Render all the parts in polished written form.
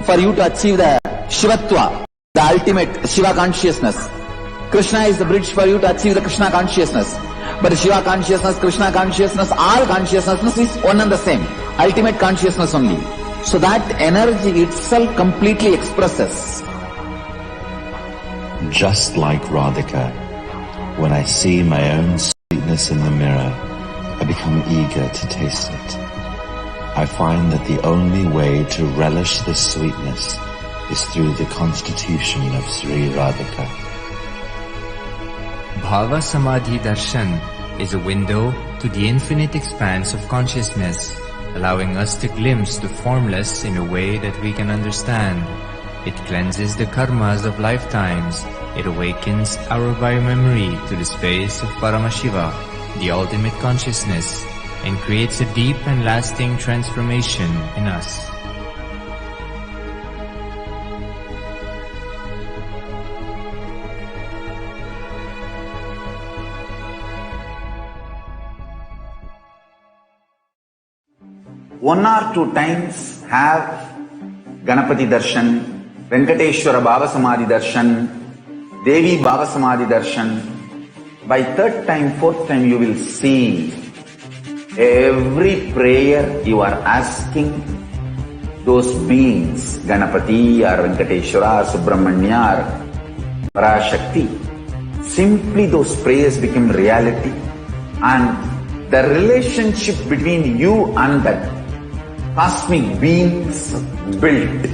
for you to achieve the Shivatva, the ultimate Shiva consciousness. Krishna is the bridge for you to achieve the Krishna consciousness. But Shiva consciousness, Krishna consciousness, all consciousness is one and the same. Ultimate consciousness only. So that energy itself completely expresses. Just like Radhika, when I see my own sweetness in the mirror, I become eager to taste it. I find that the only way to relish this sweetness is through the constitution of Sri Radhika. Bhava Samadhi Darshan is a window to the infinite expanse of consciousness, allowing us to glimpse the formless in a way that we can understand. It cleanses the karmas of lifetimes. It awakens our biomemory to the space of Paramashiva, the ultimate consciousness, and creates a deep and lasting transformation in us. One or two times have Ganapati Darshan, Venkateshwara Bhava Samadhi Darshan, Devi Bhava Samadhi Darshan. By third time, fourth time you will see every prayer you are asking those beings, Ganapati or Venkateshwara or Subramanya or Parashakti. Simply those prayers become reality, and the relationship between you and that cosmic beings built.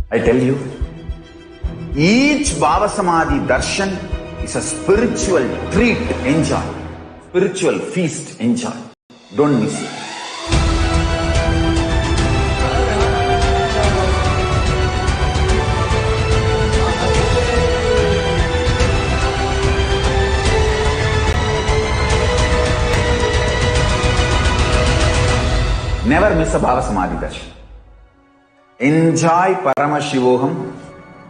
I tell you, each Bhava Samadhi Darshan is a spiritual treat, enjoy. Spiritual feast, enjoy. Don't miss it. Never miss a Bhava Samadhi Darshan. Enjoy Paramashivoham,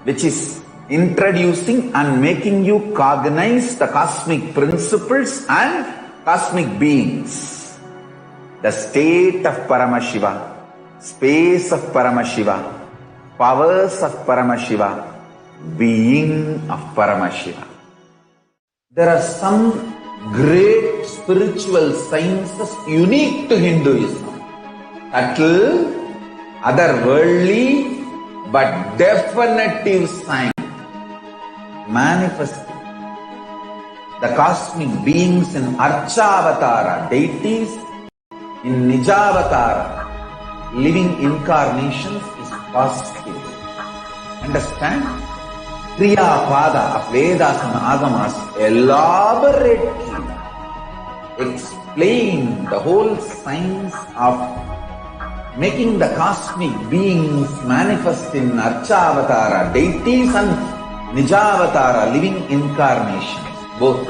which is introducing and making you cognize the cosmic principles and cosmic beings. The state of Paramashiva, space of Paramashiva, powers of Paramashiva, being of Paramashiva. There are some great spiritual sciences unique to Hinduism. Subtle, otherworldly, but definitive sign. Manifesting the cosmic beings in Archavatara, deities in Nijavatara, living incarnations is possible. Understand? Kriya Pada of Vedas and Agamas elaborately explain the whole science of making the cosmic beings manifest in Archavatara, deities and Nijavatara, living incarnations, both.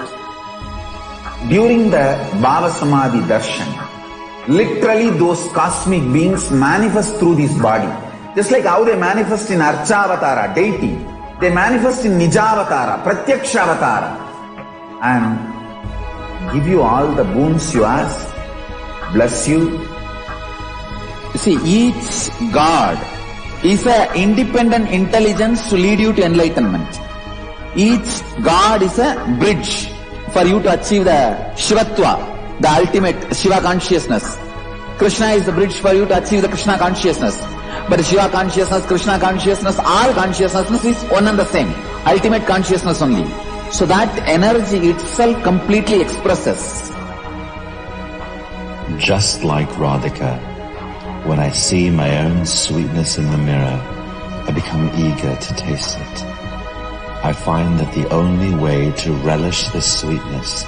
During the Bhava Samadhi Darshan, literally those cosmic beings manifest through this body. Just like how they manifest in Archavatara, deity, they manifest in Nijavatara, Pratyakshavatara, and give you all the boons you ask, bless you. See, each God is an independent intelligence to lead you to enlightenment. Each God is a bridge for you to achieve the Shivatva, the ultimate Shiva consciousness. Krishna is the bridge for you to achieve the Krishna consciousness. But Shiva consciousness, Krishna consciousness, all consciousness is one and the same. Ultimate consciousness only. So that energy itself completely expresses. Just like Radhika, when I see my own sweetness in the mirror, I become eager to taste it. I find that the only way to relish this sweetness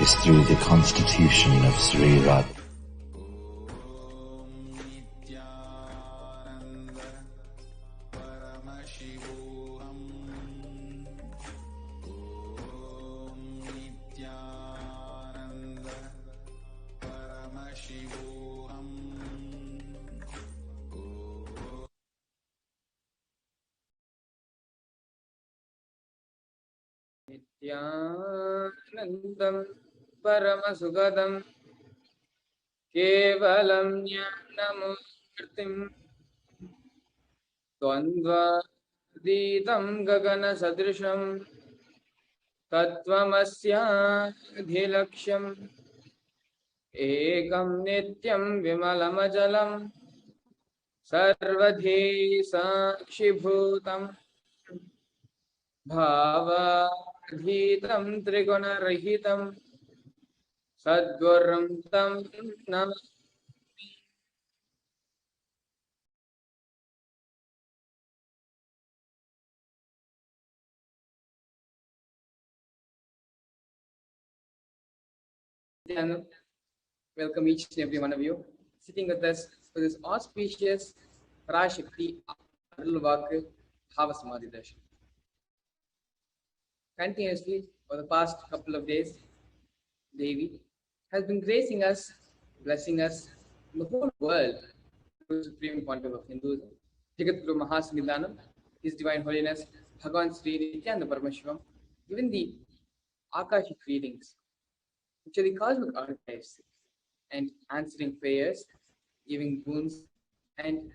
is through the constitution of Sri Radhika. नित्यानन्दं परमसुखदं केवलं ज्ञानमूर्तिं द्वन्द्वातीतं गगनसदृशं तत्त्वमस्याधिलक्ष्यम् एकं नित्यं विमलमजलं सर्वधी साक्षिभूतं भावाधीतं त्रिगुणरहितं सद्गुरुं तं Namami. Welcome each and every one of you sitting with us for this auspicious Parashakti Akashic Records. Continuously for the past couple of days, Devi has been gracing us, blessing us, in the whole world through the Supreme Pontiff of Hinduism, Jagatguru Mahasanidhanam, His Divine Holiness, Bhagavan Sri Nityananda Paramashivam, given the Akashic readings, which are the cosmic archives, and answering prayers, giving boons, and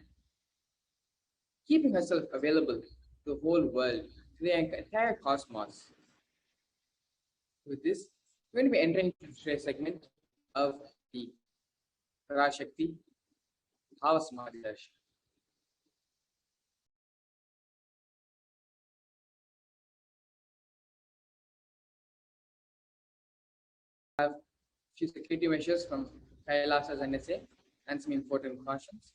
keeping herself available to the whole world, to the entire cosmos. With this, we're going to be entering into today's segment of the Parashakti Akashic Records. Have a few security measures from Kailasa's NSA and some important cautions.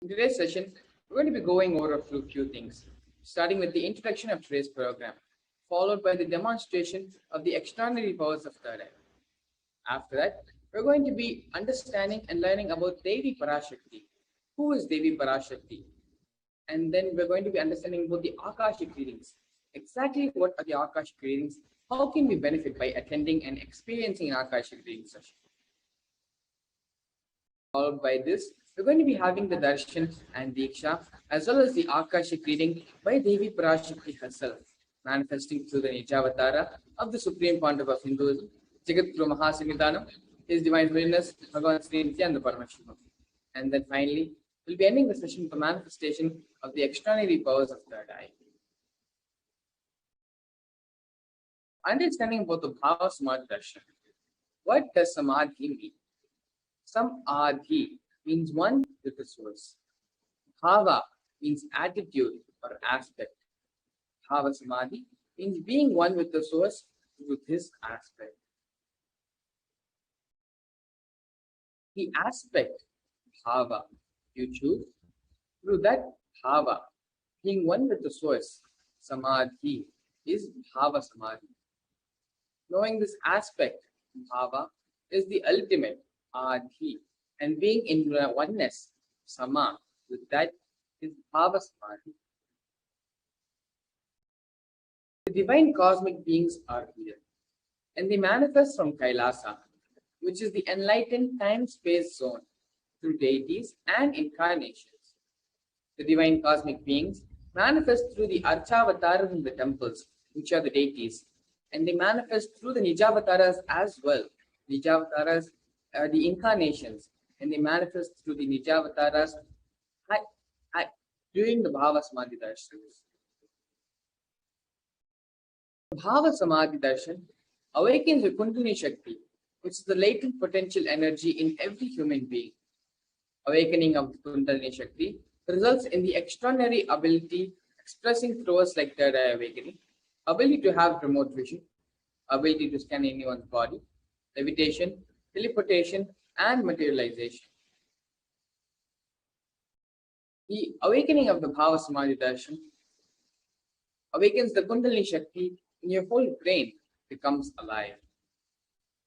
In today's session, we're going to be going over a few things, starting with the introduction of today's program, followed by the demonstration of the extraordinary powers of third eye. After that, we're going to be understanding and learning about Devi Parashakti. Who is Devi Parashakti? And then we're going to be understanding about the Akashic readings. Exactly what are the Akashic readings? How can we benefit by attending and experiencing an Akashic reading session? Followed by this, we're going to be having the darshan and diksha, as well as the Akashic reading by Devi Parashakti herself, manifesting through the Nijavatara of the Supreme Pontiff of Hinduism, Jagatguru Mahasanidhanam, His Divine Holiness, Bhagavan Sri Nityananda Paramashivam. And then finally, we'll be ending the session with the manifestation of the extraordinary powers of third eye. Understanding about the Bhava Samadhi Darshan. What does Samadhi mean? Samadhi means one with the source. Bhava means attitude or aspect. Bhava Samadhi means being one with the source with his aspect. The aspect Bhava you choose, through that Bhava, being one with the source, Samadhi is Bhava Samadhi. Knowing this aspect, Bhava, is the ultimate Adhi, and being in oneness, Sama, with that is Bhava Samadhi. The divine cosmic beings are here, and they manifest from Kailasa, which is the enlightened time-space zone, through deities and incarnations. The divine cosmic beings manifest through the Archavataras in the temples, which are the deities, and they manifest through the Nijavataras as well. Nijavataras are the incarnations, and they manifest through the Nijavataras during the Bhava Samadhi Darshans. The Bhava Samadhi Darshan awakens the Kundalini Shakti, which is the latent potential energy in every human being. Awakening of the Kundalini Shakti results in the extraordinary ability expressing through us like third eye awakening, ability to have remote vision, ability to scan anyone's body, levitation, teleportation, and materialization. The awakening of the Bhava Samadhi Darshan awakens the Kundalini Shakti in your whole brain becomes alive.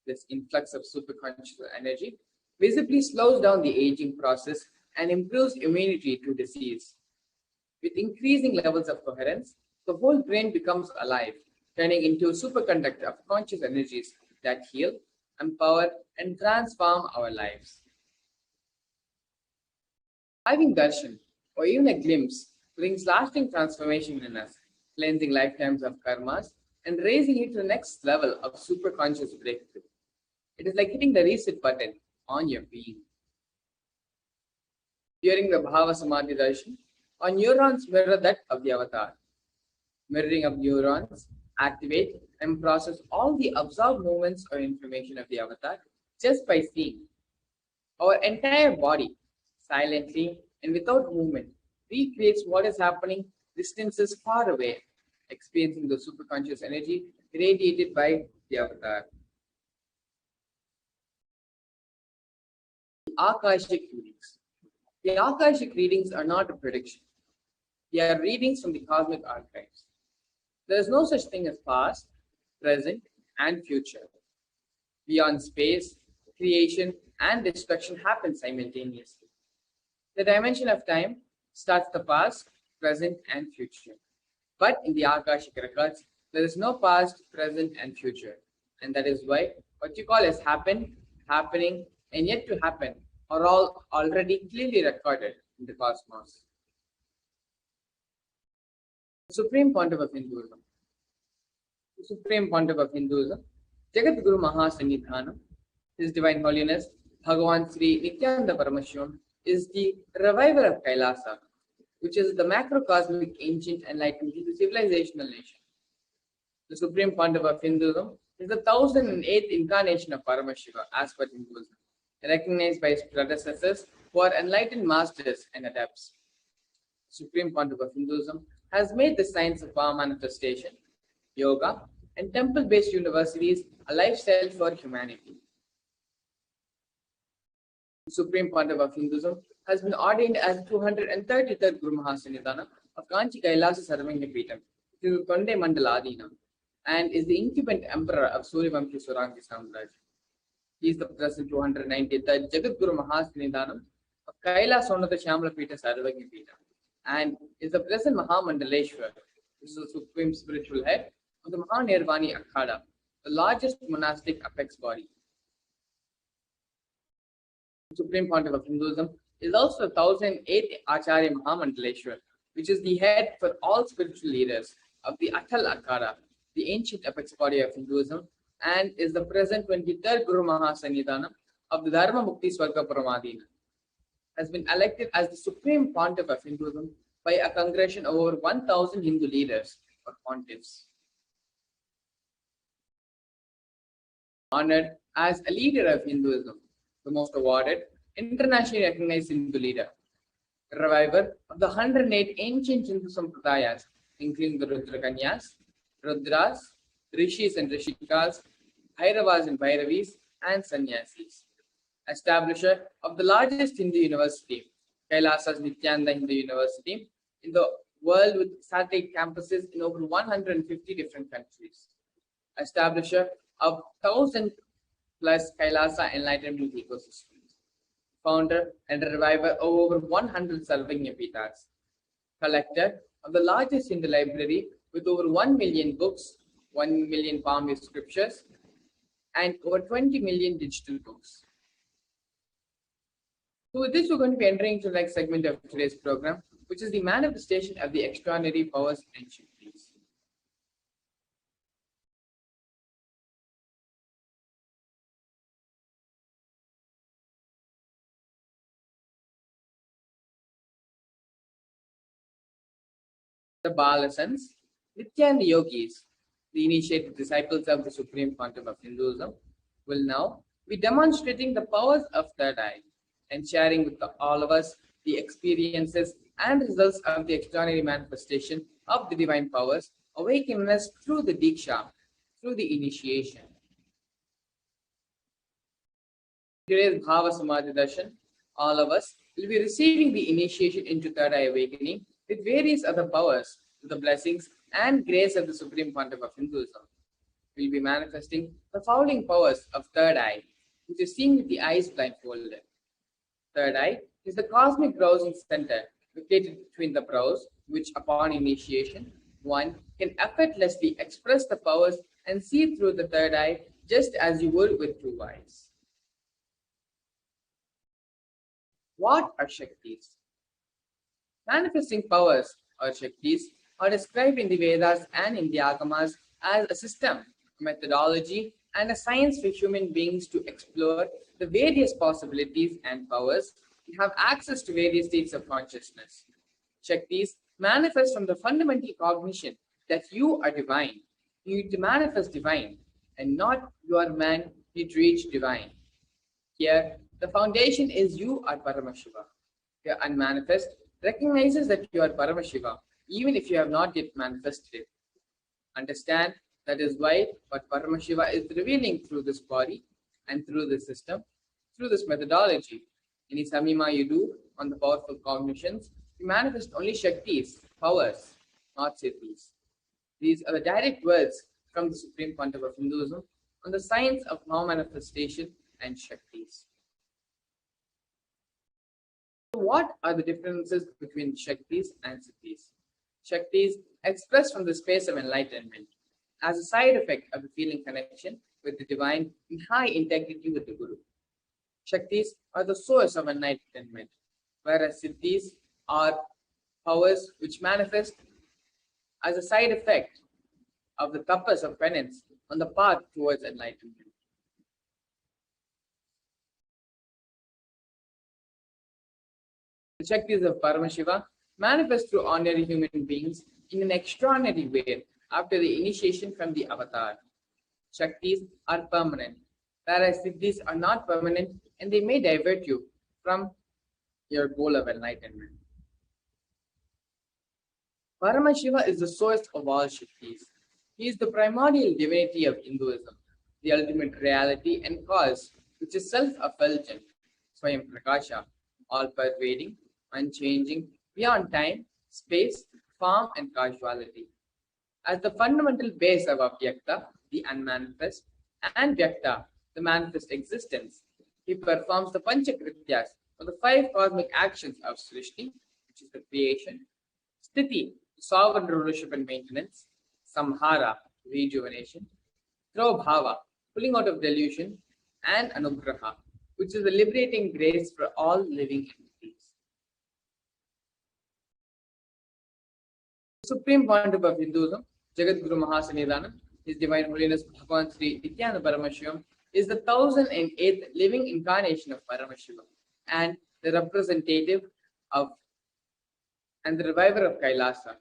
This influx of superconscious energy visibly slows down the aging process and improves immunity to disease. With increasing levels of coherence, the whole brain becomes alive, turning into a superconductor of conscious energies that heal, empower, and transform our lives. Having darshan, or even a glimpse brings lasting transformation in us, cleansing lifetimes of karmas and raising it to the next level of superconscious breakthrough. It is like hitting the reset button on your being. During the Bhava Samadhi Darshan, our neurons mirror that of the avatar. Mirroring of neurons activate and process all the absorbed movements or information of the avatar just by seeing. Our entire body, silently and without movement, recreates what is happening distances far away, experiencing the superconscious energy radiated by the avatar. The Akashic readings. The Akashic readings are not a prediction. They are readings from the cosmic archives. There is no such thing as past, present, and future. Beyond space, creation and destruction happen simultaneously. The dimension of time starts the past, present, and future. But in the Akashic records, there is no past, present, and future. And that is why what you call as happened, happening, and yet to happen are all already clearly recorded in the cosmos. The Supreme Pontiff of Hinduism. The Supreme Pontiff of Hinduism, Jagat Guru Mahasannidhanam, His Divine Holiness, Bhagavan Sri Nityananda Paramashivam, is the reviver of Kailasa, which is the macrocosmic ancient enlightened Hindu civilizational nation. The Supreme Pontiff of Hinduism is the 1008th incarnation of Paramashiva as per Hinduism, recognized by his predecessors who are enlightened masters and adepts. Supreme Pontiff of Hinduism has made the science of power manifestation, yoga, and temple-based universities a lifestyle for humanity. The Supreme Pontiff of Hinduism has been ordained as 233rd Guru Mahasannidhanam of Kanchi Kailasa Sarvanya Peetham, to Konde Mandaladina, and is the incumbent emperor of Suryavamshi Surangi Samraj. He is the present 293rd Jagat Guru Mahasannidhanam of Kailasa Sonata Shamala Peetha Sarvanya Peetham, and is the present Mahamandaleshwar, which is the supreme spiritual head of the Mahanirvani Akhada, the largest monastic apex body. The Supreme Pontiff of Hinduism is also the 1008th Acharya Mahamandaleshwar, which is the head for all spiritual leaders of the Atal Akhada, the ancient apex body of Hinduism, and is the present 23rd Guru Mahasannidhanam of the Dharma Mukti Swarga Paramadina. Has been elected as the Supreme Pontiff of Hinduism by a congregation of over 1,000 Hindu leaders or pontiffs. Honored as a leader of Hinduism, the most awarded, internationally recognized Hindu leader, reviver of the 108 ancient Hindu Sampradayas, including the Rudrakanyas, Rudras, Rishis and Rishikas, Bhairavas and Bhairavis, and Sannyasis. Establisher of the largest Hindu university, Kailasa's Nityananda Hindu University, in the world with satellite campuses in over 150 different countries. Establisher of 1,000 plus Kailasa enlightenment ecosystems. Founder and reviver of over 100 Sarvanya Peethas. Collector of the largest Hindu library with over 1 million books, 1 million Pali scriptures, and over 20 million digital books. So with this, we're going to be entering into the next segment of today's program, which is the manifestation of the extraordinary powers and Shaktis. The Balasans, Nityananda Yogis, the initiated disciples of the Supreme Pontiff of Hinduism, will now be demonstrating the powers of third eye and sharing with all of us the experiences and results of the extraordinary manifestation of the divine powers awakened in us through the Diksha, through the initiation. Today's Bhava Samadhi Darshan, all of us will be receiving the initiation into third eye awakening with various other powers, with the blessings and grace of the Supreme Pontiff of Hinduism. We will be manifesting the following powers of third eye, which is seen with the eyes blindfolded. Third eye is the cosmic browsing center located between the brows, which upon initiation, one can effortlessly express the powers and see through the third eye just as you would with two eyes. What are Shaktis? Manifesting powers or Shaktis are described in the Vedas and in the Agamas as a system, a methodology, and a science for human beings to explore the various possibilities and powers and have access to various states of consciousness. Shaktis manifest from the fundamental cognition that you are divine. You need to manifest divine, and not you are man need to reach divine. Here, the foundation is you are Paramashiva. Your unmanifest recognizes that you are Paramashiva, even if you have not yet manifested it. Understand that is why what Paramashiva is revealing through this body and through this system, through this methodology. Any samima you do on the powerful cognitions, you manifest only Shaktis, powers, not Siddhis. These are the direct words from the Supreme Pontiff of Hinduism on the science of non-manifestation and Shaktis. What are the differences between Shaktis and Siddhis? Shaktis expressed from the space of enlightenment as a side effect of the feeling connection with the divine in high integrity with the Guru. Shaktis are the source of enlightenment, whereas Siddhis are powers which manifest as a side effect of the tapas of penance on the path towards enlightenment. The Shaktis of Paramashiva manifest through ordinary human beings in an extraordinary way after the initiation from the avatar. Shaktis are permanent, whereas Siddhis are not permanent and they may divert you from your goal of enlightenment. Paramashiva is the source of all Shaktis. He is the primordial divinity of Hinduism, the ultimate reality and cause, which is self-effulgent, Swayam Prakasha, all-pervading, unchanging, beyond time, space, form, and causality. As the fundamental base of Avyakta, the unmanifest, and Vyakta, the manifest existence, he performs the Panchakrityas, or the 5 cosmic actions of Srishti, which is the creation, Sthiti, sovereign rulership and maintenance, Samhara, rejuvenation, Trobhava, pulling out of delusion, and Anugraha, which is the liberating grace for all living entities. The Supreme Pontiff of Hinduism, Jagat Guru Mahasannidhanam, His Divine Holiness Bhagavan Sri Nityananda Paramashivam, is the 1008th living incarnation of Paramashiva and the representative of and the reviver of Kailasa,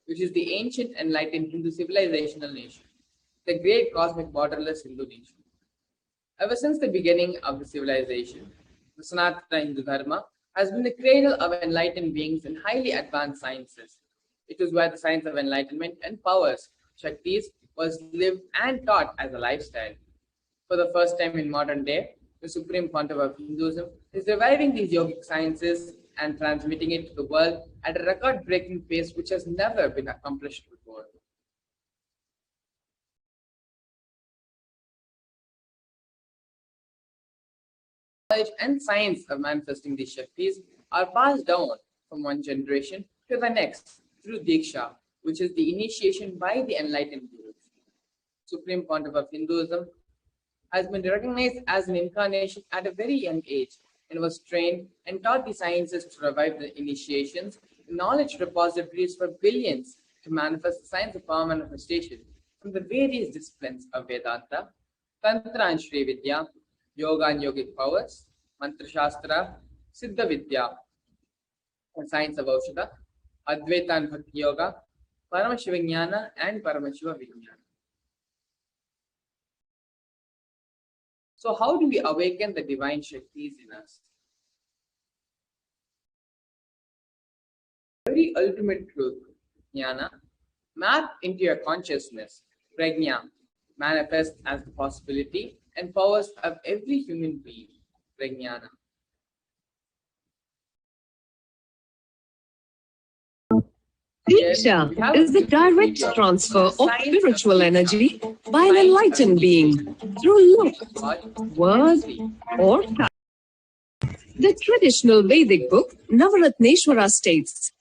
which is the ancient enlightened Hindu civilizational nation, the great cosmic borderless Hindu nation. Ever since the beginning of the civilization, the Sanatana Hindu Dharma has been the cradle of enlightened beings in highly advanced sciences. It was where the science of enlightenment and powers, Shaktis, was lived and taught as a lifestyle. For the first time in modern day, the Supreme Pontiff of Hinduism is reviving these yogic sciences and transmitting it to the world at a record-breaking pace which has never been accomplished before. Knowledge and science of manifesting these Shaktis are passed down from one generation to the next through Diksha, which is the initiation by the enlightened Gurus. Supreme Pontiff of Hinduism has been recognized as an incarnation at a very young age and was trained and taught the sciences to revive the initiations, knowledge repositories for billions to manifest the science of power manifestation from the various disciplines of Vedanta, Tantra and Shri Vidya, Yoga and Yogic powers, Mantra Shastra, Siddha Vidya, and science of Aushadha, Advaita and Bhakti Yoga, Paramashiva Jnana and Paramashiva Vijnana. So how do we awaken the divine Shaktis in us? Very ultimate truth, Jnana, mapped into your consciousness, Prajna, manifests as the possibility and powers of every human being, Prajnana. Diksha is the direct transfer of spiritual energy by an enlightened being through look, word, or touch. The traditional Vedic book Navaratneshwara states,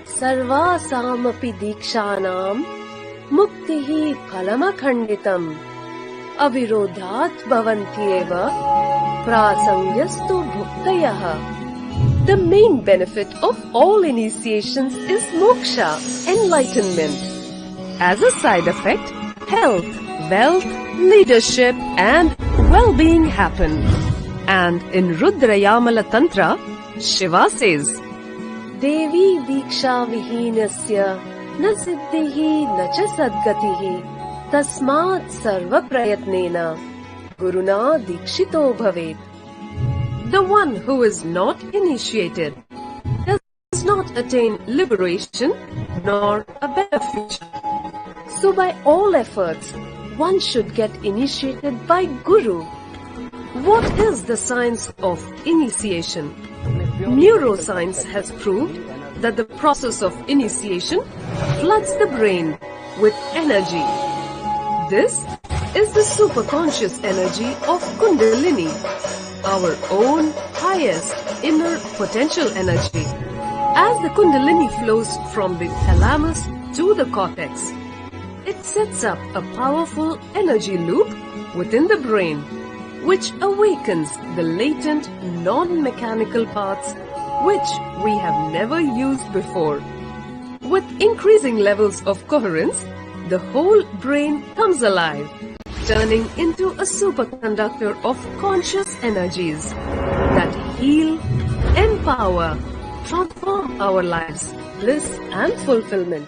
Sarvasamapi dikshanam muktihi phalamakhanditam avirodhat bhavanti eva prasangyastu bhuktayah. The main benefit of all initiations is moksha, enlightenment. As a side effect, health, wealth, leadership and well-being happen. And in Rudrayamala Tantra, Shiva says, Devi Diksha Vihinasya Na Siddhihi Na Cha Sadgatihi Tasmat Sarva Prayatnena Guruna Dikshito Bhavet. The one who is not initiated does not attain liberation nor a better future. So by all efforts, one should get initiated by Guru. What is the science of initiation? Neuroscience has proved that the process of initiation floods the brain with energy. This is the superconscious energy of Kundalini, our own highest inner potential energy. As the Kundalini flows from the thalamus to the cortex, it sets up a powerful energy loop within the brain, which awakens the latent non-mechanical parts which we have never used before. With increasing levels of coherence, the whole brain comes alive, turning into a superconductor of conscious energies that heal, empower, transform our lives, bliss and fulfillment.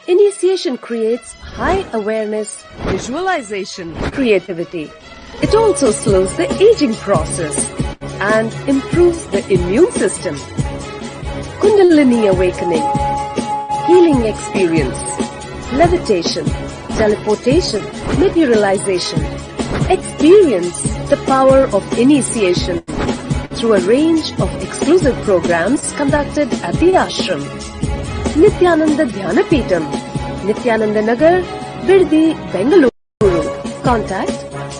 Initiation creates high awareness, visualization, creativity. It also slows the aging process and improves the immune system. Kundalini awakening, healing experience, levitation, teleportation, materialization. Experience the power of initiation through a range of exclusive programs conducted at the ashram. Nityananda Dhyanapitham, Nityananda Nagar, Birdi, Bengaluru. Contact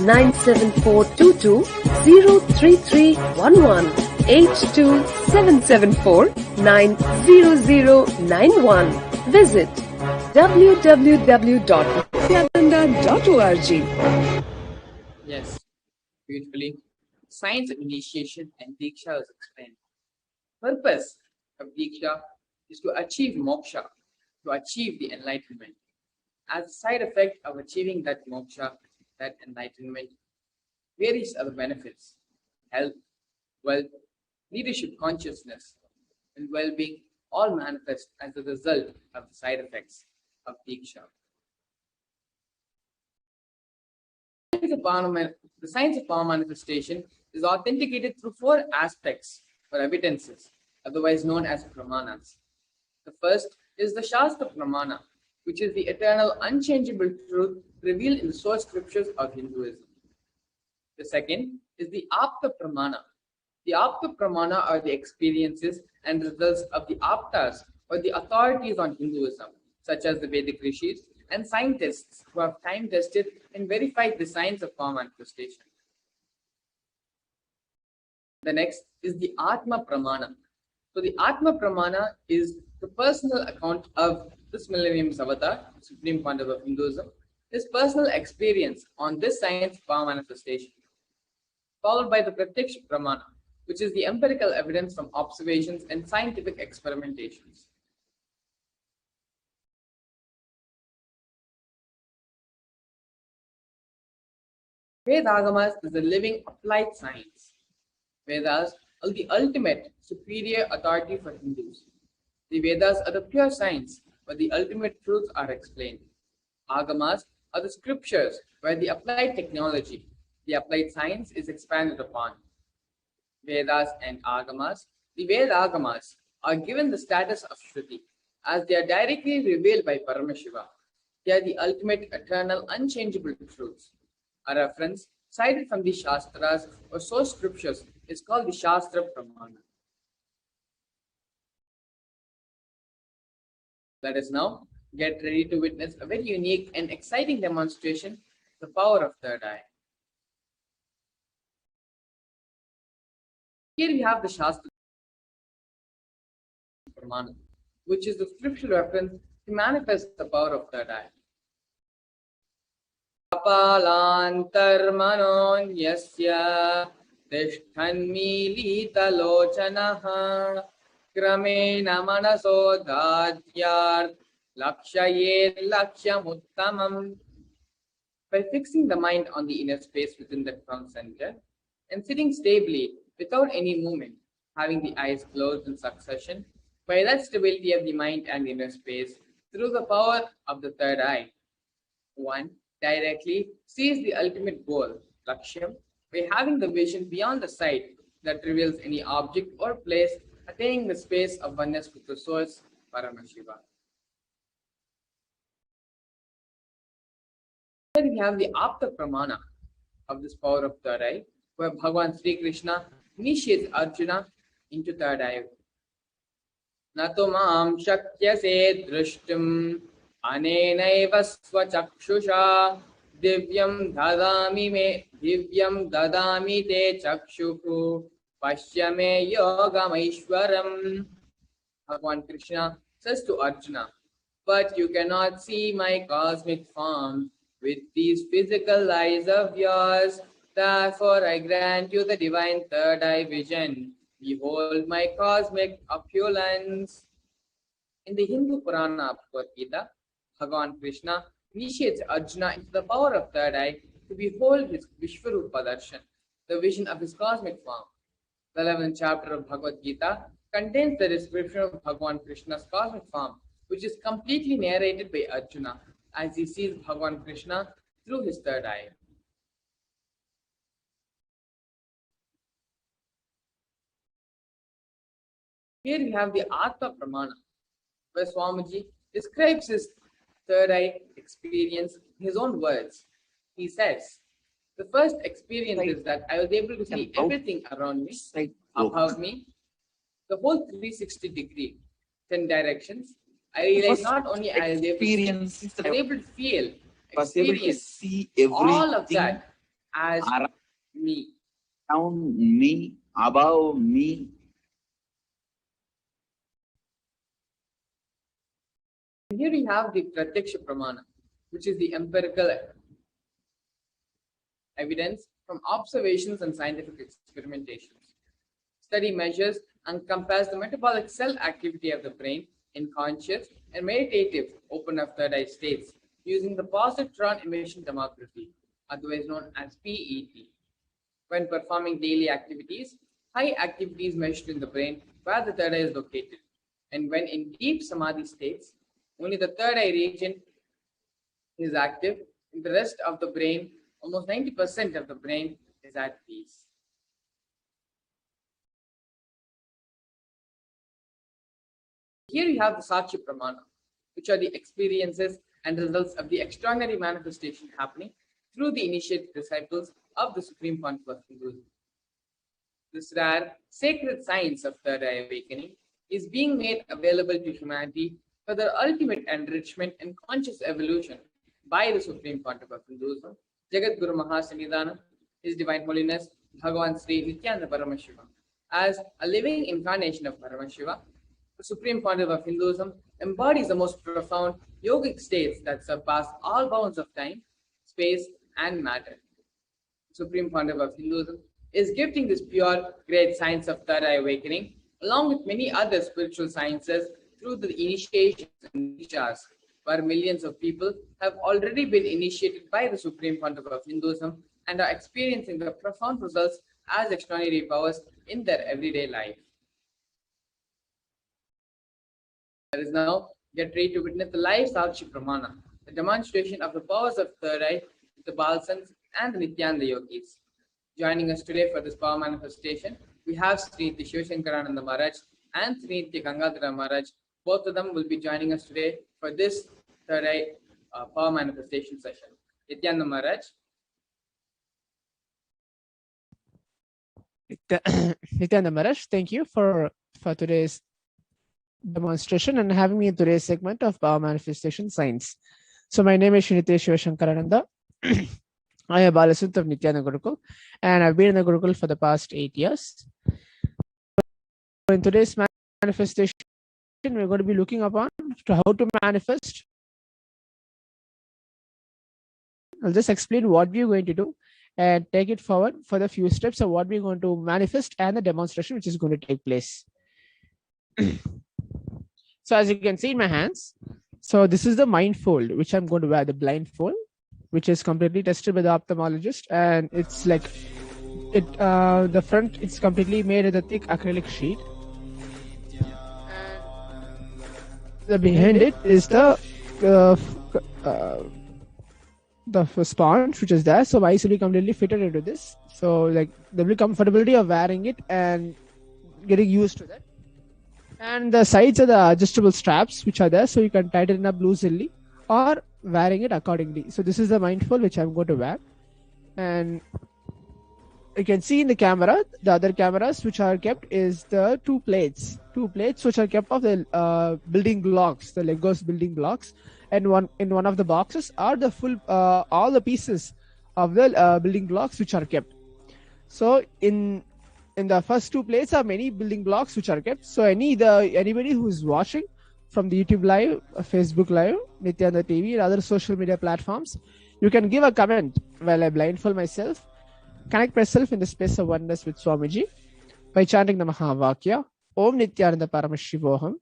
97422-03311 82774-90091. Visit www.nityananda.org. Yes, beautifully. Science of initiation and Diksha is explained. Purpose of Diksha is to achieve moksha, to achieve the enlightenment. As a side effect of achieving that moksha, that enlightenment, various other benefits, health, wealth, leadership consciousness, and well-being all manifest as a result of the side effects of Diksha. The science of power manifestation is authenticated through four aspects or evidences, otherwise known as pramanas. The first is the Shastra Pramana, which is the eternal unchangeable truth revealed in the source scriptures of Hinduism. The second is the Apta Pramana. The Apta Pramana are the experiences and results of the Aptas or the authorities on Hinduism, such as the Vedic rishis and scientists who have time tested and verified the science of power manifestation. The next is the Atma Pramana. So the Atma Pramana is the personal account of this millennium's avatar, supreme pontiff of Hinduism, his personal experience on this science of power manifestation, followed by the Pratyaksha Pramana, which is the empirical evidence from observations and scientific experimentations. Vedagamas is the living applied science. Vedas are the ultimate superior authority for Hindus. The Vedas are the pure science where the ultimate truths are explained. Agamas are the scriptures where the applied technology, the applied science is expanded upon. Vedas and Agamas, the Vedagamas are given the status of Shruti as they are directly revealed by Paramashiva. They are the ultimate, eternal, unchangeable truths. A reference cited from the Shastras or source scriptures is called the Shastra Pramana. Let us now get ready to witness a very unique and exciting demonstration of the power of third eye. Here we have the Shastra Pramana, which is the scriptural reference to manifest the power of third eye. Kapalantarmanonyasya तिष्ठन्मीलितलोचनः क्रमेण मनसो दाद्यात् लक्ष्येल्लक्ष्यमुत्तमम्. By fixing the mind on the inner space within the crown center and sitting stably without any movement, having the eyes closed in succession, by that stability of the mind and inner space through the power of the third eye, one directly sees the ultimate goal, Lakshyam, by having the vision beyond the sight that reveals any object or place, attaining the space of oneness with the source, Paramashiva. Here we have the Apta Pramana of this power of third eye, where Bhagavan Sri Krishna initiates Arjuna into third eye. Nato mam shakyase drishtum anenaiva swachakshusha divyam dadami te chakshuhu pashyame yogamaishwaram. Bhagavan Krishna says to Arjuna, but you cannot see my cosmic form with these physical eyes of yours. Therefore, I grant you the divine third eye vision. Behold my cosmic opulence. In the Hindu Purana Bhagavad Gita, Bhagavan Krishna initiates Arjuna into the power of third eye to behold his Vishvarupa Darshan, the vision of his cosmic form. The 11th chapter of Bhagavad Gita contains the description of Bhagavan Krishna's cosmic form, which is completely narrated by Arjuna as he sees Bhagavan Krishna through his third eye. Here we have the Atma Pramana, where Swamiji describes his third eye experience in his own words. He says, the first experience is that I was able to see everything around me, above me, the whole 360 degree, 10 directions. I realized not only I was able to feel, experience see all of that as me. Around me, above me. Here we have the Pratyaksha Pramana, which is the empirical evidence from observations and scientific experimentations. Study measures and compares the metabolic cell activity of the brain in conscious and meditative open of third eye states using the positron emission tomography, otherwise known as PET. When performing daily activities, high activity is measured in the brain where the third eye is located, and when in deep samadhi states, only the third eye region is active. In the rest of the brain, almost 90% of the brain is at peace. Here you have the Sakshi Pramana, which are the experiences and results of the extraordinary manifestation happening through the initiated disciples of the Supreme Pontiff of Hinduism. This rare, sacred science of third eye awakening is being made available to humanity for their ultimate enrichment and conscious evolution by the Supreme Pontiff of Hinduism, Jagat Guru Mahasanidhanam, His Divine Holiness, Bhagavan Sri Nityananda Paramashiva. As a living incarnation of Paramashiva, the Supreme Pontiff of Hinduism embodies the most profound yogic states that surpass all bounds of time, space, and matter. The Supreme Pontiff of Hinduism is gifting this pure, great science of third eye awakening, along with many other spiritual sciences, through the initiations and dikshas, where millions of people have already been initiated by the Supreme Pontiff of Hinduism and are experiencing the profound results as extraordinary powers in their everyday life. Let us now get ready to witness the live Sakshi Pramana, the demonstration of the powers of third eye with the Balsans and the Nityananda Yogis. Joining us today for this power manifestation, we have Sri Shivashankarananda Maharaj and Sri Gangadhara Maharaj. Both of them will be joining us today for this third eye power manifestation session. Nityananda Maharaj. Nityananda Maharaj, thank you for today's demonstration and having me in today's segment of Power Manifestation Science. So my name is Srinitya Shivashankarananda. I am Balasant of Nityananda Gurukul, and I've been in the Gurukul for the past 8 years. In today's manifestation, we're going to be looking upon how to manifest. I'll just explain what we're going to do, and take it forward for the few steps of what we're going to manifest and the demonstration which is going to take place. So as you can see in my hands, so this is the mindfold which I'm going to wear, the blindfold, which is completely tested by the ophthalmologist, and it's like the front it's completely made of a thick acrylic sheet. The behind it is the sponge which is there, so my eyes will be completely fitted into this. So like there will be comfortability of wearing it and getting used to that. And the sides are the adjustable straps which are there, so you can tighten it up loosely or wearing it accordingly. So this is the mindful which I'm going to wear, and you can see in the camera, the other cameras which are kept is the two plates which are kept of the building blocks, the Legos building blocks, and in one of the boxes are the full all the pieces of the building blocks which are kept. So in the first two plates are many building blocks which are kept. So anybody who is watching from the YouTube live, Facebook live, Nityananda TV, and other social media platforms, you can give a comment while I blindfold myself. Connect myself in the space of oneness with Swamiji by chanting the Mahavakya, Om Nityananda Paramashivoham,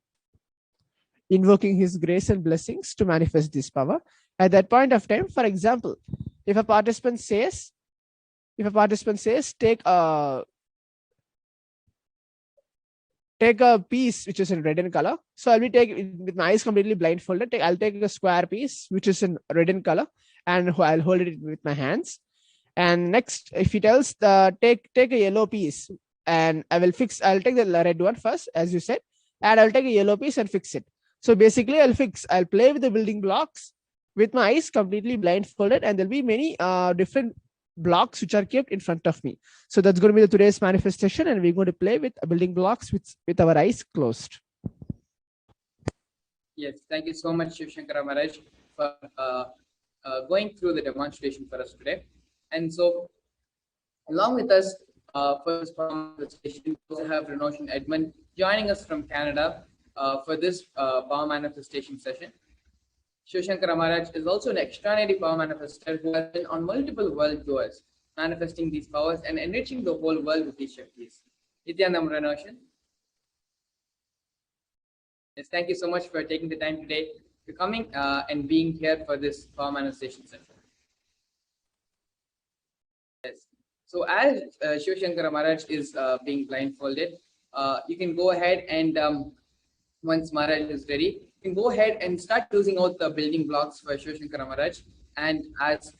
invoking his grace and blessings to manifest this power. At that point of time, for example, if a participant says, take a piece which is in red in color. So I'll be taking with my eyes completely blindfolded. I'll take a square piece which is in red in color, and I'll hold it with my hands. And next, if he tells take a yellow piece, and I'll take the red one first, as you said, and I'll take a yellow piece and fix it. So basically, I'll play with the building blocks with my eyes completely blindfolded, and there'll be many different blocks which are kept in front of me. So that's going to be today's manifestation, and we're going to play with building blocks with our eyes closed. Yes, thank you so much, Shiv Shankara Maharaj, for going through the demonstration for us today. And so, along with us for this manifestation, we also have Renoshan Edmund joining us from Canada for this power manifestation session. Shiv Shankara Maharaj is also an extraordinary power manifester who has been on multiple world tours, manifesting these powers and enriching the whole world with these Shaktis. Nityananda Renoshan. Yes, thank you so much for taking the time today to coming and being here for this power manifestation session. Yes. So as Shiv Shankara Maharaj is being blindfolded, you can go ahead and once Maharaj is ready, you can go ahead and start using out the building blocks for Shiv Shankara Maharaj. And as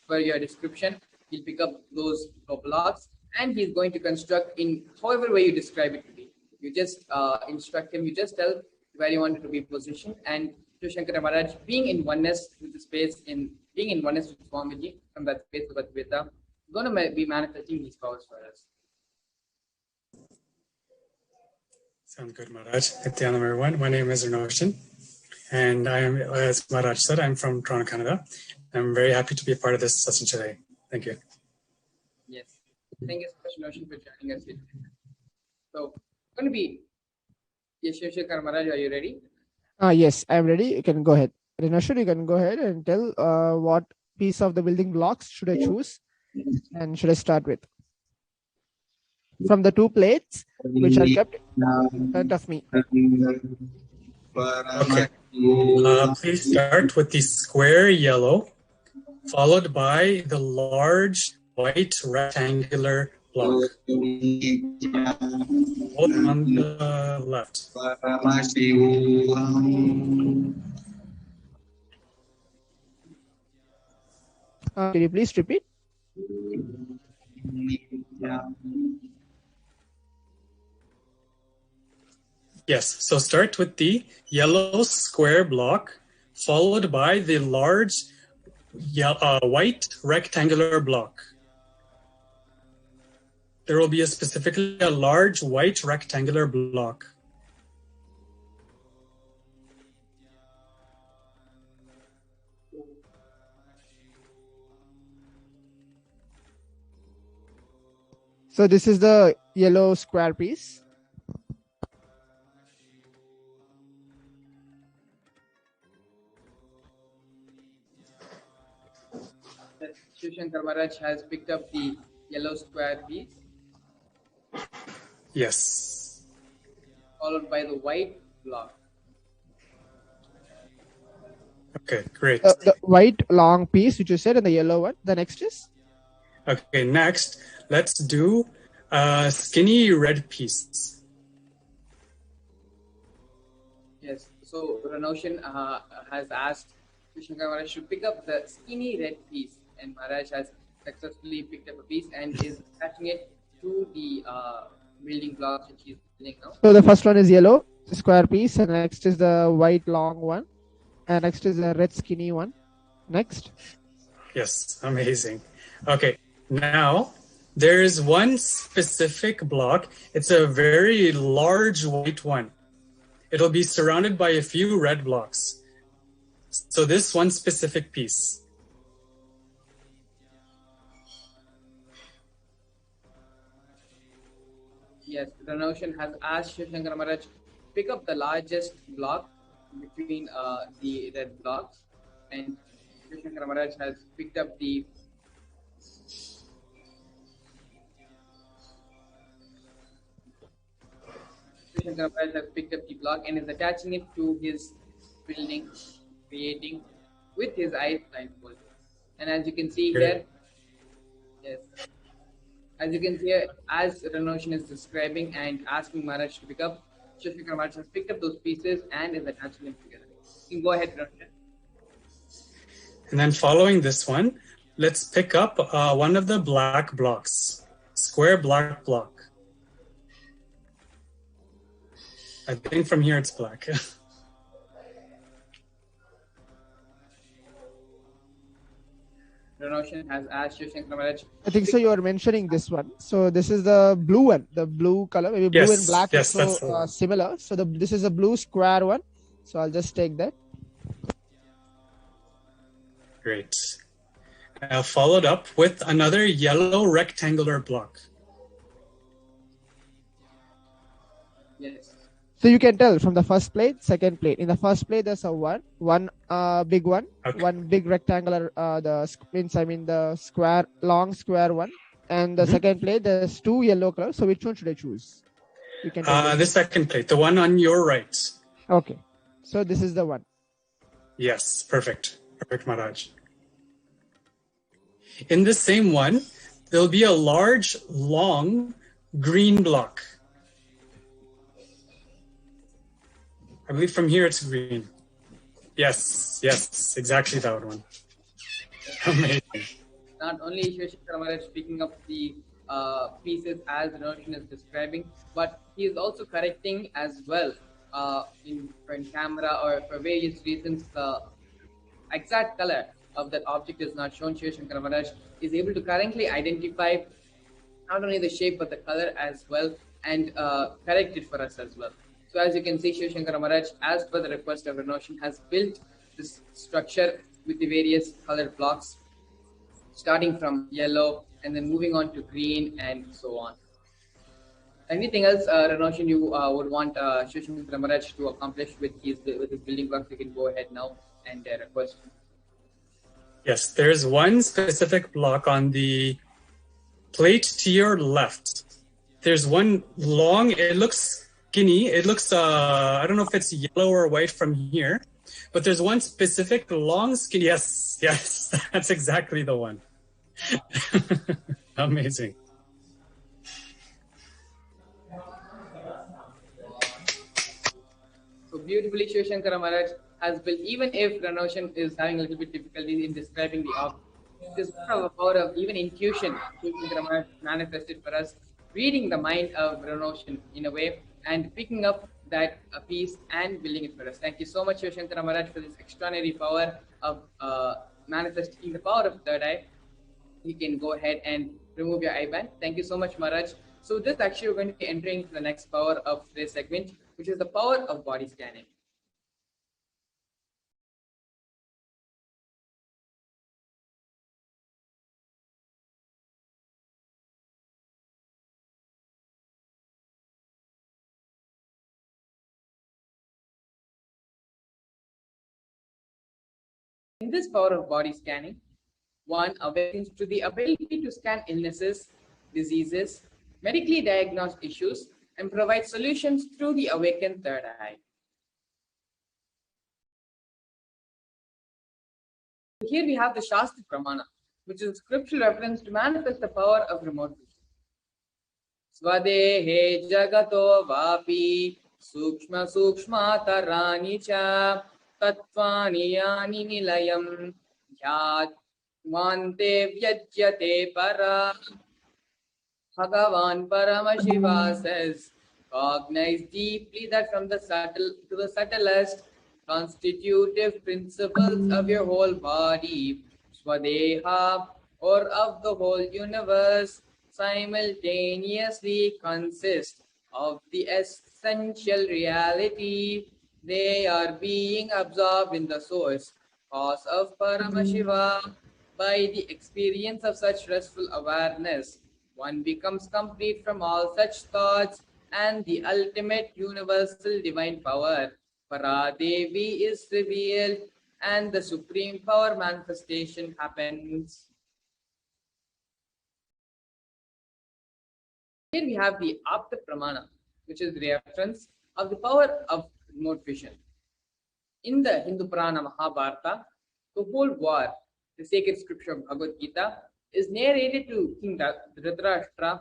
per your description, he'll pick up those blocks and he's going to construct in however way you describe it to be. You just instruct him, you just tell where you want it to be positioned, and Shiv Shankara Maharaj being in oneness with the space, being in oneness with Swamiji from that space of Advaita, going to be manifesting these powers for us. Sounds good, Maharaj. Nityananda, everyone. My name is Renoshan, and I am, as Maharaj said, I'm from Toronto, Canada. I'm very happy to be a part of this session today. Thank you. Yes. Thank you so much, Renoshan, for joining us here. So, going to be, yes, Shiv Shankara Maharaj, are you ready? Yes, I'm ready. You can go ahead. Renoshan, you can go ahead and tell what piece of the building blocks should I choose and should I start with? From the two plates which are kept in front of me. Okay. Please start with the square yellow, followed by the large white rectangular block. Both on the left. Can you please repeat? Yes, so start with the yellow square block, followed by the large white rectangular block. There will be specifically a large white rectangular block. So this is the yellow square piece. Shiv Shankar Maharaj has picked up the yellow square piece, Yes. followed by the white block. Okay, great. The white long piece, which you said, and the yellow one. The next is? Okay, next, let's do a skinny red piece. Yes, so Ranoshan has asked Shiv Shankar Maharaj to pick up the skinny red piece, and Maharaj has successfully picked up a piece and is attaching it to the building blocks which he is building now. So the first one is yellow square piece, and next is the white long one, and next is the red skinny one. Next. Yes, amazing. Okay, now there is one specific block. It's a very large white one. It'll be surrounded by a few red blocks. So this one specific piece. Yes, Ranoshan has asked Shiv Shankar Maharaj to pick up the largest block between the red blocks, and Shiv Shankar Maharaj has picked up the Shankar Maharaj has picked up the block and is attaching it to his building, creating with his eyes blindfolded. And as you can see here, yes, as you can see here, as Ranoshan is describing and asking Maharaj to pick up, Shiv Shankar Maharaj has picked up those pieces and is attaching them together. You can go ahead, Ranoshan. And then following this one, let's pick up one of the black blocks, square black block. I think from here it's black. Ranoshan has asked Shiv Shankar Maharaj. I think so. You are mentioning this one. So this is the blue one, the blue color. Maybe blue Yes, and black yes, is that's the so one. similar. So this is a blue square one. So I'll just take that. Great. Followed up with another yellow rectangular block. Yes. So you can tell from the first plate, second plate. In the first plate, there's a one big one, Okay. one big rectangular. The square, long square one, and the second plate there's two yellow colors. So which one should I choose? You can tell me. The second plate, the one on your right. Okay, so this is the one. Yes, perfect. Perfect, Maharaj. In the same one, there'll be a large, long green block. I believe from here it's green. Yes, yes, exactly that one. Amazing. Not only Shiv Shankar Maharaj picking up the pieces as Ranoshan is describing, but he is also correcting as well in camera or for various reasons. The exact color of that object is not shown. Shiv Shankar Maharaj is able to currently identify not only the shape but the color as well and correct it for us as well. So as you can see, Shiv Shankar Maharaj, as per the request of Ranoshan, has built this structure with the various colored blocks, starting from yellow and then moving on to green and so on. Anything else, Ranoshan, you would want Shiv Shankar Maharaj to accomplish with his building blocks? You can go ahead now and request. Yes, there's one specific block on the plate to your left. There's one long, it looks skinny. It looks, I don't know if it's yellow or white from here, but there's one specific long skinny. Yes, yes, that's exactly the one. Amazing. So beautifully, Shiv Shankar Maharaj has built, even if Ranoshan is having a little bit difficulty in describing the object, this is a power of even intuition. Shiv Shankar Maharaj manifested for us, reading the mind of Ranoshan in a way and picking up that piece and building it for us. Thank you so much, Shiv Shankar Maharaj, for this extraordinary power of manifesting the power of third eye. You can go ahead and remove your eye band. Thank you so much, Maharaj. So this actually we're going to be entering the next power of today's segment, which is the power of body scanning. In this power of body scanning, one awakens to the ability to scan illnesses, diseases, medically diagnosed issues, and provide solutions through the awakened third eye. Here we have the Shastra Pramana, which is a scriptural reference to manifest the power of remote vision. Swadehe jagato vapi sukshma sukshma tarani cha tattvani yani nilayam yad vante vyajyate para. Bhagavan Paramashiva says, cognize deeply that from the subtle to the subtlest constitutive principles of your whole body, Swadeha, or of the whole universe, simultaneously consist of the essential reality. They are being absorbed in the source, cause of Paramashiva. By the experience of such restful awareness, one becomes complete from all such thoughts, and the ultimate universal divine power, Paradevi, is revealed, and the supreme power manifestation happens. Here we have the Apta Pramana, which is the reference of the power of remote vision. In the Hindu Purana Mahabharata, the whole war, the sacred scripture of Bhagavad Gita, is narrated to King Dhritarashtra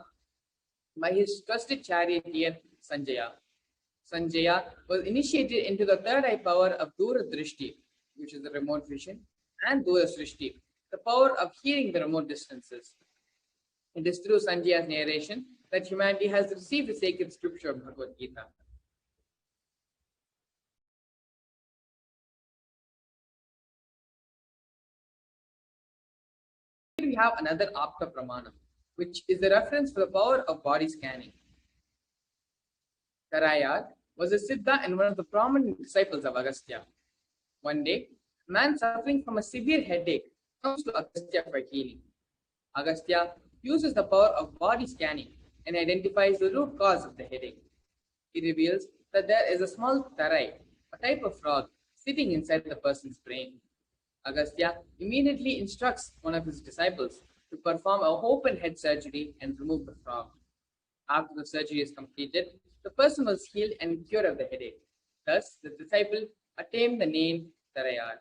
by his trusted charioteer Sanjaya. Sanjaya was initiated into the third eye power of Dura Drishti, which is the remote vision, and Dura Srishti, the power of hearing the remote distances. It is through Sanjaya's narration that humanity has received the sacred scripture of Bhagavad Gita. Here we have another Apta Pramana, which is the reference for the power of body scanning. Tarayar was a Siddha and one of the prominent disciples of Agastya. One day, a man suffering from a severe headache comes to Agastya for healing. Agastya uses the power of body scanning and identifies the root cause of the headache. He reveals that there is a small tarai, a type of frog, sitting inside the person's brain. Agastya immediately instructs one of his disciples to perform a open head surgery and remove the frog. After the surgery is completed, the person was healed and cured of the headache. Thus, the disciple attained the name Tarayar.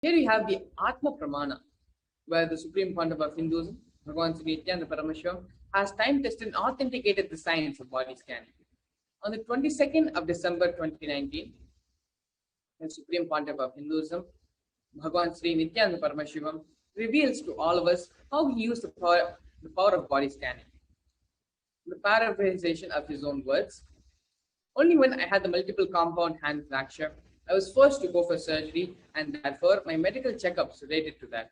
Here we have the Atma Pramana, where the supreme pontiff of Hinduism, Bhagavan Sri Nityananda Paramashiva, has time-tested and authenticated the science of body scanning. On the 22nd of December 2019, the supreme pontiff of Hinduism, Bhagavan Sri Nityananda Paramashiva, reveals to all of us how he used the power of body scanning. The paraphrasation of his own words: only when I had the multiple compound hand fracture, I was forced to go for surgery, and therefore my medical checkups related to that.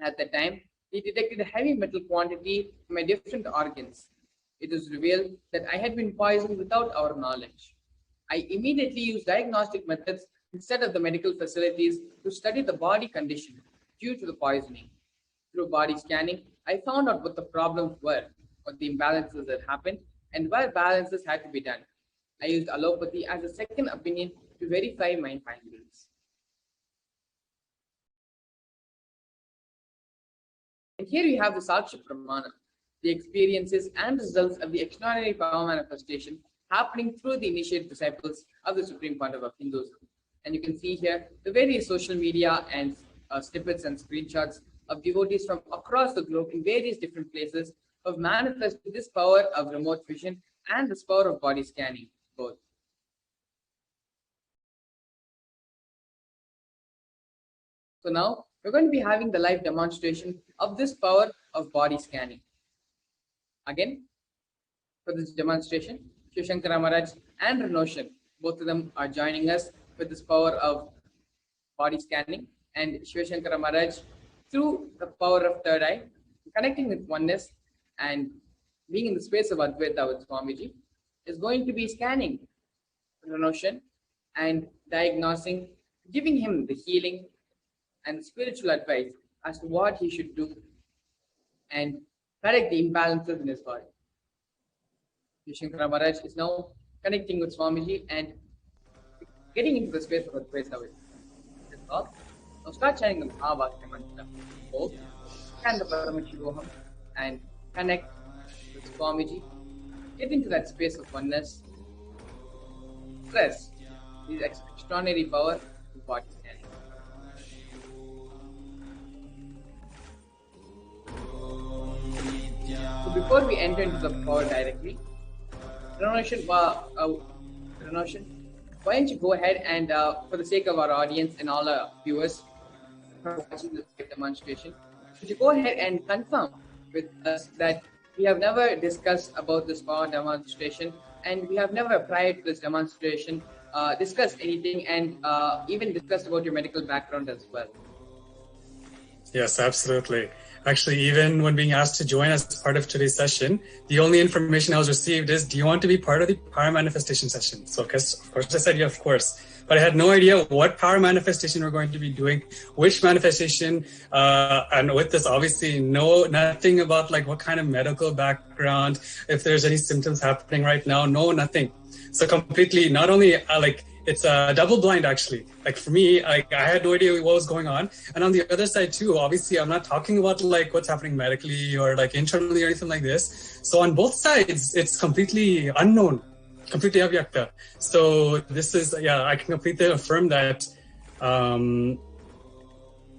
At the time, he detected a heavy metal quantity in my different organs. It was revealed that I had been poisoned without our knowledge. I immediately used diagnostic methods instead of the medical facilities to study the body condition due to the poisoning. Through body scanning, I found out what the problems were, what the imbalances that happened, and where balances had to be done. I used allopathy as a second opinion to verify my findings. And here we have the Sakshi Pramana, the experiences and results of the extraordinary power manifestation happening through the initiated disciples of the Supreme Pontiff of Hinduism. And you can see here the various social media and snippets and screenshots of devotees from across the globe in various different places have manifested this power of remote vision and this power of body scanning, both. So now we're going to be having the live demonstration of this power of body scanning. Again, for this demonstration, Shiv Shankara Maharaj and Renoshan, both of them are joining us with this power of body scanning, and Shiv Shankara Maharaj, through the power of third eye, connecting with oneness and being in the space of Advaita with Swamiji, is going to be scanning Renoshan and diagnosing, giving him the healing and spiritual advice as to what he should do and correct the imbalances in his body. Shankara Maharaj is now connecting with Swamiji and getting into the space of Advaita. all. Now start chanting the Mahavakya mantra. Om Chant the Paramashivoham and connect with Swamiji. Get into that space of oneness. Stress is extraordinary power in body scanning. So before we enter into the power directly, Ranashan, why don't you go ahead and, for the sake of our audience and all our viewers who are watching this demonstration, would you go ahead and confirm with us that we have never discussed about this power demonstration, and we have never, prior to this demonstration, discussed anything and even discussed about your medical background as well? Yes, absolutely. Actually, even when being asked to join as part of today's session, the only information I was received is, do you want to be part of the power manifestation session? So of course I said, yeah, of course. But I had no idea what power manifestation we're going to be doing, which manifestation, and with this, obviously, nothing about like what kind of medical background, if there's any symptoms happening right now, no, nothing. So completely, not only it's double blind actually. Like for me, I had no idea what was going on. And on the other side too, obviously I'm not talking about like what's happening medically or like internally or anything like this. So on both sides, it's completely unknown, completely avyakta. So this is, I can completely affirm that, again,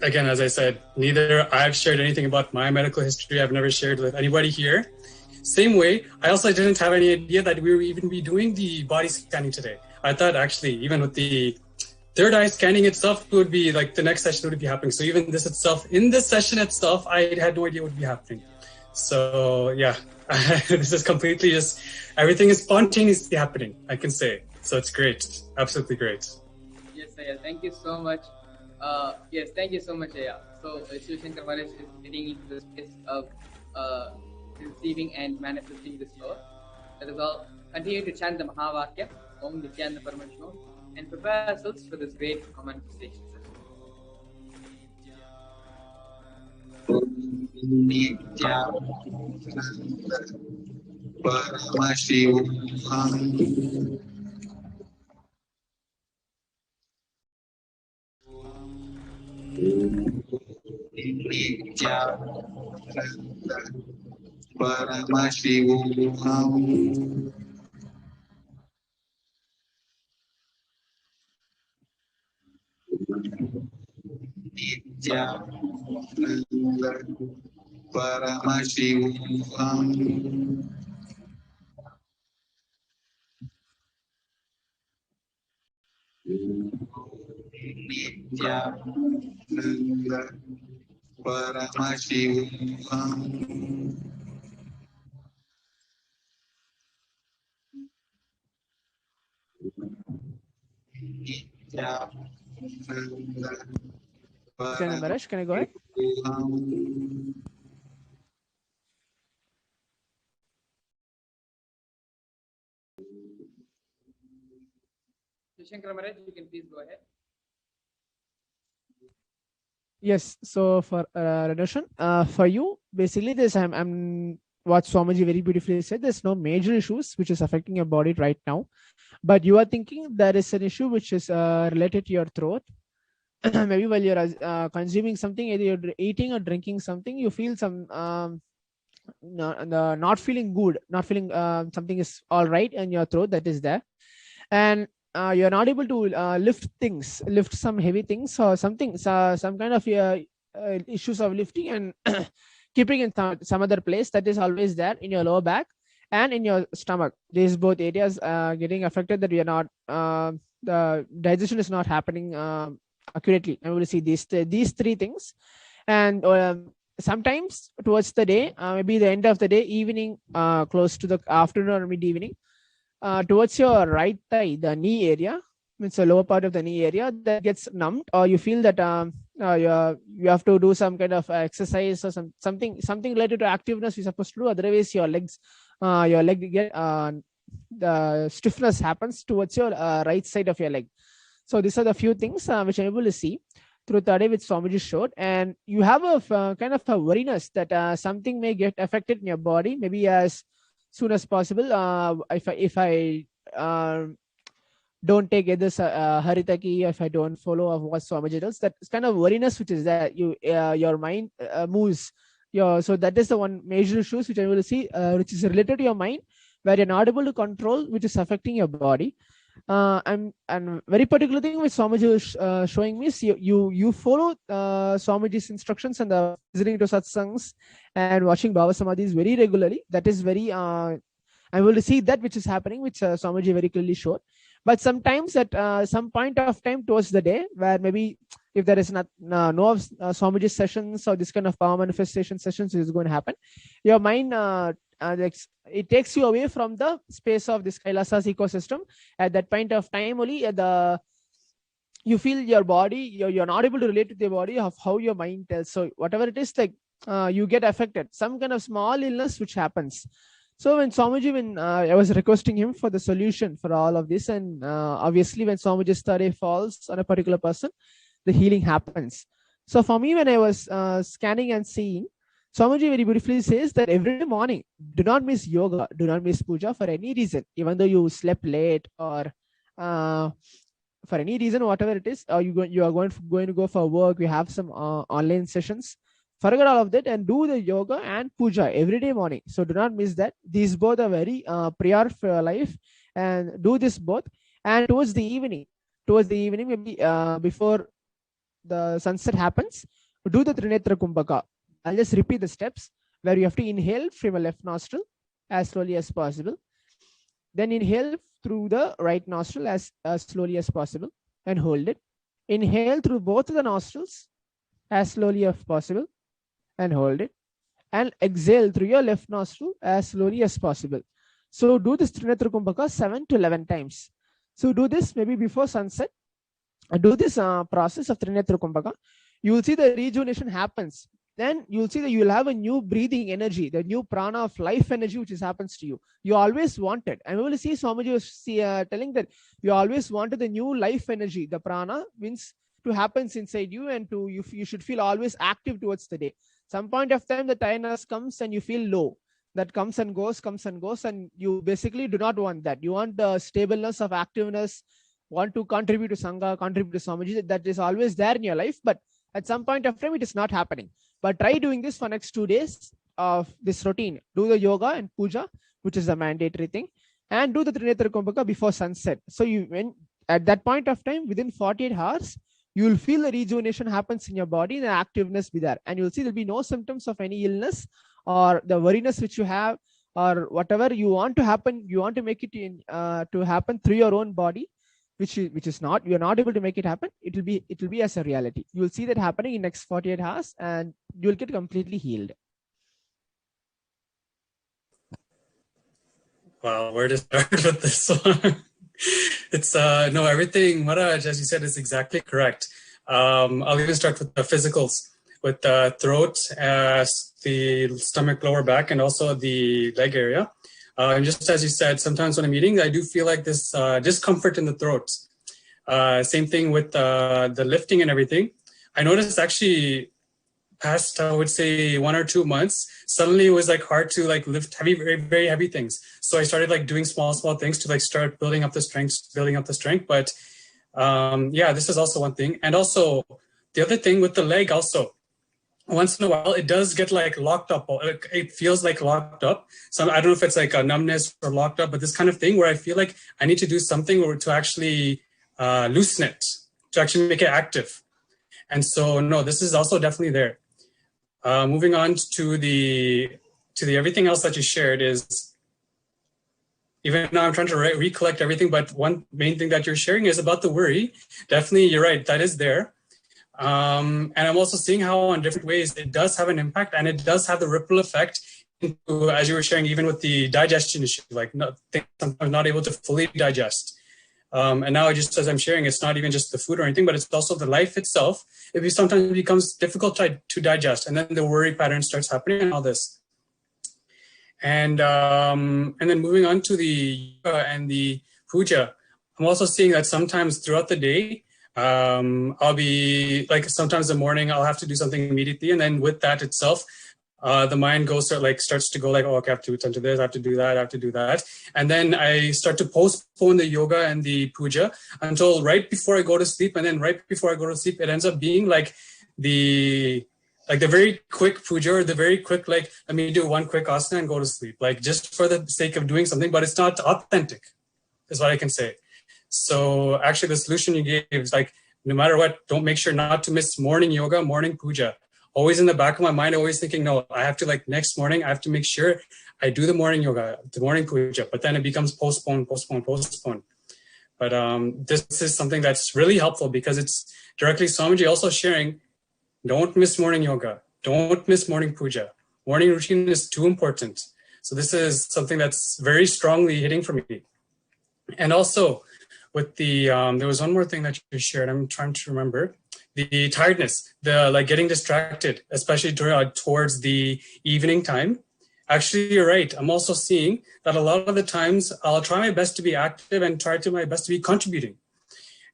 as I said, neither I've shared anything about my medical history. I've never shared with anybody here. Same way, I also didn't have any idea that we would even be doing the body scanning today. I thought actually, even with the third eye scanning itself, would be like the next session would be happening. So even this itself, in this session itself, I had no idea what would be happening. So yeah, this is completely just, everything is spontaneously happening, I can say. So it's great, absolutely great. Yes, Aya, thank you so much. Yes, thank you so much, Aya. So Shivashankar Maharaj is getting into the space of receiving and manifesting this power. That is all. Continue to chant the Mahavakya, Om Nityanda Paramashno, and prepare ourselves for this great manifestation session. Maharaj, can I go ahead? Shivashankar Maharaj, you can please go ahead. Yes. So for Radoshan, for you, basically this I'm what Swamiji very beautifully said. There's no major issues which is affecting your body right now, but you are thinking there is an issue which is related to your throat. Maybe while you're consuming something, either you're eating or drinking something, you feel some not feeling good, not feeling something is all right in your throat, that is there, and you're not able to lift some heavy things or something, some kind of issues of lifting and keeping in some other place, that is always there in your lower back and in your stomach. These both areas getting affected, that we are not the digestion is not happening accurately. I'm able to see these three things, and sometimes towards the day, maybe the end of the day, evening, close to the afternoon or mid evening, towards your right thigh, the knee area, it's the lower part of the knee area, that gets numbed, or you feel that you have to do some kind of exercise or something related to activeness you're supposed to do. Otherwise, your leg get the stiffness happens towards your right side of your leg. So these are the few things which I'm able to see through the day which Swamiji showed, and you have a kind of a worriness that something may get affected in your body, maybe as soon as possible. If I don't take either Haritaki if I don't follow of what Swamiji does. That is kind of worriness, which is that your mind moves. So that is the one major issues which I will see, which is related to your mind, where you're not able to control, which is affecting your body. And very particular thing which Swamiji is showing me is you follow Swamiji's instructions and listening to satsangs and watching Bhava Samadhis very regularly. That is very I'm able to see that which is happening, which Swamiji very clearly showed. But sometimes at some point of time towards the day, where maybe if there is no Swamiji sessions or this kind of power manifestation sessions is going to happen, your mind it takes you away from the space of this Kailasa's ecosystem. At that point of time only, you feel your body, you're not able to relate to the body of how your mind tells. So whatever it is, like you get affected, some kind of small illness which happens. So when Swamiji, I was requesting him for the solution for all of this, and obviously when Swamiji's study falls on a particular person, the healing happens. So for me, when I was scanning and seeing, Swamiji very beautifully says that every morning, do not miss yoga, do not miss puja for any reason, even though you slept late or for any reason, whatever it is, or you are going to go for work, you have some online sessions. Forget all of that and do the yoga and puja every day morning. So do not miss that. These both are very prior for your life, and do this both. And towards the evening, maybe before the sunset happens, do the Trinetra Kumbhaka. I'll just repeat the steps where you have to inhale from your left nostril as slowly as possible. Then inhale through the right nostril as slowly as possible and hold it. Inhale through both of the nostrils as slowly as possible and hold it, and exhale through your left nostril as slowly as possible. So do this Trinetra Kumbhaka 7 to 11 times. So do this maybe before sunset. Do this process of Trinetra Kumbhaka. You will see the rejuvenation happens. Then you'll see that you will have a new breathing energy, the new prana of life energy, which happens to you. You always wanted. I'm able to see Swamiji was telling that you always wanted the new life energy. The prana means to happens inside you, and you should feel always active towards the day. Some point of time, the tiredness comes and you feel low. That comes and goes, and you basically do not want that. You want the stableness of activeness, want to contribute to Sangha, contribute to Swamiji. That is always there in your life, but at some point of time, it is not happening. But try doing this for next 2 days of this routine. Do the yoga and puja, which is a mandatory thing, and do the Trinetra Kumbhaka before sunset. So when at that point of time, within 48 hours, you will feel the rejuvenation happens in your body and the activeness be there. And you'll see there'll be no symptoms of any illness or the worriness which you have or whatever you want to happen. You want to make it to happen through your own body, which is not, you're not able to make it happen. It will be as a reality. You will see that happening in next 48 hours and you will get completely healed. Wow, where to start with this one? It's no, everything Maharaj, as you said, is exactly correct. I'll even start with the physicals, with the throat, the stomach, lower back, and also the leg area. And just as you said, sometimes when I'm eating, I do feel like this discomfort in the throat. Same thing with the lifting and everything. I noticed actually past, I would say 1 or 2 months, suddenly it was like hard to like lift heavy, very, very heavy things. So I started like doing small things to like start building up the strength. But yeah, this is also one thing. And also the other thing with the leg also, once in a while, it does get like locked up. It feels like locked up. So I don't know if it's like a numbness or locked up, but this kind of thing where I feel like I need to do something or to actually loosen it, to actually make it active. And so, no, this is also definitely there. Moving on to the everything else that you shared is, even now I'm trying to recollect everything, but one main thing that you're sharing is about the worry. Definitely, you're right, that is there. And I'm also seeing how on different ways it does have an impact, and it does have the ripple effect into, as you were sharing, even with the digestion issue, like sometimes not able to fully digest. And now just as I'm sharing, it's not even just the food or anything, but it's also the life itself. It sometimes becomes difficult to digest, and then the worry pattern starts happening and all this. And then moving on to the yoga and the puja, I'm also seeing that sometimes throughout the day, I'll be like, sometimes in the morning I'll have to do something immediately, and then with that itself, the mind starts to go like, oh, okay, I have to attend to this, I have to do that, I have to do that. And then I start to postpone the yoga and the puja until right before I go to sleep. And then right before I go to sleep, it ends up being like the very quick puja, or the very quick, like, let me do one quick asana and go to sleep, like just for the sake of doing something, but it's not authentic, is what I can say. So actually the solution you gave is like, no matter what, don't make sure not to miss morning yoga, morning puja. Always in the back of my mind, always thinking, no, I have to, like, next morning, I have to make sure I do the morning yoga, the morning puja, but then it becomes postpone. But this is something that's really helpful, because it's directly Swamiji also sharing, don't miss morning yoga, don't miss morning puja. Morning routine is too important. So this is something that's very strongly hitting for me. And also with the, there was one more thing that you shared, I'm trying to remember. The tiredness, the like getting distracted, especially towards the evening time. Actually, you're right. I'm also seeing that a lot of the times I'll try my best to be active and try to my best to be contributing.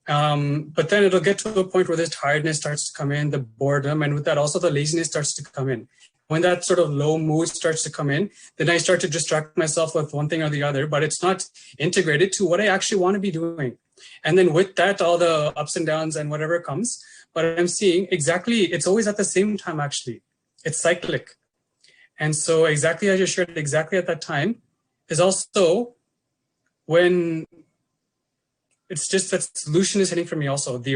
But then it'll get to a point where this tiredness starts to come in, the boredom, and with that also the laziness starts to come in. When that sort of low mood starts to come in, then I start to distract myself with one thing or the other, but it's not integrated to what I actually want to be doing. And then with that, all the ups and downs and whatever comes, but I'm seeing exactly, it's always at the same time, actually. It's cyclic. And so exactly as you shared, exactly at that time is also when it's just that solution is hitting for me also, the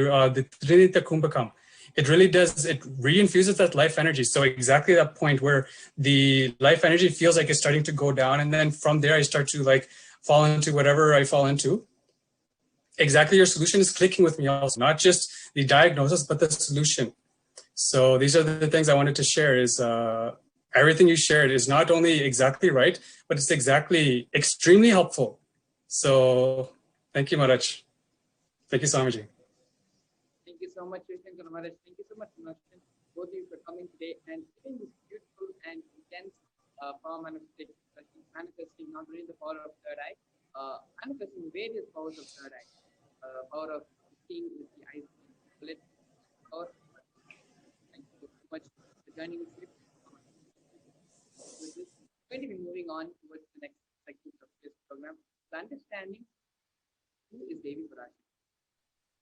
Trinita Kumbhakam. It really does, it reinfuses that life energy. So exactly that point where the life energy feels like it's starting to go down. And then from there, I start to like fall into whatever I fall into. Exactly, your solution is clicking with me also, not just the diagnosis, but the solution. So these are the things I wanted to share is everything you shared is not only exactly right, but it's exactly extremely helpful. So thank you, Maharaj. Thank you, Swamiji. Thank you so much, Shankar Maharaj. Thank you so much, both of you, for coming today and giving this beautiful and intense power manifesting not only the power of third eye, manifesting various powers of third eye. Power of seeing with the eyes, split power. Thank you so much for joining us. With this, we're going to be moving on towards the next section of this program, the understanding who is Devi Parashakti.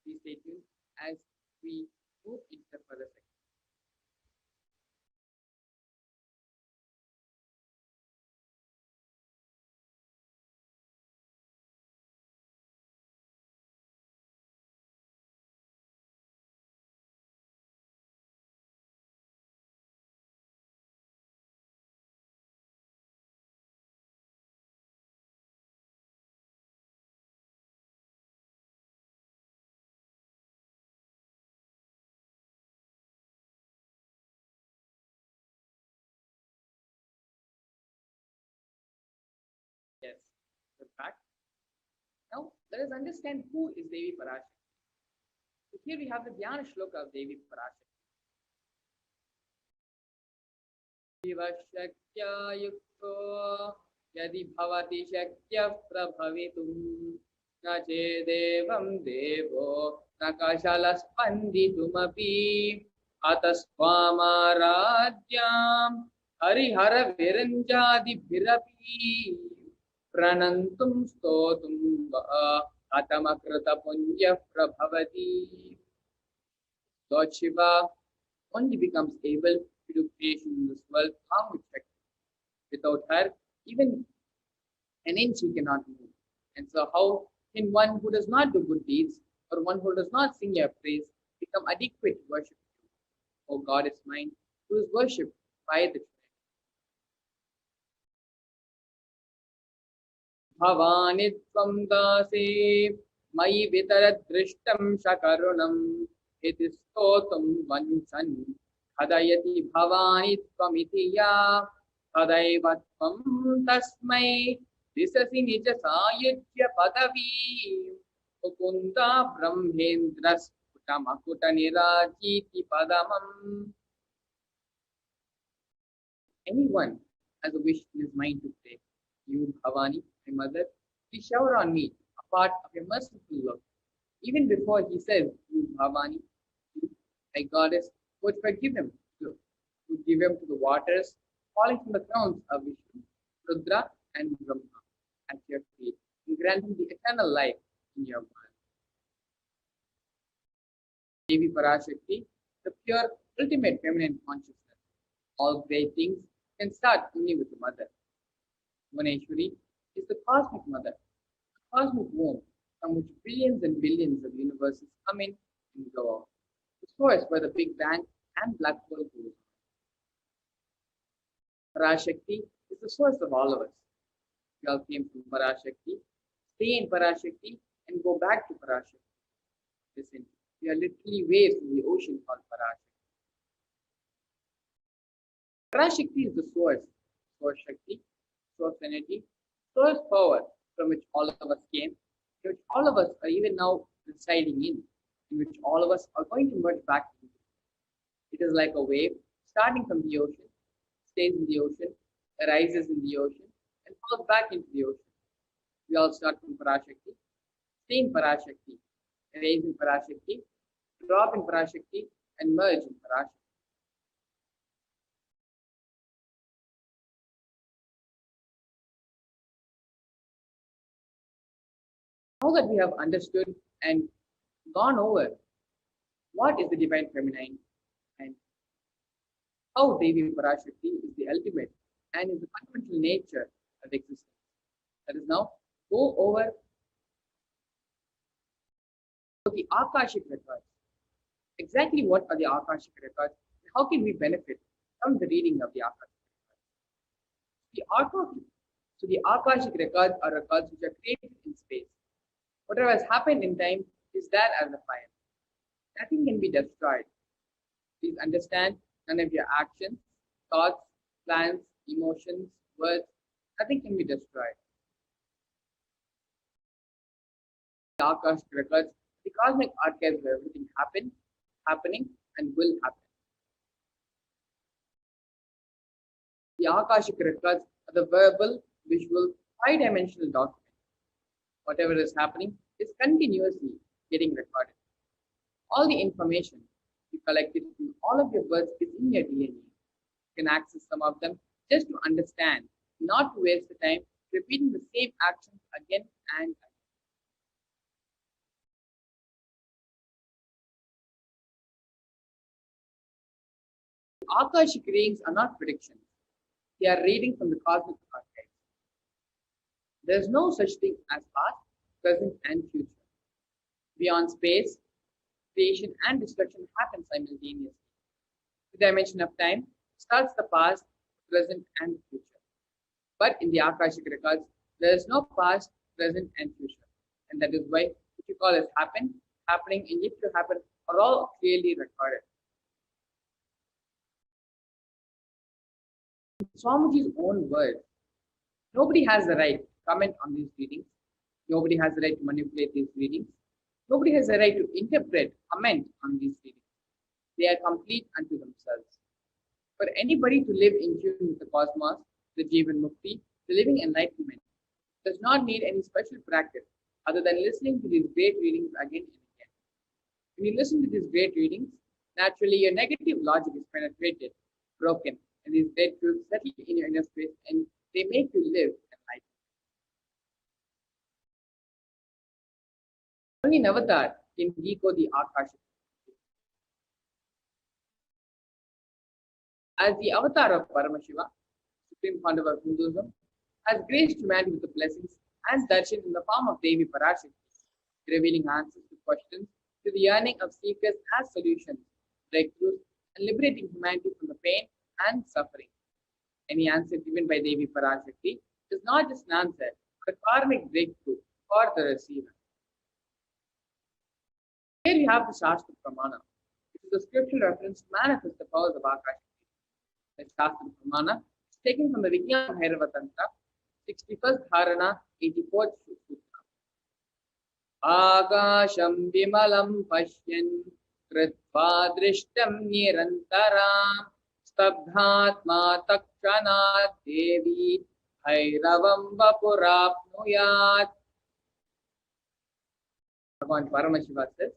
Please stay tuned as we move into the further section. Yes, we're back. Now, let us understand who is Devi Parashakti. So here we have the Dhyana Shloka of Devi Parashakti. Shakya yukto yadi bhavati shakya prabhavitum na chedevam devo nakashala spanditumapi atasvamaradyam harihara viranjadi bhirapi pranantum stotum va atamakrita punya prabhavati. Lord Shiva only becomes able to do creation in this world along with Shakti. Without her, even an inch he cannot move. And so how can one who does not do good deeds or one who does not sing your praise become adequate to worship you? O Goddess mine, who is worshipped by the Bhavani Tvam Dase Mai Vitaradrishtam Shakarunam Iti Stotum Vanchan Hadayati Bhavani Tvamiti Ya Hadaivatvam Tasmai Disasi Nija Sayajya Padavi Ukunda Brahmendras Kutamakuta Nirajiti Padamam. Anyone has a wish in his mind to pray, you Bhavani, my mother, please shower on me a part of your merciful love. Even before he says, you Bhavani, you, my goddess, would forgive him, would give him to the waters, falling from the crowns of Vishnu, Rudra, and Brahma at your feet, and granting the eternal life in your mind. Devi Parashakti, the pure, ultimate feminine consciousness. All great things can start only with the mother. Bhuvaneshwari is the cosmic mother, the cosmic womb from which billions and billions of universes come in and go out. The source where the Big Bang and black hole goes. Parashakti is the source of all of us. We all came from Parashakti, stay in Parashakti, and go back to Parashakti. Listen, we are literally waves in the ocean called Parashakti. Parashakti is the source Shakti, source energy, source power from which all of us came, which all of us are even now residing in which all of us are going to merge back into. It is like a wave starting from the ocean, stays in the ocean, arises in the ocean, and falls back into the ocean. We all start from Parashakti, stay in Parashakti, arise in Parashakti, drop in Parashakti, and merge in Parashakti. Now that we have understood and gone over what is the divine feminine and how Devi Parashakti is the ultimate and is the fundamental nature of existence. Let us now go over the Akashic Records. Exactly what are the Akashic Records and how can we benefit from the reading of the Akashic Records? The Akashic Records are records which are created in space. Whatever has happened in time is there as a file. Nothing can be destroyed. Please understand, none of your actions, thoughts, plans, emotions, words, nothing can be destroyed. The Akashic Records, the cosmic archives where everything happened, happening, and will happen. The Akashic Records are the verbal, visual, five-dimensional document. Whatever is happening is continuously getting recorded. All the information you collected from all of your births is in your DNA. You can access some of them just to understand, not to waste the time repeating the same actions again and again. Akashic readings are not predictions. They are reading from the cosmic archives. There is no such thing as past, present, and future. Beyond space, creation and destruction happen simultaneously. The dimension of time starts the past, present, and future. But in the Akashic Records, there is no past, present, and future. And that is why what you call as happen, happening, and yet to happen are all clearly recorded. In Swamiji's own words, nobody has the right to comment on these readings. Nobody has the right to manipulate these readings. Nobody has the right to interpret, comment on these readings. They are complete unto themselves. For anybody to live in tune with the cosmos, the Jivan Mukti, the living enlightenment, does not need any special practice other than listening to these great readings again and again. When you listen to these great readings, naturally your negative logic is penetrated, broken, and these great truths settle in your inner space and they make you live enlightened. Only an avatar can decode the Akashic. As the avatar of Paramashiva, Supreme Founder of Hinduism, has graced humanity with the blessings and darshan in the form of Devi Parashakti, revealing answers to questions to the yearning of seekers as solutions, breakthroughs, and liberating humanity from the pain and suffering. Any answer given by Devi Parashakti is not just an answer, but a karmic breakthrough for the receiver. Here you have the Shastra Pramana, which is a scriptural reference to manifest the powers of Akashic. The Shastra Pramana is taken from the Vijnana Bhairava Tantra, 61st Dharana, 84th Sutra. Akasham Vimalam Pashyan Kritva Drishtam Nirantaram Stabdhatma Takshanat Devi Bhairavam Vapurapnuyat. Bhagavan Paramashiva says,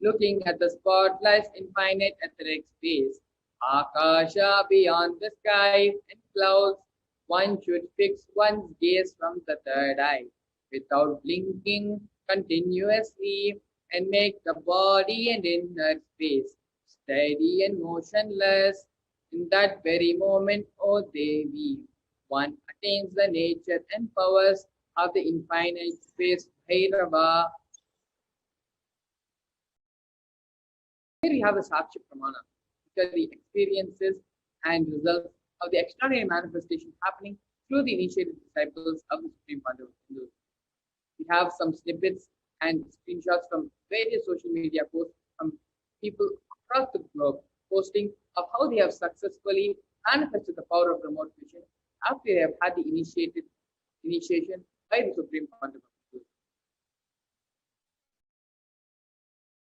looking at the spotless infinite etheric space, Akasha beyond the skies and clouds, one should fix one's gaze from the third eye, without blinking continuously, and make the body and inner space steady and motionless. In that very moment, O Devi, one attains the nature and powers of the infinite space Bhairava. Here we have the Sakshi Pramana, which are the experiences and results of the extraordinary manifestation happening through the initiated disciples of the Supreme Pandava Hindus. We have some snippets and screenshots from various social media posts from people across the globe posting of how they have successfully manifested the power of remote vision after they have had the initiation by the Supreme Pandava Hindus.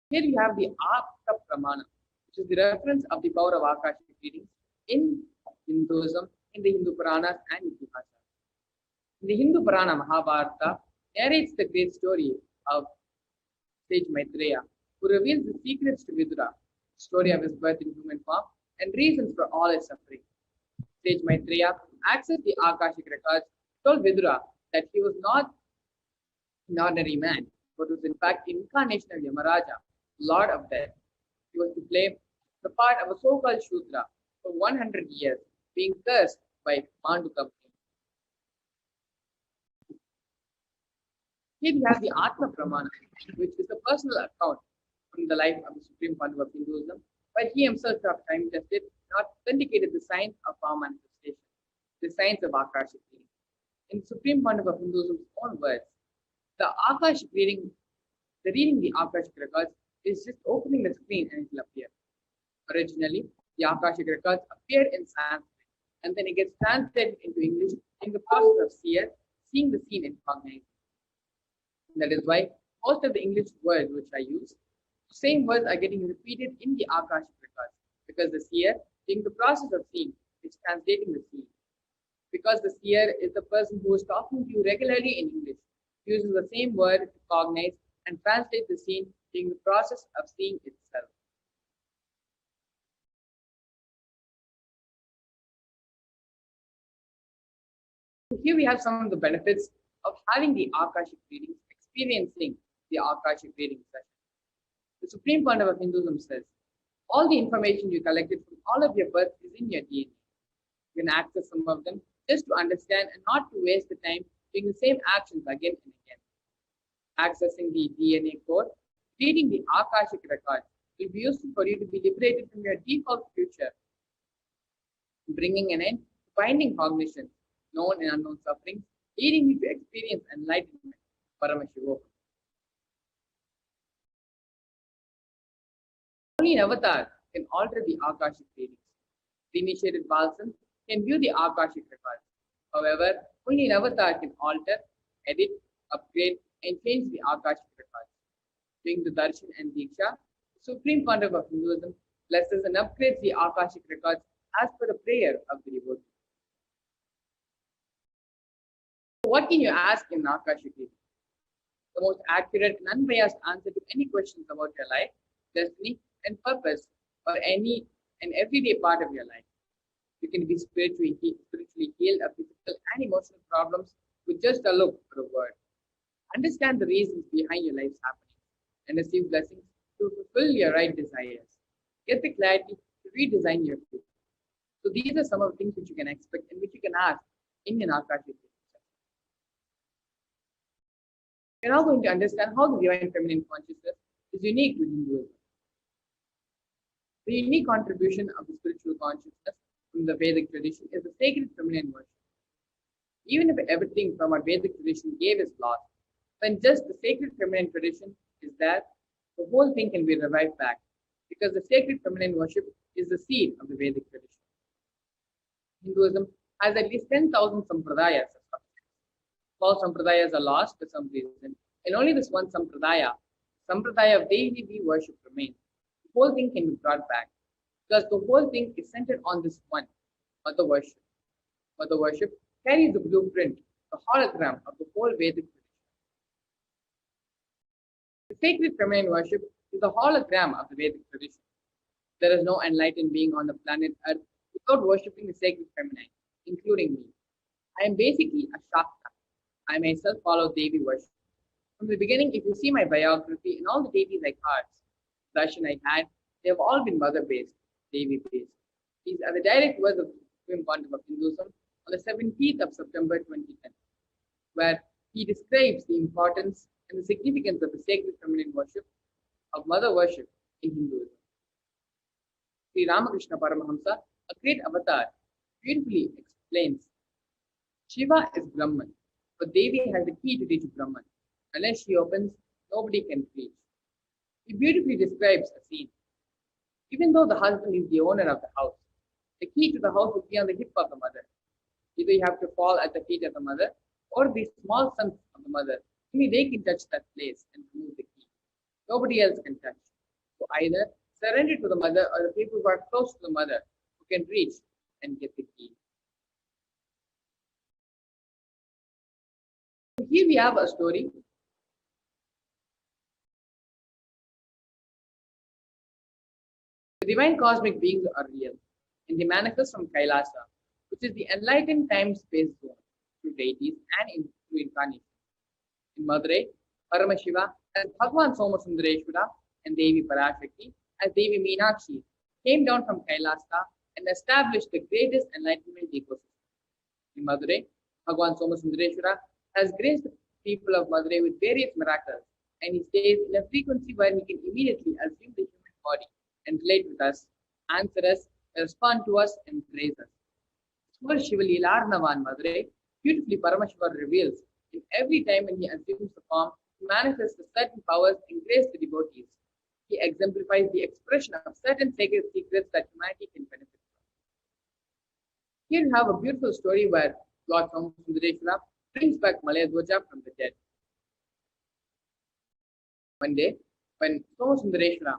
Here we have the Akta Pramana, which is the reference of the power of Akashic readings in Hinduism, in the Hindu Puranas and Itihasa. The Hindu Purana Mahabharata narrates the great story of sage Maitreya, who reveals the secrets to Vidura, the story of his birth in human form, and reasons for all his suffering. Sage Maitreya accessed the Akashic records, told Vidura that he was not an ordinary man, but was in fact the incarnation of Yamaraja, Lord of Death. He was to play the part of a so-called Shudra for 100 years, being cursed by Manduka. Here we have the Atma Pramana, which is a personal account from the life of the Supreme Pandava of Hinduism, where he himself have time tested and authenticated the science of power manifestation, the science of Akashic reading. In Supreme Pandava of Hinduism's own words, the Akashic reading, the reading the Akashic records is just opening the screen and it will appear. Originally, the Akashic records appeared in Sanskrit and then it gets translated into English in the process of seeing the scene and cognizing. That is why most of the English words which I use, the same words are getting repeated in the Akashic records because the seer, in the process of seeing, is translating the scene. Because the seer is the person who is talking to you regularly in English, uses the same word to cognize and translate the scene in the process of seeing itself. So here we have some of the benefits of having the Akashic readings, experiencing the Akashic reading session. The Supreme Pandava of Hinduism says, all the information you collected from all of your birth is in your DNA. You can access some of them just to understand and not to waste the time doing the same actions again and again. Accessing the DNA code, reading the Akashic records will be useful for you to be liberated from your default future, bringing an end to binding cognition, known and unknown sufferings, leading you to experience enlightenment, Paramashivoham. Only an avatar can alter the Akashic readings. The initiated Balsam can view the Akashic records. However, only an avatar can alter, edit, upgrade, and change the Akashic records. Doing the Darshan and Diksha, the Supreme Pandava of Hinduism blesses and upgrades the Akashic records as per the prayer of the devotee. What can you ask in Akashic reading? The most accurate and unbiased answer to any questions about your life, destiny, and purpose, or any and everyday part of your life. You can be spiritually healed of physical and emotional problems with just a look or a word. Understand the reasons behind your life's happening and receive blessings to fulfill your right desires. Get the clarity to redesign your future. So these are some of the things which you can expect and which you can ask in an Akashic reading. You're now going to understand how the divine feminine consciousness is unique to Hinduism. The unique contribution of the spiritual consciousness from the Vedic tradition is the sacred feminine worship. Even if everything from our Vedic tradition gave is lost, when just the sacred feminine tradition is there, the whole thing can be revived back, because the sacred feminine worship is the seed of the Vedic tradition. Hinduism has at least 10,000 sampradayas. All sampradayas are lost for some reason, and only this one sampradaya of Devi worship remains. The whole thing can be brought back, because the whole thing is centered on this one, Mother worship. Mother worship carries the blueprint, the hologram of the whole Vedic tradition. The sacred feminine worship is the hologram of the Vedic tradition. There is no enlightened being on the planet Earth without worshipping the sacred feminine, including me. I am basically a Shakta. I myself follow Devi worship. From the beginning, if you see my biography and all the deities I cards, darshan I had, they have all been mother-based, Devi-based. These are the direct words of the Supreme Pontiff of Hinduism on the 17th of September 2010, where he describes the importance and the significance of the sacred feminine worship, of mother worship in Hinduism. Sri Ramakrishna Paramahamsa, a great avatar, beautifully explains Shiva is Brahman, but Devi has the key to reach Brahman. Unless she opens, nobody can reach. He beautifully describes a scene. Even though the husband is the owner of the house, the key to the house will be on the hip of the mother. Either you have to fall at the feet of the mother, or the small sons of the mother. Only they can touch that place and remove the key. Nobody else can touch. So either surrender to the mother, or the people who are close to the mother who can reach and get the key. So here we have a story. The divine cosmic beings are real, and they manifest from Kailasa, which is the enlightened time-space zone, through deities and through incarnation. In Madurai, Paramashiva as Bhagwan Somasundareshwara and Devi Parashakti as Devi Meenakshi came down from Kailasa and established the greatest enlightenment ecosystem. In Madurai, Bhagwan Somasundareshwara has graced the people of Madurai with various miracles, and he stays in a frequency where he can immediately assume the human body and relate with us, answer us, respond to us, and praise us. Sur Shiva Leelarnavan Madurai, beautifully Paramashiva reveals in every time when he assumes the form, he manifests the certain powers and grace the devotees. He exemplifies the expression of certain sacred secrets that humanity can benefit from. Here you have a beautiful story where Lord Somasundareshwara brings back Malayadwaja from the dead. One day, when Somasundareshwara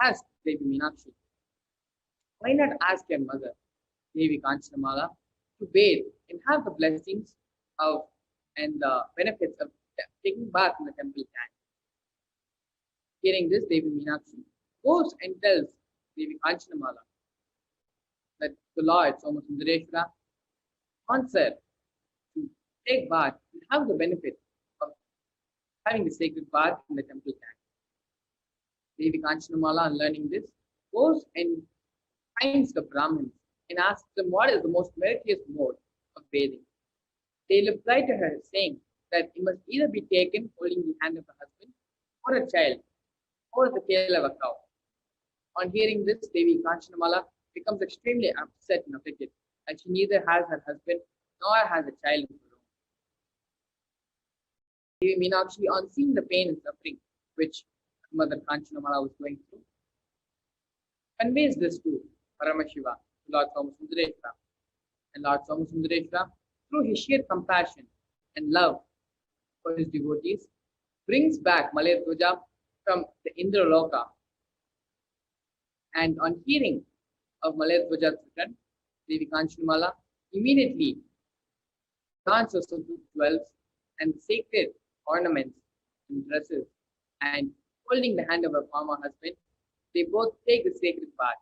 asked Devi Meenakshi, why not ask your mother, Devi Kanchanamala, to bathe and have the blessings of and the benefits of taking bath in the temple tank? Hearing this, Devi Meenakshi goes and tells Devi Kanchanamala that the Lord Somasundareshwara wants her to take bath and have the benefit of having the sacred bath in the temple tank. Devi Kanchanamala, on learning this, goes and finds the Brahmins and asks them what is the most meritorious mode of bathing. They reply to her saying that it must either be taken holding the hand of a husband, or a child, or the tail of a cow. On hearing this, Devi Kanchanamala becomes extremely upset and afflicted, as she neither has her husband nor has a child of her own. Devi Meenakshi, on seeing the pain and suffering which Mother Kanchanamala was going through, conveys this to Paramashiva, Lord Somasundareshwara. And Lord Somasundareshwara, through his sheer compassion and love for his devotees, brings back Malayadwaja from the Indraloka. And on hearing of Malayadwaja's return, Devi Kanchanamala immediately dons her jewels and sacred ornaments and dresses, and holding the hand of her former husband, they both take the sacred bath,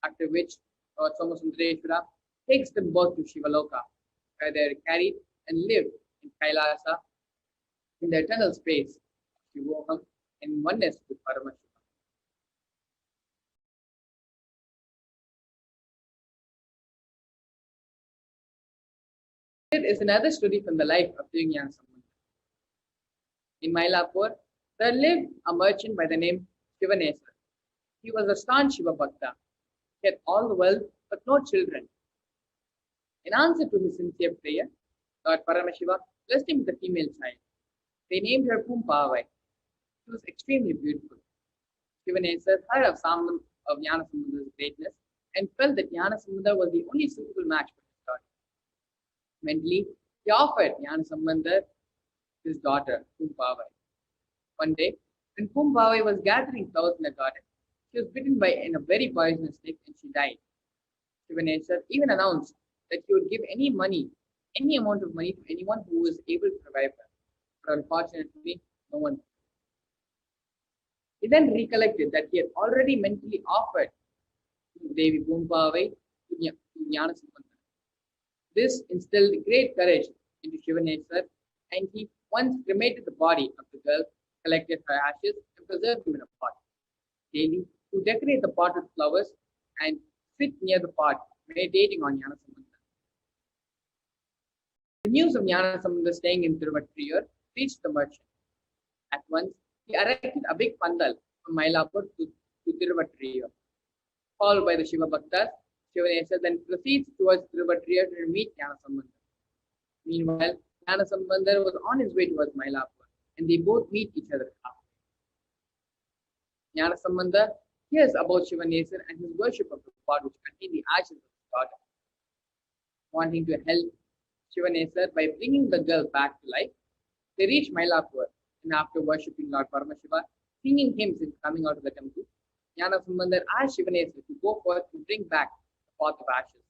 after which Lord Somasundareshwara takes them both to Shivaloka, where they are carried and live in Kailasa in the eternal space of Shivoham in oneness with Paramashiva. Here is another story from the life of Jnana Sambandha. In Mylapore, there lived a merchant by the name Shivanesa. He was a staunch Shiva Bhakta. He had all the wealth but no children. In answer to his sincere prayer, Lord Paramashiva blessed him with a female child. They named her Pumpavai. She was extremely beautiful. Shivanesa heard of Jnana Sambandha's greatness and felt that Jnana Sambandha was the only suitable match for his daughter. Mentally, he offered Jnana Sambandha his daughter, Pumpavai. One day, when Pumpavai was gathering flowers in the garden, she was bitten by a very poisonous snake and she died. Shivanesa even announced that he would give any amount of money to anyone who was able to revive her. But unfortunately, no one did. He then recollected that he had already mentally offered Devi Bhumpavai to Jnana Sambandha. This instilled great courage into Shivaneswar, and he once cremated the body of the girl, collected her ashes, and preserved them in a pot. Daily, to decorate the pot with flowers and sit near the pot, meditating on Jnana Sambandha. The news of Jnana Sambandha staying in Tiruvattriyur reached the merchant. At once, he erected a big pandal from Mylapore to Tiruvattriyur. Followed by the Shiva Bhaktas, Shivaneswar then proceeds towards Tiruvattriyur to meet Jnana Sambandha. Meanwhile, Jnana Sambandha was on his way towards Mylapore, and they both meet each other halfway. Jnana Sambandha hears about Shivaneswar and his worship of the god which contained the ashes of his daughter. Wanting to help Shivaneswar by bringing the girl back to life, they reach Mylapore, and after worshipping Lord Paramashiva, singing hymns and coming out of the temple, Jnana Sambandha asked Shivaneswar to go forth and bring back the pot of ashes.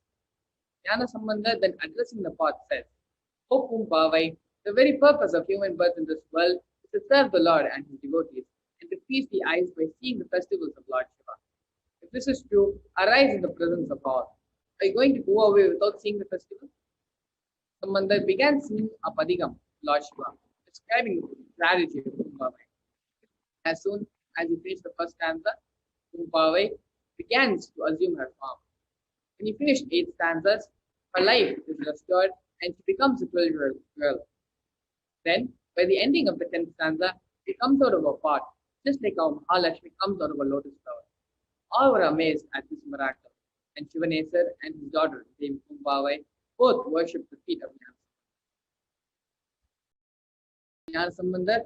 Jnana Sambandha then addressing the pot says, O Bhumpavai, the very purpose of human birth in this world is to serve the Lord and his devotees, and to feast the eyes by seeing the festivals of Lord Shiva. If this is true, arise in the presence of all. Are you going to go away without seeing the festival? Sambandha began singing a padigam, Lord Shiva, describing the strategy of Bhumpavai. As soon as he finished the first stanza, Bhumpavai began to assume her form. When he finished 8 stanzas, her life is restored and she becomes a 12-year-old girl. Then, by the ending of the 10th stanza, she comes out of a pot, just like how Mahalakshmi comes out of a lotus flower. All were amazed at this miracle, and Shivaneswar and his daughter, Devi Bhumpavai, both worshipped the feet of Jnana Sambandha.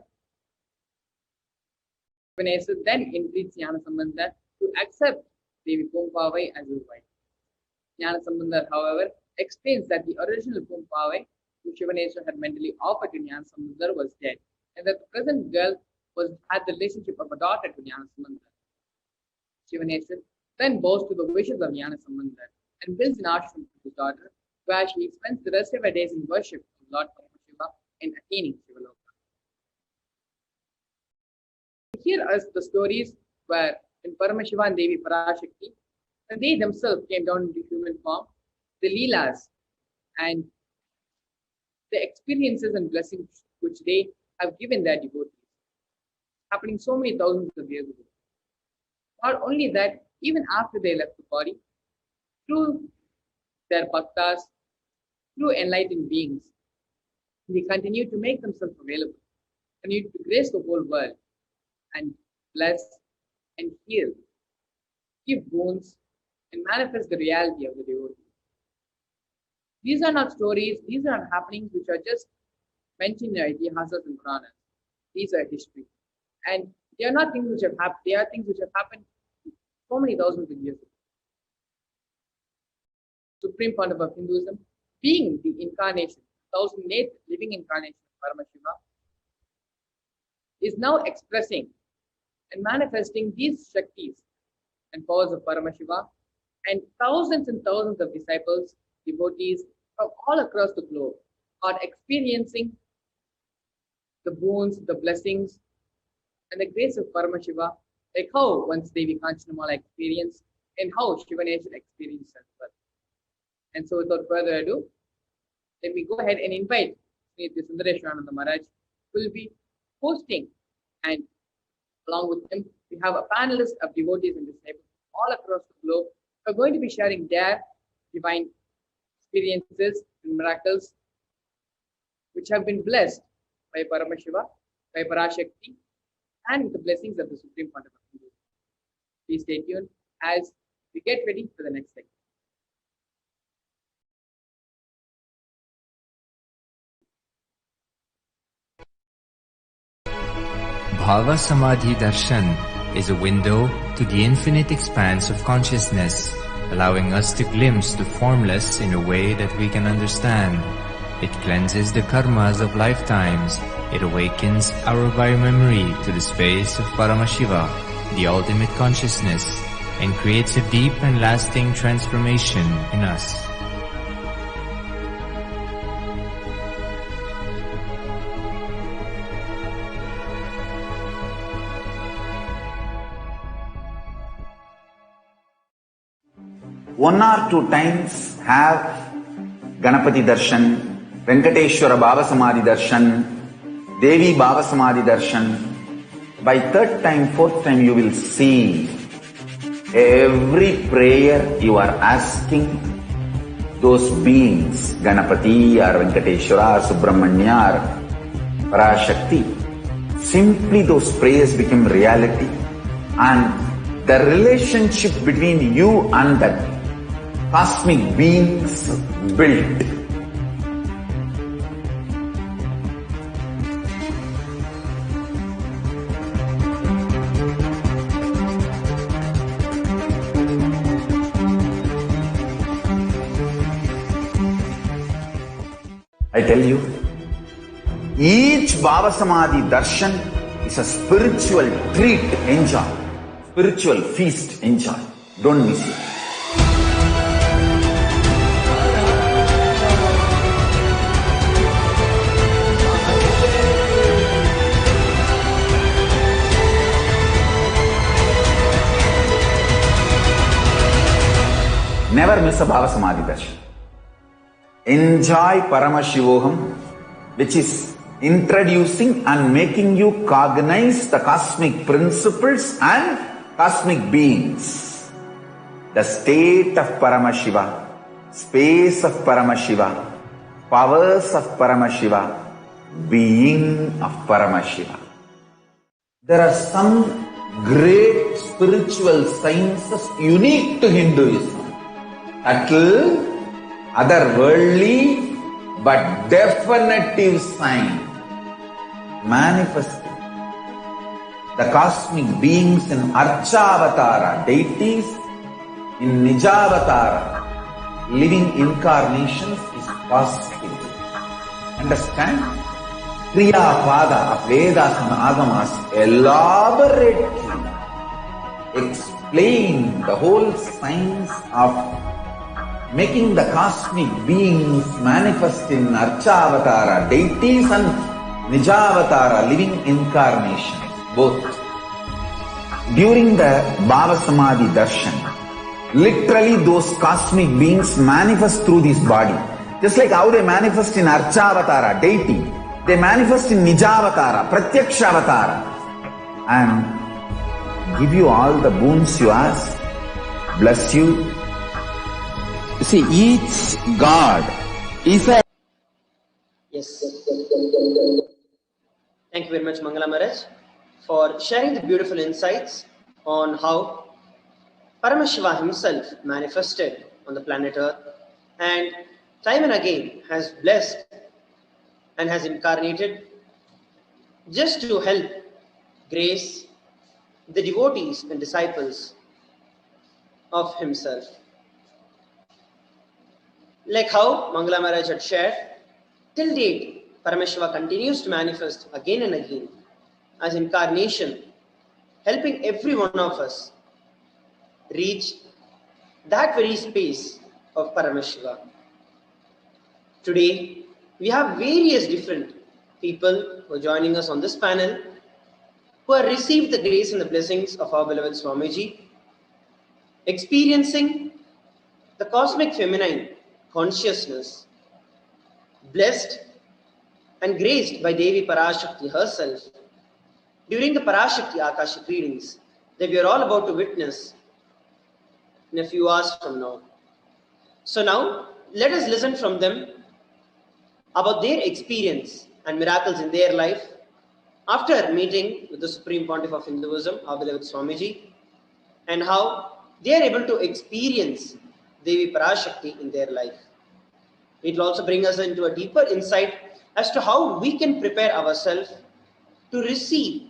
Shivaneswar then entreats Jnana Sambandha to accept Devi Bhumpavai as his wife. Jnana Sambandha, however, explains that the original Bhumpavai, who Shivaneswar had mentally offered to Jnana Sambandha, was dead, and that the present girl had the relationship of a daughter to Jnana Sambandha. Shivaneswar then bows to the wishes of Jnana Sambandha and builds an ashram for his daughter, where she spends the rest of her days in worship of Lord Paramashiva and attaining Shivaloka. Here are the stories where when Paramashiva and Devi Parashakti, when they themselves came down into human form, the Leelas and the experiences and blessings which they have given their devotees, happening so many thousands of years ago. Not only that, even after they left the body, through their bhaktas, through enlightened beings, they continue to make themselves available, continue to grace the whole world and bless and heal, give boons, and manifest the reality of the devotee. These are not stories, these are not happenings which are just mentioned in Itihasas and Puranas. These are history. And they are not things which have happened, they are things which have happened so many thousands of years ago. Supreme Pandava of Hinduism, being the incarnation, 1008th living incarnation of Paramashiva, is now expressing and manifesting these Shaktis and powers of Paramashiva, and thousands and thousands of disciples, devotees from all across the globe are experiencing the boons, the blessings, and the grace of Paramashiva, like how once Devi Kanchanamala experienced and how Shivaneswar experienced as well. And so without further ado, let me go ahead and invite Sri Sundareswarananda Maharaj, who will be hosting, and along with him, we have a panelist of devotees and disciples all across the globe who are going to be sharing their divine experiences and miracles which have been blessed by Paramashiva, by Parashakti, and with the blessings of the Supreme Pandava. Please stay tuned as we get ready for the next segment. Bhava Samadhi Darshan is a window to the infinite expanse of consciousness, allowing us to glimpse the formless in a way that we can understand. It cleanses the karmas of lifetimes. It awakens our biomemory to the space of Paramashiva, the ultimate consciousness, and creates a deep and lasting transformation in us. 1 or 2 times have Ganapati Darshan, Venkateshwara Baba Samadhi Darshan, Devi Baba Samadhi Darshan. By 3rd time, 4th time you will see every prayer you are asking those beings, Ganapati or Venkateshwara or Subramanya or Parashakti, simply those prayers become reality, and the relationship between you and that cosmic beings built. I tell you, each Baba Samadhi Darshan is a spiritual treat, enjoy. Spiritual feast, enjoy. Don't miss it. Never miss a Baba Samadhi Darshan. Enjoy Paramashivoham, which is introducing and making you cognize the cosmic principles and cosmic beings. The state of Paramashiva, space of Paramashiva, powers of Paramashiva, being of Paramashiva. There are some great spiritual sciences unique to Hinduism. Subtle, otherworldly, but definitive sign. Manifesting the cosmic beings in Archavatara, deities, in Nijavatara, living incarnations is possible. Understand? Kriya Pada of Vedas and Agamas elaborately explain the whole science of making the cosmic beings manifest in Archavatara, deities, and Nijavatara, living incarnations, both. During the Baba Samadhi Darshan, literally those cosmic beings manifest through this body. Just like how they manifest in Archavatara, deity, they manifest in Nijavatara, Pratyakshavatara, and give you all the boons you ask, bless you. See, each God is a... Yes. Thank you very much, Mangala Maharaj, for sharing the beautiful insights on how Paramashiva himself manifested on the planet Earth and time and again has blessed and has incarnated just to help grace the devotees and disciples of himself. Like how Mangala Maharaj had shared, till date, Paramashiva continues to manifest again and again as incarnation, helping every one of us reach that very space of Paramashiva. Today, we have various different people who are joining us on this panel who have received the grace and the blessings of our beloved Swamiji, experiencing the cosmic feminine consciousness, blessed and graced by Devi Parashakti herself during the Parashakti Akashic readings that we are all about to witness in a few hours from now. So now, let us listen from them about their experience and miracles in their life after meeting with the Supreme Pontiff of Hinduism, our beloved Swamiji, and how they are able to experience Devi Parashakti in their life. It will also bring us into a deeper insight as to how we can prepare ourselves to receive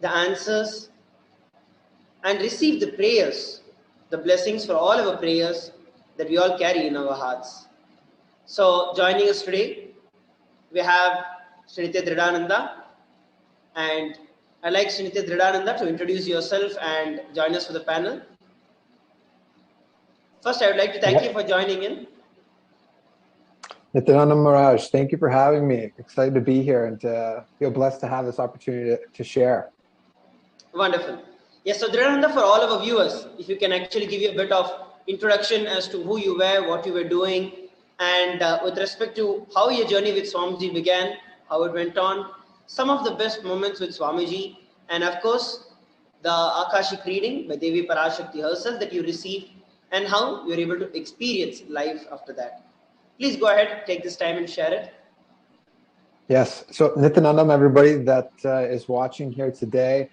the answers and receive the prayers, the blessings for all our prayers that we all carry in our hearts. So joining us today, we have Srinitya Dridananda, and I'd like Srinitya Dridananda to introduce yourself and join us for the panel. First, I would like to thank you for joining in. Nityananda Maharaj, thank you for having me. Excited to be here and feel blessed to have this opportunity to share. Wonderful. Yes, so Dridananda, for all of our viewers, if you can actually give you a bit of introduction as to who you were, what you were doing, and with respect to how your journey with Swamiji began, how it went on, some of the best moments with Swamiji, and of course, the Akashic reading by Devi Parashakti herself that you received, and how you're able to experience life after that. Please go ahead, take this time and share it. Yes. So Nityanandam, everybody that is watching here today.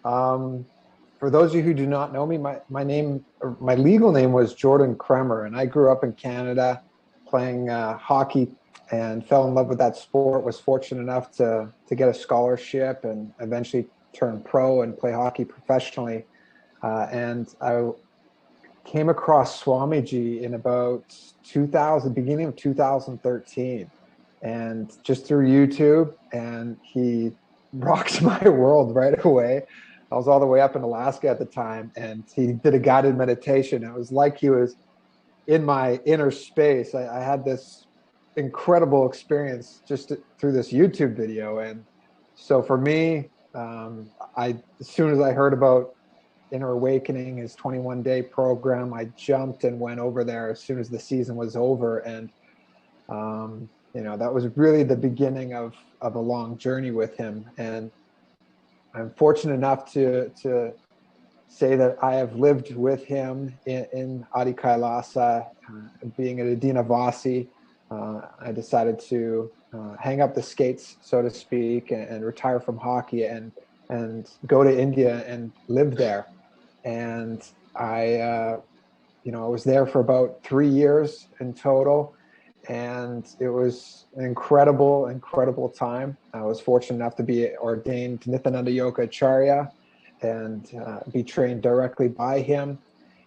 For those of you who do not know me, my legal name was Jordan Kremer, and I grew up in Canada playing hockey and fell in love with that sport. Was fortunate enough to get a scholarship and eventually turn pro and play hockey professionally. And I came across Swamiji in about beginning of 2013, and just through YouTube, and he rocked my world right away. I was all the way up in Alaska at the time, and he did a guided meditation. It was like he was in my inner space. I had this incredible experience just through this YouTube video. And so for me, as soon as I heard about Inner Awakening, his 21-day program, I jumped and went over there as soon as the season was over. And, that was really the beginning of a long journey with him. And I'm fortunate enough to say that I have lived with him in Adi Kailasa, being at Adina Vasi. I decided to hang up the skates, so to speak, and retire from hockey and go to India and live there. And I was there for about 3 years in total. And it was an incredible time. I was fortunate enough to be ordained Nityananda Yoga Acharya and be trained directly by him.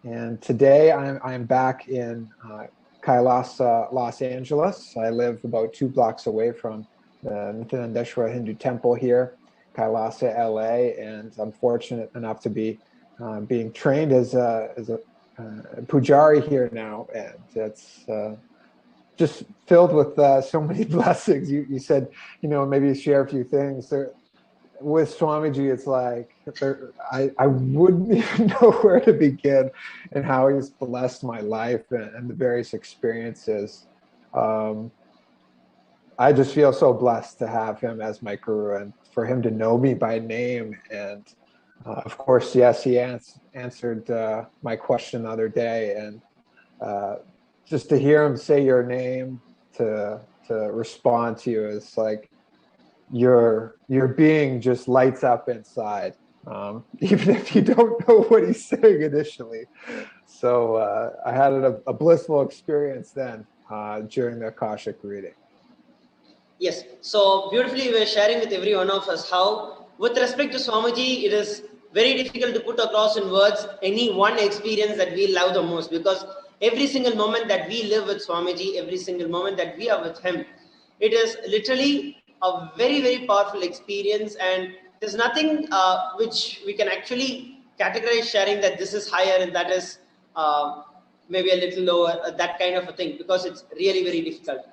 And today I'm back in Kailasa, Los Angeles. I live about 2 blocks away from the Nityanandeshwara Hindu temple here, Kailasa, LA. And I'm fortunate enough to be being trained as a pujari here now. And it's just filled with so many blessings. You said, maybe share a few things. With Swamiji, it's like I wouldn't even know where to begin and how he's blessed my life and the various experiences. I just feel so blessed to have him as my guru and for him to know me by name. And of course, yes, he answered my question the other day. And just to hear him say your name, to respond to you, is like your being just lights up inside, even if you don't know what he's saying initially. So I had a blissful experience then during the Akashic reading. Yes, so beautifully you were sharing with every one of us how, with respect to Swamiji, it is very difficult to put across in words any one experience that we love the most, because every single moment that we live with Swamiji, every single moment that we are with him, it is literally a very powerful experience, and there's nothing which we can actually categorize sharing that this is higher and that is maybe a little lower, that kind of a thing, because it's really very difficult.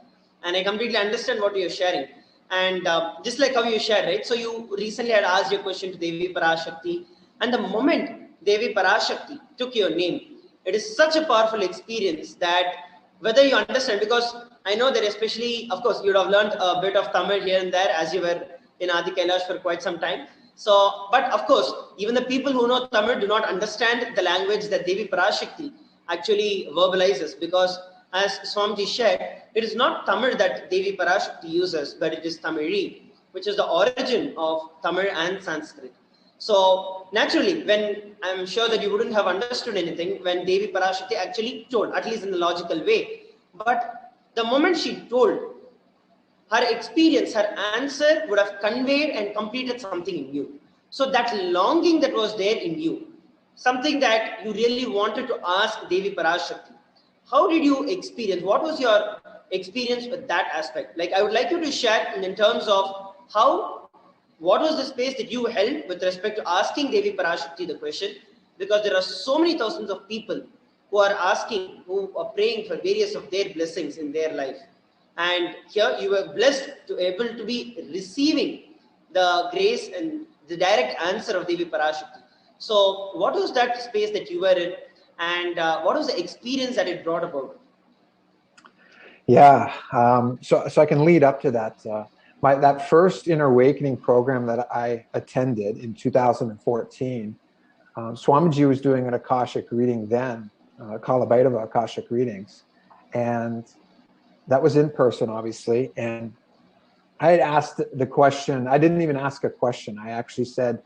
And I completely understand what you're sharing. And just like how you shared, right? So you recently had asked your question to Devi Parashakti, and the moment Devi Parashakti took your name, it is such a powerful experience that whether you understand, because I know that especially, of course, you'd have learned a bit of Tamil here and there as you were in Adi Kailash for quite some time. So, but of course, even the people who know Tamil do not understand the language that Devi Parashakti actually verbalizes, because as Swamiji shared, it is not Tamil that Devi Parashakti uses, but it is Tamili, which is the origin of Tamil and Sanskrit. So naturally, when I'm sure that you wouldn't have understood anything when Devi Parashakti actually told, at least in a logical way, but the moment she told, her experience, her answer would have conveyed and completed something in you. So that longing that was there in you, something that you really wanted to ask Devi Parashakti, how did you experience? What was your experience with that aspect? Like, I would like you to share in terms of what was the space that you held with respect to asking Devi Parashakti the question? Because there are so many thousands of people who are asking, who are praying for various of their blessings in their life. And here you were blessed to able to be receiving the grace and the direct answer of Devi Parashakti. So what was that space that you were in? and what was the experience that it brought about? Yeah, so I can lead up to that. That first Inner Awakening program that I attended in 2014, Swamiji was doing an Akashic reading then, Kalabhairava Akashic readings, and that was in person, obviously. And I had asked the question. I didn't even ask a question. I actually said,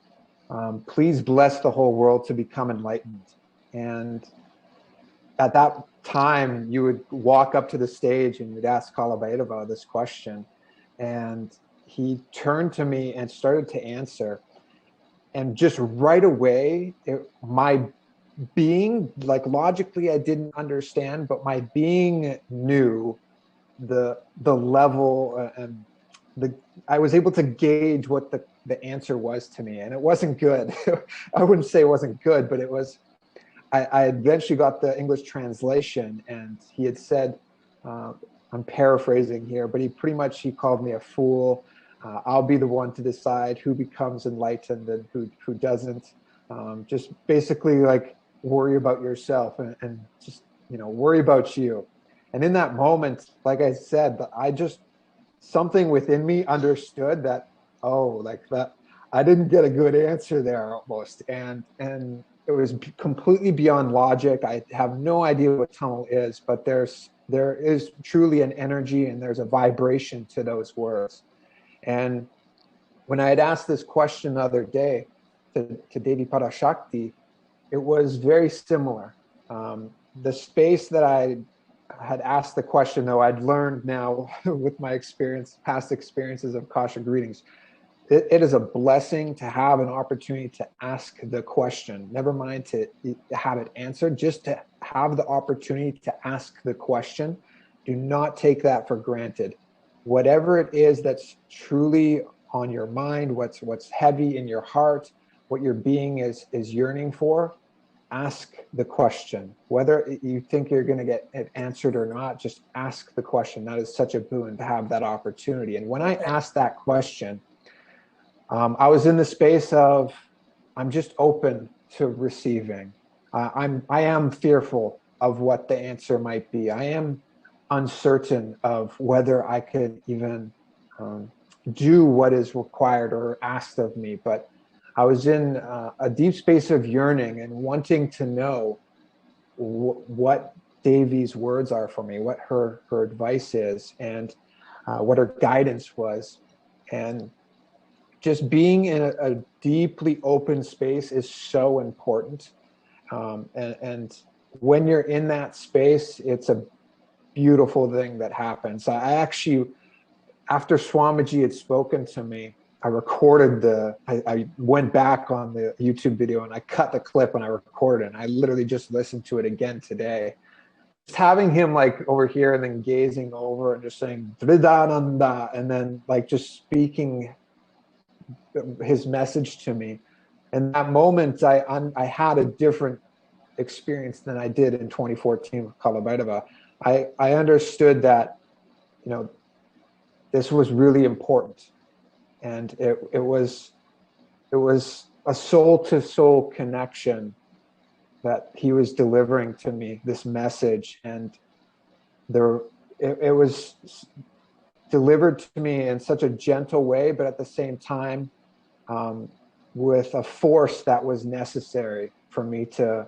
"Please bless the whole world to become enlightened." And at that time, you would walk up to the stage and you'd ask Kalabhairava this question, and he turned to me and started to answer. And just right away, my being, like logically, I didn't understand, but my being knew the level, and I was able to gauge what the answer was to me, and it wasn't good. I wouldn't say it wasn't good, but it was. I eventually got the English translation, and he had said, I'm paraphrasing here, but he called me a fool. I'll be the one to decide who becomes enlightened and who doesn't. Just basically like worry about yourself and just, worry about you. And in that moment, like I said, something within me understood that, I didn't get a good answer there almost. And it was completely beyond logic. I have no idea what Tamil is, but there is truly an energy and there's a vibration to those words. And when I had asked this question the other day to Devi Parashakti, it was very similar. The space that I had asked the question, though, I'd learned now with my past experiences of Akashic readings, it is a blessing to have an opportunity to ask the question, never mind to have it answered, just to have the opportunity to ask the question. Do not take that for granted. Whatever it is that's truly on your mind, what's heavy in your heart, what your being is yearning for, ask the question. Whether you think you're going to get it answered or not, just ask the question. That is such a boon to have that opportunity. And when I asked that question, I was in the space of, I'm just open to receiving. I am fearful of what the answer might be. I am uncertain of whether I could even do what is required or asked of me. But I was in a deep space of yearning and wanting to know what Devi's words are for me, what her advice is, and what her guidance was. And just being in a deeply open space is so important. And when you're in that space, it's a beautiful thing that happens. I actually, after Swamiji had spoken to me, I recorded I went back on the YouTube video and I cut the clip and I recorded it. And I literally just listened to it again today. Just having him like over here and then gazing over and just saying Vridananda and then like just speaking his message to me. In that moment, I had a different experience than I did in 2014 with Kalabhairava. I understood that, this was really important. And it was a soul-to-soul connection that he was delivering to me, this message. And it was delivered to me in such a gentle way, but at the same time, with a force that was necessary for me to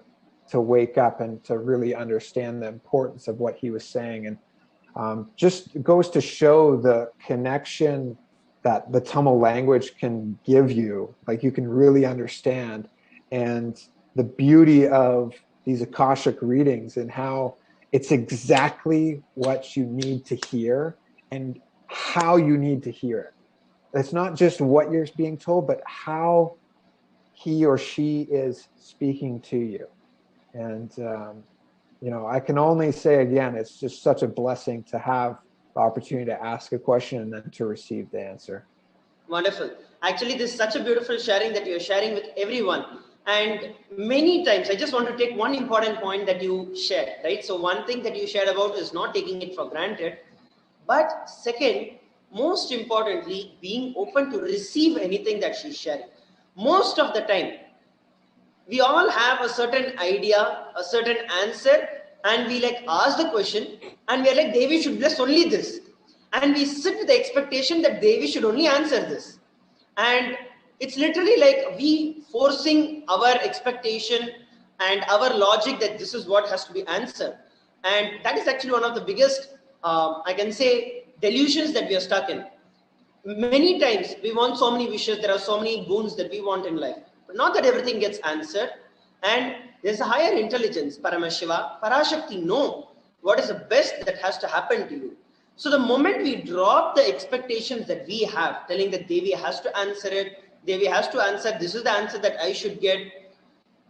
wake up and to really understand the importance of what he was saying. And just goes to show the connection that the Tamil language can give you, like you can really understand, and the beauty of these Akashic readings and how it's exactly what you need to hear and how you need to hear it. It's not just what you're being told, but how he or she is speaking to you. And, I can only say again, it's just such a blessing to have the opportunity to ask a question and then to receive the answer. Wonderful. Actually, this is such a beautiful sharing that you're sharing with everyone. And many times, I just want to take one important point that you shared, right? So one thing that you shared about is not taking it for granted. But second, most importantly, being open to receive anything that she's sharing. Most of the time, We all have a certain idea, a certain answer, and we like ask the question, and we are like, Devi should bless only this. And we sit with the expectation that Devi should only answer this. And it's literally like we forcing our expectation and our logic that this is what has to be answered. And that is actually one of the biggest, I can say, delusions that we are stuck in. Many times we want so many wishes, there are so many boons that we want in life, but not that everything gets answered. And there's a higher intelligence, Paramashiva, Parashakti know what is the best that has to happen to you. So the moment we drop the expectations that we have, telling that Devi has to answer it, Devi has to answer, this is the answer that I should get.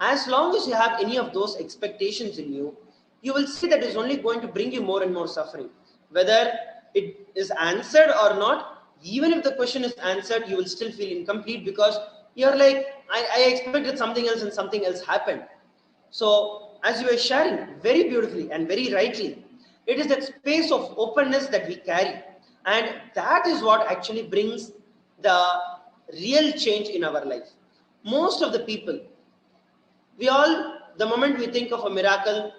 As long as you have any of those expectations in you, you will see that it's only going to bring you more and more suffering. Whether it is answered or not, even if the question is answered, you will still feel incomplete because you're like, I expected something else and something else happened. So as you were sharing very beautifully and very rightly, it is that space of openness that we carry. And that is what actually brings the real change in our life. Most of the people, the moment we think of a miracle,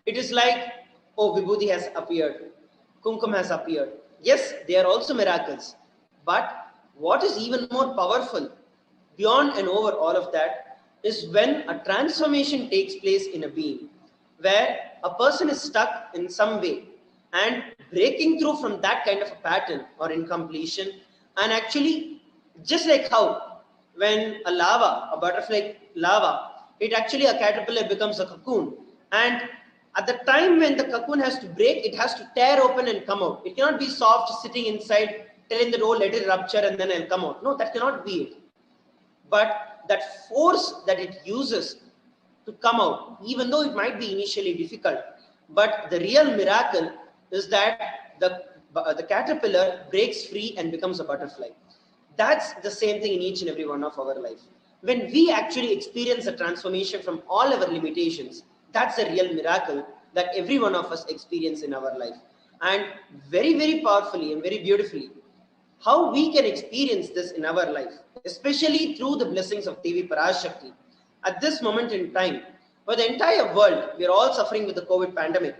it is like, oh, Vibhuti has appeared, Kumkum has appeared. Yes, they are also miracles. But what is even more powerful, beyond and over all of that, is when a transformation takes place in a being, where a person is stuck in some way and breaking through from that kind of a pattern or incompletion. And actually, just like how when a butterfly lava, it actually, a caterpillar becomes a cocoon. And at the time when the cocoon has to break, it has to tear open and come out. It cannot be soft sitting inside, telling that, oh, let it rupture and then I'll come out. No, that cannot be it. But that force that it uses to come out, even though it might be initially difficult, but the real miracle is that the caterpillar breaks free and becomes a butterfly. That's the same thing in each and every one of our life. When we actually experience a transformation from all our limitations, that's the real miracle that every one of us experience in our life. And very, very powerfully and very beautifully, how we can experience this in our life, especially through the blessings of Devi Parashakti. At this moment in time, where the entire world, we are all suffering with the COVID pandemic.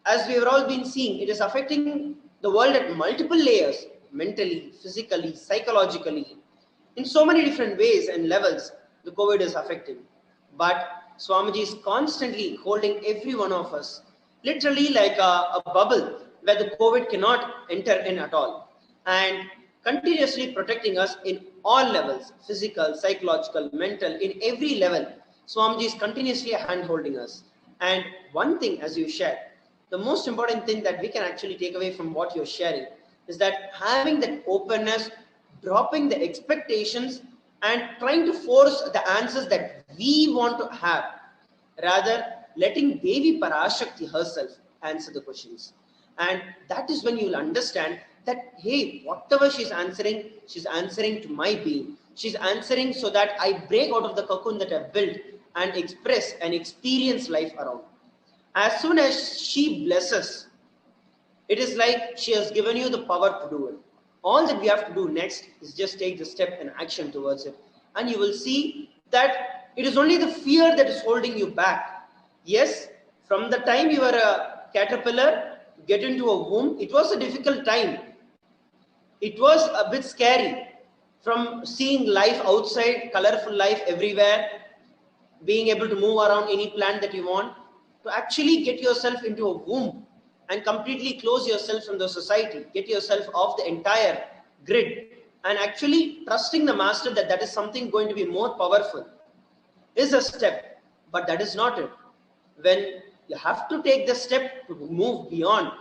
As we have all been seeing, it is affecting the world at multiple layers, mentally, physically, psychologically. In so many different ways and levels, the COVID is affecting. But Swamiji is constantly holding every one of us, literally like a bubble where the COVID cannot enter in at all, and continuously protecting us in all levels, physical, psychological, mental, in every level. Swamiji is continuously hand-holding us. And one thing, as you shared, the most important thing that we can actually take away from what you're sharing is that having that openness, dropping the expectations, and trying to force the answers that we want to have, rather letting Devi Parashakti herself answer the questions. And that is when you'll understand that, hey, whatever she's answering to my being. She's answering so that I break out of the cocoon that I've built and express and experience life around. As soon as she blesses, it is like she has given you the power to do it. All that we have to do next is just take the step and action towards it. And you will see that it is only the fear that is holding you back. Yes, from the time you were a caterpillar, get into a womb, it was a difficult time. It was a bit scary from seeing life outside, colorful life everywhere, being able to move around any plant that you want, to actually get yourself into a womb and completely close yourself from the society, get yourself off the entire grid, and actually trusting the master that that is something going to be more powerful is a step, but that is not it. When you have to take the step to move beyond,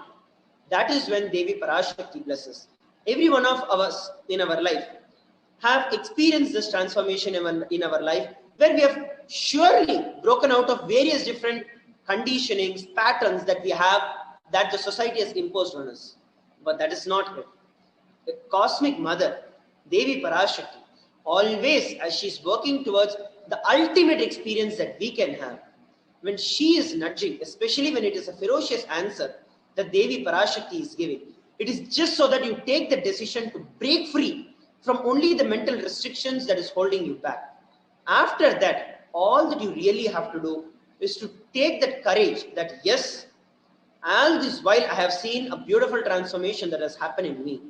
that is when Devi Parashakti blesses. Every one of us in our life have experienced this transformation in our life, where we have surely broken out of various different conditionings, patterns that we have, that the society has imposed on us. But that is not it. The cosmic mother, Devi Parashakti, always as she's working towards the ultimate experience that we can have, when she is nudging, especially when it is a ferocious answer that Devi Parashakti is giving, it is just so that you take the decision to break free from only the mental restrictions that is holding you back. After that, all that you really have to do is to take that courage that yes, all this while I have seen a beautiful transformation that has happened in me.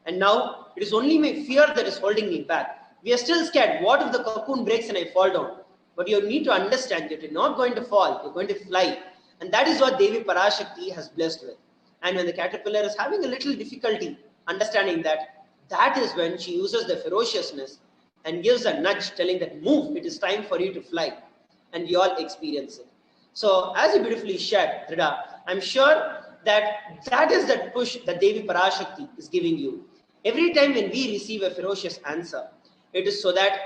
And now it is only my fear that is holding me back. We are still scared. What if the cocoon breaks and I fall down? But you need to understand that you're not going to fall, you're going to fly. And that is what Devi Parashakti has blessed with. And when the caterpillar is having a little difficulty understanding that, that is when she uses the ferociousness and gives a nudge telling that move, it is time for you to fly. And we all experience it. So as you beautifully shared, Drida, I'm sure that that is that push that Devi Parashakti is giving you. Every time when we receive a ferocious answer, it is so that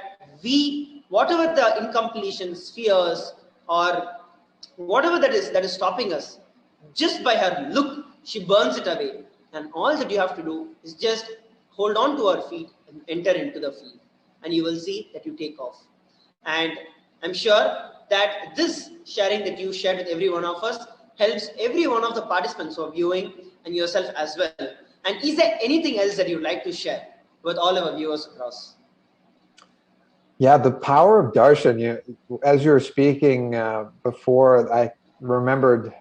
we, whatever the incompletions, fears, or whatever that is stopping us, just by her look, she burns it away. And all that you have to do is just hold on to her feet and enter into the field. And you will see that you take off. And I'm sure that this sharing that you shared with every one of us helps every one of the participants who are viewing and yourself as well. And is there anything else that you'd like to share with all our viewers across? Yeah, the power of darshan. As you were speaking before, I remembered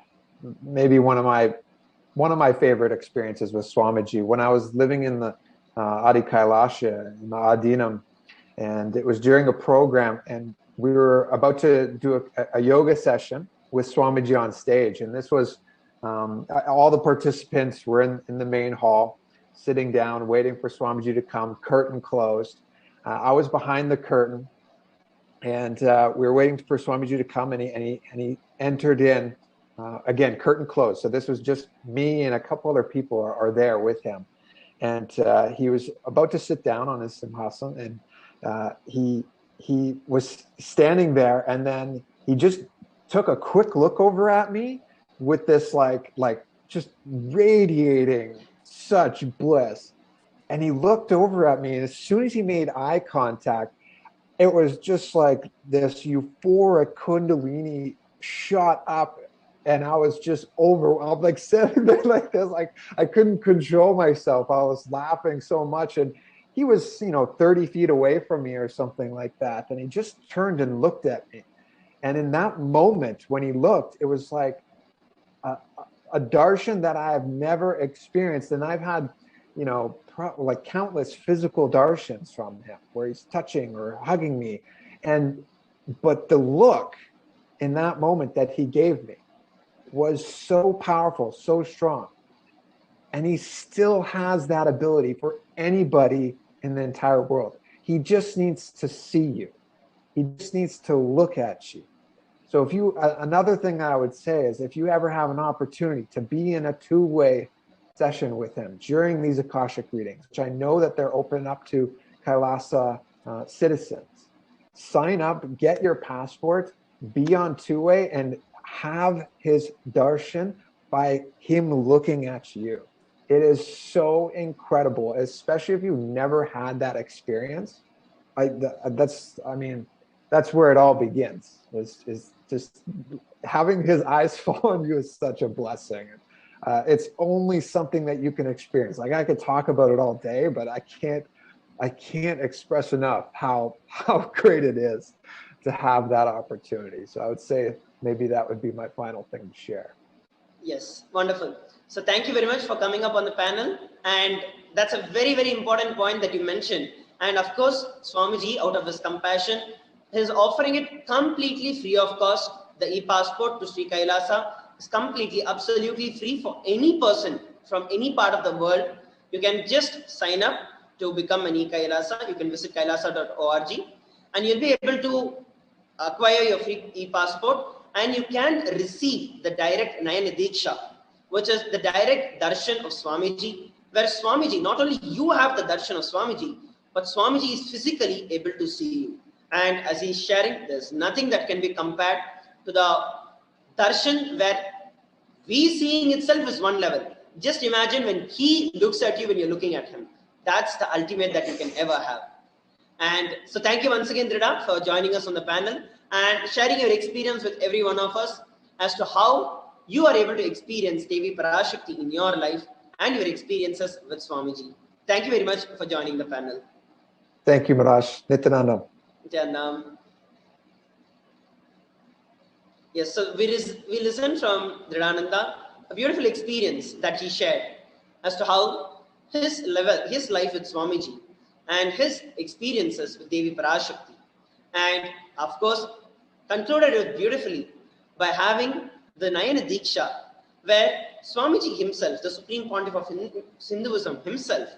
maybe one of my favorite experiences with Swamiji when I was living in the Adi Kailasa in the Adinam, and it was during a program, and we were about to do a yoga session with Swamiji on stage, and this was all the participants were in the main hall, sitting down, waiting for Swamiji to come. Curtain closed. I was behind the curtain, and we were waiting for Swamiji to come, and he entered in. Again, curtain closed. So this was just me and a couple other people are there with him, and he was about to sit down on his simhasan, and he was standing there, and then he just took a quick look over at me with this like just radiating such bliss. And he looked over at me, and as soon as he made eye contact, it was just like this euphoric kundalini shot up, and I was just overwhelmed, like sitting there like this, like I couldn't control myself. I was laughing so much, and he was 30 feet away from me or something like that, and he just turned and looked at me. And in that moment when he looked, it was like a darshan that I have never experienced. And I've had like countless physical darshans from him where he's touching or hugging me, but the look in that moment that he gave me was so powerful, so strong. And he still has that ability for anybody in the entire world. He just needs to see you. He just needs to look at you. So another thing that I would say is, if you ever have an opportunity to be in a two-way session with him during these Akashic readings, which I know that they're open up to Kailasa citizens, sign up, get your passport, be on two-way, and have his darshan by him looking at you. It is so incredible, especially if you've never had that experience. That's where it all begins. Is just having his eyes fall on you is such a blessing. It's only something that you can experience. Like, I could talk about it all day, but I can't express enough how great it is to have that opportunity. So I would say maybe that would be my final thing to share. Yes, wonderful. So thank you very much for coming up on the panel. And that's a very, very important point that you mentioned. And of course, Swamiji, out of his compassion, is offering it completely free of cost. The e-passport to Sri Kailasa is completely, absolutely free for any person from any part of the world. You can just sign up to become an e-Kailasa. You can visit kailasa.org, and you'll be able to acquire your free e-passport, and you can receive the direct Nayana Diksha, which is the direct darshan of Swamiji, where Swamiji, not only you have the darshan of Swamiji, but Swamiji is physically able to see you. And as he's sharing, there's nothing that can be compared to the darshan where we seeing itself is one level. Just imagine when he looks at you when you're looking at him. That's the ultimate that you can ever have. And so thank you once again, Drida, for joining us on the panel and sharing your experience with every one of us as to how you are able to experience Devi Parashakti in your life and your experiences with Swamiji. Thank you very much for joining the panel. Thank you, Marash. Nityanandam. Nityanandam. Yes, so we listened from Dridananda, a beautiful experience that he shared as to how his life with Swamiji and his experiences with Devi Parashakti. And of course, concluded it beautifully by having the Nayana Diksha, where Swamiji himself, the Supreme Pontiff of Hinduism himself,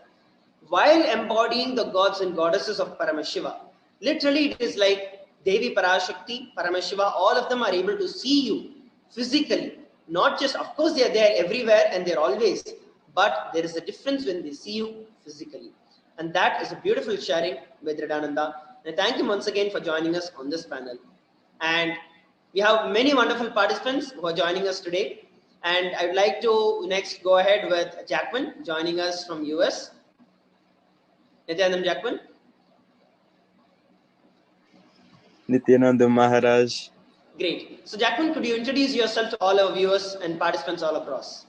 while embodying the gods and goddesses of Paramashiva, literally it is like Devi Parashakti, Paramashiva, all of them are able to see you physically. Not just, of course, they are there everywhere and they're always, but there is a difference when they see you physically. And that is a beautiful sharing with Dridananda. And thank you once again for joining us on this panel. And we have many wonderful participants who are joining us today. And I'd like to next go ahead with Jacqueline joining us from US. Nityanand Jacqueline. Nityananda Maharaj. Great. So Jacqueline, could you introduce yourself to all our viewers and participants all across?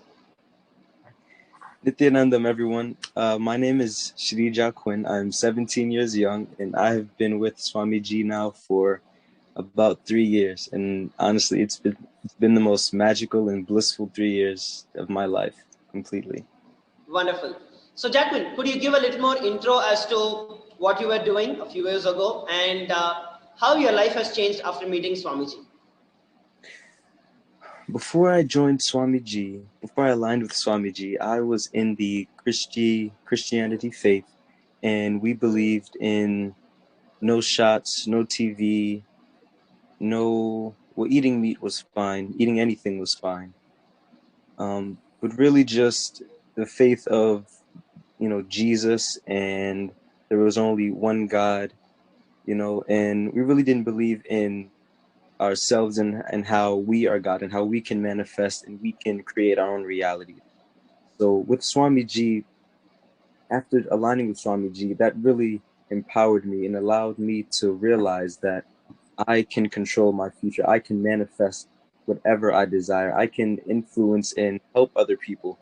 Nityanandam, everyone. My name is Shri Jacqueline. I'm 17 years young, and I have been with Swamiji now for about 3 years. And honestly, it's been the most magical and blissful 3 years of my life, completely. Wonderful. So Jacqueline, could you give a little more intro as to what you were doing a few years ago and how your life has changed after meeting Swamiji? Before I joined Swamiji, before I aligned with Swamiji, I was in the Christianity faith, and we believed in no shots, no TV, eating meat was fine, eating anything was fine. But really just the faith of, Jesus, and there was only one God, and we really didn't believe in ourselves and how we are God and how we can manifest and we can create our own reality. So with Swamiji, after aligning with Swamiji, that really empowered me and allowed me to realize that I can control my future. I can manifest whatever I desire. I can influence and help other people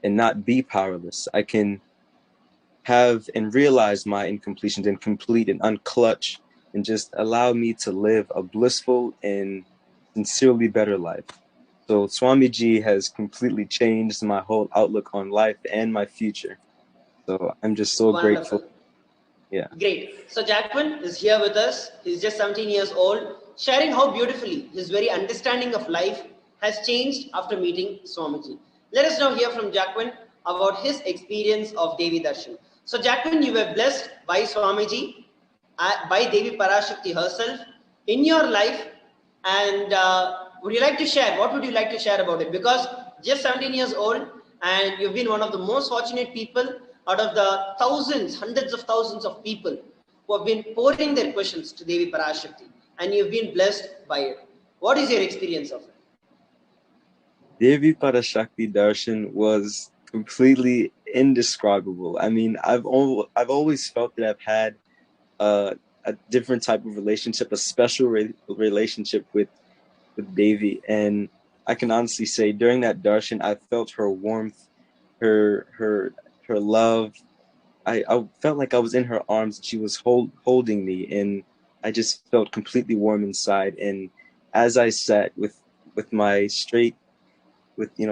and not be powerless. I can have and realize my incompletions and complete and unclutch and just allow me to live a blissful and sincerely better life. So Swamiji has completely changed my whole outlook on life and my future. So I'm just so Wonderful. grateful. Yeah. Great. So Jacqueline is here with us. He's just 17 years old, sharing how beautifully his very understanding of life has changed after meeting Swamiji. Let us now hear from Jacqueline about his experience of Devi Darshan. So Jacqueline, you were blessed by Swamiji, by Devi Parashakti herself in your life. And would you like to share? What would you like to share about it? Because just 17 years old and you've been one of the most fortunate people out of the thousands, hundreds of thousands of people who have been pouring their questions to Devi Parashakti, and you've been blessed by it. What is your experience of it? Devi Parashakti Darshan was completely indescribable. I mean, I've always felt that I've had a different type of relationship, a special relationship with Devi, and I can honestly say during that darshan, I felt her warmth, her love. I felt like I was in her arms. She was holding me, and I just felt completely warm inside. And as I sat with my straight,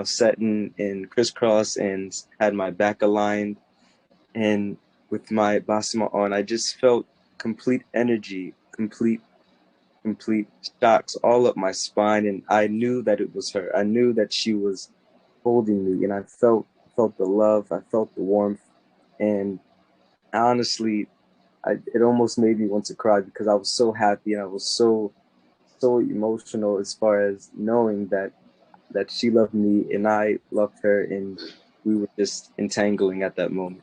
set in crisscross and had my back aligned, and with my basma on, I just felt complete energy, complete shocks all up my spine, and I knew that it was her. I knew that she was holding me, and I felt the love, I felt the warmth, and honestly, it almost made me want to cry because I was so happy and I was so emotional as far as knowing that she loved me and I loved her, and we were just entangling at that moment.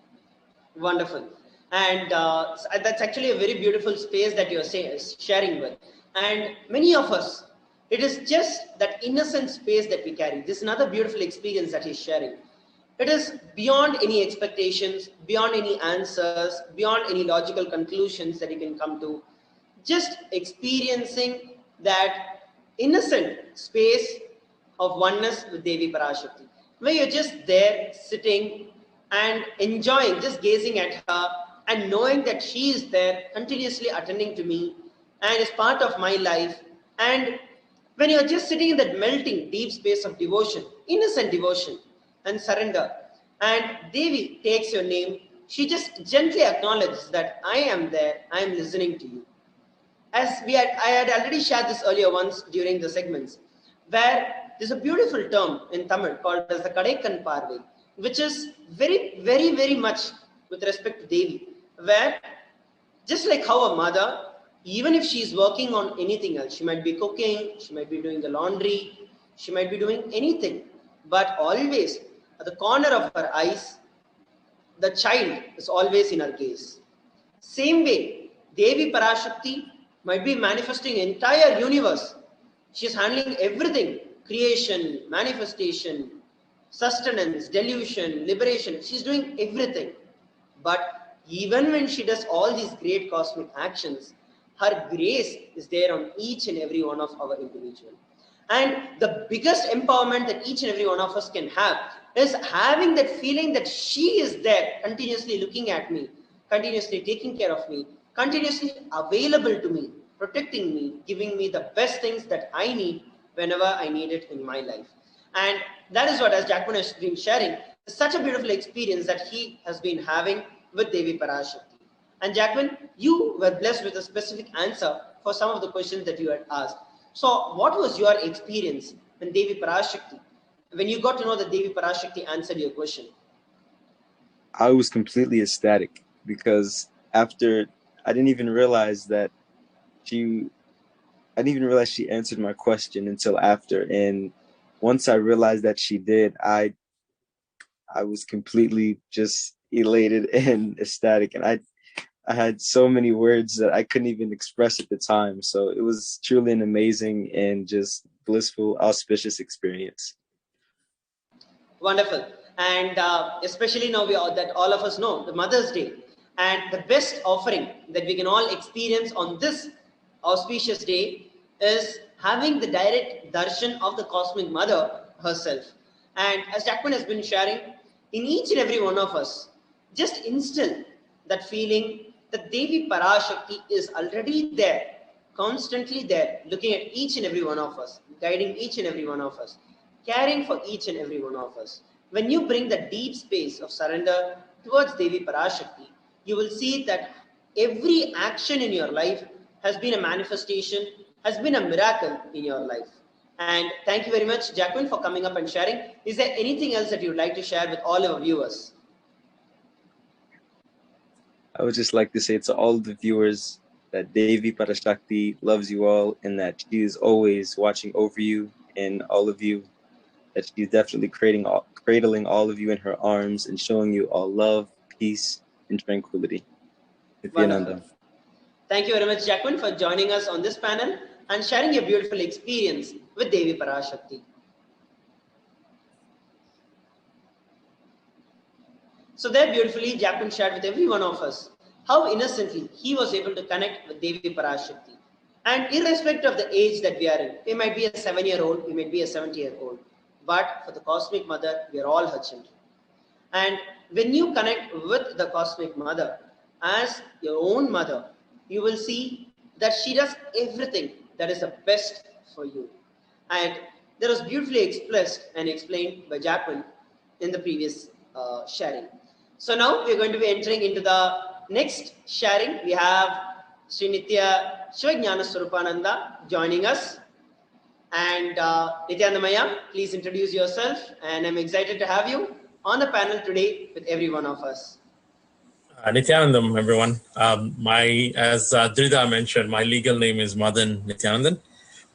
Wonderful. And that's actually a very beautiful space that you're sharing with. And many of us, it is just that innocent space that we carry. This is another beautiful experience that he's sharing. It is beyond any expectations, beyond any answers, beyond any logical conclusions that you can come to. Just experiencing that innocent space of oneness with Devi Parashakti, where you're just there sitting and enjoying, just gazing at her and knowing that she is there continuously attending to me and is part of my life. And When you are just sitting in that melting deep space of devotion, innocent devotion and surrender, and Devi takes your name, she just gently acknowledges that I am there, I am listening to you. I had already shared this earlier once during the segments, where there's a beautiful term in Tamil called as the Kadaikan Parve, which is very, very, very much with respect to Devi, where just like how a mother, even if she's working on anything else, she might be cooking, she might be doing the laundry, she might be doing anything, but always at the corner of her eyes, the child is always in her gaze. Same way, Devi Parashakti might be manifesting entire universe. She's handling everything: creation, manifestation, sustenance, delusion, liberation. She's doing everything. But even when she does all these great cosmic actions, her grace is there on each and every one of our individual. And the biggest empowerment that each and every one of us can have is having that feeling that she is there, continuously looking at me, continuously taking care of me, continuously available to me, protecting me, giving me the best things that I need whenever I need it in my life. And that is what, as Jackman has been sharing, is such a beautiful experience that he has been having with Devi Parashakti. And Jackman, you were blessed with a specific answer for some of the questions that you had asked. So what was your experience when Devi Parashakti, when you got to know that Devi Parashakti answered your question? I was completely ecstatic because after I didn't even realize she answered my question until after. And once I realized that she did, I was completely just elated and ecstatic. And I had so many words that I couldn't even express at the time. So it was truly an amazing and just blissful, auspicious experience. Wonderful. And especially now that all of us know the Mother's Day. And the best offering that we can all experience on this auspicious day is having the direct darshan of the Cosmic Mother herself. And as Jackman has been sharing, in each and every one of us, just instill that feeling that Devi Parashakti is already there, constantly there, looking at each and every one of us, guiding each and every one of us, caring for each and every one of us. When you bring the deep space of surrender towards Devi Parashakti, you will see that every action in your life has been a manifestation, has been a miracle in your life. And thank you very much, Jacqueline, for coming up and sharing. Is there anything else that you would like to share with all our viewers? I would just like to say to all the viewers that Devi Parashakti loves you all and that she is always watching over you and all of you, that she's definitely cradling all of you in her arms and showing you all love, peace, and tranquility. Wonderful. Thank you very much, Jacqueline, for joining us on this panel and sharing your beautiful experience with Devi Parashakti. So there beautifully, Jacqueline shared with every one of us how innocently he was able to connect with Devi Parashakti. And irrespective of the age that we are in, we might be a 7-year-old, we might be a 70-year-old, but for the Cosmic Mother, we are all her children. And when you connect with the Cosmic Mother as your own mother, you will see that she does everything that is the best for you. And that was beautifully expressed and explained by Jacqueline in the previous sharing. So now we're going to be entering into the next sharing. We have Sri Nitya Shivajnana Swarupananda joining us. And Nityanandamaya, please introduce yourself. And I'm excited to have you on the panel today with every one of us. Nityanandam, everyone. As Drida mentioned, my legal name is Madan Nityanandan,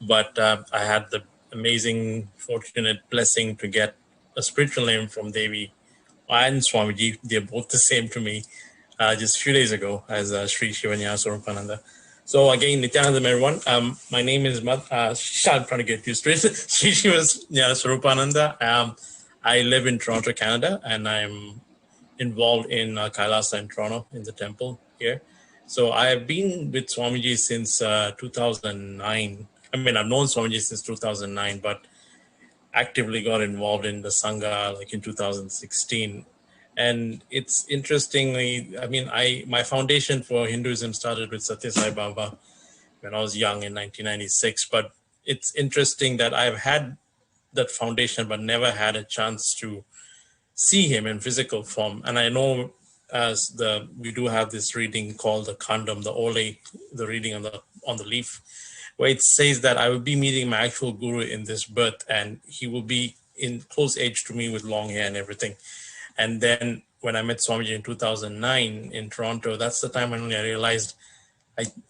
but I had the amazing, fortunate blessing to get a spiritual name from Devi and Swamiji. They're both the same to me just a few days ago as Sri Shivanya Swarupananda. So again, Nityanandam, everyone. My name is I'm trying to get used to it. Sri Shivanya Swarupananda. I live in Toronto, Canada, and I'm involved in Kailasa in Toronto in the temple here. So I have been with Swamiji since 2009. I mean, I've known Swamiji since 2009, but actively got involved in the Sangha like in 2016. And it's interestingly, I mean, my foundation for Hinduism started with Satya Sai Baba when I was young in 1996. But it's interesting that I've had that foundation, but never had a chance to see him in physical form. And I know we do have this reading called the Kandam, the Ole, the reading on the leaf, where it says that I will be meeting my actual guru in this birth, and he will be in close age to me with long hair and everything. And then when I met Swamiji in 2009 in Toronto, that's the time when I realized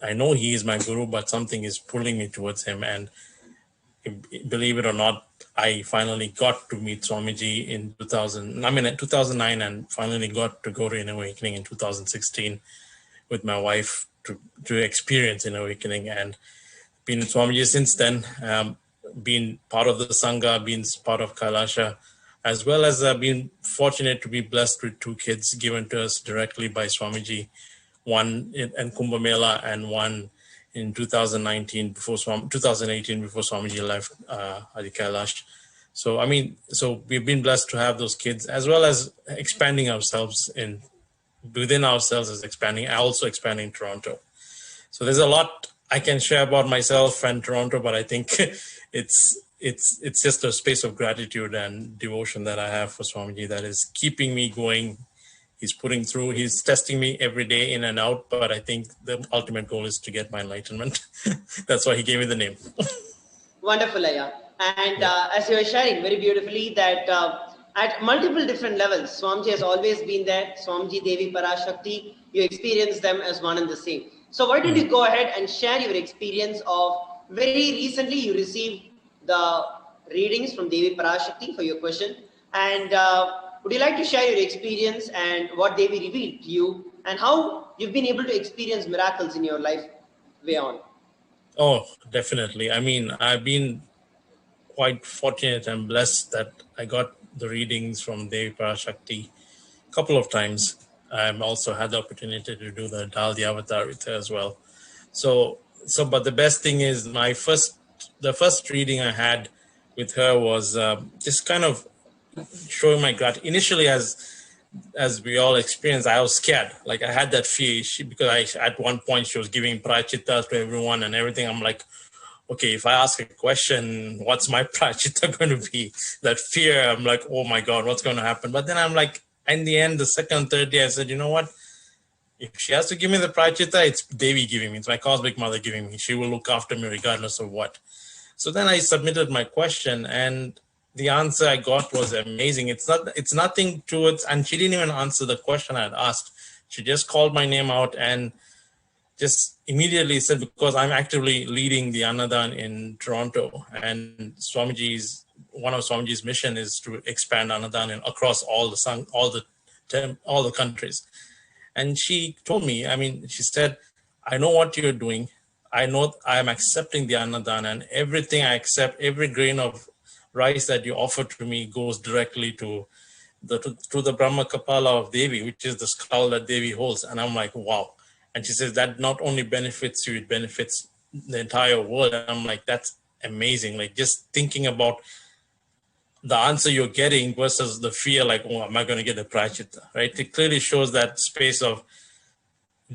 I know he is my guru, but something is pulling me towards him. And believe it or not, I finally got to meet Swamiji in 2009, and finally got to go to Inner Awakening in 2016 with my wife to experience Inner Awakening, and been with Swamiji since then, been part of the Sangha, been part of Kailasa, as well as been fortunate to be blessed with 2 kids given to us directly by Swamiji, one in Kumbh Mela and one in 2018 before Swamiji left Adi Kailash. So, so we've been blessed to have those kids, as well as expanding ourselves within ourselves as expanding, also expanding Toronto. So there's a lot I can share about myself and Toronto, but I think it's just a space of gratitude and devotion that I have for Swamiji that is keeping me going. He's testing me every day in and out, but I think the ultimate goal is to get my enlightenment. That's why he gave me the name. Wonderful, Aya. And as you were sharing very beautifully that at multiple different levels, Swamiji has always been there. Swamiji, Devi, Parashakti, you experience them as one and the same. So why don't you go ahead and share your experience of very recently you received the readings from Devi Parashakti for your question. And would you like to share your experience and what Devi revealed to you and how you've been able to experience miracles in your life way on? Oh, definitely. I've been quite fortunate and blessed that I got the readings from Devi Parashakti a couple of times. I've also had the opportunity to do the Daldi Avatar with her as well. But the best thing is the first reading I had with her was just kind of showing my gratitude. Initially, as we all experienced, I was scared. Like I had that fear because at one point she was giving prachita to everyone and everything. I'm like, okay, if I ask a question, what's my prachita going to be? That fear, I'm like, oh my God, what's going to happen? But then I'm like, in the end, the second, third day, I said, you know what? If she has to give me the prachita, it's Devi giving me. It's my cosmic mother giving me. She will look after me regardless of what. So then I submitted my question, and the answer I got was amazing. It's nothing to it. And she didn't even answer the question I had asked. She just called my name out and just immediately said, because I'm actively leading the Annadan in Toronto, and one of Swamiji's mission is to expand Annadan across all the countries. And she told me, she said, I know what you're doing. I know I'm accepting the Annadan, and everything I accept, every grain of rice that you offer to me goes directly to the Brahma Kapala of Devi, which is the skull that Devi holds. And I'm like, wow. And she says that not only benefits you, it benefits the entire world. And I'm like, that's amazing. Like just thinking about the answer you're getting versus the fear, like, oh, am I going to get a prachita, right? It clearly shows that space of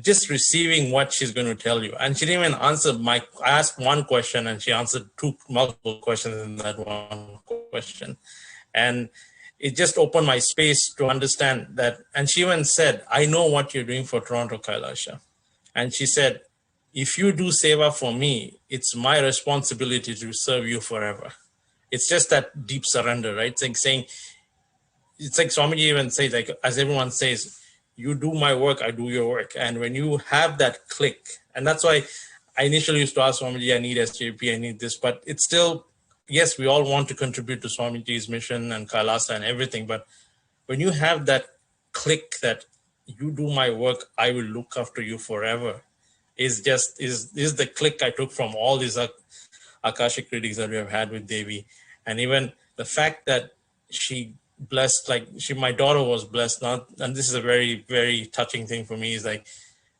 just receiving what she's going to tell you. And she didn't even answer I asked one question and she answered multiple questions in that one question. And it just opened my space to understand that. And she even said, I know what you're doing for Toronto Kailasha. And she said, if you do seva for me, it's my responsibility to serve you forever. It's just that deep surrender, right? It's like Swamiji even says, like, as everyone says, you do my work, I do your work. And when you have that click, and that's why I initially used to ask Swamiji, I need SJP, I need this, but it's still, yes, we all want to contribute to Swamiji's mission and Kailasa and everything. But when you have that click that you do my work, I will look after you forever, is the click I took from all these Akashic readings that we have had with Devi. And even the fact that she blessed, my daughter was blessed, and this is a very, very touching thing for me, is like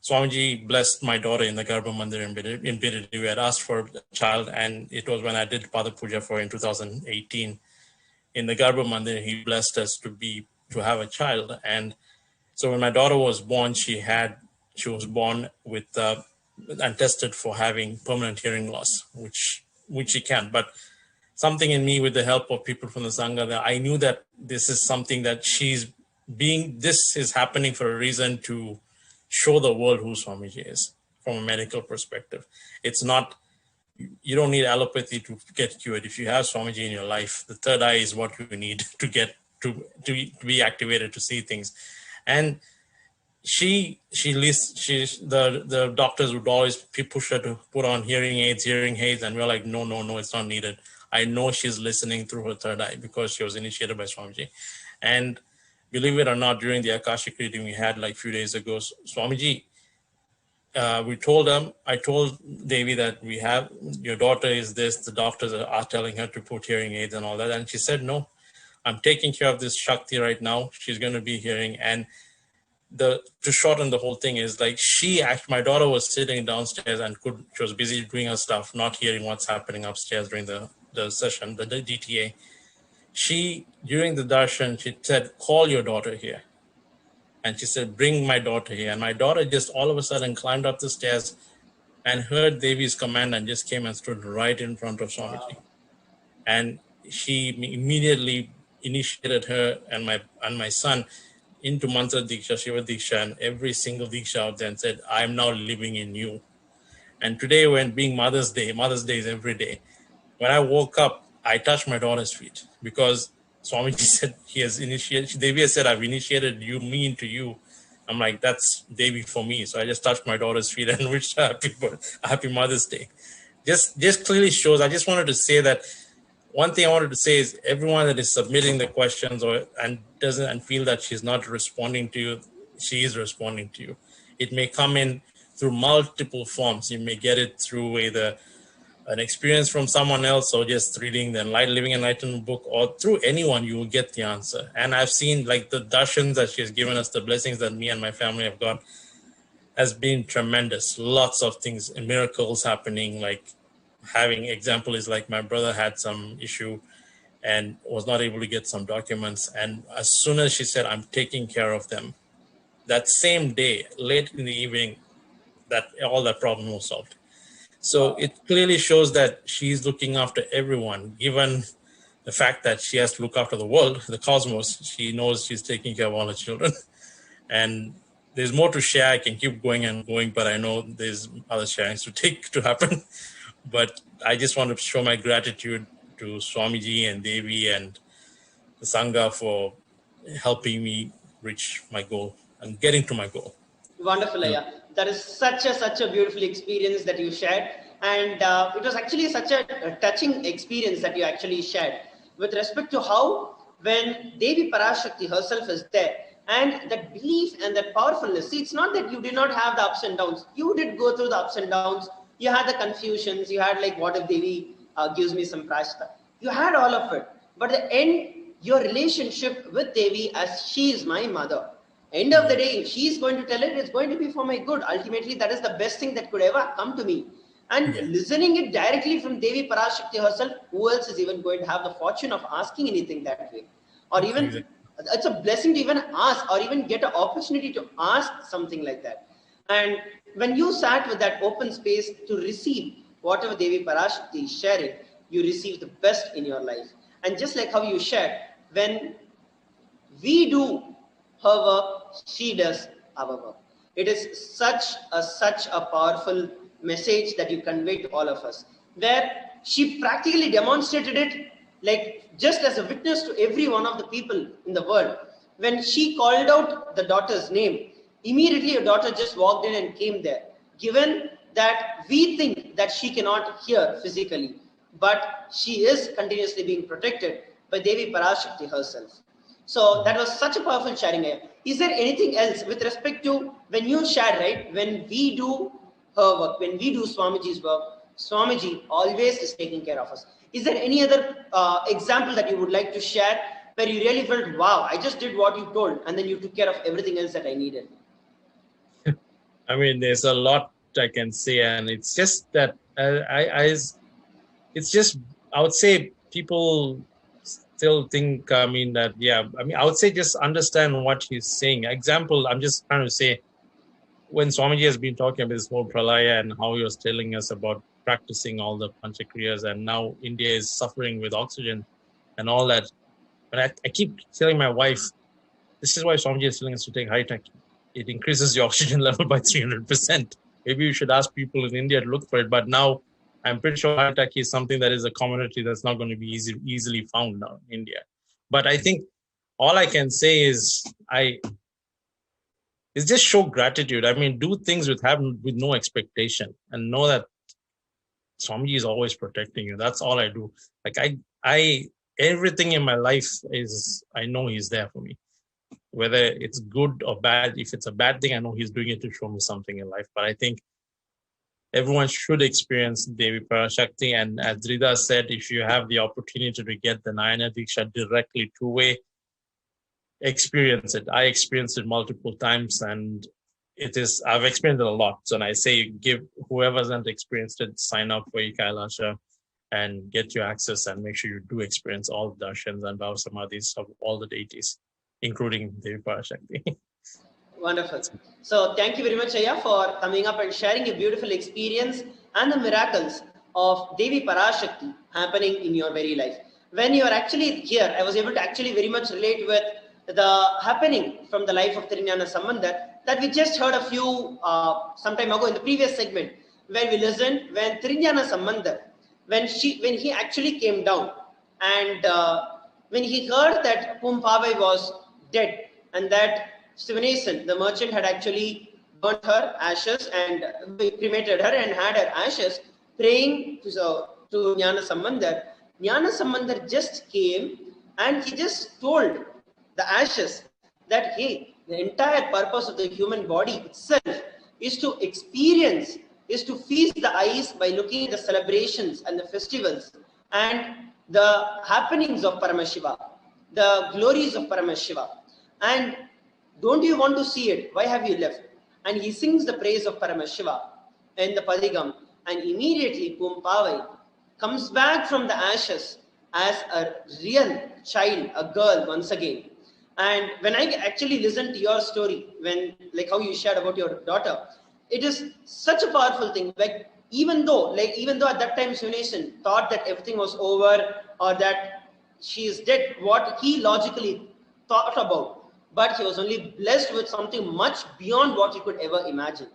Swamiji blessed my daughter in the Garbha Mandir in Bidadi. We had asked for a child, and it was when I did Pada Puja for in 2018. In the Garbha Mandir, he blessed us to have a child. And so when my daughter was born, she was born with and tested for having permanent hearing loss, which which she can. But something in me, with the help of people from the Sangha, that I knew that this is something that this is happening for a reason, to show the world who Swamiji is from a medical perspective. It's not, you don't need allopathy to get cured. If you have Swamiji in your life, the third eye is what you need to get to be activated to see things. And the doctors would always push her to put on hearing aids, and we're like, no, it's not needed. I know she's listening through her third eye because she was initiated by Swamiji. And believe it or not, during the Akashic reading we had like a few days ago, Swamiji, I told Devi that we have, your daughter is this, the doctors are telling her to put hearing aids and all that. And she said, no, I'm taking care of this Shakti right now. She's going to be hearing. And to shorten the whole thing is like, my daughter was sitting downstairs and she was busy doing her stuff, not hearing what's happening upstairs during the session, the DTA. During the darshan, she said, call your daughter here. And she said, bring my daughter here. And my daughter just all of a sudden climbed up the stairs and heard Devi's command and just came and stood right in front of Swamiji. And she immediately initiated her and my son into Mantra Diksha, Shiva Diksha, and every single Diksha out there, and said, I'm now living in you. And today, when being Mother's Day is every day, when I woke up, I touched my daughter's feet because Swamiji said he has initiated, Devi has said, I've initiated me into you. I'm like, that's Devi for me. So I just touched my daughter's feet and wished her happy Mother's Day. Just clearly shows, I just wanted to say that one thing I wanted to say is everyone that is submitting the questions and feel that she's not responding to you, she is responding to you. It may come in through multiple forms. You may get it through either an experience from someone else or just reading the Living Enlightenment book, or through anyone, you will get the answer. And I've seen like the darshans that she has given us, the blessings that me and my family have got, has been tremendous. Lots of things, miracles happening, like example is like my brother had some issue and was not able to get some documents. And as soon as she said, I'm taking care of them, that same day, late in the evening, all that problem was solved. So it clearly shows that she's looking after everyone, given the fact that she has to look after the world, the cosmos. She knows she's taking care of all her children. And there's more to share. I can keep going and going, but I know there's other sharings to happen. But I just want to show my gratitude to Swamiji and Devi and the Sangha for helping me reach my goal and getting to my goal. Wonderful, Aya. That is such a beautiful experience that you shared. And it was actually such a touching experience that you actually shared with respect to how when Devi Parashakti herself is there, and that belief and that powerfulness. See, it's not that you did not have the ups and downs. You did go through the ups and downs. You had the confusions. You had like, what if Devi gives me some prashta? You had all of it. But at the end, your relationship with Devi as she is my mother. End of the day, if she is going to tell it, it's going to be for my good. Ultimately, that is the best thing that could ever come to me. And listening it directly from Devi Parashakti herself, who else is even going to have the fortune of asking anything that way? Or even, it's a blessing to even ask or even get an opportunity to ask something like that. And when you sat with that open space to receive whatever Devi Parashakti is sharing, you receive the best in your life. And just like how you shared, when we do her work, she does our work. It is such a powerful message that you convey to all of us, where she practically demonstrated it, like just as a witness to every one of the people in the world. When she called out the daughter's name, immediately her daughter just walked in and came there. Given that we think that she cannot hear physically, but she is continuously being protected by Devi Parashakti herself. So that was such a powerful sharing. Is there anything else with respect to when you shared, right? When we do her work, when we do Swamiji's work, Swamiji always is taking care of us. Is there any other example that you would like to share where you really felt, wow, I just did what you told and then you took care of everything else that I needed? I mean, there's a lot I can say, and it's just that I would say people still think, I would say just understand what he's saying. Example, I'm just trying to say, when Swamiji has been talking about this whole pralaya and how he was telling us about practicing all the panchakriyas, and now India is suffering with oxygen and all that. But I keep telling my wife, this is why Swamiji is telling us to take high tech. It increases your oxygen level by 300%. Maybe you should ask people in India to look for it. But now I'm pretty sure high tech is something that is a commodity that's not going to be easily found now in India. But I think all I can say is just show gratitude. I mean, do things with no expectation, and know that Swamiji is always protecting you. That's all I do. Like I everything in my life is, I know he's there for me. Whether it's good or bad, if it's a bad thing, I know he's doing it to show me something in life. But I think everyone should experience Devi Parashakti. And as Drida said, if you have the opportunity to get the Nayana Diksha directly two-way, experience it. I experienced it multiple times, and I've experienced it a lot. So when I say whoever hasn't experienced it, sign up for Kailasa and get your access, and make sure you do experience all the darshans and bhava samadhis of all the deities, including Devi Parashakti. Wonderful. So thank you very much, Ayya, for coming up and sharing a beautiful experience and the miracles of Devi Parashakti happening in your very life. When you are actually here, I was able to actually very much relate with the happening from the life of Trinyana Sambandar that we just heard a few some time ago in the previous segment, where we listened when Trinyana Sambandar, when he actually came down, and when he heard that Pumpavai was dead and that Sivanesan, the merchant, had actually burnt her ashes and cremated her and had her ashes, praying to Jnana Sambandar. Jnana Sambandar just came and he just told the ashes that, hey, the entire purpose of the human body itself is to experience, is to feast the eyes by looking at the celebrations and the festivals and the happenings of Paramashiva, the glories of Paramashiva. And don't you want to see it? Why have you left? And he sings the praise of Paramashiva in the Padigam, and immediately Pumpavai comes back from the ashes as a real child, a girl once again. And when I actually listen to your story, like how you shared about your daughter, it is such a powerful thing. Like even though at that time Sunesan thought that everything was over or that she is dead, what he logically thought about, but he was only blessed with something much beyond what he could ever imagine.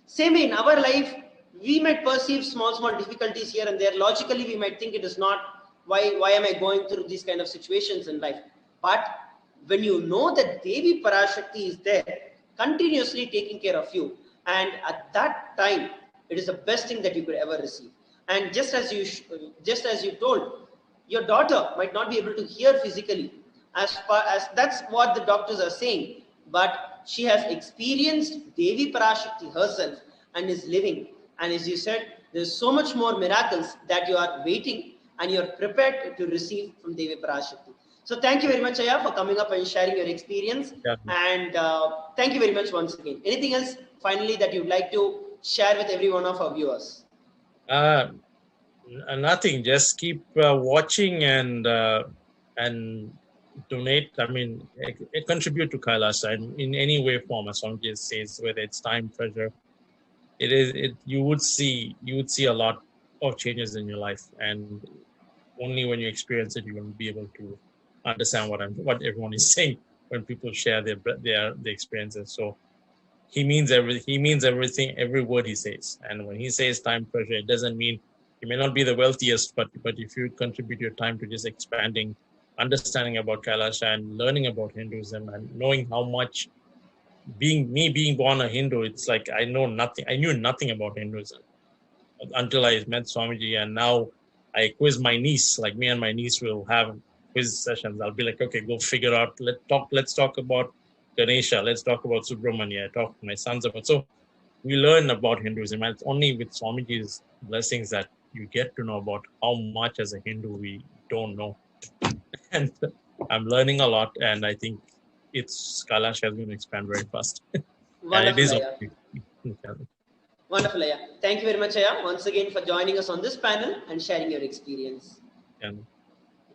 Same way in our life, we might perceive small difficulties here and there. Logically, we might think it is not, why am I going through these kind of situations in life? But when you know that Devi Parashakti is there, continuously taking care of you, and at that time, it is the best thing that you could ever receive. And just as you told, your daughter might not be able to hear physically, as that's what the doctors are saying, but she has experienced Devi Parashakti herself and is living. And as you said, there's so much more miracles that you are waiting and you're prepared to receive from Devi Parashakti. So thank you very much, Ayya, for coming up and sharing your experience. Yeah. And thank you very much once again. Anything else finally that you'd like to share with every one of our viewers? Nothing. Just keep watching and donate. I mean, contribute to Kailasa in any way, form, as Swamiji says, whether it's time, treasure. You would see a lot of changes in your life, and only when you experience it, you will be able to understand what everyone is saying when people share their experiences. So he means everything, every word he says. And when he says time, treasure, it doesn't mean you may not be the wealthiest, but if you contribute your time to just expanding, understanding about Kailasa and learning about Hinduism and knowing how much, being born a Hindu, it's like I knew nothing about Hinduism until I met Swamiji, and now I quiz my niece. Like me and my niece will have quiz sessions. I'll be like, okay, go figure out. Let's talk about Ganesha. Let's talk about Subramanya. I talk to my sons about. So we learn about Hinduism, and it's only with Swamiji's blessings that you get to know about how much as a Hindu we don't know. And I'm learning a lot, and I think Kailasa is going to expand very fast. Wonderful, Ayya. Wonderful, Ayya. Thank you very much, Ayya, once again for joining us on this panel and sharing your experience.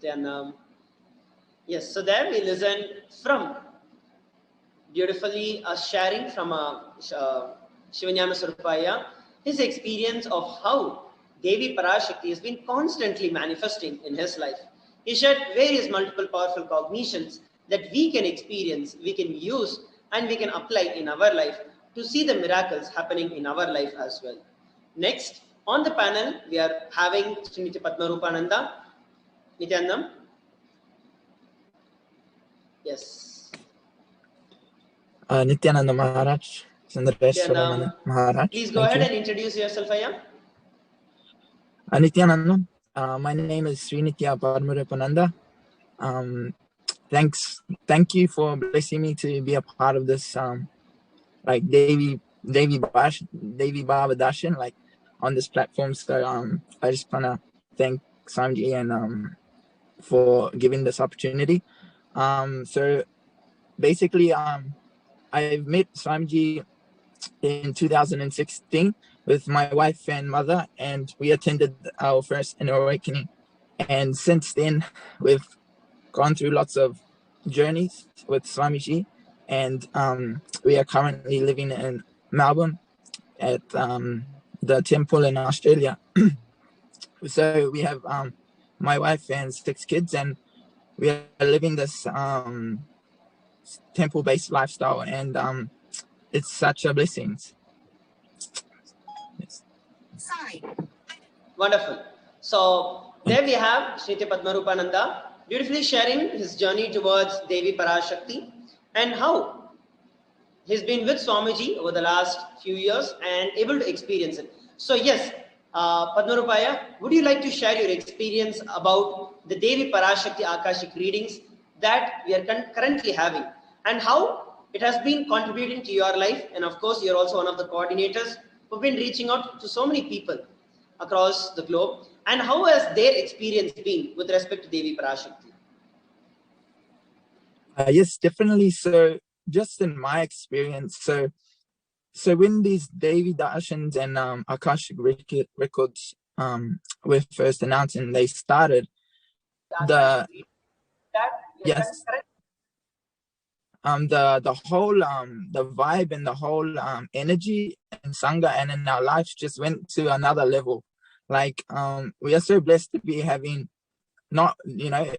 Then, yes, so there we listen from beautifully sharing from Shivanyana Surupaya his experience of how Devi Parashakti has been constantly manifesting in his life. He shared various multiple powerful cognitions that we can experience, we can use, and we can apply in our life to see the miracles happening in our life as well. Next, on the panel, we are having Srimati Padmarupananda, Nityanam. Yes. Nityananda Maharaj, Nityanam, Maharaj. please go Thank ahead you. and introduce yourself, Aya. Nityananda, my name is Srinitya Padmarupananda. Thank you for blessing me to be a part of this, like Devi Baba Darshan, like on this platform. So I just wanna thank Samji and for giving this opportunity. So basically, I met Swamiji in 2016 with my wife and mother, and we attended our first inner awakening. And since then, we've gone through lots of journeys with Swamiji, and we are currently living in Melbourne at the temple in Australia. So we have my wife and 6 kids, and we are living this temple-based lifestyle, and it's such a blessing. Yes. Wonderful. So there we have Sriti Padmarupananda beautifully sharing his journey towards Devi Parashakti and how he's been with Swamiji over the last few years and able to experience it. So yes, Padmarupaya, would you like to share your experience about the Devi Parashakti Akashic readings that we are currently having and how it has been contributing to your life? And of course, you're also one of the coordinators who've been reaching out to so many people across the globe. And how has their experience been with respect to Devi Parashakti? Yes, definitely. So just in my experience, so when these Devi Darshans and Akashic Records were first announced and they started, the whole the vibe and the whole energy in Sangha and in our lives just went to another level. Like we are so blessed to be having, not,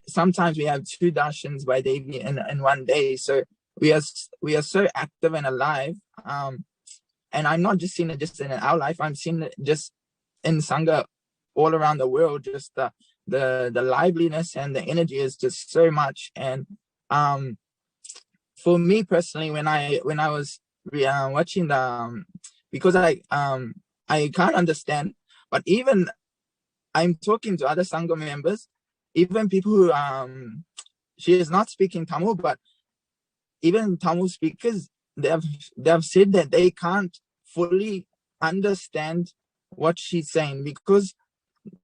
sometimes we have 2 darshans by Devi in one day. So we are so active and alive. And I'm not just seeing it just in our life, I'm seeing it just in Sangha all around the world. Just the liveliness and the energy is just so much. And for me personally, when I was watching the because I can't understand, but even I'm talking to other Sangha members, even people who she is not speaking Tamil, but even Tamil speakers, they have said that they can't fully understand what she's saying because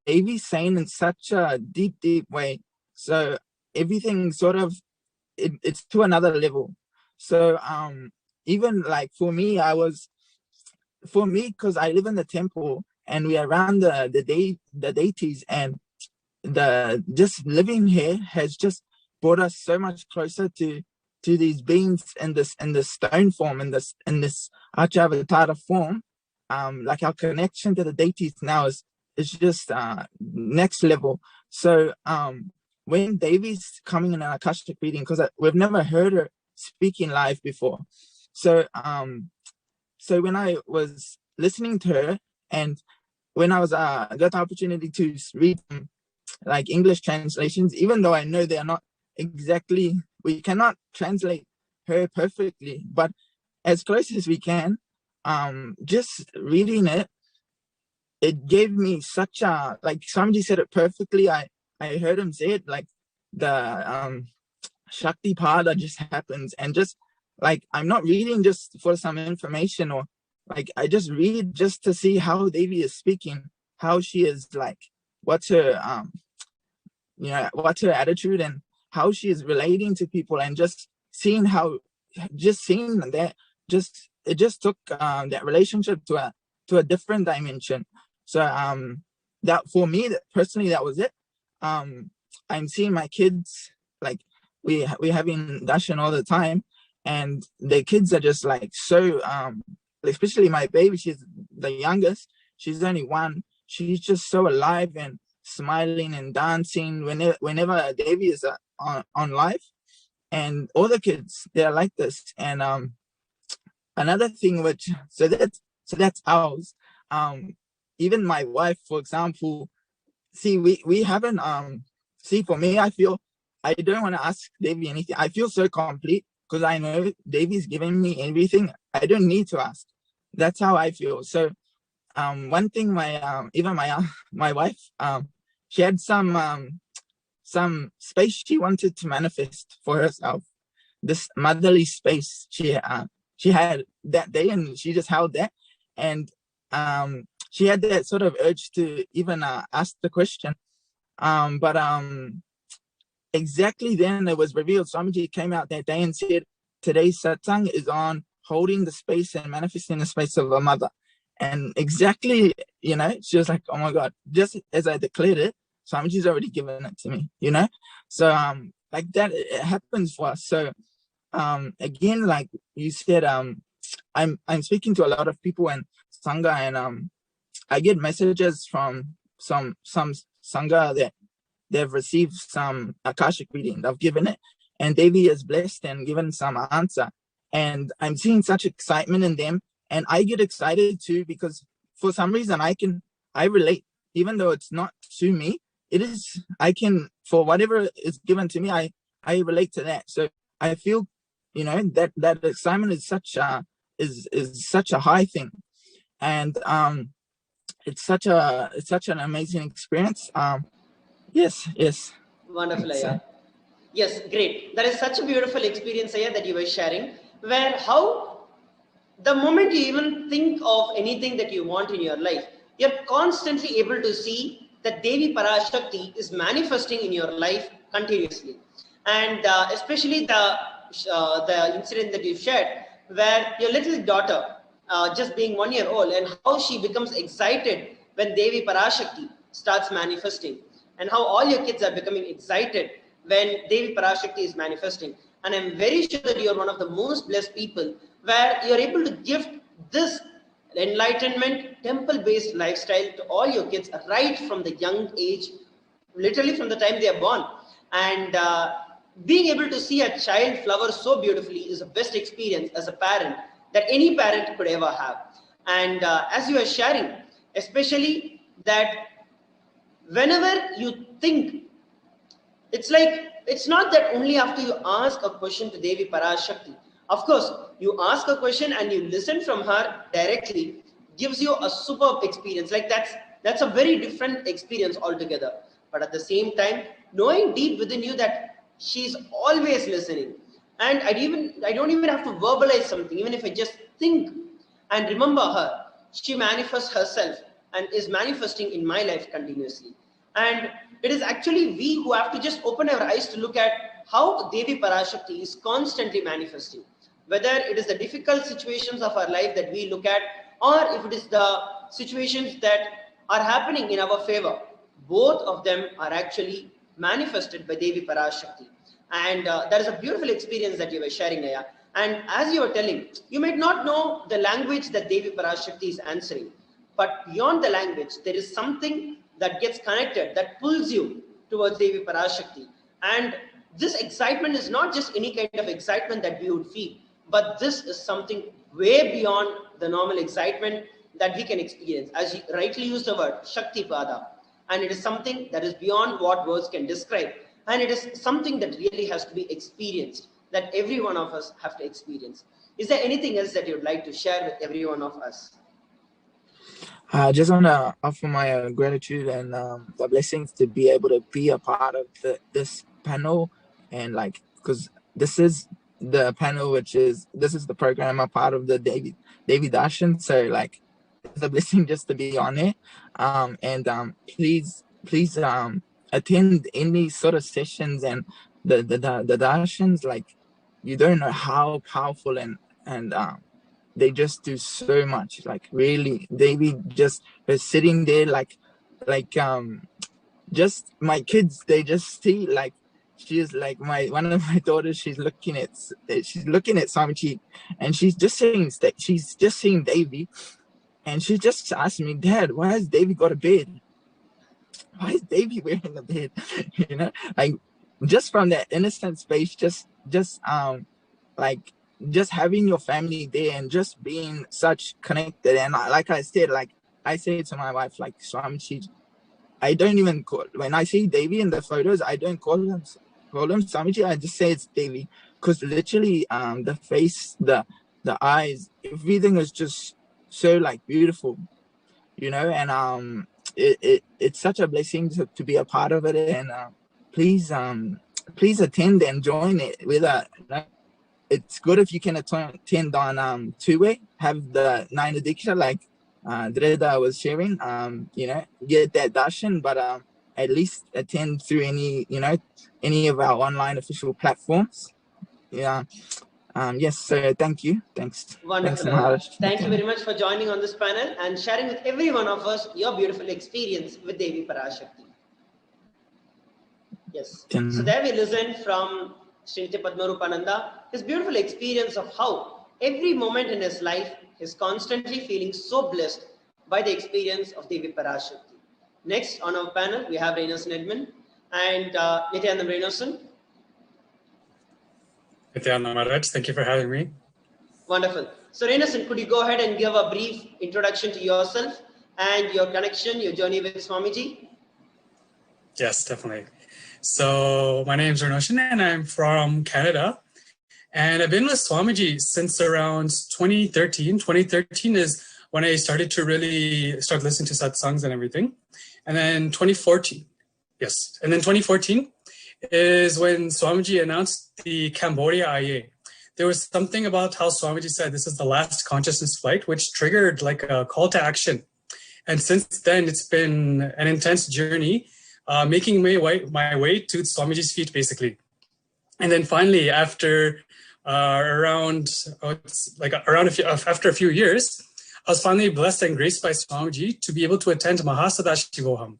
Devi's saying in such a deep way. So everything sort of it's to another level. So even like for me, because I live in the temple and we are around the deities, and the just living here has just brought us so much closer to these beings in this stone form, in this Achavatara form. Like our connection to the deities now is just next level. So when Devi's coming in an Akashic reading, because we've never heard her speaking live before, so so when I was listening to her, and when I was got the opportunity to read like English translations, even though I know they are not exactly, we cannot translate her perfectly, but as close as we can, just reading it gave me such a, like somebody said it perfectly. I heard him say it, like the Shakti Pada just happens, and just like I'm not reading just for some information, or like I just read just to see how Devi is speaking, how she is, like what's her what's her attitude and how she is relating to people, and just seeing that it just took that relationship to a different dimension. So that for me personally, that was it. I'm seeing my kids, like we having darshan all the time, and the kids are just like so especially my baby, she's the youngest, she's only 1, she's just so alive and smiling and dancing whenever Devi is on live, and all the kids, they're like this. And another thing, which that's ours. Even my wife, for example, see, we haven't see, for me, I feel I don't want to ask Devi anything. I feel so complete because I know Devi's giving me everything. I don't need to ask. That's how I feel. So one thing, my wife, she had some space she wanted to manifest for herself, this motherly space she had that day, and she just held that. And she had that sort of urge to even ask the question, but exactly then it was revealed. Swamiji came out that day and said, today's satsang is on holding the space and manifesting the space of a mother. And exactly, she was like, oh my God, just as I declared it, Swamiji's already given it to me, So like that, it happens for us. So again, like you said, I'm speaking to a lot of people in Sangha, and I get messages from some Sangha that they've received some Akashic reading, they've given it, and Devi is blessed and given some answer. And I'm seeing such excitement in them, and I get excited too, because for some reason I relate, even though it's not to me, it is, for whatever is given to me, I relate to that. So I feel, that excitement is such a high thing. And it's such an amazing experience. Yes. Wonderful, Aya. Yes, great. That is such a beautiful experience, Aya, that you were sharing, where how the moment you even think of anything that you want in your life, you're constantly able to see that Devi Parashakti is manifesting in your life continuously. And especially the incident that you shared, where your little daughter, just being 1 year old, and how she becomes excited when Devi Parashakti starts manifesting, and how all your kids are becoming excited when Devi Parashakti is manifesting. And I'm very sure that you're one of the most blessed people, where you're able to gift this enlightenment, temple-based lifestyle to all your kids right from the young age, literally from the time they are born. And being able to see a child flower so beautifully is the best experience as a parent that any parent could ever have. And as you are sharing, especially that whenever you think, it's like, it's not that only after you ask a question to Devi Parashakti. Of course, you ask a question and you listen from her directly, gives you a superb experience. Like that's a very different experience altogether. But at the same time, knowing deep within you that she's always listening, and I don't even have to verbalize something. Even if I just think and remember her, she manifests herself and is manifesting in my life continuously. And it is actually we who have to just open our eyes to look at how Devi Parashakti is constantly manifesting. Whether it is the difficult situations of our life that we look at, or if it is the situations that are happening in our favor, both of them are actually manifested by Devi Parashakti. And that is a beautiful experience that you were sharing, Aya. And as you were telling, you might not know the language that Devi Parashakti is answering, but beyond the language, there is something that gets connected, that pulls you towards Devi Parashakti. And this excitement is not just any kind of excitement that we would feel, but this is something way beyond the normal excitement that we can experience. As you rightly used the word, Shakti Pada. And it is something that is beyond what words can describe. And it is something that really has to be experienced, that every one of us have to experience. Is there anything else that you'd like to share with every one of us? I just want to offer my gratitude and the blessings to be able to be a part of this panel, and like, because this is the panel, this is the program, a part of the Devi Darshan. So like, it's a blessing just to be on it. And please attend any sort of sessions and the darshans. Like, you don't know how powerful and they just do so much. Like, really, Devi just is sitting there like just my kids, they just see, like, she's like one of my daughters, she's looking at Swamiji, and she's just seeing Devi, and she just asked me, Dad, why has Davy got a bed? Why is Davy wearing a bed? You know, like just from that innocent space, just like just having your family there and just being such connected. And like I said, like I say to my wife, like Swamiji, I don't even call, when I see Davy in the photos, I don't call him Swamiji. I just say it's Davy, because literally the face, the eyes, everything is just so like beautiful, you know. And it's such a blessing to be a part of it. And please attend and join it with a. It's good if you can attend on two-way, have the 9 Diksha like Dreda was sharing, you know, get that darshan, but at least attend through any of our online official platforms. Yeah. Yes, so thank you. Thanks. Wonderful. Thanks, Maharaj. Thank you very much for joining on this panel and sharing with every one of us your beautiful experience with Devi Parashakti. Yes. So there we listened from Srinti Padmarupananda, his beautiful experience of how every moment in his life is constantly feeling so blessed by the experience of Devi Parashakti. Next on our panel, we have Reinosan Edmund and Nityanandam Reinosan. Nityanandam Maharaj, thank you for having me. Wonderful. So Reinosan, could you go ahead and give a brief introduction to yourself and your connection, your journey with Swamiji? Yes, definitely. So my name is Reinosan and I'm from Canada. And I've been with Swamiji since around 2013. 2013 is when I started to really start listening to satsangs and everything. And then 2014 is when Swamiji announced the Cambodia IA. There was something about how Swamiji said this is the last consciousness flight, which triggered like a call to action. And since then, it's been an intense journey, making my way to Swamiji's feet, basically. And then finally, after after a few years, I was finally blessed and graced by Swamiji to be able to attend Mahasadashivoham.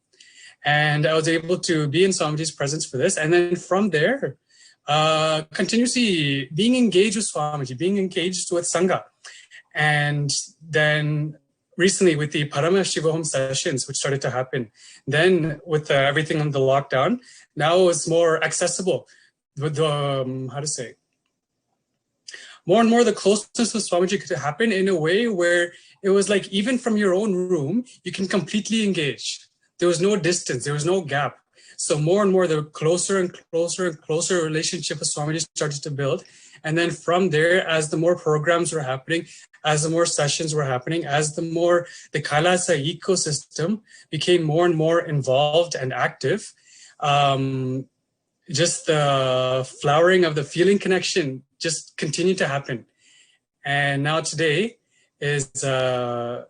And I was able to be in Swamiji's presence for this. And then from there, continuously being engaged with Swamiji, being engaged with Sangha. And then recently with the Paramashivoham sessions, which started to happen, then with everything on the lockdown, now it's more accessible. With the, more and more the closeness with Swamiji could happen in a way where it was like, even from your own room, you can completely engage. There was no distance, there was no gap. So more and more, the closer and closer and closer relationship with Swamiji started to build. And then from there, as the more programs were happening, as the more sessions were happening, as the more the Kailasa ecosystem became more and more involved and active, just the flowering of the feeling connection just continued to happen. And now today is, I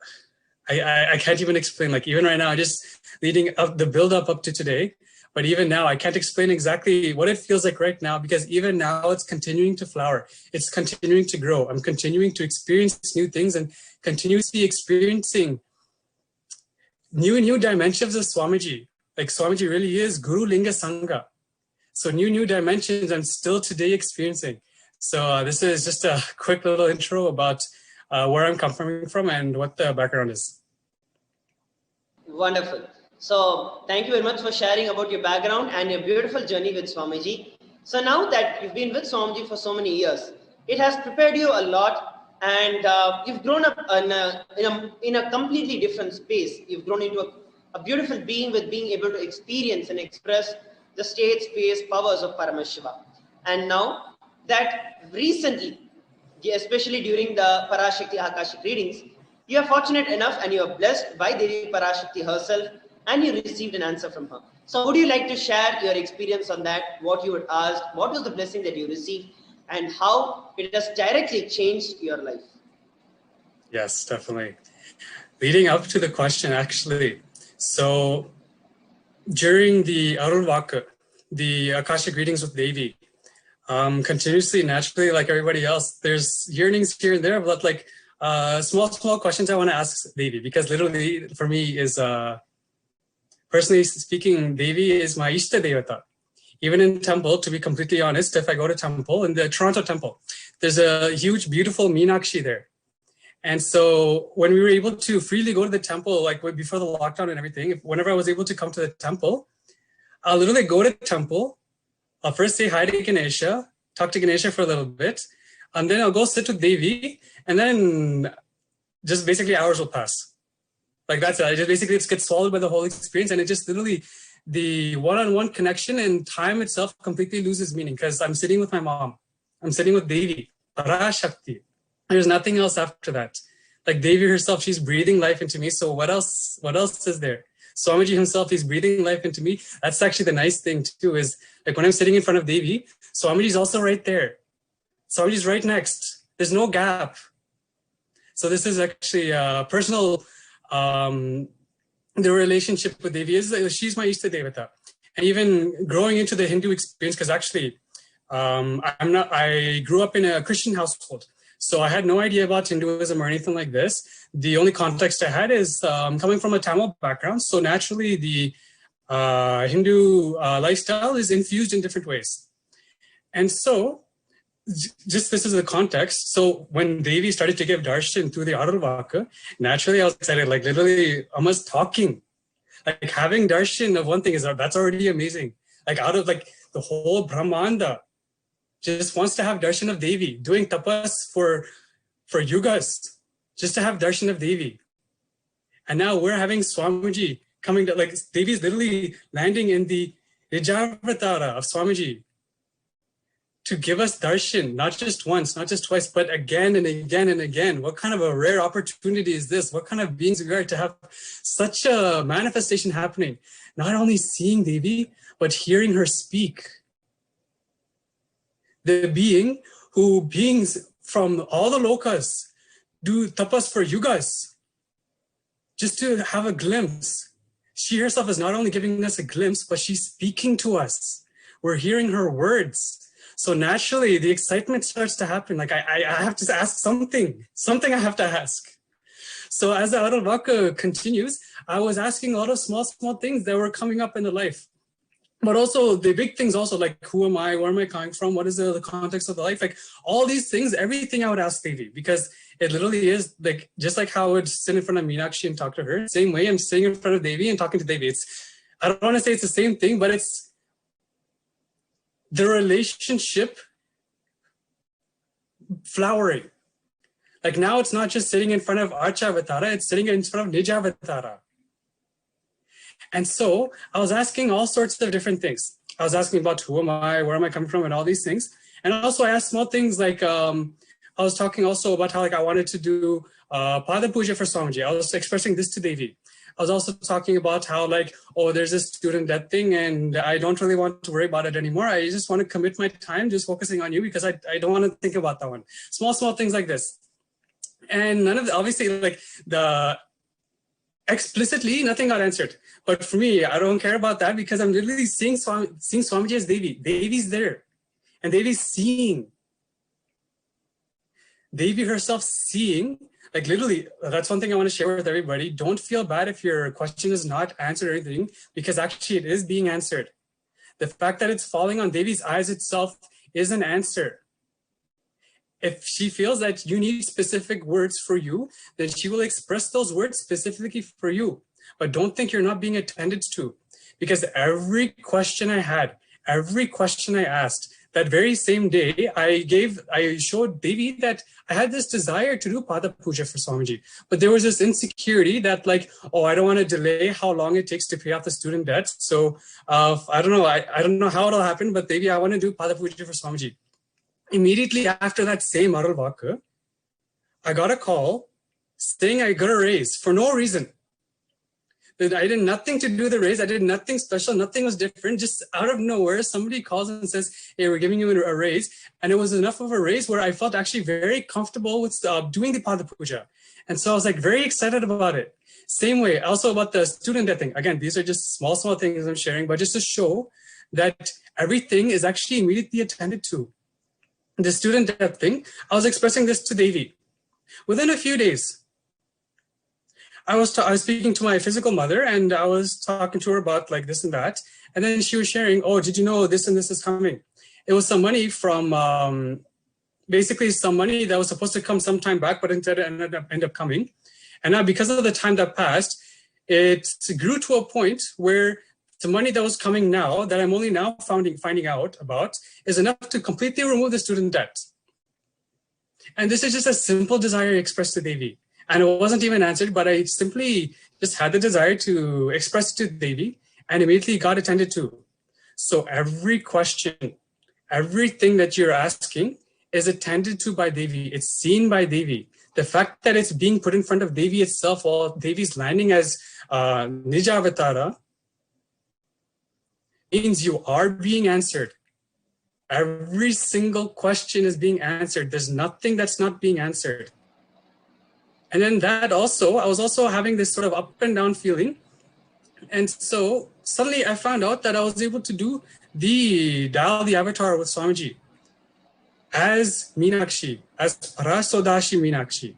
can't even explain, like even right now, just leading up the build up to today. But even now, I can't explain exactly what it feels like right now, because even now it's continuing to flower. It's continuing to grow. I'm continuing to experience new things and continuously experiencing new dimensions of Swamiji. Like Swamiji really is Guru Linga Sangha. So new dimensions I'm still today experiencing. So this is just a quick little intro about where I'm coming from and what the background is. Wonderful. So thank you very much for sharing about your background and your beautiful journey with Swamiji. So now that you've been with Swamiji for so many years, it has prepared you a lot, and you've grown up in a completely different space. You've grown into a beautiful being with being able to experience and express the state, space, powers of Paramashiva. And now that recently, especially during the Parashakti Akashic readings, you are fortunate enough and you are blessed by Devi Parashakti herself, and you received an answer from her. So would you like to share your experience on that, what you had asked, what was the blessing that you received, and how it has directly changed your life? Yes, definitely. Leading up to the question, actually, so during the Arulvaka, the Akashic readings with Devi, continuously, naturally, like everybody else, there's yearnings here and there, but like small questions I want to ask Devi, because literally for me is, personally speaking, Devi is my Ishta Devata. Even in temple, to be completely honest, if I go to temple, in the Toronto temple, there's a huge, beautiful Meenakshi there. And so when we were able to freely go to the temple, like before the lockdown and everything, whenever I was able to come to the temple, I'll literally go to the temple. I'll first say hi to Ganesha, talk to Ganesha for a little bit, and then I'll go sit with Devi, and then just basically hours will pass. Like that's it. I just basically it gets swallowed by the whole experience, and it just literally the one-on-one connection and time itself completely loses meaning because I'm sitting with my mom. I'm sitting with Devi, Parashakti. There's nothing else after that. Like Devi herself, she's breathing life into me. So what else is there? Swamiji himself, he's breathing life into me. That's actually the nice thing too, is like when I'm sitting in front of Devi, Swamiji's also right there. Swamiji's right next. There's no gap. So this is actually a personal, the relationship with Devi is, she's my Ishta Devata. And even growing into the Hindu experience, because actually I grew up in a Christian household. So I had no idea about Hinduism or anything like this. The only context I had is coming from a Tamil background. So naturally the Hindu lifestyle is infused in different ways. And so just this is the context. So when Devi started to give darshan through the Arulvaka, naturally I was excited, like literally almost talking. Like having darshan of one thing that's already amazing. Like out of like the whole Brahmanda, just wants to have darshan of Devi, doing tapas for yugas, just to have darshan of Devi. And now we're having Swamiji coming, like Devi's literally landing in the Nijavatara of Swamiji to give us darshan, not just once, not just twice, but again and again and again. What kind of a rare opportunity is this? What kind of beings we are to have such a manifestation happening? Not only seeing Devi, but hearing her speak. The being who beings from all the lokas do tapas for yugas, just to have a glimpse. She herself is not only giving us a glimpse, but she's speaking to us. We're hearing her words. So naturally, the excitement starts to happen. Like I have to ask something I have to ask. So as the Arulvaka continues, I was asking a lot of small things that were coming up in the life. But also the big things also, like who am I, where am I coming from, what is the context of the life, like all these things, everything I would ask Devi, because it literally is like, just like how I would sit in front of Meenakshi and talk to her, same way I'm sitting in front of Devi and talking to Devi. I don't want to say it's the same thing, but it's the relationship flowering. Like now it's not just sitting in front of Archavatara, it's sitting in front of Nijavatara. And so I was asking all sorts of different things. I was asking about who am I, where am I coming from, and all these things. And also I asked small things like, I was talking also about how like I wanted to do Pada Puja for Swamiji. I was expressing this to Devi. I was also talking about how like, oh, there's this student debt thing and I don't really want to worry about it anymore. I just want to commit my time just focusing on you because I don't want to think about that one. Small things like this. And none of the, obviously like the explicitly nothing got answered. But for me, I don't care about that because I'm literally seeing Swamiji as Devi. Devi's there and Devi's seeing. Devi herself seeing, like literally, that's one thing I want to share with everybody. Don't feel bad if your question is not answered or anything, because actually it is being answered. The fact that it's falling on Devi's eyes itself is an answer. If she feels that you need specific words for you, then she will express those words specifically for you. But don't think you're not being attended to, because every question I had, every question I asked, that very same day, I showed Devi that I had this desire to do Pada Puja for Swamiji, but there was this insecurity that like, oh, I don't want to delay how long it takes to pay off the student debt. So I don't know. I don't know how it'll happen, but Devi, I want to do Pada Puja for Swamiji. Immediately after that same Arulvaka, I got a call saying I got a raise for no reason. I did nothing to do the raise. I did nothing special. Nothing was different. Just out of nowhere, somebody calls and says, hey, we're giving you a raise. And it was enough of a raise where I felt actually very comfortable with doing the Pada Puja. And so I was like very excited about it. Same way, also about the student debt thing. Again, these are just small things I'm sharing, but just to show that everything is actually immediately attended to. The student debt thing, I was expressing this to Devi. Within a few days, I was speaking to my physical mother and I was talking to her about like this and that. And then she was sharing, oh, did you know this and this is coming? It was some money from basically some money that was supposed to come some time back, but instead ended up coming. And now because of the time that passed, it grew to a point where the money that was coming now, that I'm only now finding out about, is enough to completely remove the student debt. And this is just a simple desire expressed to Devi. And it wasn't even answered, but I simply just had the desire to express it to Devi and immediately got attended to. So every question, everything that you're asking is attended to by Devi. It's seen by Devi. The fact that it's being put in front of Devi itself while Devi's landing as Nija Avatara means you are being answered. Every single question is being answered. There's nothing that's not being answered. And then that also, I was also having this sort of up and down feeling. And so suddenly I found out that I was able to do the avatar with Swamiji as Meenakshi, as Parasodashi Meenakshi.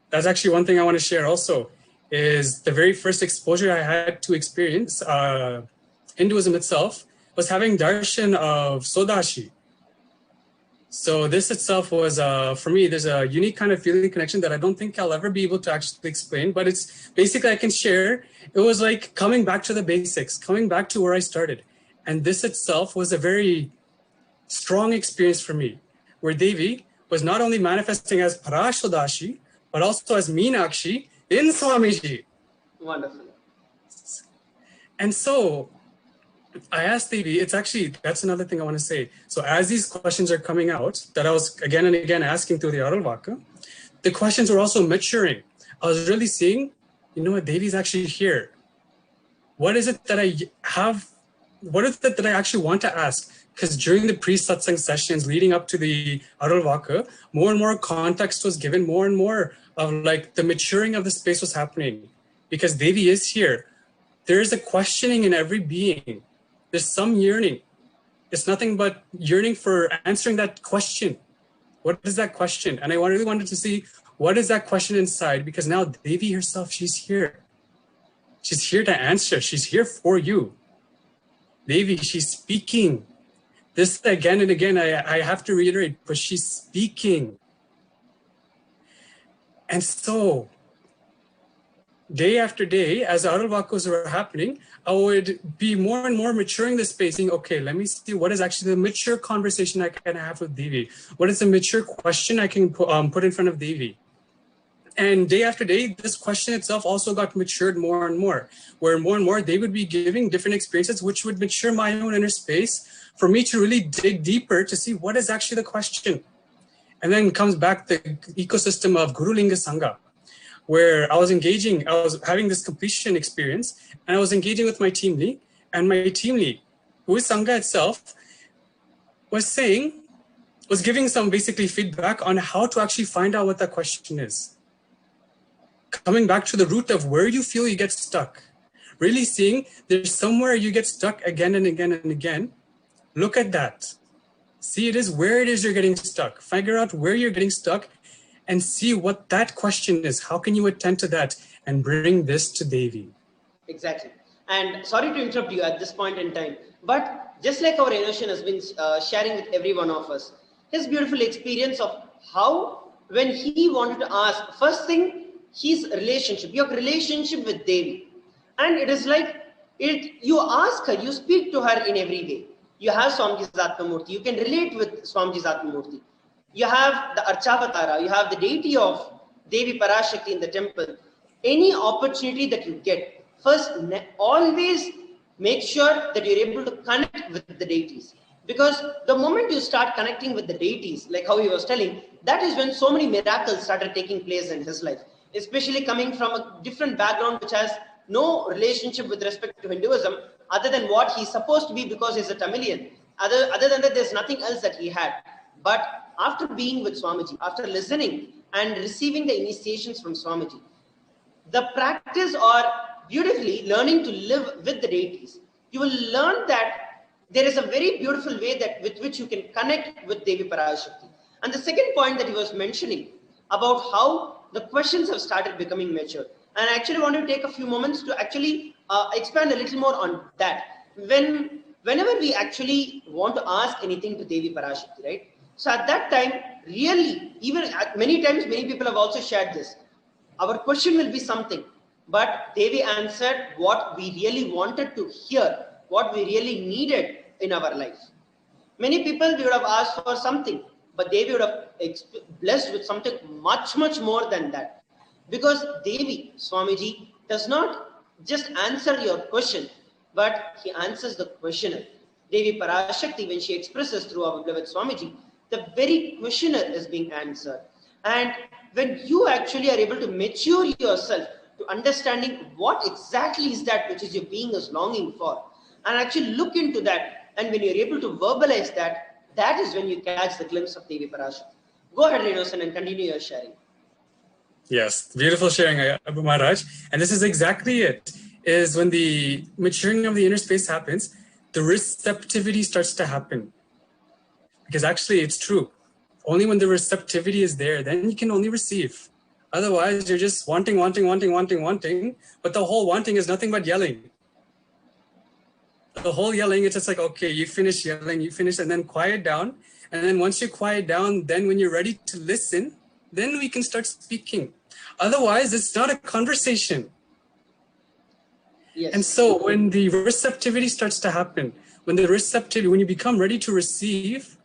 That's actually one thing I want to share also, is the very first exposure I had to experience Hinduism itself was having darshan of Sodashi. So this itself was, for me, there's a unique kind of feeling connection that I don't think I'll ever be able to actually explain, but it's basically I can share. It was like coming back to the basics, coming back to where I started. And this itself was a very strong experience for me, where Devi was not only manifesting as Parashodashi, but also as Meenakshi in Swamiji. Wonderful. And so I asked Devi, it's actually, that's another thing I want to say. So as these questions are coming out, that I was again and again asking through the Arulvaka, the questions were also maturing. I was really seeing, you know what, Devi's actually here. What is it that I have? What is it that I actually want to ask? Because during the pre-satsang sessions leading up to the Arulvaka, more and more context was given, more and more of like the maturing of the space was happening. Because Devi is here. There is a questioning in every being. There's some yearning. It's nothing but yearning for answering that question. What is that question? And I really wanted to see what is that question inside, because now Devi herself, she's here. She's here to answer. She's here for you. Devi, she's speaking. This again and again, I have to reiterate, but she's speaking. And so, day after day, as the Arulvakas were happening, I would be more and more maturing the space, saying, okay, let me see what is actually the mature conversation I can have with Devi. What is the mature question I can put in front of Devi? And day after day, this question itself also got matured more and more, where more and more they would be giving different experiences, which would mature my own inner space for me to really dig deeper to see what is actually the question. And then comes back the ecosystem of Guru Linga Sangha, where I was having this completion experience, and I was engaging with my team lead, and my team lead, who is Sangha itself, was giving some basically feedback on how to actually find out what that question is. Coming back to the root of where you feel you get stuck, really seeing there's somewhere you get stuck again and again and again. Look at that. See it is where it is you're getting stuck. Figure out where you're getting stuck and see what that question is. How can you attend to that and bring this to Devi? Exactly. And sorry to interrupt you at this point in time, but just like our Inoshan has been sharing with every one of us, his beautiful experience of how when he wanted to ask, first thing, his relationship, your relationship with Devi. And it is like, you ask her, you speak to her in every way. You have Swamiji's Atmamurti, you can relate with Swamiji's Atmamurti. You have the Archavatara, you have the deity of Devi Parashakti in the temple. Any opportunity that you get, first, always make sure that you're able to connect with the deities. Because the moment you start connecting with the deities, like how he was telling, that is when so many miracles started taking place in his life. Especially coming from a different background which has no relationship with respect to Hinduism other than what he's supposed to be because he's a Tamilian. Other than that, there's nothing else that he had. But after being with Swamiji, after listening and receiving the initiations from Swamiji, the practice or beautifully learning to live with the deities, you will learn that there is a very beautiful way that with which you can connect with Devi Parashakti. And the second point that he was mentioning about how the questions have started becoming mature. And I actually want to take a few moments to actually expand a little more on that. Whenever we actually want to ask anything to Devi Parashakti, right? So at that time, really, even many times, many people have also shared this. Our question will be something, but Devi answered what we really wanted to hear, what we really needed in our life. Many people, we would have asked for something, but Devi would have blessed with something much, much more than that. Because Devi, Swamiji, does not just answer your question, but he answers the questioner. Devi Parashakti, when she expresses through our beloved Swamiji, the very questioner is being answered. And when you actually are able to mature yourself to understanding what exactly is that which is your being is longing for, and actually look into that, and when you're able to verbalize that, that is when you catch the glimpse of Devi Parashakti. Go ahead, Renosan, and continue your sharing. Yes, beautiful sharing, Abu Maharaj. And this is exactly it, is when the maturing of the inner space happens, the receptivity starts to happen. Because actually it's true. Only when the receptivity is there, then you can only receive. Otherwise, you're just wanting, but the whole wanting is nothing but yelling. The whole yelling, it's just like, okay, you finish yelling, and then quiet down. And then once you quiet down, then when you're ready to listen, then we can start speaking. Otherwise, it's not a conversation. Yes. And so when the receptivity starts to happen, when you become ready to receive,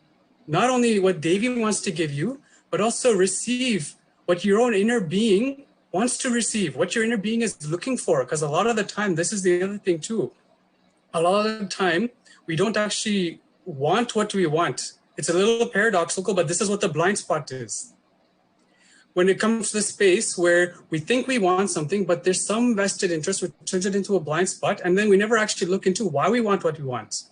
not only what Devi wants to give you, but also receive what your own inner being wants to receive, what your inner being is looking for. Because a lot of the time, this is the other thing too. A lot of the time, we don't actually want what we want. It's a little paradoxical, but this is what the blind spot is. When it comes to the space where we think we want something, but there's some vested interest which turns it into a blind spot, and then we never actually look into why we want what we want.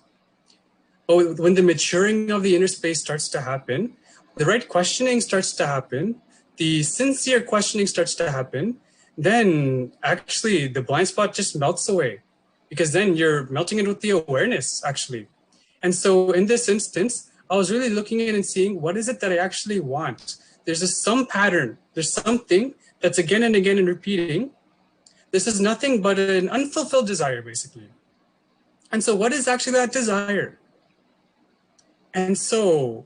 But when the maturing of the inner space starts to happen, the right questioning starts to happen, the sincere questioning starts to happen, then actually the blind spot just melts away. Because then you're melting it with the awareness, actually. And so in this instance, I was really looking in and seeing what is it that I actually want. There's some pattern. There's something that's again and again and repeating. This is nothing but an unfulfilled desire, basically. And so what is actually that desire? And so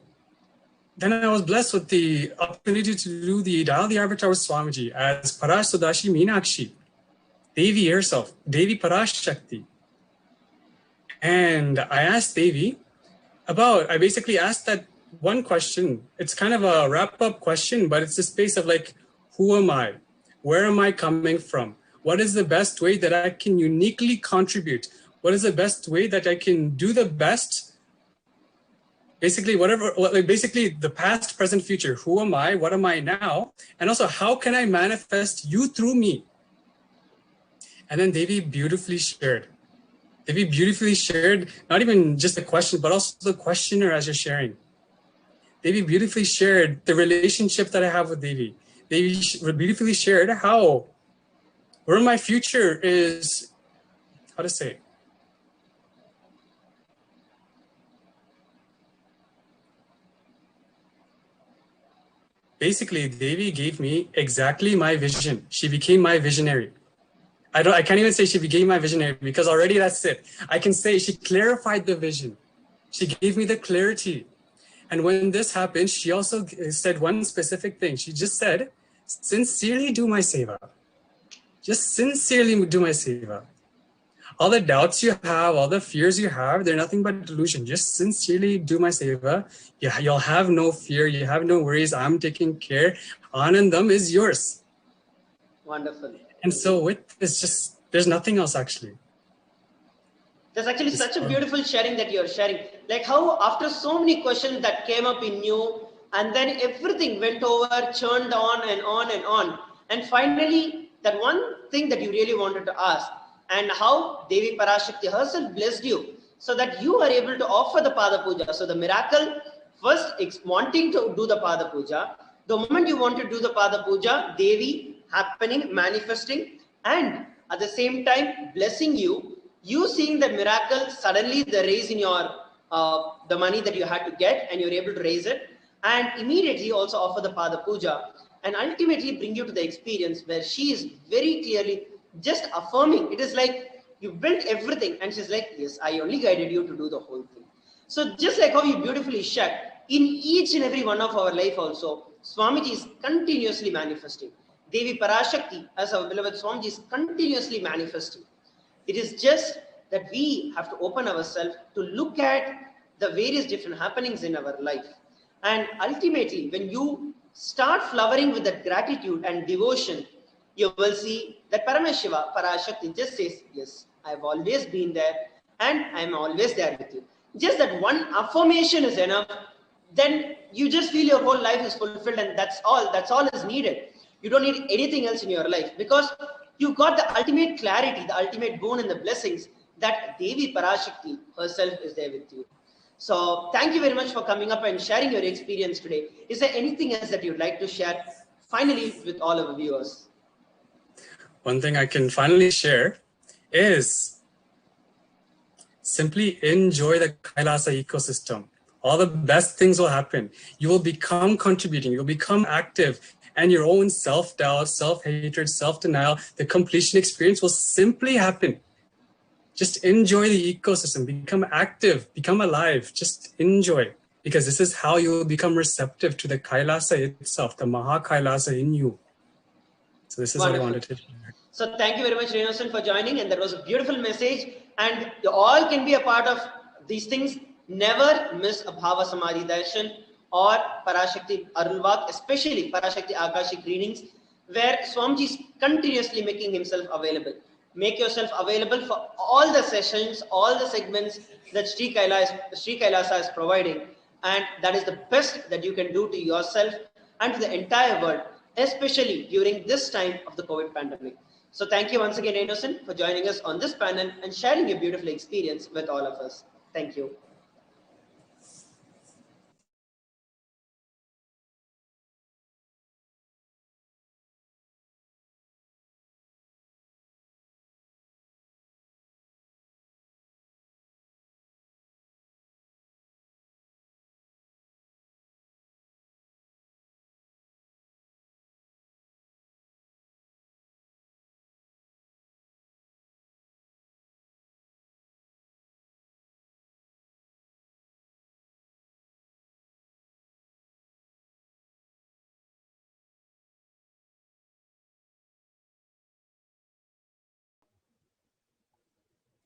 then I was blessed with the opportunity to do the Dial the Avatar with Swamiji as Parashakti Meenakshi, Devi herself, Devi Parashakti. And I asked Devi I basically asked that one question. It's kind of a wrap-up question, but it's a space of like, who am I? Where am I coming from? What is the best way that I can uniquely contribute? What is the best way that I can do the best? Basically, basically the past, present, future. Who am I? What am I now? And also, how can I manifest you through me? And then Devi beautifully shared. Devi beautifully shared, not even just the question, but also the questioner as you're sharing. Devi beautifully shared the relationship that I have with Devi. Devi beautifully shared where my future is, how to say, basically, Devi gave me exactly my vision. She became my visionary. I can't even say she became my visionary because already that's it. I can say she clarified the vision. She gave me the clarity. And when this happened, she also said one specific thing. She just said, sincerely do my seva. Just sincerely do my seva. All the doubts you have, all the fears you have, they're nothing but delusion. Just sincerely do my seva. You'll have no fear. You have no worries. I'm taking care. Anandam is yours. Wonderful. And so with this, there's nothing else actually. There's actually such a beautiful sharing that you're sharing. Like how after so many questions that came up in you, and then everything went over, churned on and on and on. And finally, that one thing that you really wanted to ask, and how Devi Parashakti herself blessed you so that you are able to offer the Pada Puja. So the miracle, first wanting to do the Pada Puja, the moment you want to do the Pada Puja, Devi happening, manifesting, and at the same time blessing you, you seeing the miracle, suddenly the raise in your, the money that you had to get and you're able to raise it, and immediately also offer the Pada Puja, and ultimately bring you to the experience where she is very clearly just affirming. It is like you built everything and she's like, yes, I only guided you to do the whole thing. So just like how you beautifully shared, in each and every one of our life also, Swamiji is continuously manifesting. Devi Parashakti, as our beloved Swamiji, is continuously manifesting. It is just that we have to open ourselves to look at the various different happenings in our life. And ultimately, when you start flowering with that gratitude and devotion, you will see that Parameshiva, Parashakti, just says, yes, I've always been there and I'm always there with you. Just that one affirmation is enough. Then you just feel your whole life is fulfilled, and that's all is needed. You don't need anything else in your life, because you got the ultimate clarity, the ultimate boon and the blessings that Devi Parashakti herself is there with you. So thank you very much for coming up and sharing your experience today. Is there anything else that you'd like to share finally with all our viewers? One thing I can finally share is simply enjoy the Kailasa ecosystem. All the best things will happen. You will become contributing, you'll become active, and your own self-doubt, self-hatred, self-denial, the completion experience will simply happen. Just enjoy the ecosystem, become active, become alive, just enjoy. Because this is how you will become receptive to the Kailasa itself, the Maha Kailasa in you. So this is Wonderful. what I wanted to share. So thank you very much, Renusan, for joining, and that was a beautiful message. And you all can be a part of these things. Never miss a Bhava Samadhi Darshan or Parashakti Arulvak, especially Parashakti Akashic readings, where Swamiji is continuously making himself available. Make yourself available for all the sessions, all the segments that Sri Kailasa is providing. And that is the best that you can do to yourself and to the entire world, especially during this time of the COVID pandemic. So thank you once again, Renusan, for joining us on this panel and sharing your beautiful experience with all of us. Thank you.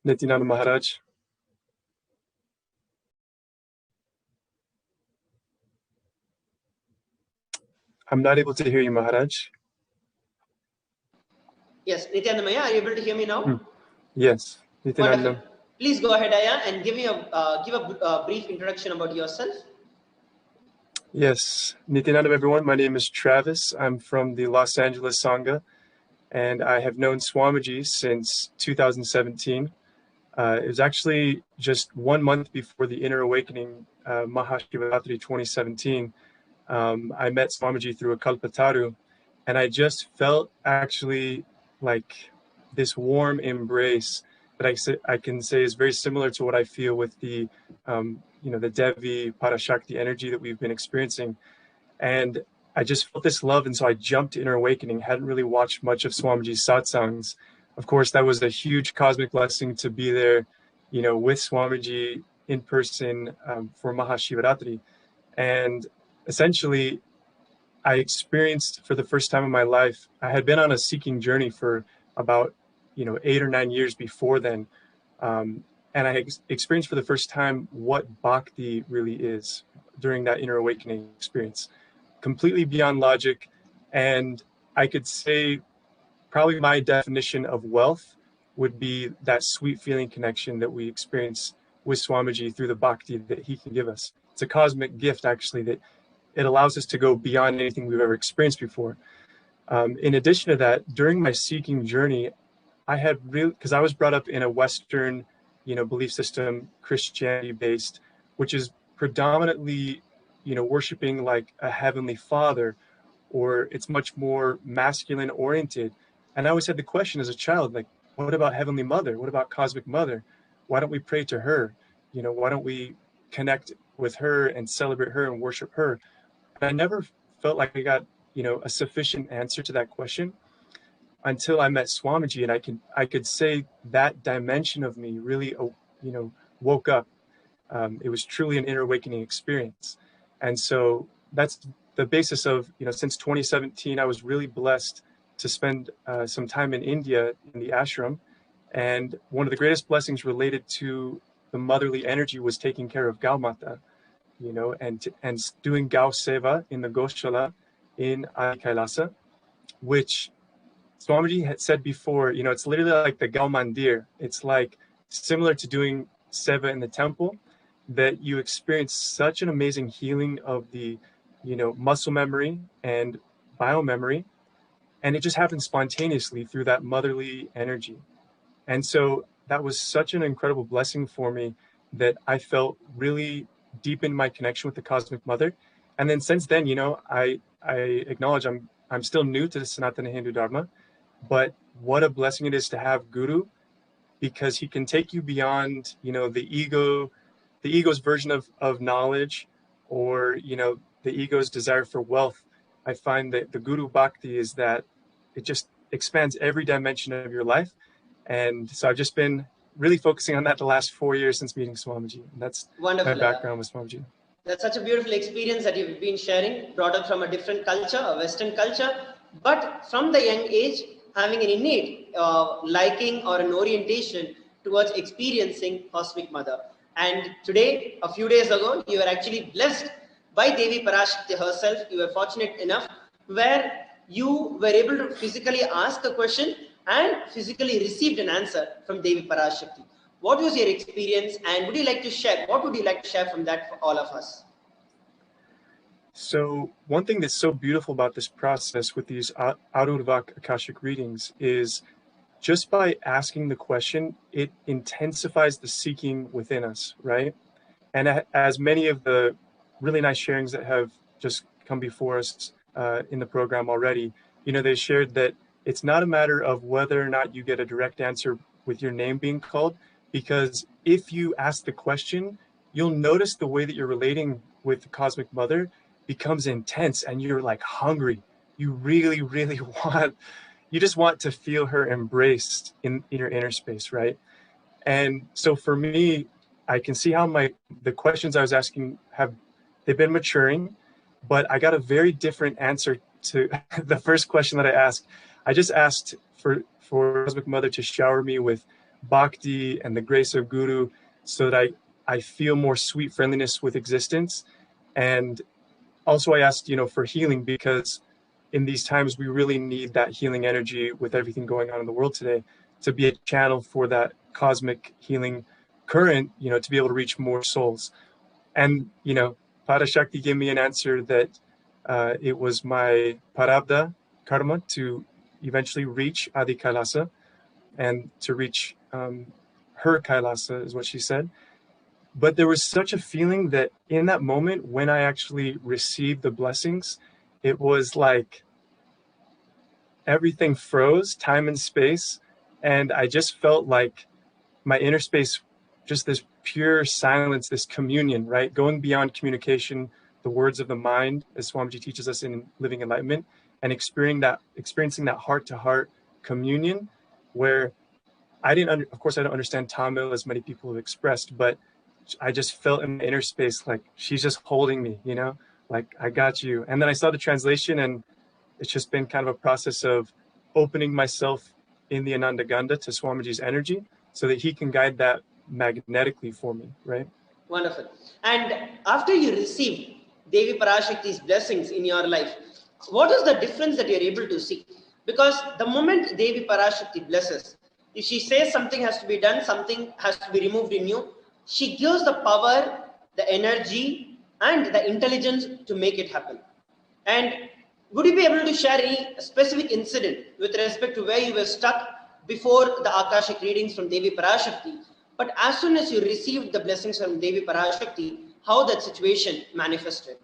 Nityananda Maharaj. I'm not able to hear you, Maharaj. Yes, Nityananda Maya, are you able to hear me now? Yes, Nityananda. Wonderful. Please go ahead, Aya, and give a brief introduction about yourself. Yes, Nityananda, everyone. My name is Travis. I'm from the Los Angeles Sangha, and I have known Swamiji since 2017. It was actually just 1 month before the Inner Awakening, Mahashivaratri 2017. I met Swamiji through a Kalpataru, and I just felt actually like this warm embrace that I can say is very similar to what I feel with the, the Devi Parashakti energy that we've been experiencing. And I just felt this love, and so I jumped to Inner Awakening. Hadn't really watched much of Swamiji's satsangs. Of course, that was a huge cosmic blessing to be there, with Swamiji in person for Mahashivaratri. And essentially, I experienced for the first time in my life, I had been on a seeking journey for about, 8 or 9 years before then. And I experienced for the first time what bhakti really is during that Inner Awakening experience. Completely beyond logic. And I could say probably my definition of wealth would be that sweet feeling connection that we experience with Swamiji through the bhakti that he can give us. It's a cosmic gift, actually, that it allows us to go beyond anything we've ever experienced before. In addition to that, during my seeking journey, I had because I was brought up in a Western, belief system, Christianity based, which is predominantly, worshiping like a heavenly father, or it's much more masculine oriented. And I always had the question as a child, like, what about Heavenly Mother? What about Cosmic Mother? Why don't we pray to her? Why don't we connect with her and celebrate her and worship her? And I never felt like I got, a sufficient answer to that question until I met Swamiji, and I could say that dimension of me really, woke up. It was truly an inner awakening experience. And so that's the basis of, since 2017, I was really blessed to spend some time in India in the ashram. And one of the greatest blessings related to the motherly energy was taking care of Gau Mata, and doing Gau Seva in the Goshala in Adi Kailasa, which Swamiji had said before, it's literally like the Gau Mandir. It's like similar to doing Seva in the temple, that you experience such an amazing healing of the, muscle memory and biomemory. And it just happens spontaneously through that motherly energy. And so that was such an incredible blessing for me that I felt really deep in my connection with the Cosmic Mother. And then since then, I acknowledge I'm still new to the Sanatana Hindu Dharma, but what a blessing it is to have Guru, because he can take you beyond, the ego's version of knowledge, or, the ego's desire for wealth. I find that the Guru Bhakti is that it just expands every dimension of your life. And so I've just been really focusing on that the last 4 years since meeting Swamiji. And that's Wonderful. my background with Swamiji. That's such a beautiful experience that you've been sharing, brought up from a different culture, a Western culture, but from the young age, having an innate liking or an orientation towards experiencing Cosmic Mother. And today, a few days ago, you were actually blessed by Devi Parashakti herself. You were fortunate enough where you were able to physically ask a question and physically received an answer from Devi Parashakti. What was your experience, and would you like to share? What would you like to share from that for all of us? So one thing that's so beautiful about this process with these Auruvak Akashic readings is just by asking the question, it intensifies the seeking within us, right? And as many of the really nice sharings that have just come before us in the program already, they shared that it's not a matter of whether or not you get a direct answer with your name being called, because if you ask the question, you'll notice the way that you're relating with the Cosmic Mother becomes intense, and you're like hungry. You really, really you just want to feel her embraced in your inner space, right? And so for me, I can see how the questions I was asking they've been maturing, but I got a very different answer to the first question that I asked. I just asked for Cosmic Mother to shower me with bhakti and the grace of Guru, so that I feel more sweet friendliness with existence. And also I asked, for healing, because in these times we really need that healing energy with everything going on in the world today, to be a channel for that cosmic healing current, to be able to reach more souls. And, Parashakti gave me an answer that it was my Parabdha karma to eventually reach Adi Kailasa, and to reach her Kailasa is what she said. But there was such a feeling that in that moment when I actually received the blessings, it was like everything froze, time and space. And I just felt like my inner space, just this pure silence, this communion, right? Going beyond communication, the words of the mind, as Swamiji teaches us in Living Enlightenment, and experiencing that heart-to-heart communion, where of course I don't understand Tamil as many people have expressed, but I just felt in my inner space like she's just holding me, like I got you. And then I saw the translation, and it's just been kind of a process of opening myself in the Ananda Ganda to Swamiji's energy, so that he can guide that magnetically for me, right? Wonderful. And after you received Devi Parashakti's blessings in your life, what is the difference that you're able to see? Because the moment Devi Parashakti blesses, if she says something has to be done, something has to be removed in you, she gives the power, the energy, and the intelligence to make it happen. And would you be able to share any specific incident with respect to where you were stuck before the Akashic readings from Devi Parashakti, but as soon as you received the blessings from Devi Parashakti, how that situation manifested?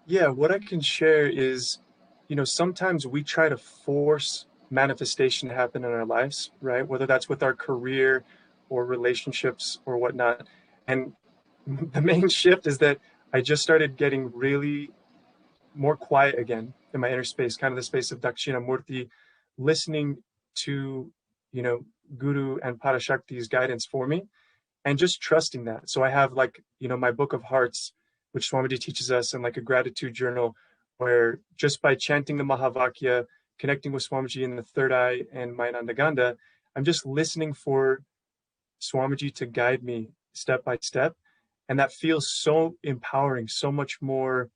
Yeah, what I can share is, sometimes we try to force manifestation to happen in our lives, right? Whether that's with our career or relationships or whatnot. And the main shift is that I just started getting really more quiet again in my inner space, kind of the space of Dakshinamurti, listening to, Guru and Parashakti's guidance for me, and just trusting that. So I have my book of hearts which Swamiji teaches us, and like a gratitude journal, where just by chanting the Mahavakya, connecting with Swamiji in the third eye and Mayananda Ganda, I'm just listening for Swamiji to guide me step by step. And that feels so empowering, so much more,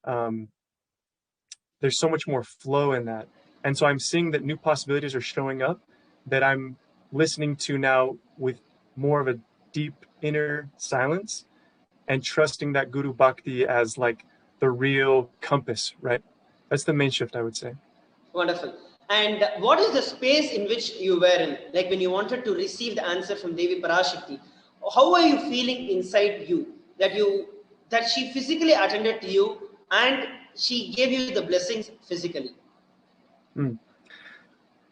there's so much more flow in that. And so I'm seeing that new possibilities are showing up that I'm listening to now with more of a deep inner silence and trusting that Guru Bhakti as like the real compass, right? That's the main shift, I would say. Wonderful. And what is the space in which you were in? Like when you wanted to receive the answer from Devi Parashakti, how are you feeling inside you that she physically attended to you and she gave you the blessings physically?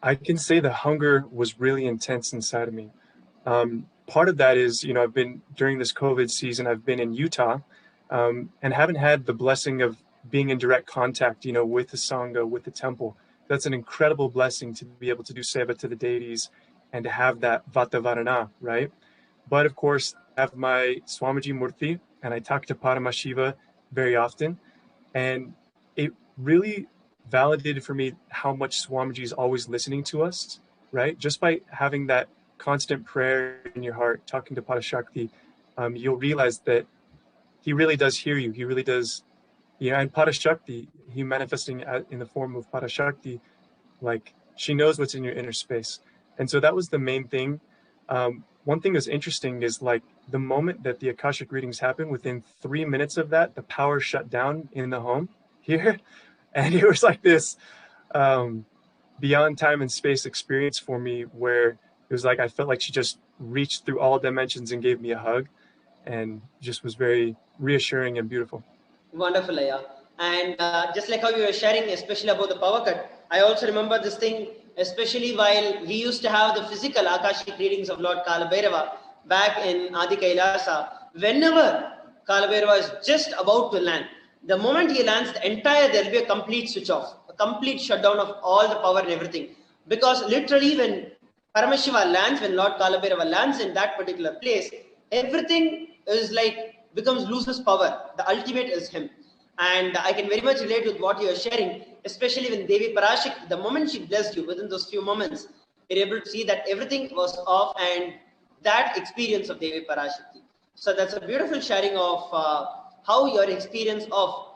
I can say the hunger was really intense inside of me. Part of that is, I've been, during this COVID season, I've been in Utah and haven't had the blessing of being in direct contact, with the Sangha, with the temple. That's an incredible blessing to be able to do seva to the deities and to have that Vatavarana, right? But of course, I have my Swamiji Murthy and I talk to Paramashiva very often. And it really validated for me how much Swamiji is always listening to us, right? Just by having that constant prayer in your heart, talking to Parashakti, you'll realize that he really does hear you. He really does, and Parashakti, he manifesting in the form of Parashakti, like she knows what's in your inner space. And so that was the main thing. One thing that's interesting is like the moment that the Akashic readings happened, within 3 minutes of that, the power shut down in the home here. And it was like this beyond time and space experience for me, where it was like I felt like she just reached through all dimensions and gave me a hug, and just was very reassuring and beautiful. Wonderful, Aya. And just like how you were sharing, especially about the power cut, I also remember this thing, especially while we used to have the physical Akashic readings of Lord Kalabhairava back in Adi Kailasa. Whenever Kalabhairava is just about to land, the moment he lands, there will be a complete switch off, a complete shutdown of all the power and everything. Because literally when Paramashiva lands, when Lord Kalabhairava lands in that particular place, everything is like, loses power. The ultimate is him. And I can very much relate with what you are sharing, especially when Devi Parashakti, the moment she blessed you, within those few moments, you're able to see that everything was off, and that experience of Devi Parashakti. So that's a beautiful sharing of how your experience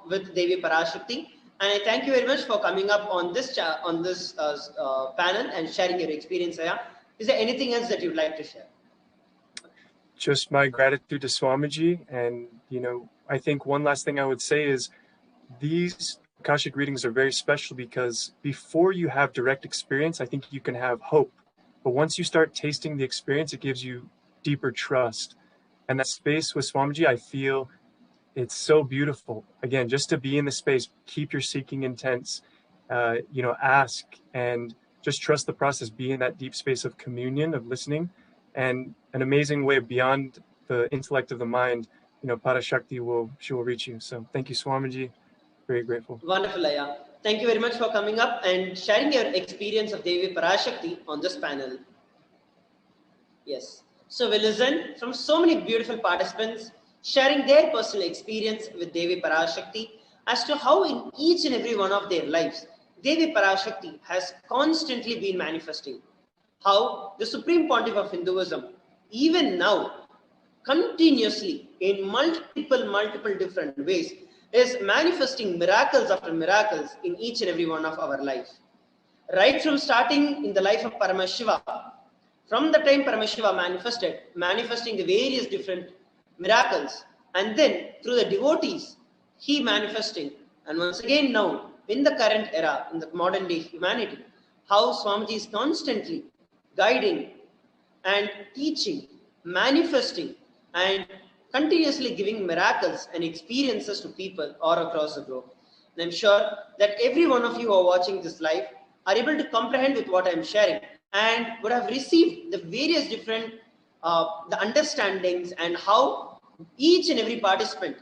with Devi Parashakti. And I thank you very much for coming up on this panel and sharing your experience. Is there anything else that you'd like to share? Just my gratitude to Swamiji. And, I think one last thing I would say is these Akashic readings are very special because before you have direct experience, I think you can have hope. But once you start tasting the experience, it gives you deeper trust. And that space with Swamiji, I feel it's so beautiful. Again, just to be in the space, keep your seeking intense, ask and just trust the process, be in that deep space of communion, of listening, and an amazing way beyond the intellect of the mind, Parashakti will reach you. So thank you, Swamiji. Very grateful. Wonderful, Aya. Thank you very much for coming up and sharing your experience of Devi Parashakti on this panel. Yes. So we listen from so many beautiful participants sharing their personal experience with Devi Parashakti as to how in each and every one of their lives, Devi Parashakti has constantly been manifesting. How the Supreme Pontiff of Hinduism, even now, continuously in multiple different ways, is manifesting miracles after miracles in each and every one of our lives. Right from starting in the life of Paramashiva, from the time Paramashiva manifesting the various different miracles, and then through the devotees, he manifesting, and once again now, in the current era, in the modern day humanity, how Swamiji is constantly guiding and teaching, manifesting, and continuously giving miracles and experiences to people all across the globe. And I'm sure that every one of you who are watching this live are able to comprehend with what I'm sharing and would have received the various different the understandings and how each and every participant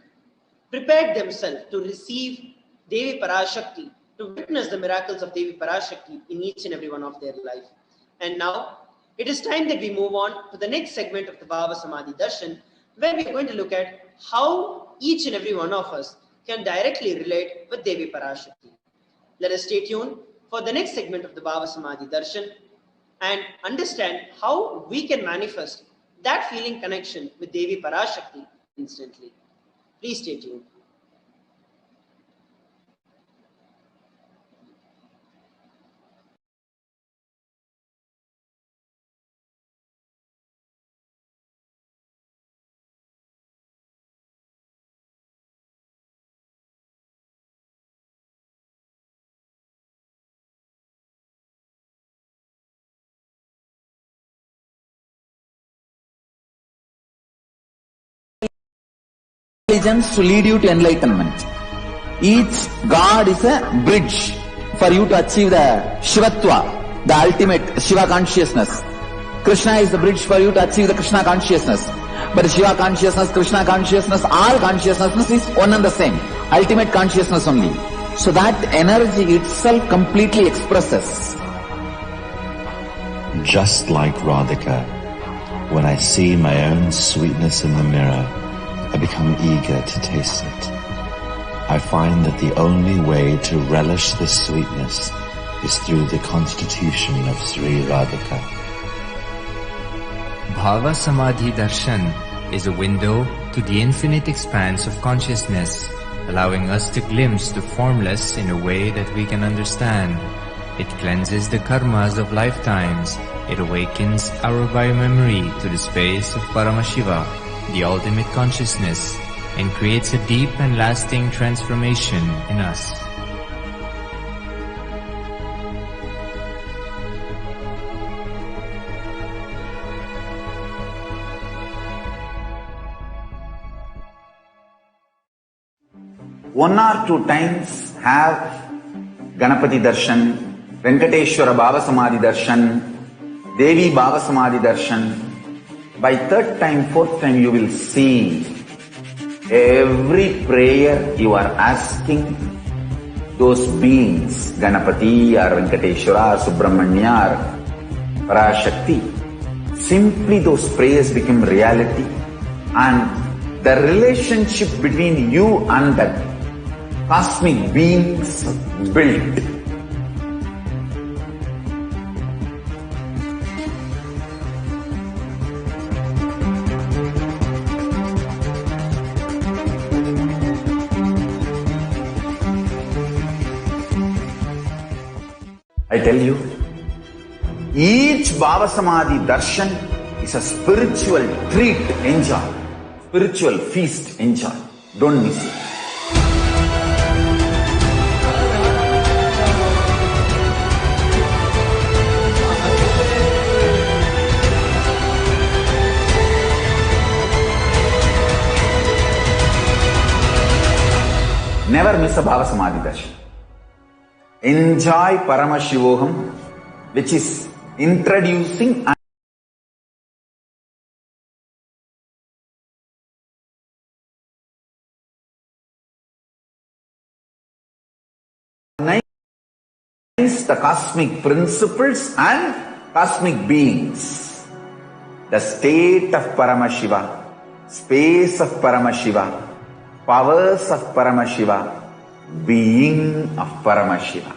prepared themselves to receive Devi Parashakti, to witness the miracles of Devi Parashakti in each and every one of their life. And now it is time that we move on to the next segment of the Bhava Samadhi Darshan, where we are going to look at how each and every one of us can directly relate with Devi Parashakti. Let us stay tuned for the next segment of the Baba Samadhi Darshan and understand how we can manifest that feeling connection with Devi Parashakti instantly. Please stay tuned. Intelligence to lead you to enlightenment. Each God is a bridge for you to achieve the Shivatva, the ultimate Shiva consciousness. Krishna is the bridge for you to achieve the Krishna consciousness. But Shiva consciousness, Krishna consciousness, all consciousness is one and the same. Ultimate consciousness only. So that energy itself completely expresses. Just like Radhika, when I see my own sweetness in the mirror, I become eager to taste it. I find that the only way to relish this sweetness is through the constitution of Sri Radhika. Bhava Samadhi Darshan is a window to the infinite expanse of consciousness, allowing us to glimpse the formless in a way that we can understand. It cleanses the karmas of lifetimes. It awakens our biomemory to the space of Paramashiva, the ultimate consciousness, and creates a deep and lasting transformation in us. One or two times have Ganapati Darshan, Venkateshwara Baba Samadhi Darshan, Devi Baba Samadhi Darshan. By third time, fourth time, you will see every prayer you are asking those beings, Ganapati or Venkateshwara or Subramanya or Parashakti. Simply those prayers become reality, and the relationship between you and that cosmic beings built. I tell you, each Baba Samadhi Darshan is a spiritual treat, enjoy. Spiritual feast, enjoy. Don't miss it. Never miss a Bhava Samadhi Darshan. Enjoy Paramashivoham, which is introducing the cosmic principles and cosmic beings. The state of Paramashiva, space of Paramashiva, powers of Paramashiva, being of Paramashiva.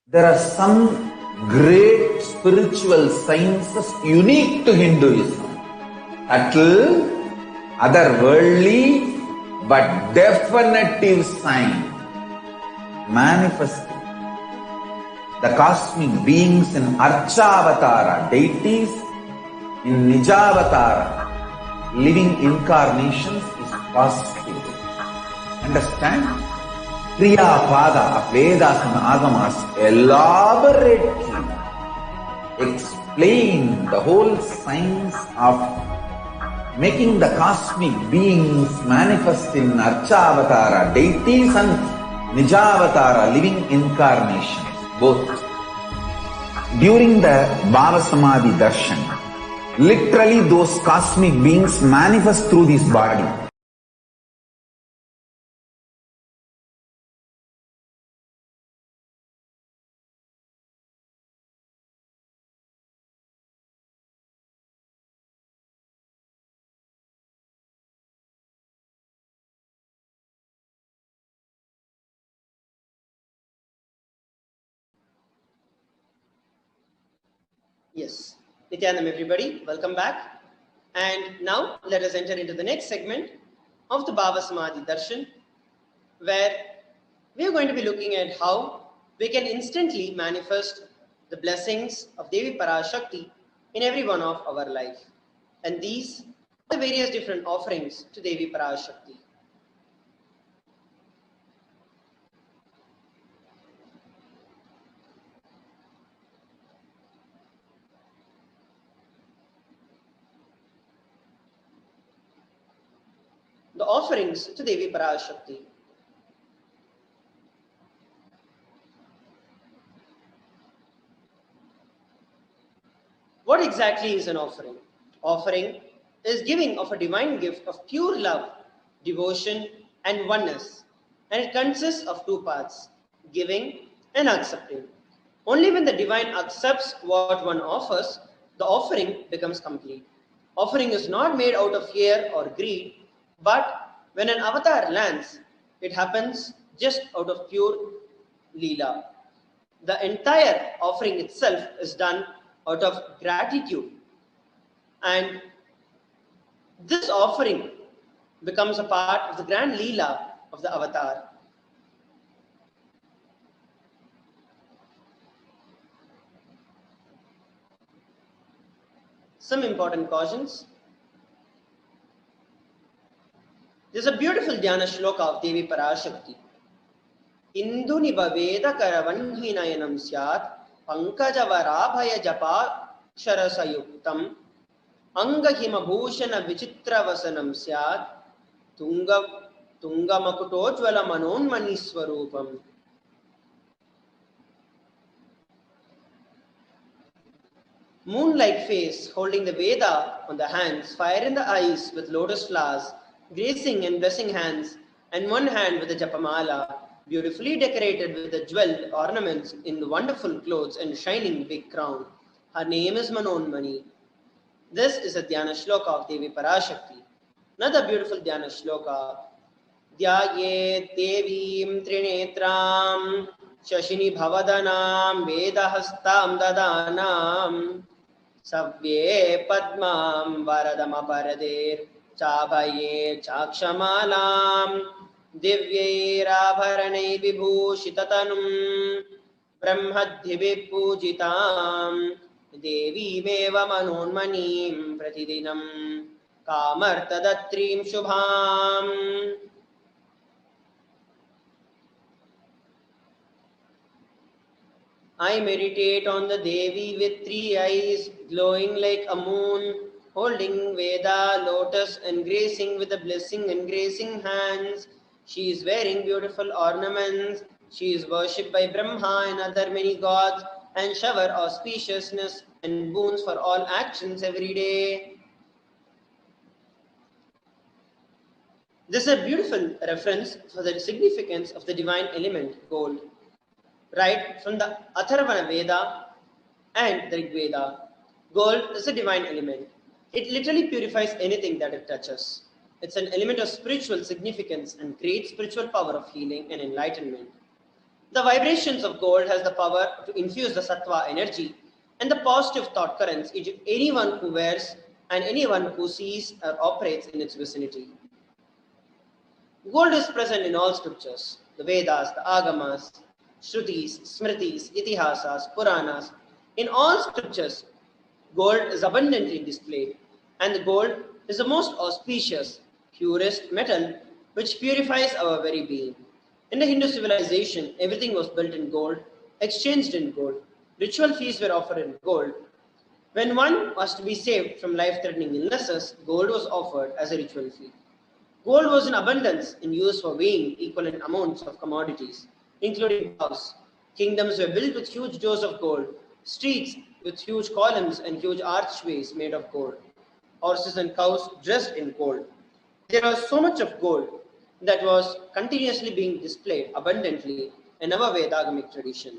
There are some great spiritual sciences unique to Hinduism. Subtle, otherworldly, but definitive sign. Manifesting the cosmic beings in Archavatara, deities, in Nijavatara, living incarnations is possible. Understand? Kriya Pada of Vedas and Agamas elaborately explain the whole science of making the cosmic beings manifest in Archavatara, deities, and Nijavatara, living incarnations, both. During the Bhava Samadhi Darshan, literally those cosmic beings manifest through this body. Yes. Nityanam, everybody, welcome back. And now let us enter into the next segment of the Bhava Samadhi Darshan, where we are going to be looking at how we can instantly manifest the blessings of Devi Parashakti in every one of our life. And these are the various different offerings to Devi Parashakti. The offerings to Devi Parashakti. What exactly is an offering? Offering is giving of a divine gift of pure love, devotion, and oneness, and it consists of two parts, giving and accepting. Only when the divine accepts what one offers, the offering becomes complete. Offering is not made out of fear or greed, but when an avatar lands, it happens just out of pure Leela. The entire offering itself is done out of gratitude, and this offering becomes a part of the grand Leela of the avatar. Some important cautions. There's a beautiful Dhyana shloka of Devi Parashakti. Indu nibaveda karavanhinayanam syat pankajavaraabhaya japa sharasayuktam angahimabhushana vichitravasanam syat tungamakutojvala manonmani swarupam. Moon-like face, holding the Veda on the hands, fire in the eyes with lotus flowers, gracing and blessing hands, and one hand with a japamala, beautifully decorated with the jeweled ornaments in the wonderful clothes and shining big crown. Her name is Manonmani. This is a Dhyana shloka of Devi Parashakti. Another beautiful Dhyana shloka. Dhyayet Devim Trinetram Shashini Bhavadanam Vedahastam Dadanam Savye Padmam Varadamaparadeh Chabhaye Chakshamalam Divye Rabharanai Vibhushitatanum Brahmadhivi Pujitam Devi Meva Manonmanim Pratidinam Kamartadatrim Shubham. I meditate on the Devi with three eyes, glowing like a moon, holding Veda, lotus, and gracing with the blessing and gracing hands. She is wearing beautiful ornaments. She is worshipped by Brahma and other many gods, and shower auspiciousness and boons for all actions every day. This is a beautiful reference for the significance of the divine element, gold. Right from the Atharvana Veda and the Rig Veda. Gold is a divine element. It literally purifies anything that it touches. It's an element of spiritual significance and great spiritual power of healing and enlightenment. The vibrations of gold has the power to infuse the sattva energy and the positive thought currents into anyone who wears and anyone who sees or operates in its vicinity. Gold is present in all scriptures, the Vedas, the Agamas, Shrutis, Smritis, Itihasas, Puranas. In all scriptures, gold is abundantly displayed, and the gold is the most auspicious, purest metal which purifies our very being. In the Hindu civilization, everything was built in gold, exchanged in gold. Ritual feasts were offered in gold. When one was to be saved from life-threatening illnesses, gold was offered as a ritual fee. Gold was in abundance in use for weighing equivalent amounts of commodities, including cows. Kingdoms were built with huge doors of gold, streets with huge columns and huge archways made of gold, horses and cows dressed in gold. There was so much of gold that was continuously being displayed abundantly in our Vedagamic tradition.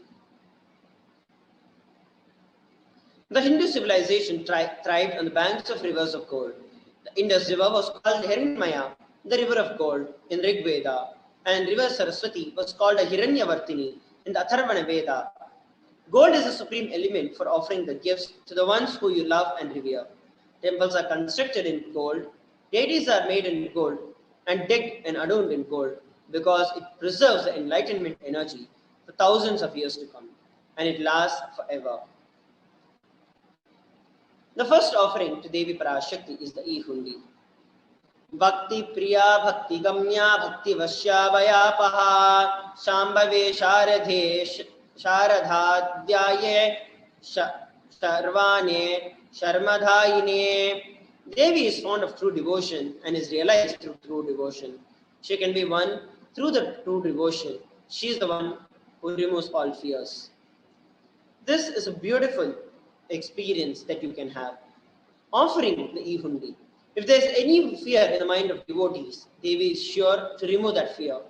The Hindu civilization thrived on the banks of rivers of gold. The Indus River was called Hiranyamaya, the river of gold, in Rig Veda, and river Saraswati was called a Hiranyavartini in the Atharvana Veda. Gold is the supreme element for offering the gifts to the ones who you love and revere. Temples are constructed in gold, deities are made in gold, and decked and adorned in gold because it preserves the enlightenment energy for thousands of years to come, and it lasts forever. The first offering to Devi Parashakti is the e-hundi. Bhakti Priya Bhakti Gamya Bhakti Vashyavayapaha Shambhave Sharadhadhyaye Sharvane Sharmadhayine. Devi is fond of true devotion and is realized through true devotion. She can be won through the true devotion. She is the one who removes all fears. This is a beautiful experience that you can have. Offering the e-hundi. If there is any fear in the mind of devotees, Devi is sure to remove that fear.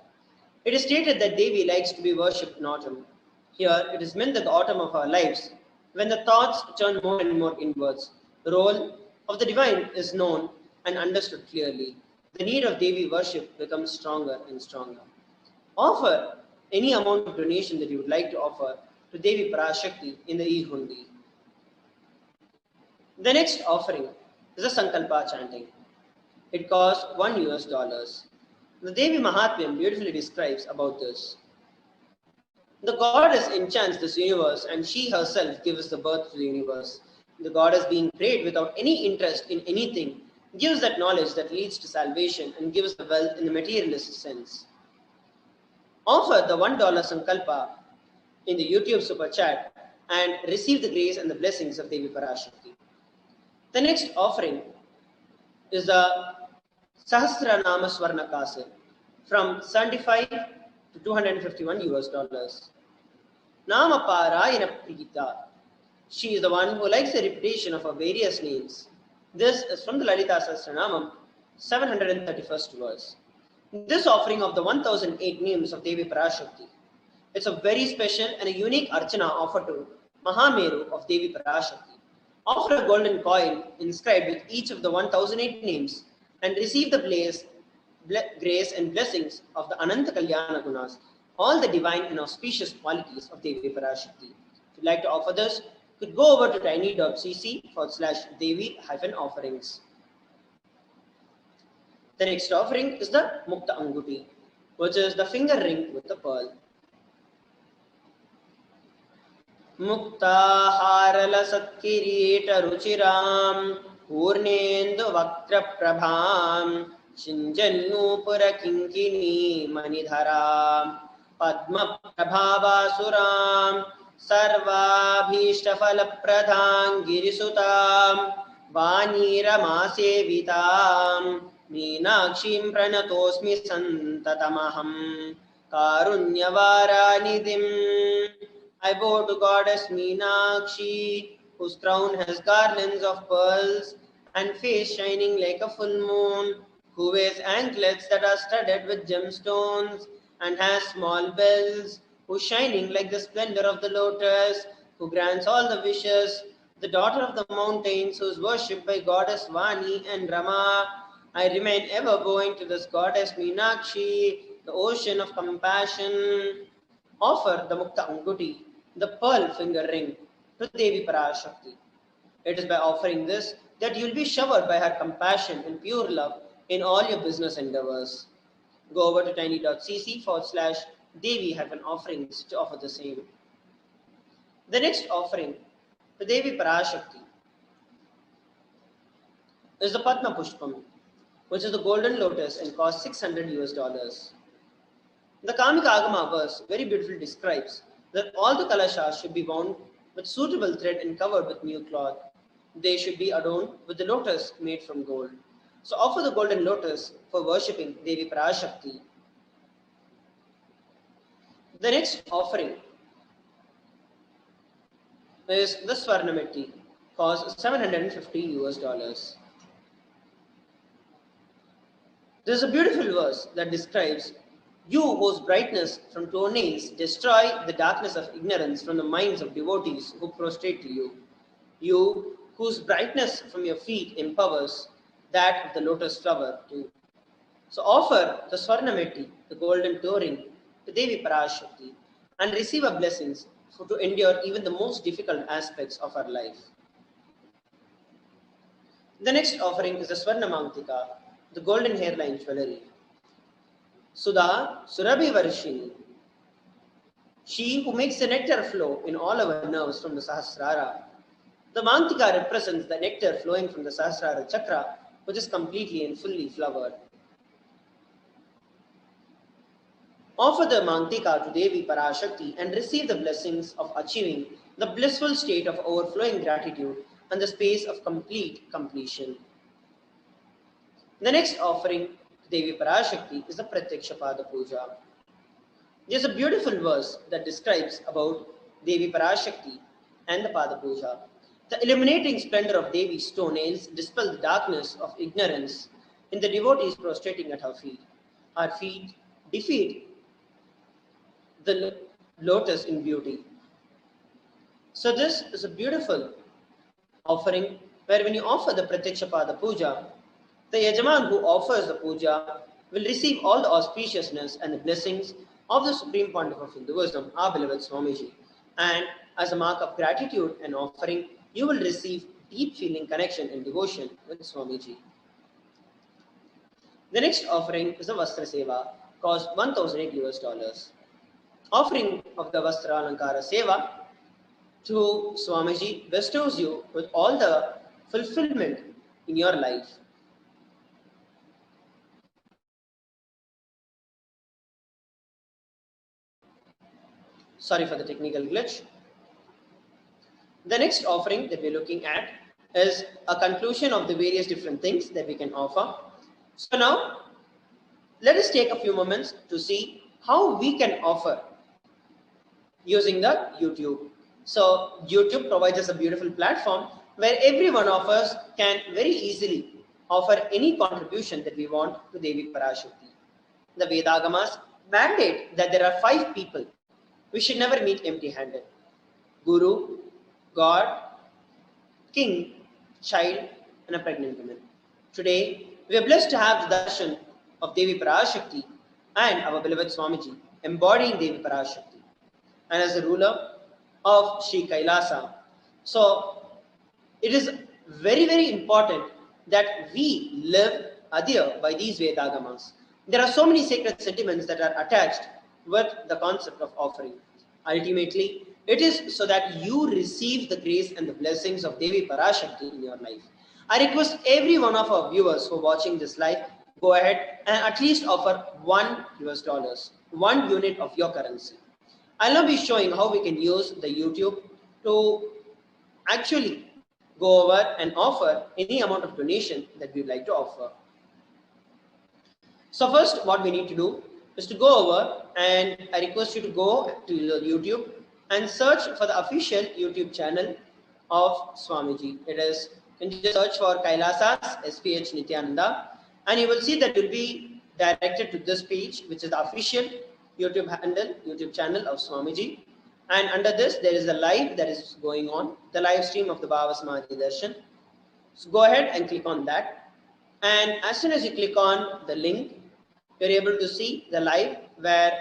It is stated that Devi likes to be worshipped in autumn. Here, it is meant that the autumn of our lives, when the thoughts turn more and more inwards, the role of the divine is known and understood clearly. The need of Devi worship becomes stronger and stronger. Offer any amount of donation that you would like to offer to Devi Parashakti in the e-hundi. The next offering is a Sankalpa chanting. It costs $1. The Devi Mahatmyam beautifully describes about this. The goddess enchants this universe and she herself gives the birth to the universe. The goddess being prayed without any interest in anything gives that knowledge that leads to salvation and gives the wealth in the materialist sense. Offer the $1 Sankalpa in the YouTube super chat and receive the grace and the blessings of Devi Parashakti. The next offering is the Sahasranama Swarna Kasir from 75 to $251. Nama Parayana Prigita. She is the one who likes the repetition of her various names. This is from the Lalita Sahasranamam, 731st verse. This offering of the 1008 names of Devi Parashakti. It's a very special and a unique archana offered to Mahameru of Devi Parashakti. Offer a golden coin inscribed with each of the 1008 names and receive the grace and blessings of the Ananta Kalyana Gunas, all the divine and auspicious qualities of Devi Parashakti. If you'd like to offer this, you could go over to tiny.cc/Devi-offerings. The next offering is the Mukta Anguti, which is the finger ring with the pearl. Muktaharalasatkirita-ruchiram Purnendu-vaktra-prabham Shinjannupura-kinkini manidharam Padma-prabhavasuram Sarvabhishta-falapradham Girisutam Vaniramasevitam Meenakshim pranatosmi santatamaham Karunyavaranidim. I bow to goddess Meenakshi, whose crown has garlands of pearls and face shining like a full moon, who wears anklets that are studded with gemstones and has small bells, who's shining like the splendor of the lotus, who grants all the wishes, the daughter of the mountains, who is worshipped by goddess Vani and Rama. I remain ever bowing to this goddess Meenakshi, the ocean of compassion. Offer the Mukta Anguti, the pearl finger ring, to Devi Parashakti. It is by offering this that you will be showered by her compassion and pure love in all your business endeavors. Go over to tiny.cc/Devi-offerings to offer the same. The next offering to Devi Parashakti is the Padma Pushpam, which is the golden lotus and costs $600. The Kamika Agama verse very beautifully describes that all the kalashas should be wound with suitable thread and covered with new cloth. They should be adorned with the lotus made from gold. So offer the golden lotus for worshipping Devi Parashakti. The next offering is the Swarnameti, costs $750. There is a beautiful verse that describes you whose brightness from toenails destroy the darkness of ignorance from the minds of devotees who prostrate to you. You whose brightness from your feet empowers that of the lotus flower too. So offer the Swarnameti, the golden toe ring, to Devi Parashakti and receive her blessings to endure even the most difficult aspects of our life. The next offering is the Swarna Mantika, the golden hairline jewelry. Sudha Surabhi Varshini, she who makes the nectar flow in all our nerves from the Sahasrara. The Mantika represents the nectar flowing from the Sahasrara chakra, which is completely and fully flowered. Offer the Mantika to Devi Parashakti and receive the blessings of achieving the blissful state of overflowing gratitude and the space of complete completion. The next offering to Devi Parashakti is the Pratyaksha Pada Puja. There's a beautiful verse that describes about Devi Parashakti and the Pada Puja. The illuminating splendor of Devi's toenails dispel the darkness of ignorance in the devotees prostrating at her feet. Her feet defeat the lotus in beauty. So this is a beautiful offering where when you offer the Pratyaksha Pada Puja, the Yajaman who offers the puja will receive all the auspiciousness and the blessings of the Supreme Pontiff of Hinduism, our beloved Swamiji. And as a mark of gratitude and offering, you will receive deep feeling connection and devotion with Swamiji. The next offering is the Vastra Seva, cost $1,008. Offering of the Vastra Alankara Seva to Swamiji bestows you with all the fulfillment in your life. Sorry for the technical glitch. The next offering that we're looking at is a conclusion of the various different things that we can offer. So now, let us take a few moments to see how we can offer using the YouTube. So YouTube provides us a beautiful platform where every one of us can very easily offer any contribution that we want to Devi Parashakti. The Vedagamas mandate that there are 5 people. We should never meet empty-handed. Guru, God, king, child, and a pregnant woman. Today, we are blessed to have the darshan of Devi Parashakti and our beloved Swamiji embodying Devi Parashakti and as the ruler of Sri Kailasa. So, it is very, very important that we live adhere by these Vedagamas. There are so many sacred sentiments that are attached with the concept of offering. Ultimately, it is so that you receive the grace and the blessings of Devi Parashakti in your life. I request every one of our viewers who are watching this live, go ahead and at least offer $1, 1 unit of your currency. I'll now be showing how we can use the YouTube to actually go over and offer any amount of donation that we'd like to offer. So first, what we need to do is to go over, and I request you to go to YouTube and search for the official YouTube channel of Swamiji. It is, you can just search for Kailasa's SPH Nityananda, and you will see that you'll be directed to this page, which is the official YouTube channel of Swamiji. And under this, there is a live that is going on, the live stream of the Bhava Samadhi Darshan. So go ahead and click on that. And as soon as you click on the link, you're able to see the live where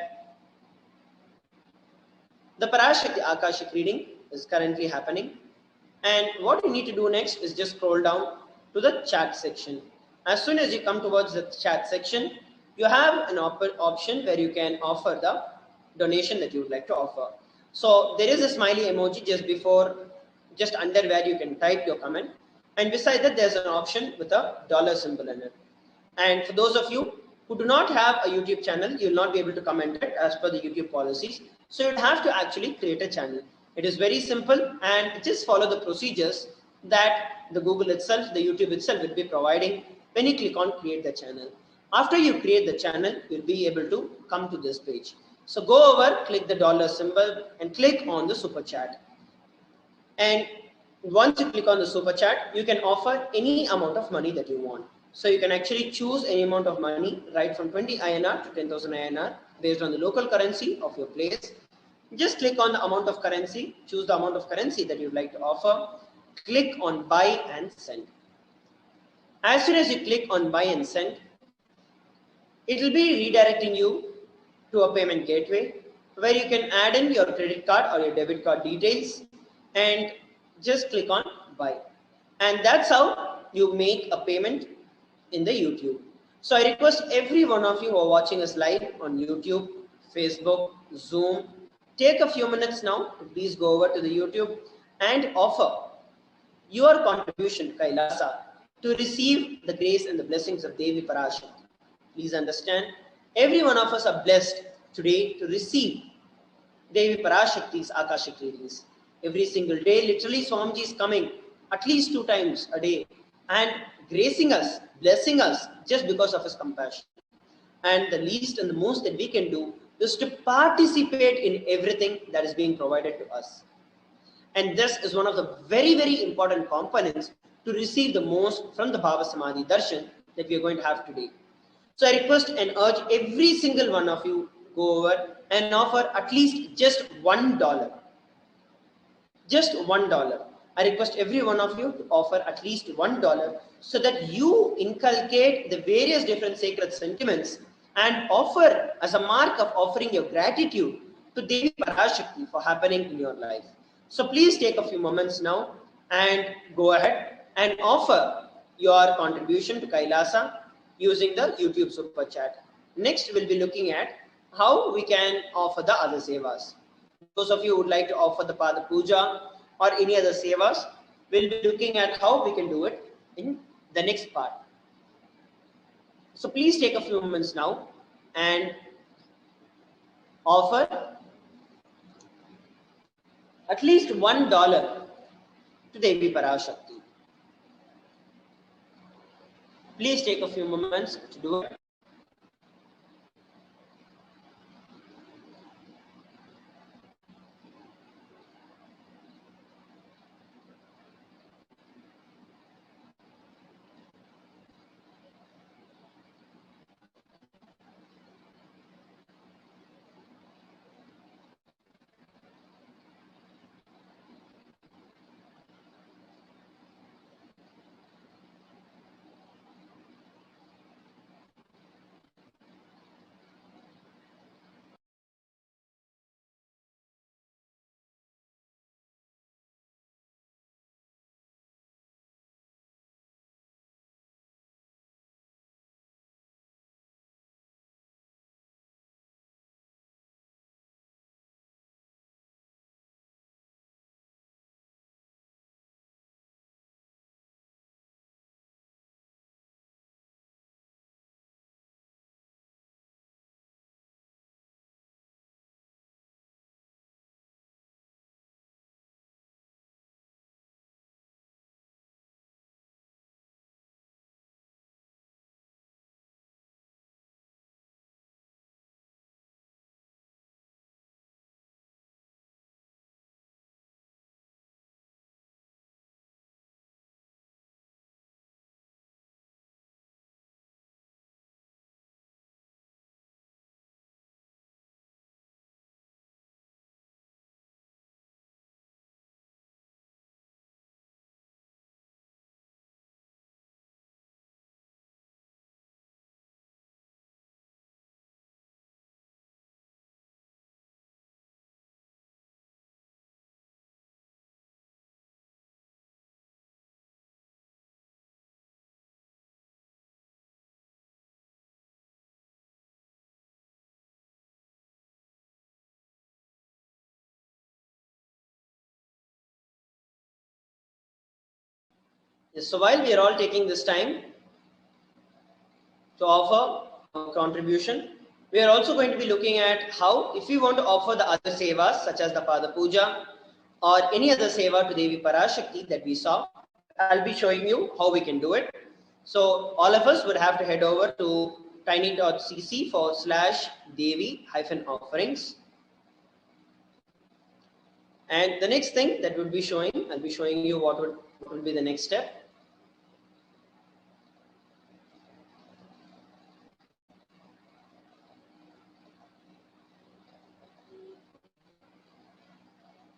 the Parashakti Akashic reading is currently happening. And what you need to do next is just scroll down to the chat section. As soon as you come towards the chat section, you have an option where you can offer the donation that you would like to offer. So there is a smiley emoji just under where you can type your comment. And beside that, there's an option with a dollar symbol in it. And for those of you who do not have a YouTube channel, you will not be able to comment it as per the YouTube policies. So you'd have to actually create a channel. It is very simple, and just follow the procedures that the Google itself, the YouTube itself will be providing when you click on create the channel. After you create the channel, you'll be able to come to this page. So go over, click the dollar symbol and click on the super chat. And once you click on the super chat, you can offer any amount of money that you want. So you can actually choose any amount of money, right from 20 INR to 10,000 INR based on the local currency of your place. Just click on the amount of currency, choose the amount of currency that you'd like to offer, click on buy and send. As soon as you click on buy and send, it will be redirecting you to a payment gateway where you can add in your credit card or your debit card details and just click on buy. And that's how you make a payment in the YouTube. So I request every one of you who are watching us live on YouTube, Facebook, Zoom, take a few minutes now to please go over to the YouTube and offer your contribution to Kailasa to receive the grace and the blessings of Devi Parashakti. Please understand, every one of us are blessed today to receive Devi Parashakti's Akashic readings. Every single day, literally Swamiji is coming at least 2 times a day and gracing us, blessing us just because of his compassion. And the least and the most that we can do is to participate in everything that is being provided to us. And this is one of the very, very important components to receive the most from the Bhava Samadhi Darshan that we are going to have today. So I request and urge every single one of you go over and offer at least just $1. Just $1. I request every one of you to offer at least $1 so that you inculcate the various different sacred sentiments and offer as a mark of offering your gratitude to Devi Parashakti for happening in your life. So please take a few moments now and go ahead and offer your contribution to Kailasa using the YouTube Super Chat. Next, we'll be looking at how we can offer the other sevas. Those of you who would like to offer the Pada Puja or any other sevas, we'll be looking at how we can do it in the next part. So please take a few moments now and offer at least $1 to Devi Parashakti. Please take a few moments to do it. Yes, so while we are all taking this time to offer a contribution, we are also going to be looking at how, if we want to offer the other sevas such as the Pada Puja or any other seva to Devi Parashakti that we saw, I'll be showing you how we can do it. So all of us would have to head over to tiny.cc/Devi-offerings. And the next thing that we'll be showing, I'll be showing you what will be the next step.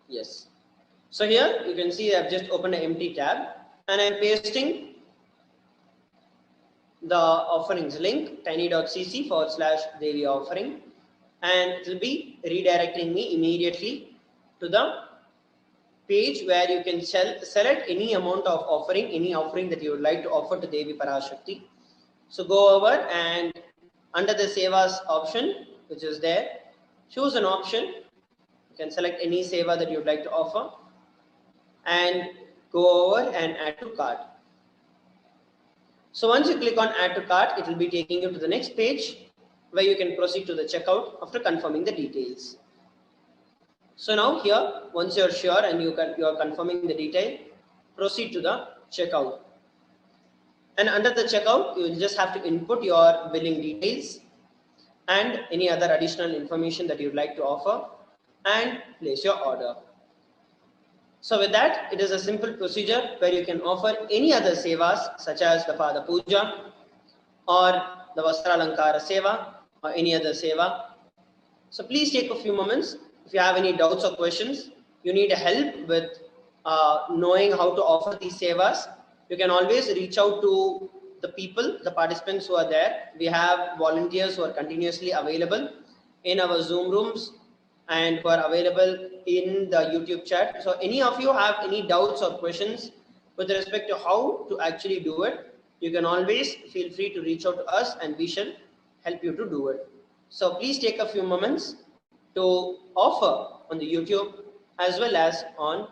Yes. So here you can see I've just opened an empty tab and I'm pasting the offerings link, tiny.cc/Devi offering. and it will be redirecting me immediately to the page where you can select any amount of offering, any offering that you would like to offer to Devi Parashakti. So go over and under the Sevas option, which is there, choose an option. You can select any Seva that you would like to offer and go over and add to cart. So once you click on add to cart, it will be taking you to the next page where you can proceed to the checkout after confirming the details. So now here, once you're sure and you are confirming the detail, proceed to the checkout. And under the checkout, you will just have to input your billing details and any other additional information that you'd like to offer and place your order. So with that, it is a simple procedure where you can offer any other sevas such as the Pada Puja or the Vastra Alankara Seva or any other seva. So please take a few moments. If you have any doubts or questions, you need help with knowing how to offer these sevas, you can always reach out to the people, the participants who are there. We have volunteers who are continuously available in our Zoom rooms and who are available in the YouTube chat. So any of you have any doubts or questions with respect to how to actually do it, you can always feel free to reach out to us and we shall help you to do it. So please take a few moments to offer on the YouTube as well as on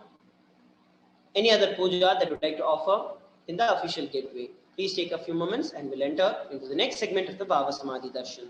any other puja that you would like to offer in the official gateway. Please take a few moments and we'll enter into the next segment of the Bhava Samadhi Darshan.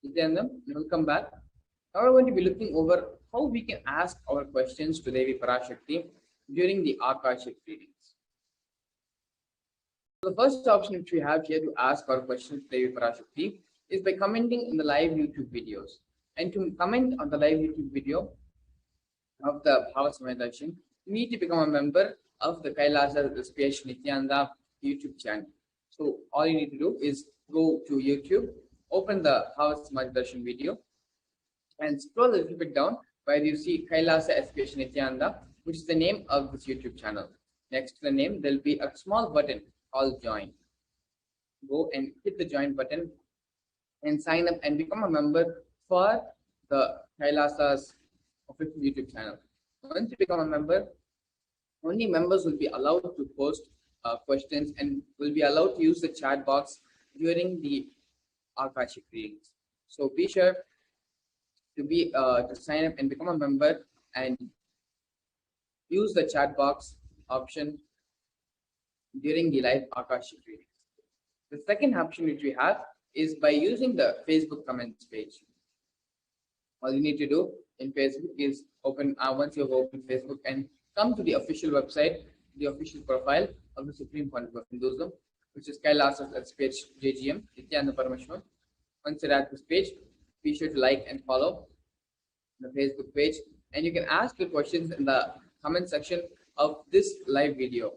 Nityanandam, welcome back. Now we're going to be looking over how we can ask our questions to Devi Parashakti during the Akashic readings. The first option which we have here to ask our questions to Devi Parashakti is by commenting in the live YouTube videos. And to comment on the live YouTube video of the Bhavasamaya Darshan, you need to become a member of the Kailasa SPH Nityananda YouTube channel. So all you need to do is go to YouTube, open the Bhavasamaya Darshan video, and scroll a little bit down where you see Kailasa SPH Nityananda, which is the name of this YouTube channel. Next to the name, there will be a small button called Join. Go and hit the Join button and sign up and become a member for the Kailasa's official YouTube channel. Once you become a member, only members will be allowed to post questions and will be allowed to use the chat box during the Akashic readings. So be sure to sign up and become a member and use the chat box option during the live Akashic readings. The second option which we have is by using the Facebook comments page. All you need to do in Facebook is open, once you've opened Facebook, and come to the official website, the official profile of the Supreme Pontiff of Hinduism, which is Kailasa SPH JGM, Nityananda Parameshwar. Once you're at this page, be sure to like and follow the Facebook page, and you can ask your questions in the comment section of this live video.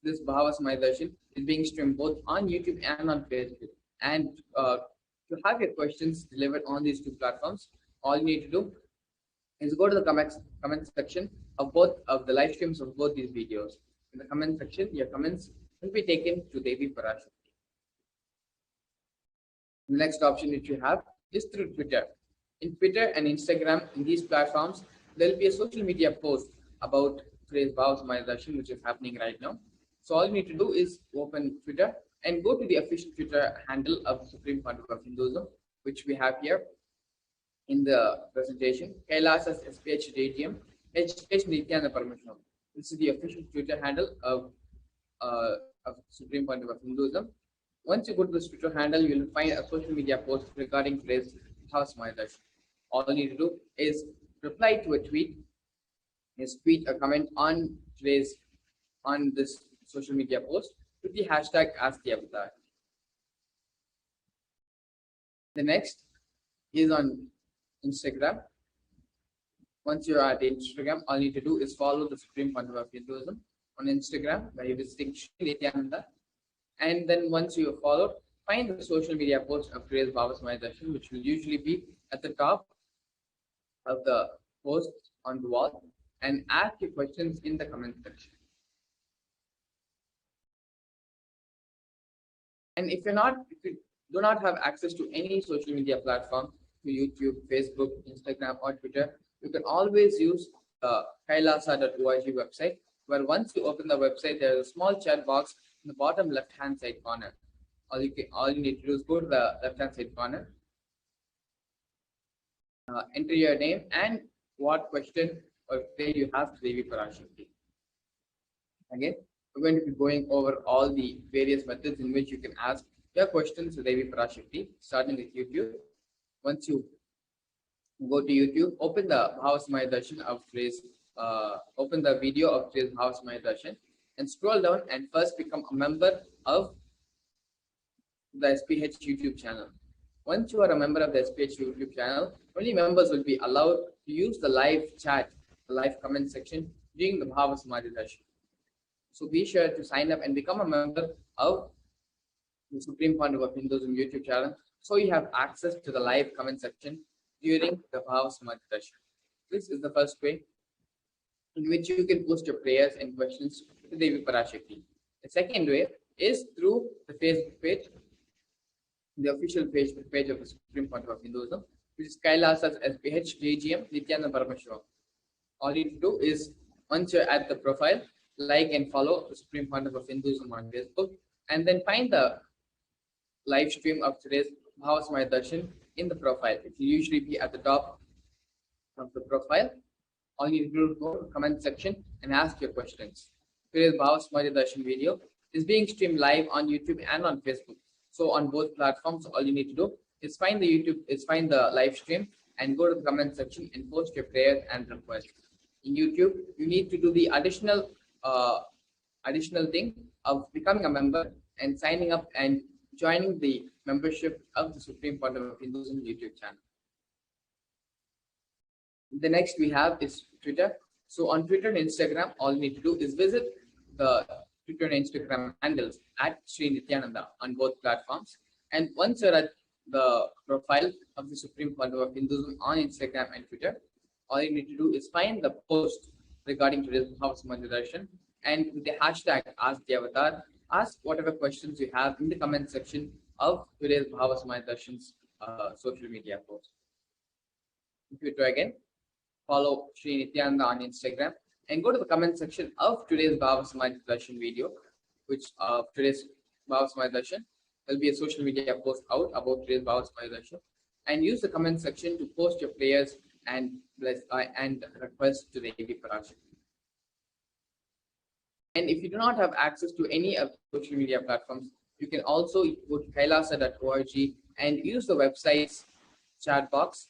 This Bhavasamaya Darshan is being streamed both on YouTube and on Facebook. And to have your questions delivered on these two platforms, all you need to do is go to the comment section of both of the live streams of both these videos. In the comment section, your comments will be taken to Devi Parashakti. The next option which you have is through Twitter. In Twitter and Instagram, in these platforms, there will be a social media post about today's Bhavasamaya Darshan, which is happening right now. So all you need to do is open Twitter and go to the official Twitter handle of the Supreme Pontiff of Hinduism, which we have here in the presentation, Kailasa SPH JGM, Education Nityananda Parameshwar. This is the official Twitter handle of Supreme Pontiff of Hinduism. Once you go to this Twitter handle, you will find a social media post regarding today's Bhavasamaya Darshan. All you need to do is reply to a tweet, tweet a comment on this social media post with the hashtag #AskTheAvatar. The next is on Instagram. Once you are at Instagram, all you need to do is follow the Supreme Pontiff of Hinduism on Instagram by visiting Sri Nityananda. And then once you have followed, find the social media post of today's Bhavasamaya Darshan, which will usually be at the top of the post on the wall, and ask your questions in the comment section. And if you do not have access to any social media platform, to YouTube, Facebook, Instagram, or Twitter, you can always use the kailasa.org website, where once you open the website, there is a small chat box in the bottom left-hand side corner. All you need to do is go to the left-hand side corner, enter your name and what question or query you have to Devi Parashakti. Again, we're going to be going over all the various methods in which you can ask your questions to Devi Parashakti, starting with YouTube. Once you go to YouTube, open the Bhavasamaya Darshan of today's, open the video of today's Bhavasamaya Darshan, and scroll down and first become a member of the SPH YouTube channel. Once you are a member of the SPH YouTube channel, only members will be allowed to use the live chat, the live comment section during the Bhavasamaya Darshan. So be sure to sign up and become a member of the Supreme Pontiff of Hinduism YouTube channel, so you have access to the live comment section during the Bhavasamaya Darshan. This is the first way in which you can post your prayers and questions to Devi Parashakti. The second way is through the Facebook page, the official Facebook page of the Supreme Pontiff of Hinduism, which is Kailasa's SPH JGM Nityananda Parameshwar. All you need to do is, once you're at the profile, like and follow the Supreme Pontiff of Hinduism on Facebook, and then find the live stream of today's Bhavasamaya Darshan in the profile. It will usually be at the top of the profile. All you need to do is go to the comment section and ask your questions. Today's Bhavasamaya Darshan video is being streamed live on YouTube and on Facebook. So on both platforms, all you need to do is find the live stream and go to the comment section and post your prayers and requests. In YouTube, you need to do the additional thing of becoming a member and signing up and joining the membership of the Supreme Pontiff of Hinduism YouTube channel. The next we have is Twitter. So on Twitter and Instagram, all you need to do is visit the Twitter and Instagram handles at Sri Nityananda on both platforms. And once you're at the profile of the Supreme Pontiff of Hinduism on Instagram and Twitter, all you need to do is find the post regarding today's Bhava Samadhi Darshan, and with the hashtag Ask the Avatar, ask whatever questions you have in the comment section of today's Bhava Samadhi Darshan's social media post. Twitter again, follow Sri Nityananda on Instagram, and go to the comment section of today's Bhava Samadhi Darshan video, which today's Bhava Samadhi Darshan. There'll be a social media post out about today's Bhava Samadhi Darshan, and use the comment section to post your prayers and requests to the Devi Parashakti. And if you do not have access to any of the social media platforms, you can also go to kailasa.org and use the website's chat box,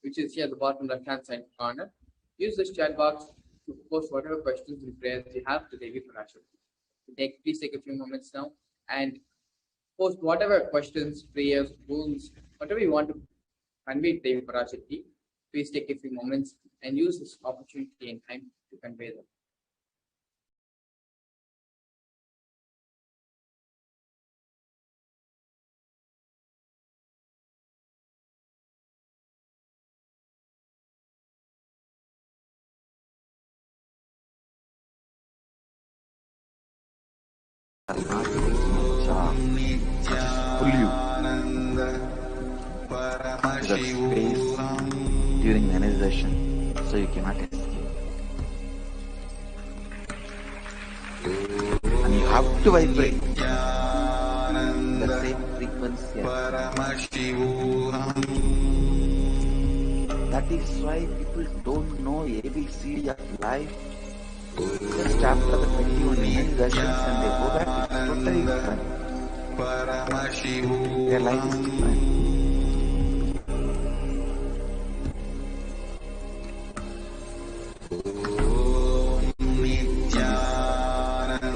which is here at the bottom left-hand side corner. Use this chat box to post whatever questions and prayers you have to Devi Parashakti. Please take a few moments now and post whatever questions, prayers, wounds, whatever you want to convey to Devi Parashakti. Please take a few moments and use this opportunity and time to convey them. Pull you to that space during the energization, so you cannot escape. And you have to vibrate the same frequency. That is why people don't know ABCD of life. Just after the 21 energizations and they go back, it's totally different. Their life is different.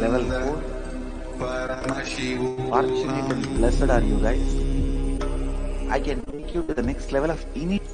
Level 4. Fortunate and blessed are you guys. I can take you to the next level of initiation.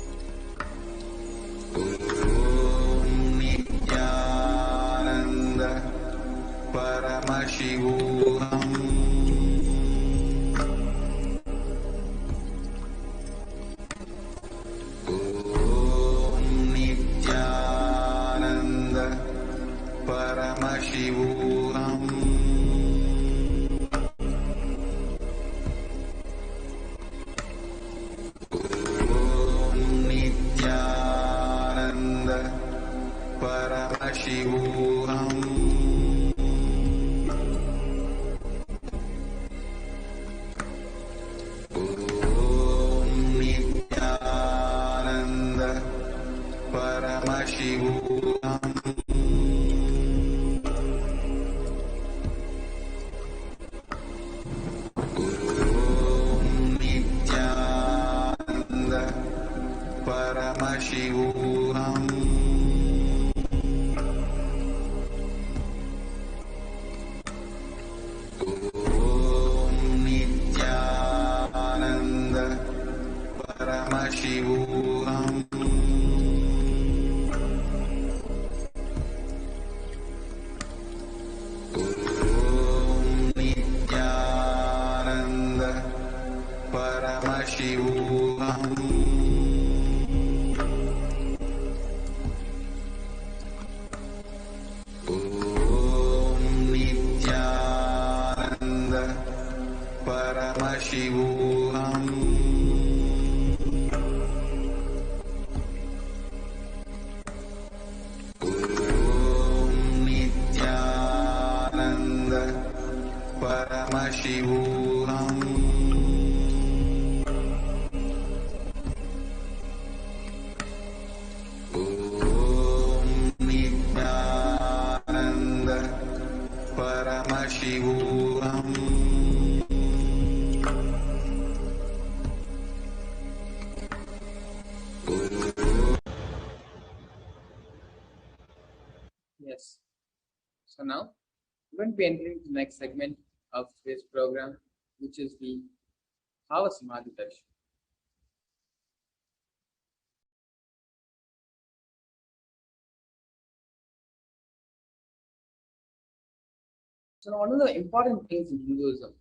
going to be entering the next segment of today's program, which is the Bhava Samadhi Darshan. So one of the important things in Hinduism,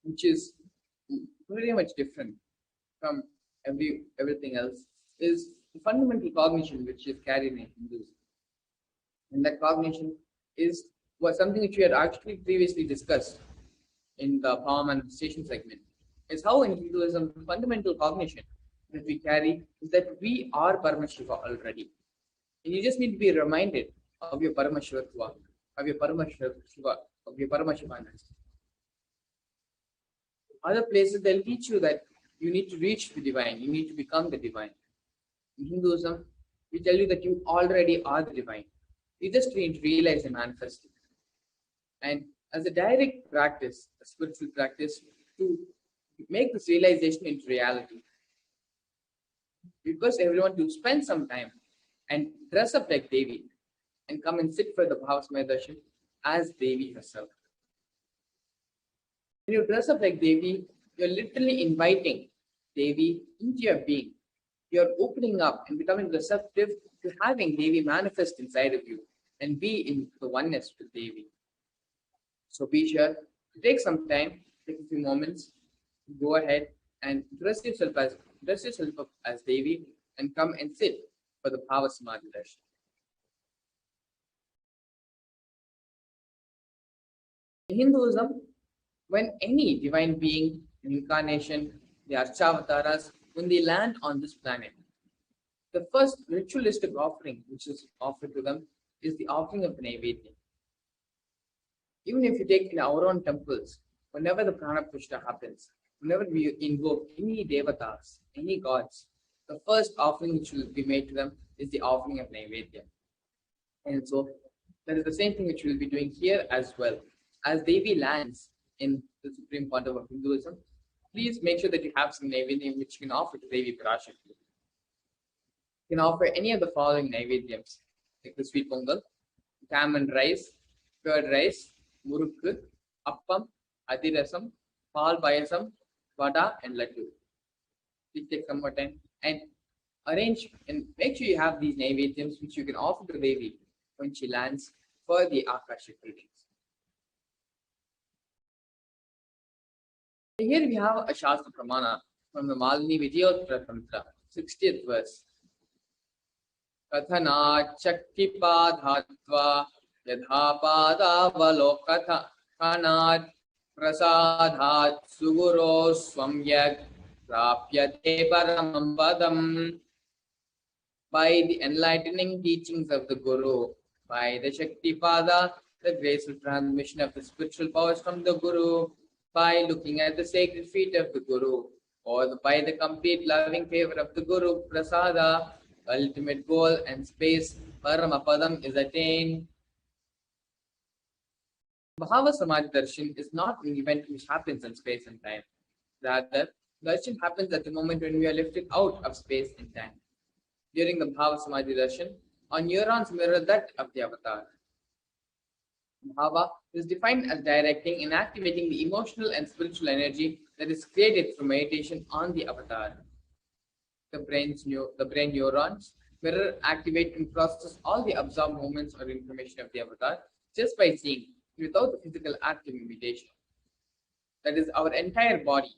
which is very much different from everything else, is the fundamental cognition which is carried in Hinduism. And that cognition was something which we had actually previously discussed in the power manifestation segment. Is how in Hinduism the fundamental cognition that we carry is that we are Paramashiva already. And you just need to be reminded of your Paramashivatva, of your Paramashiva, of your Paramashivaness. Other places they'll teach you that you need to reach the divine, you need to become the divine. In Hinduism, we tell you that you already are the divine. You just need to realize and manifest it. And as a direct practice, a spiritual practice, to make this realization into reality, we request everyone to spend some time and dress up like Devi and come and sit for the Bhava Samadhi Darshan as Devi herself. When you dress up like Devi, you're literally inviting Devi into your being. You're opening up and becoming receptive to having Devi manifest inside of you and be in the oneness with Devi. So be sure to take some time, take a few moments, go ahead and dress yourself up as Devi and come and sit for the Bhava Samadhi Darshan. In Hinduism, when any divine being, an incarnation, the Archavataras, when they land on this planet, the first ritualistic offering which is offered to them is the offering of the Naivedya. Even if you take in our own temples, whenever the Prana Pushta happens, whenever we invoke any devatas, any gods, the first offering which will be made to them is the offering of Naivedya. And so that is the same thing which we will be doing here as well. As Devi lands in the Supreme Pontiff of Hinduism, please make sure that you have some Naivedya which you can offer to Devi Parashakti. You can offer any of the following Naivedyams, like the sweet pongal, tamarind rice, curd rice, murukku, appam, adirasam, pal payasam, vada, and laddu. Please take some more time and arrange and make sure you have these Naivedyams which you can offer to Devi when she lands for the Akashic readings. Here we have a Shastra Pramana from the Malini Vijayottara Tantra, 60th verse. Kathana Chaktipadhatva Yadhapadavaloka Kanat Prasadhat Suguro Swamyak Rapyate Paramam Padam. By the enlightening teachings of the Guru, by the Shaktipada, the graceful transmission of the spiritual powers from the Guru, by looking at the sacred feet of the Guru, or by the complete loving favor of the Guru, Prasada, ultimate goal and space, Paramapadam, is attained. Bhava Samadhi Darshan is not an event which happens in space and time. Rather, darshan happens at the moment when we are lifted out of space and time. During the Bhava Samadhi Darshan, our neurons mirror that of the avatar. Bhava is defined as directing and activating the emotional and spiritual energy that is created through meditation on the avatar. The brain neurons mirror, activate, and process all the absorbed movements or information of the avatar just by seeing, without the physical act of imitation. That is, our entire body,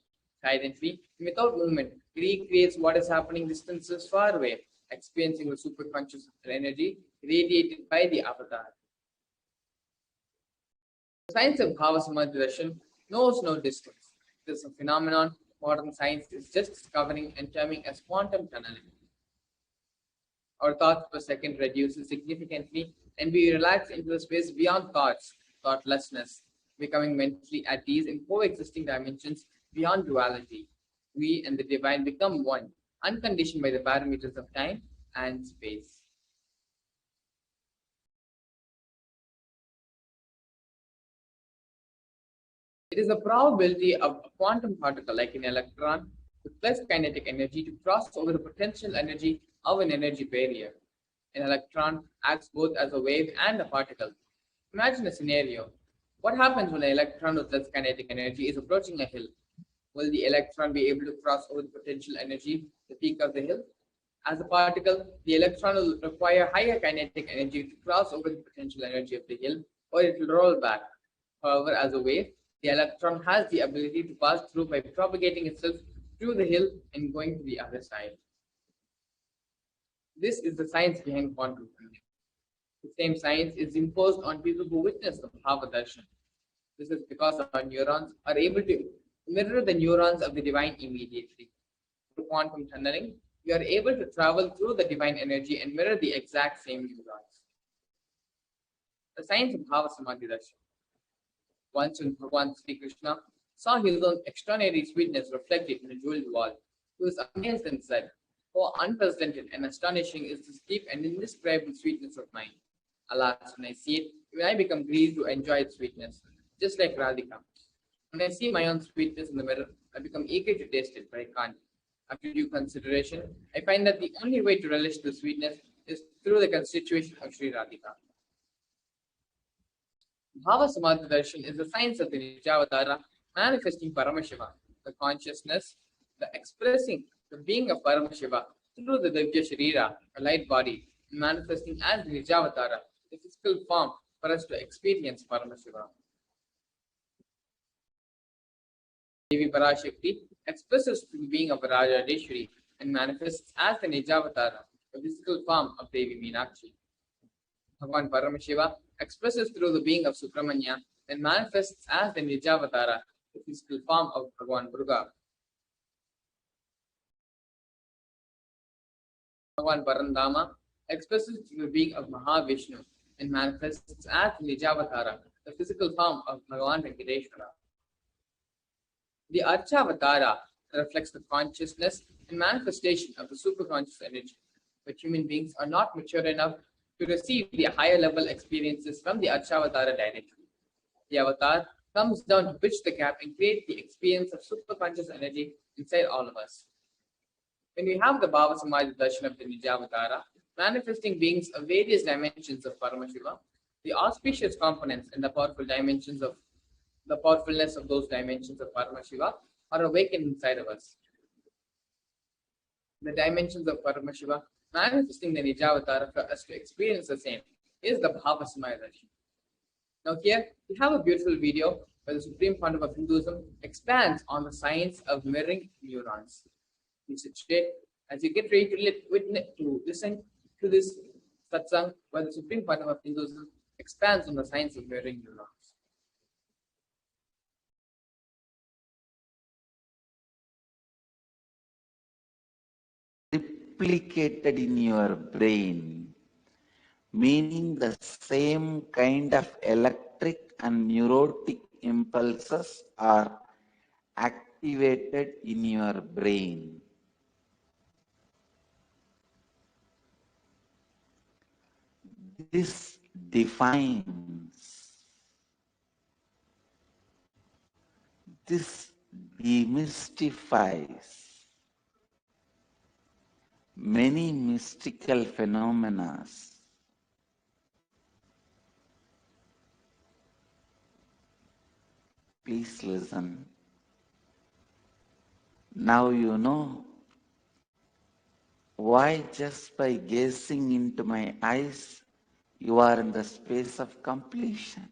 silently, without movement, recreates what is happening distances far away, experiencing the superconscious energy radiated by the avatar. The science of Bhava Samadhi Darshan knows no distance. This is a phenomenon modern science is just discovering and terming as quantum tunneling. Our thoughts per second reduces significantly and we relax into the space beyond thoughts, thoughtlessness, becoming mentally at ease in coexisting dimensions beyond duality. We and the divine become one, unconditioned by the parameters of time and space. It is the probability of a quantum particle like an electron with less kinetic energy to cross over the potential energy of an energy barrier. An electron acts both as a wave and a particle. Imagine a scenario. What happens when an electron with less kinetic energy is approaching a hill? Will the electron be able to cross over the potential energy, the peak of the hill? As a particle, the electron will require higher kinetic energy to cross over the potential energy of the hill, or it will roll back. However, as a wave, the electron has the ability to pass through by propagating itself through the hill and going to the other side. This is the science behind quantum physics. The same science is imposed on people who witness the Bhava Darshan. This is because our neurons are able to mirror the neurons of the divine immediately. Through quantum tunneling, we are able to travel through the divine energy and mirror the exact same neurons. The science of Bhava Samadhi Darshan. Once when Bhagavan Sri Krishna saw his own extraordinary sweetness reflected in a jeweled wall, he was amazed and said, "How unprecedented and astonishing is this deep and indescribable sweetness of mine. Alas, when I see it, even I become greedy to enjoy its sweetness, just like Radhika. When I see my own sweetness in the mirror, I become eager to taste it, but I can't. After due consideration, I find that the only way to relish the sweetness is through the constitution of Sri Radhika." Bhava Samadhi Darshan is the science of the Nijavatara manifesting Paramashiva, the consciousness, the expressing the being of Paramashiva through the Divya Sharira, a light body, manifesting as the Nijavatara, the physical form for us to experience Paramashiva. Devi Parashakti expresses the being of Rajadeshwari and manifests as the Nijavatara, the physical form of Devi Meenakshi. Bhagavan Paramashiva expresses through the being of Subramanya and manifests as the Nijavatara, the physical form of Bhagavan Muruga. Bhagavan Parandama expresses through the being of Mahavishnu and manifests as the Nijavatara, the physical form of Bhagavan Venkateshwara. The Archavatara reflects the consciousness and manifestation of the superconscious energy, but human beings are not mature enough to receive the higher level experiences from the Archavatara directly. The avatar comes down to bridge the gap and create the experience of superconscious energy inside all of us. When we have the Bhava Samadhi Darshan of the Nijavatara, manifesting beings of various dimensions of Paramashiva, the auspicious components and the powerful dimensions of the powerfulness of those dimensions of Paramashiva are awakened inside of us. The dimensions of Paramashiva manifesting the Nijavatara for us to experience the same is the Bhava Samadhi Darshan. Now here we have a beautiful video where the Supreme Founder of Hinduism expands on the science of mirroring neurons. Please sit straight as you get ready to listen to this satsang where the Supreme Founder of Hinduism expands on the science of mirroring neurons. Replicated in your brain, meaning the same kind of electric and neurotic impulses are activated in your brain. This defines, this demystifies many mystical phenomena. Please listen. Now you know why just by gazing into my eyes, you are in the space of completion.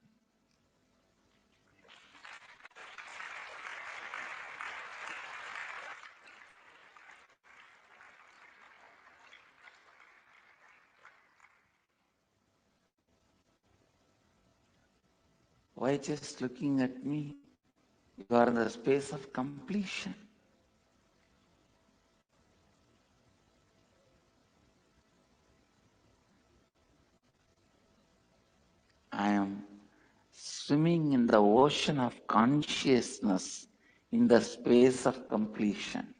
Why just looking at me? You are in the space of completion. I am swimming in the ocean of consciousness in the space of completion.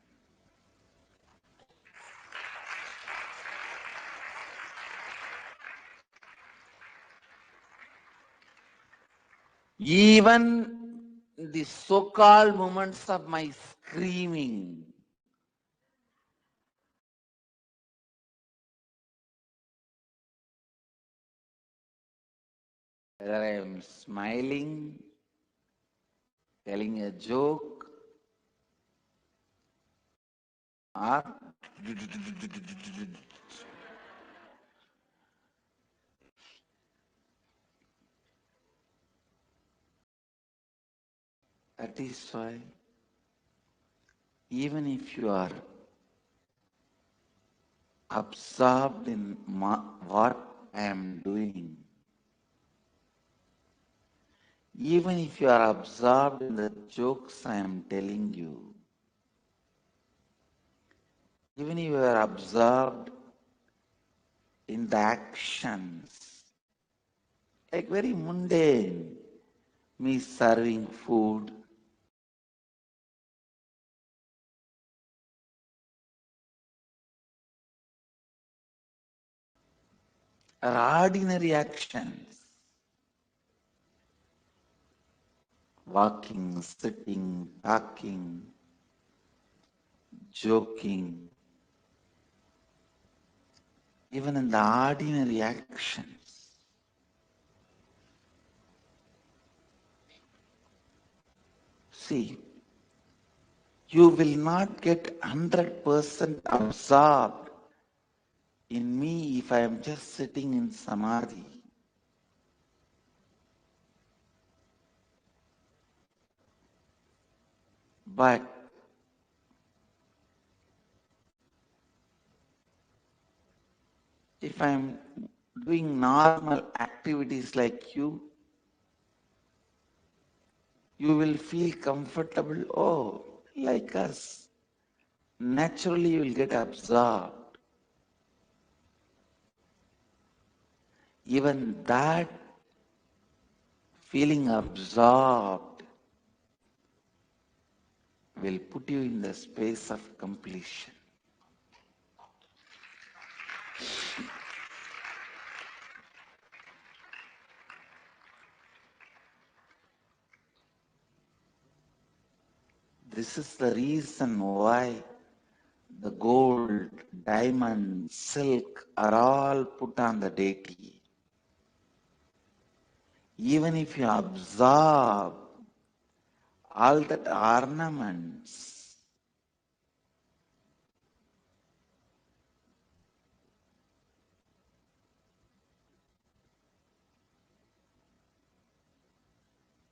Even the so-called moments of my screaming, whether I am smiling, telling a joke, or that is why even if you are absorbed in what I am doing, even if you are absorbed in the jokes I am telling you, even if you are absorbed in the actions, like very mundane, me serving food, or ordinary actions, walking, sitting, talking, joking, even in the ordinary actions, see, you will not get 100% absorbed in me if I am just sitting in samadhi. But if I am doing normal activities like you will feel comfortable. Oh, like us. Naturally, you will get absorbed. Even that feeling absorbed will put you in the space of completion. This is the reason why the gold, diamond, silk are all put on the deity. Even if you absorb all that ornaments,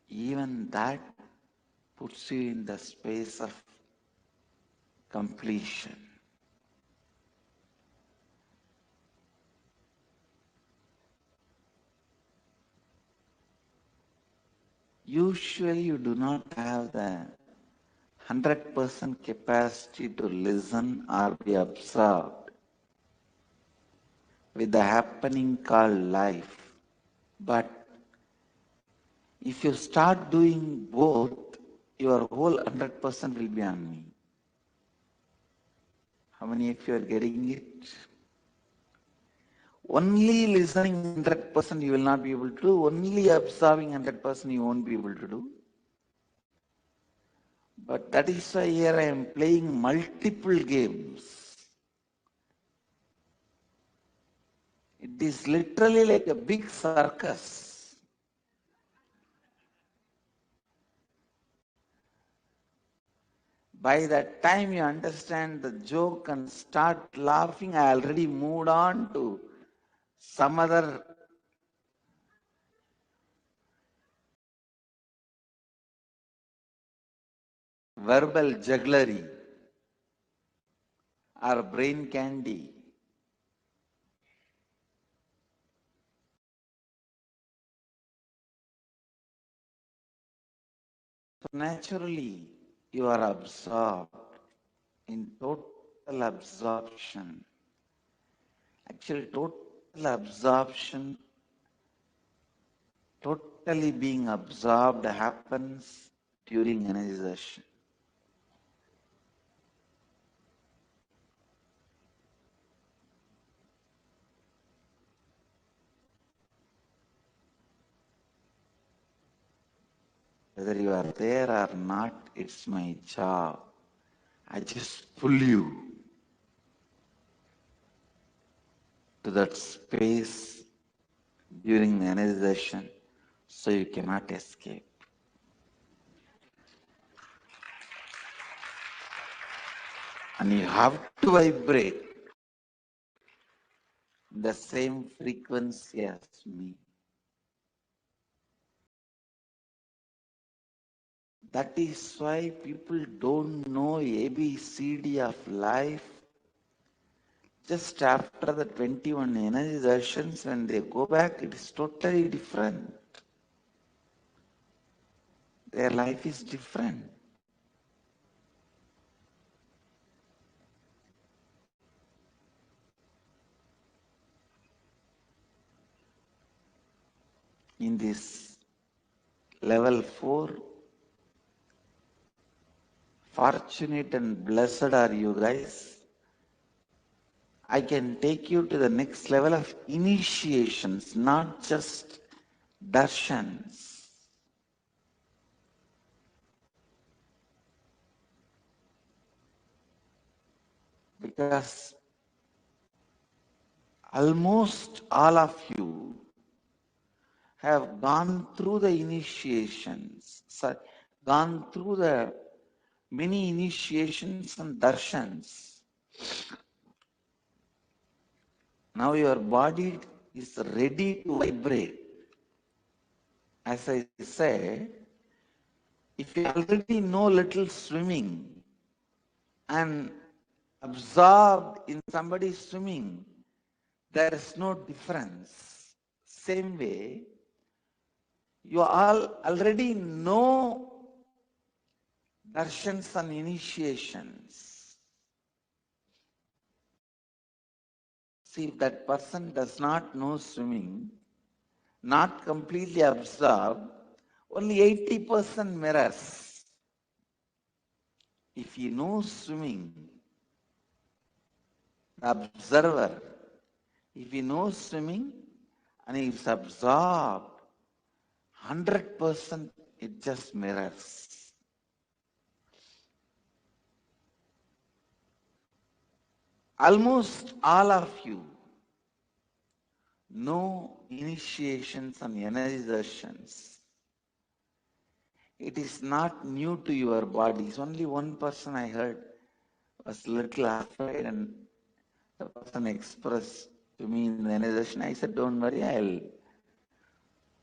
even that puts you in the space of completion. Usually you do not have the 100% capacity to listen or be absorbed with the happening called life. But if you start doing both, your whole 100% will be on me. How many of you are getting it? Only listening 100% you will not be able to do. Only absorbing 100% you won't be able to do. But that is why here I am playing multiple games. It is literally like a big circus. By that time you understand the joke and start laughing, I already moved on to some other verbal jugglery or brain candy. So naturally, you are absorbed in total absorption. Actually, total absorption, totally being absorbed happens during energization. Whether you are there or not, it's my job. I just pull you to that space during the energization so you cannot escape. And you have to vibrate the same frequency as me. That is why people don't know ABCD of life. Just after the 21 energy darshan, when they go back, it is totally different. Their life is different. In this level 4, fortunate and blessed are you guys. I can take you to the next level of initiations, not just darshans. Because almost all of you have gone through the initiations, gone through the many initiations and darshans. Now your body is ready to vibrate. As I say, if you already know little swimming and absorbed in somebody's swimming, there is no difference. Same way, you all already know darshans and initiations. See, if that person does not know swimming, not completely absorbed, only 80% mirrors. If he knows swimming, the observer, if he knows swimming and he is absorbed, 100% it just mirrors. Almost all of you know initiations and energy darshans. It is not new to your bodies. Only one person I heard was little afraid, and the person expressed to me in the energy darshan. I said, don't worry, I'll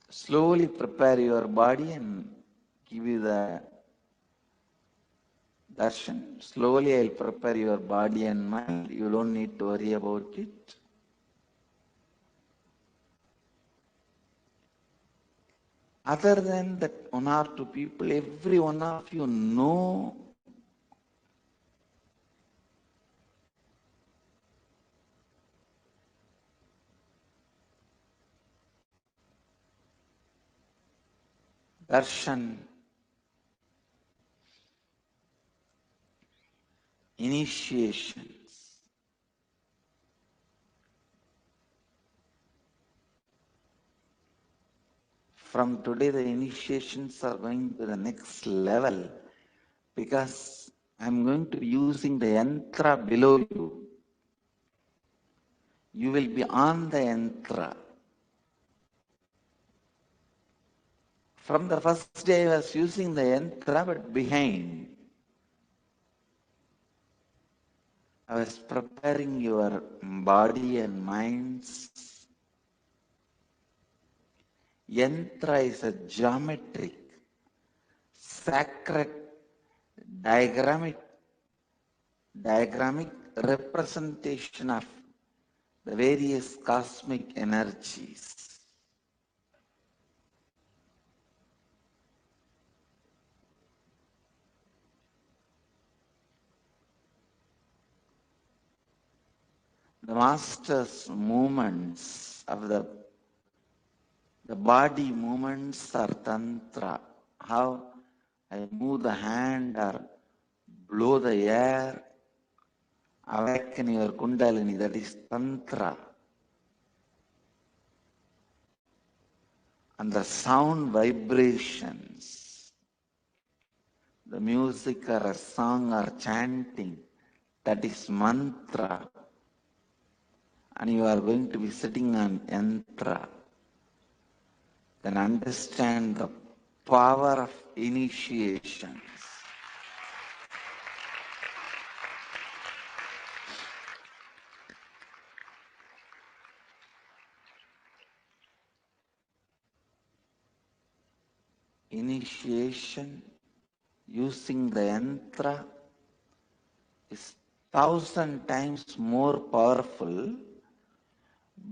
slowly prepare your body and give you the darshan. Slowly I'll prepare your body and mind. You don't need to worry about it. Other than that one or two people, every one of you know darshan, initiations. From today, the initiations are going to the next level because I'm going to be using the yantra below you. You will be on the yantra. From the first day, I was using the yantra, but behind, I was preparing your body and minds. Yantra is a geometric, sacred, diagrammic representation of the various cosmic energies. The master's movements of the body movements are tantra. How I move the hand or blow the air, awaken your kundalini, that is tantra. And the sound vibrations, the music or a song or chanting, that is mantra. And you are going to be sitting on yantra. then understand the power of initiations. Initiation using the yantra is 1,000 times more powerful,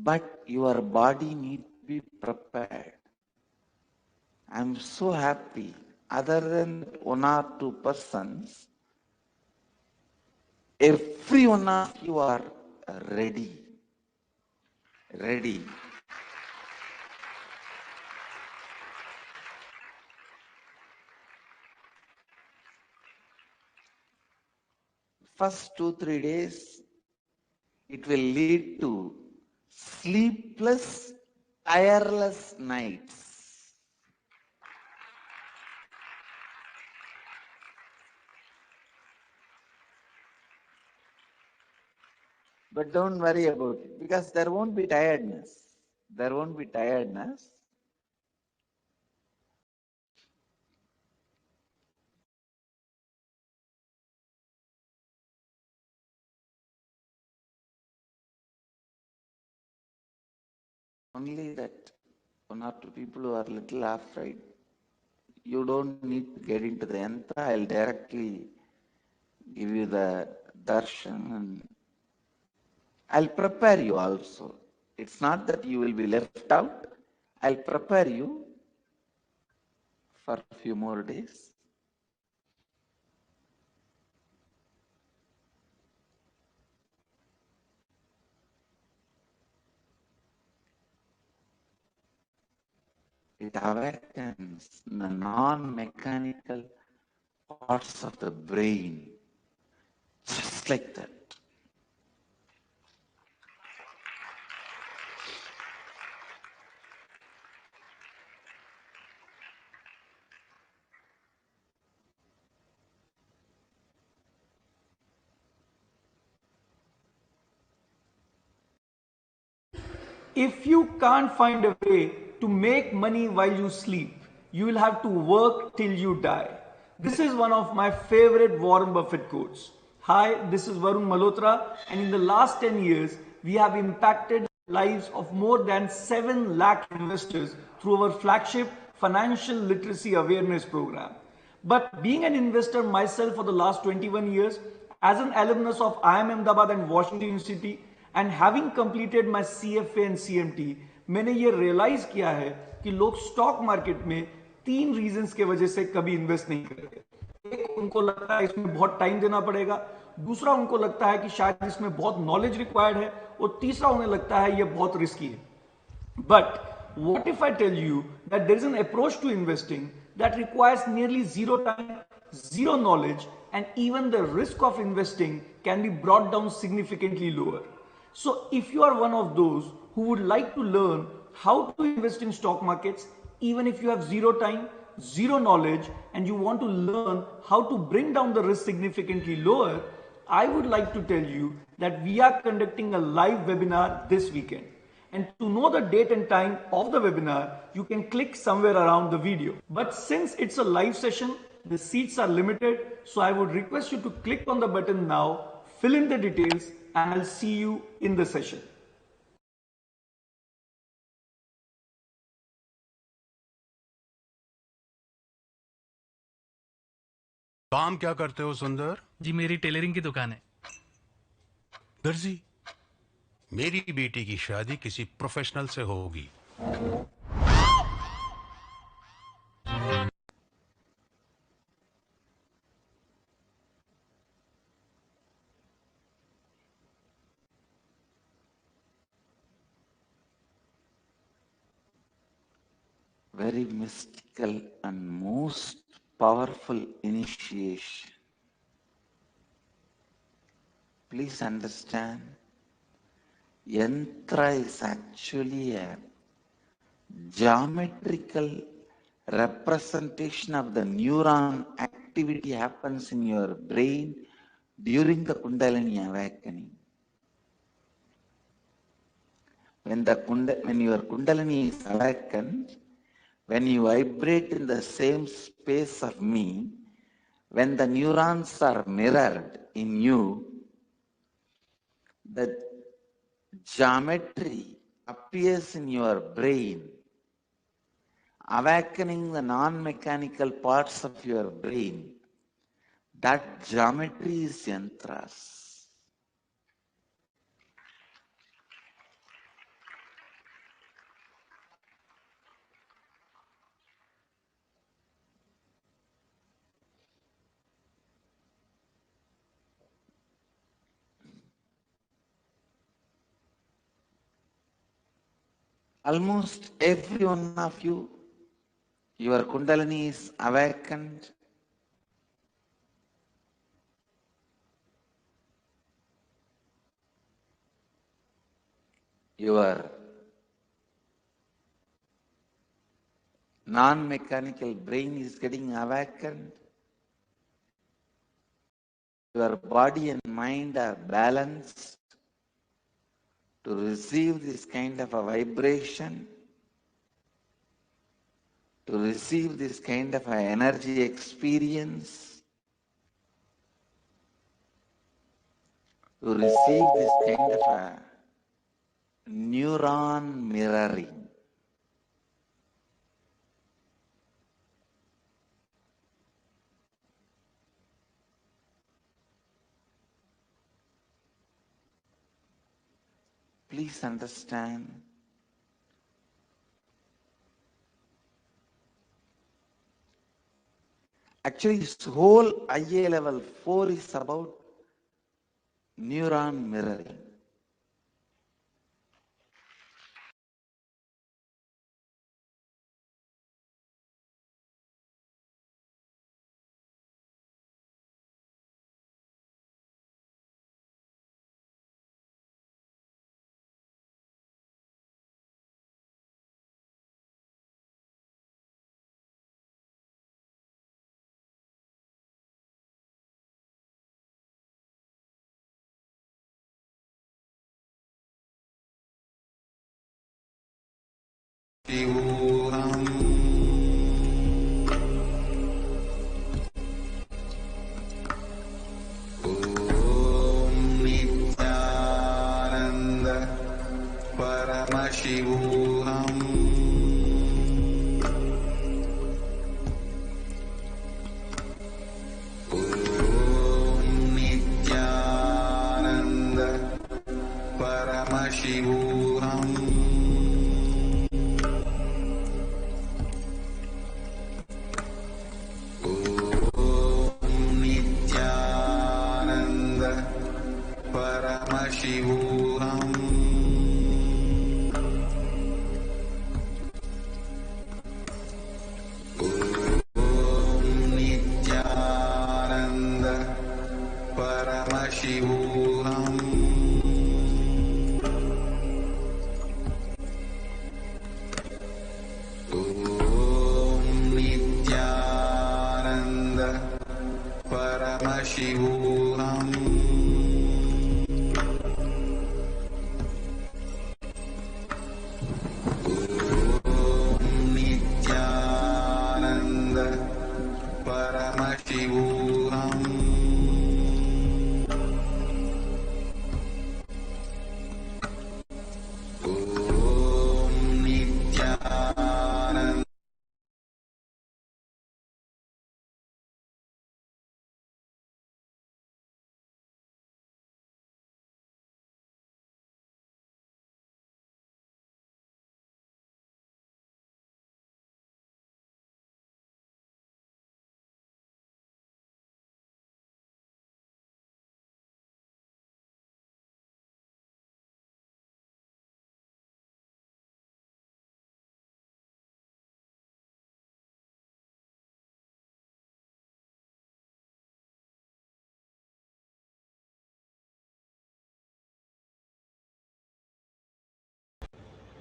but your body needs to be prepared. I'm so happy, other than one or two persons, every one of you are ready. Ready. First 2-3 days, it will lead to sleepless, tireless nights. But don't worry about it, because there won't be tiredness. There won't be tiredness. Only that one or two people who are a little afraid, you don't need to get into the yantra. I'll directly give you the darshan and I'll prepare you also. It's not that you will be left out. I'll prepare you for a few more days. It awakens the non-mechanical parts of the brain, just like that. If you can't find a way to make money while you sleep, you will have to work till you die. This is one of my favorite Warren Buffett quotes. Hi, this is Varun Malhotra, and in the last 10 years, we have impacted the lives of more than 7 lakh investors through our flagship financial literacy awareness program. But being an investor myself for the last 21 years, as an alumnus of IIM Ahmedabad and Washington University, and having completed my CFA and CMT, मैंने ये realise किया है कि लोग stock market में 3 reasons के वजह से कभी इन्वेस्ट नहीं करते. एक, उनको लगता है इसमें बहुत टाइम देना पड़ेगा. दूसरा, उनको लगता है कि शायद इसमें बहुत नॉलेज रिक्वायर्ड है. और तीसरा, उन्हें लगता है ये बहुत रिस्की है. But what if I tell you that there is an approach to investing that requires nearly zero time, zero knowledge, and even the risk of investing can be brought down significantly lower? So if you are one of those who would like to learn how to invest in stock markets, even if you have zero time, zero knowledge, and you want to learn how to bring down the risk significantly lower, I would like to tell you that we are conducting a live webinar this weekend. And to know the date and time of the webinar, you can click somewhere around the video. But since it's a live session, the seats are limited, so I would request you to click on the button now, fill in the details, and I'll see you in the session. काम क्या करते हो सुंदर? जी मेरी tailoring की दुकान है. दर्जी, मेरी बेटी की शादी किसी प्रोफेशनल से होगी. Very mystical and most powerful initiation. Please understand, yantra is actually a geometrical representation of the neuron activity happens in your brain during the Kundalini awakening. When your Kundalini is awakened, When you vibrate in the same space of me, when the neurons are mirrored in you, the geometry appears in your brain, awakening the non-mechanical parts of your brain. That geometry is yantras. Almost every one of you, your Kundalini is awakened. Your non-mechanical brain is getting awakened. Your body and mind are balanced to receive this kind of a vibration, to receive this kind of an energy experience, to receive this kind of a neuron mirroring. Please understand, actually this whole IA level 4 is about neuron mirroring.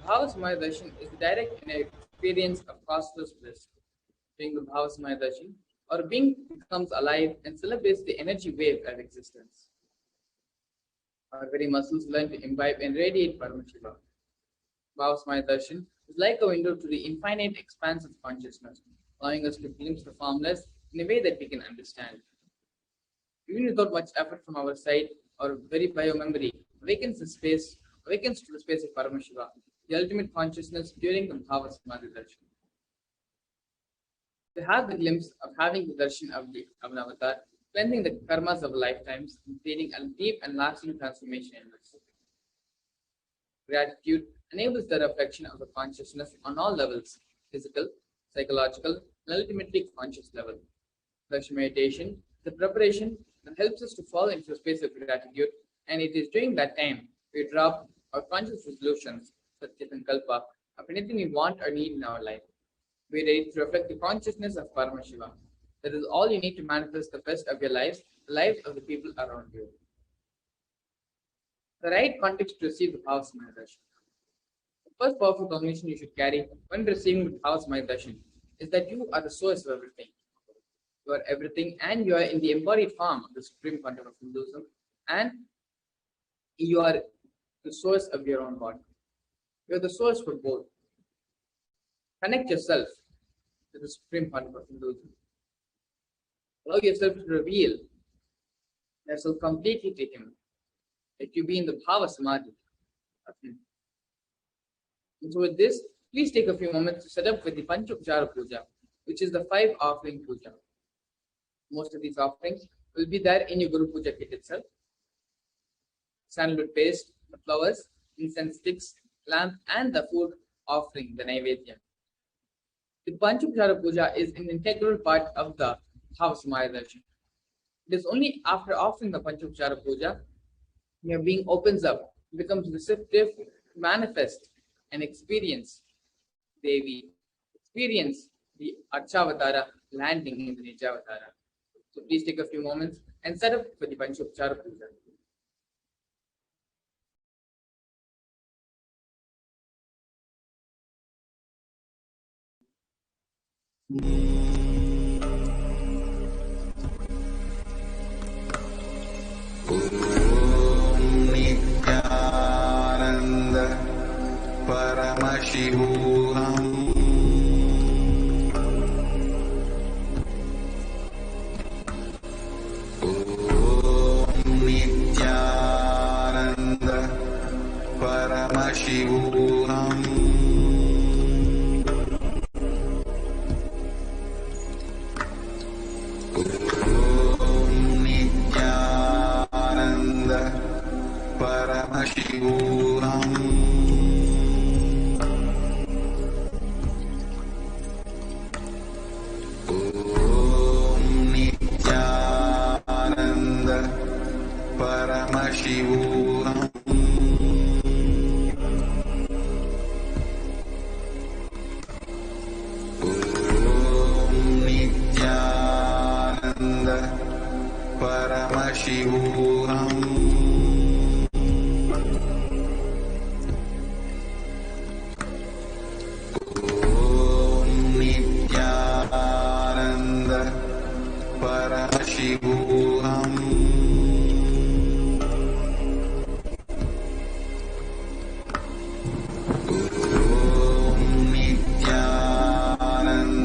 Bhavasamaya Darshan is the direct experience of costless bliss. During the Bhavasamaya Darshan, our being becomes alive and celebrates the energy wave of existence. Our very muscles learn to imbibe and radiate Paramashiva. Bhavasamaya Darshan is like a window to the infinite expanse of consciousness, allowing us to glimpse the formless in a way that we can understand. Even without much effort from our side, our very bio-memory awakens to the space of Paramashiva, the ultimate consciousness during the Bhava Samadhi darshan. To have the glimpse of having the darshan of an avatar, cleansing the karmas of lifetimes, and creating a deep and lasting transformation in us. Gratitude enables the reflection of the consciousness on all levels: physical, psychological, and ultimately conscious level. Darshan meditation, the preparation that helps us to fall into a space of gratitude, and it is during that time we drop our conscious resolutions, Satya Sankalpa, of anything we want or need in our life. Be ready to reflect the consciousness of Paramashiva. That is all you need to manifest the best of your lives, the lives of the people around you. The right context to receive the Bhava Samadhi darshan. The first powerful combination you should carry when receiving the Bhava Samadhi darshan is that you are the source of everything. You are everything, and you are in the embodied form of the supreme content of Hinduism, and you are the source of your own body. You are the source for both. Connect yourself to the supreme content of Hinduism. Allow yourself to reveal yourself completely to Him. Let you be in the Bhava Samadhi of Him. And so with this, please take a few moments to set up with the Panchopchara Puja, which is the 5 offering puja. Most of these offerings will be there in your Guru Puja kit itself. Sandalwood paste, the flowers, incense sticks, lamp, and the food offering, the Naivedya. The Panchopchara Puja is an integral part of the Bhava Samadhi darshan. It is only after offering the Panchopchara Puja, your being opens up, becomes receptive to manifest and experience Devi, experience the Archavatara landing in the Nijavatara. So please take a few moments and set up for the Panchopchara Puja. Nityananda Paramashivoham Nityananda Paramashivoham Nityananda Paramashivoham Nityananda Paramashivoham Nityananda Paramashivoham Nityananda Paramashivoham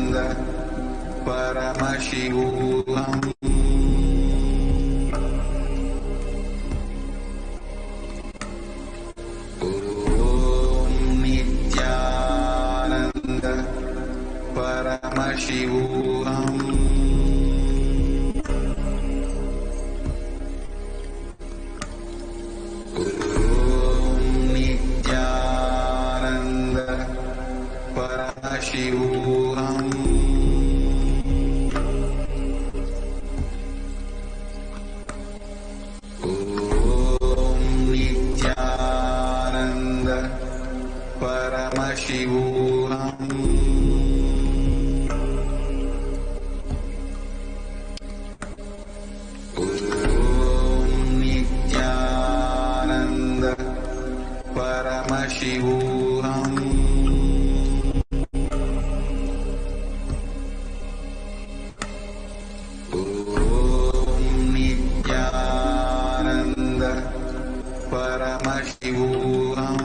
Nityananda Paramashivoham Nityananda Paramashivoham Nityananda Paramashivoham Nityananda Paramashivoham Nityananda Paramashivoham Nityananda Paramashivoham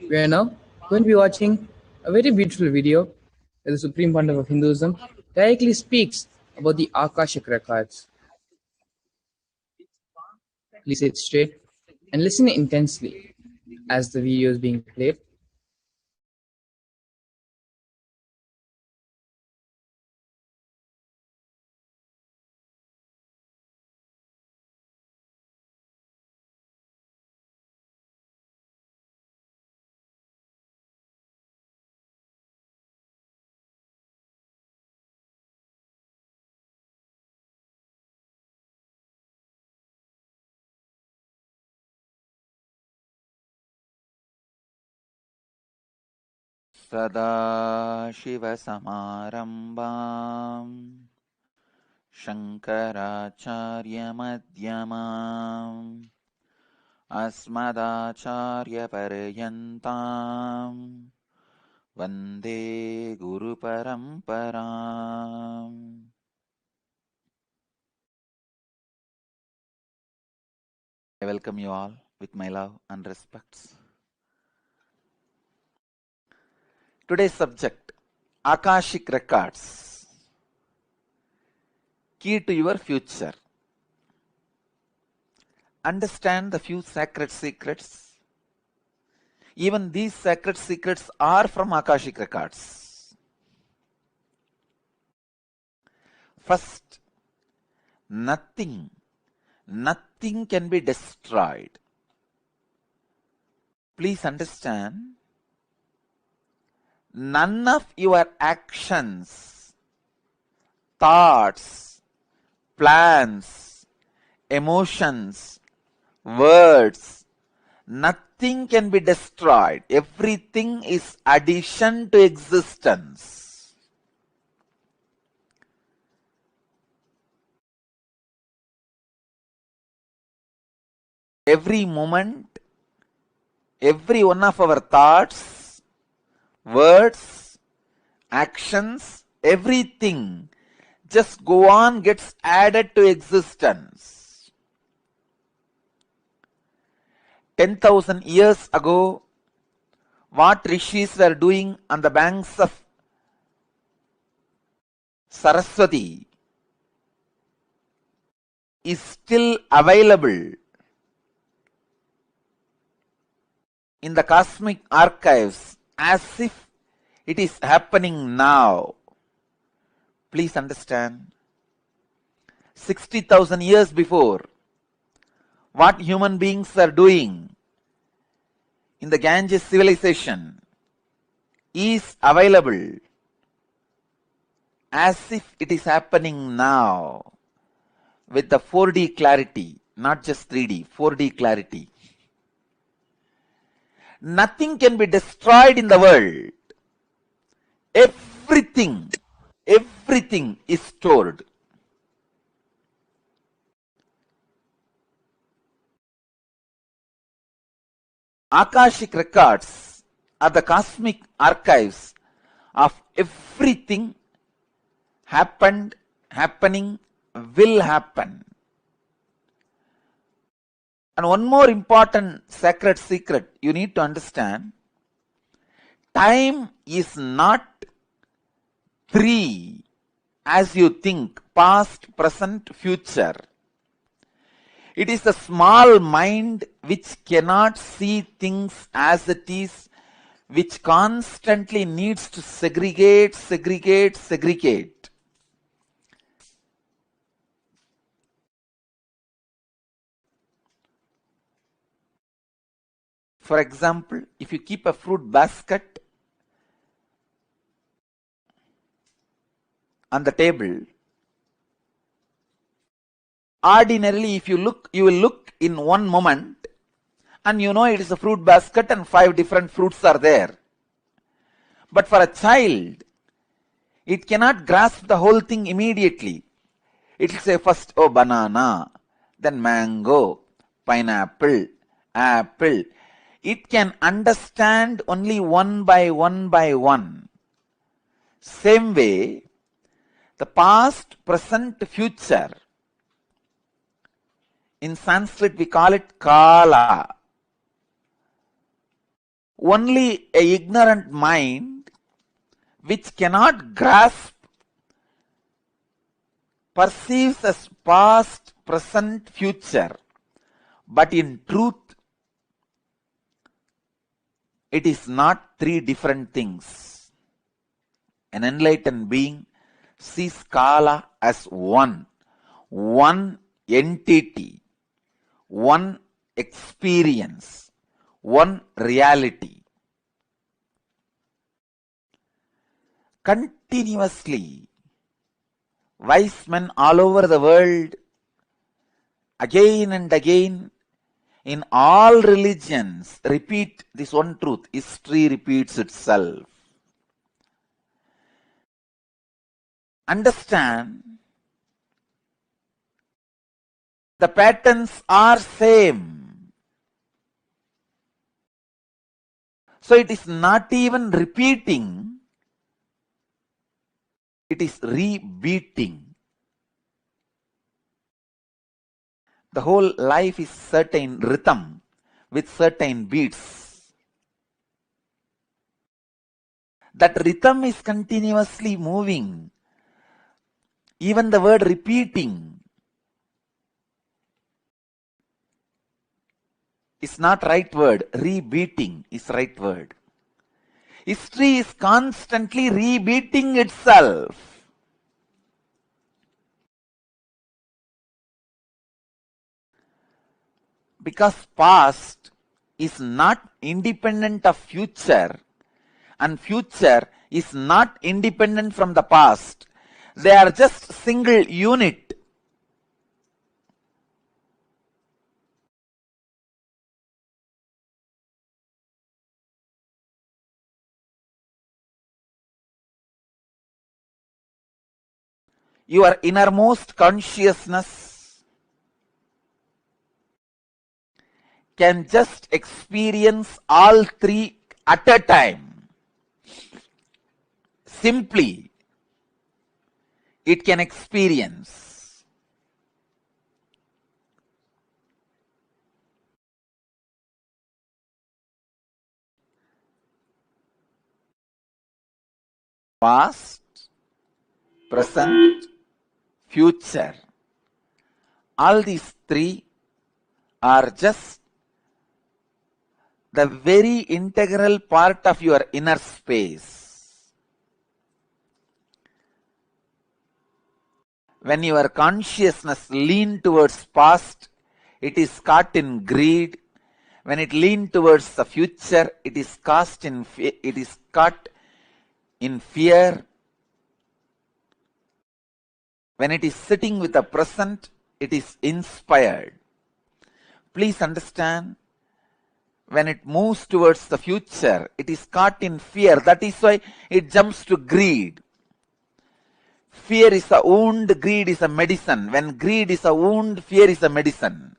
We are now going to be watching a very beautiful video where the Supreme Pontiff of Hinduism directly speaks about the Akashic Records. Please sit straight and listen intensely as the video is being played. सदाशिवसमारम्भाम् शङ्कराचार्यमध्यमाम् अस्मदाचार्यपर्यन्ताम् वन्दे गुरुपरम्पराम्. I welcome you all with my love and respects. Today's subject, Akashic Records, key to your future. Understand the few sacred secrets. Even these sacred secrets are from Akashic Records. First, nothing can be destroyed. Please understand, none of your actions, thoughts, plans, emotions, words, nothing can be destroyed. Everything is addition to existence. Every moment, every one of our thoughts, words, actions, everything just go on, gets added to existence. 10,000 years ago, what rishis were doing on the banks of Saraswati is still available in the cosmic archives as if it is happening now. Please understand, 60,000 years before, what human beings are doing in the Ganges civilization is available as if it is happening now with the 4D clarity, not just 3D, 4D clarity. Nothing can be destroyed in the world. Everything is stored. Akashic Records are the cosmic archives of everything happened, happening, will happen. And one more important sacred secret you need to understand: time is not 3 as you think, past, present, future. It is the small mind which cannot see things as it is, which constantly needs to segregate. For example, if you keep a fruit basket on the table, ordinarily if you look, you will look in one moment and you know it is a fruit basket and 5 different fruits are there. But for a child, it cannot grasp the whole thing immediately. It will say first, oh, banana, then mango, pineapple, apple. It can understand only one by one. Same way, the past, present, future. In Sanskrit, we call it Kala. Only an ignorant mind which cannot grasp perceives as past, present, future. But in truth, it is not 3 different things. An enlightened being sees Kala as one entity, one experience, one reality. Continuously, wise men all over the world, again and again, in all religions, repeat this one truth. History repeats itself. Understand, the patterns are same. So it is not even repeating, it is rebeating. The whole life is certain rhythm with certain beats. That rhythm is continuously moving. Even the word repeating is not right word. Rebeating is right word. History is constantly rebeating itself. Because past is not independent of future and future is not independent from the past. They are just single unit. your innermost consciousness can just experience all three at a time. Simply, it can experience. Past, present, future. All these three are just the very integral part of your inner space. When your consciousness leans towards past, it is caught in greed. When it leans towards the future, it is caught in fear. When it is sitting with the present, it is inspired. Please understand, when it moves towards the future, it is caught in fear. That is why it jumps to greed. Fear is a wound, greed is a medicine. When greed is a wound, fear is a medicine.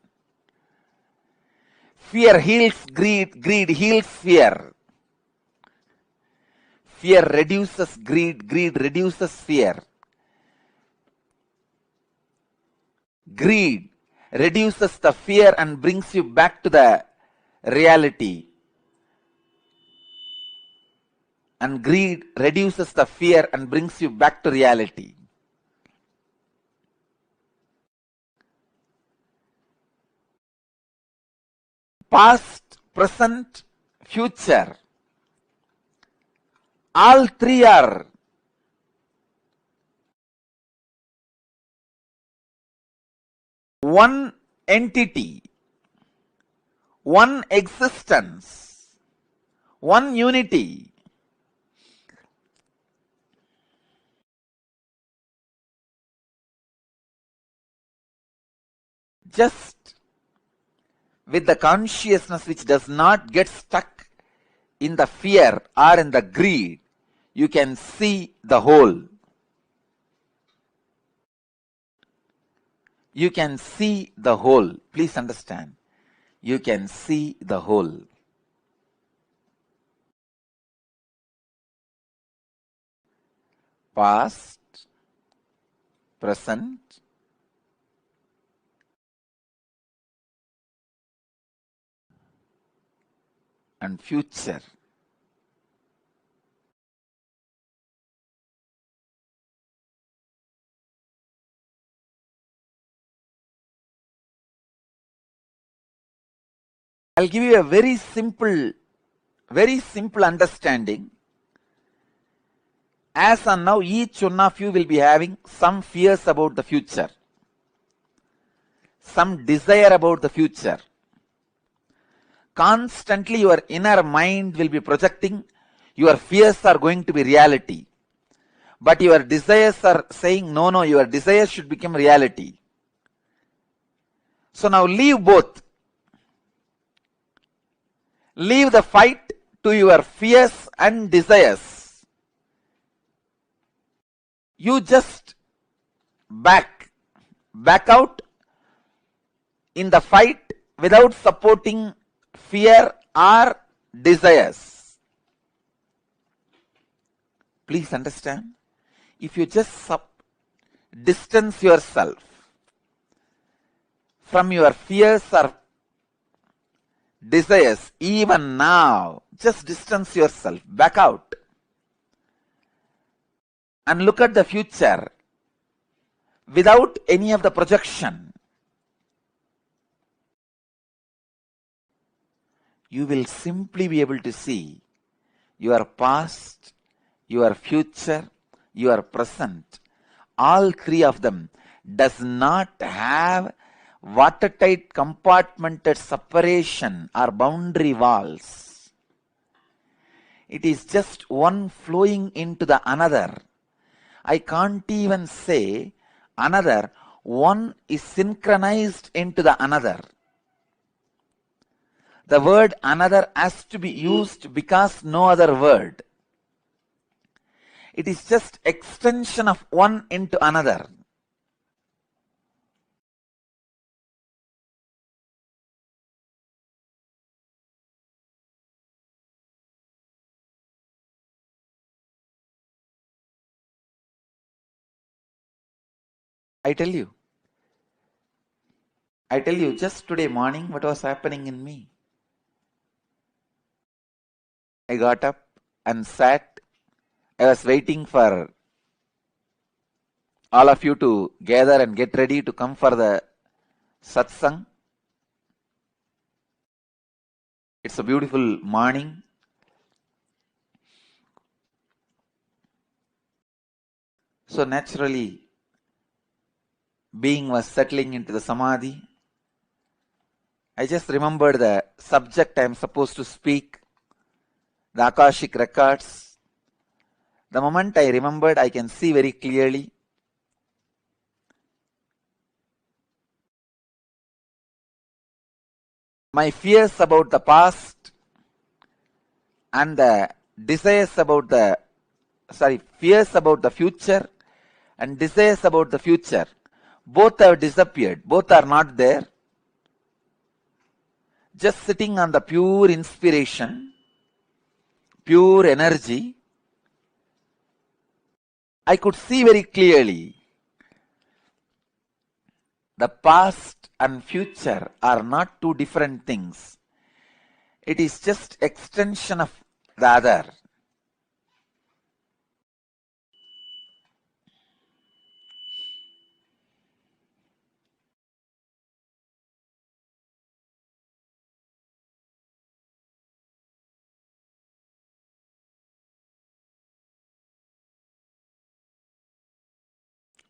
Fear heals greed, greed heals fear. Fear reduces greed, greed reduces fear. Greed reduces the fear and brings you back to the reality. And greed reduces the fear and brings you back to reality. Past, present, future. All three are one entity, one existence, one unity. Just with the consciousness which does not get stuck in the fear or in the greed, you can see the whole. You can see the whole. Please understand. You can see the whole. Past, present, and future. I'll give you a very simple understanding. As on now, each one of you will be having some fears about the future, some desire about the future. Constantly your inner mind will be projecting your fears are going to be reality. But your desires are saying, no, your desires should become reality. So now leave both. Leave the fight to your fears and desires. You just back out in the fight without supporting fear or desires. Please understand. If you just distance yourself from your fears or desires, even now, just distance yourself, back out, and look at the future without any of the projection. You will simply be able to see your past, your future, your present. All three of them does not have watertight compartmented separation or boundary walls. It is just one flowing into the another. I can't even say another. One is synchronized into the another. The word another has to be used because no other word. It is just extension of one into another. I tell you, just today morning what was happening in me. I got up and sat. I was waiting for all of you to gather and get ready to come for the satsang. It's a beautiful morning. So naturally, being was settling into the samadhi. I just remembered the subject I am supposed to speak, the Akashic Records. The moment I remembered, I can see very clearly. My fears about the past and the desires about the, fears about the future and desires about the future, both have disappeared. Both are not there. Just sitting on the pure inspiration, pure energy, I could see very clearly the past and future are not two different things. It is just extension of the other.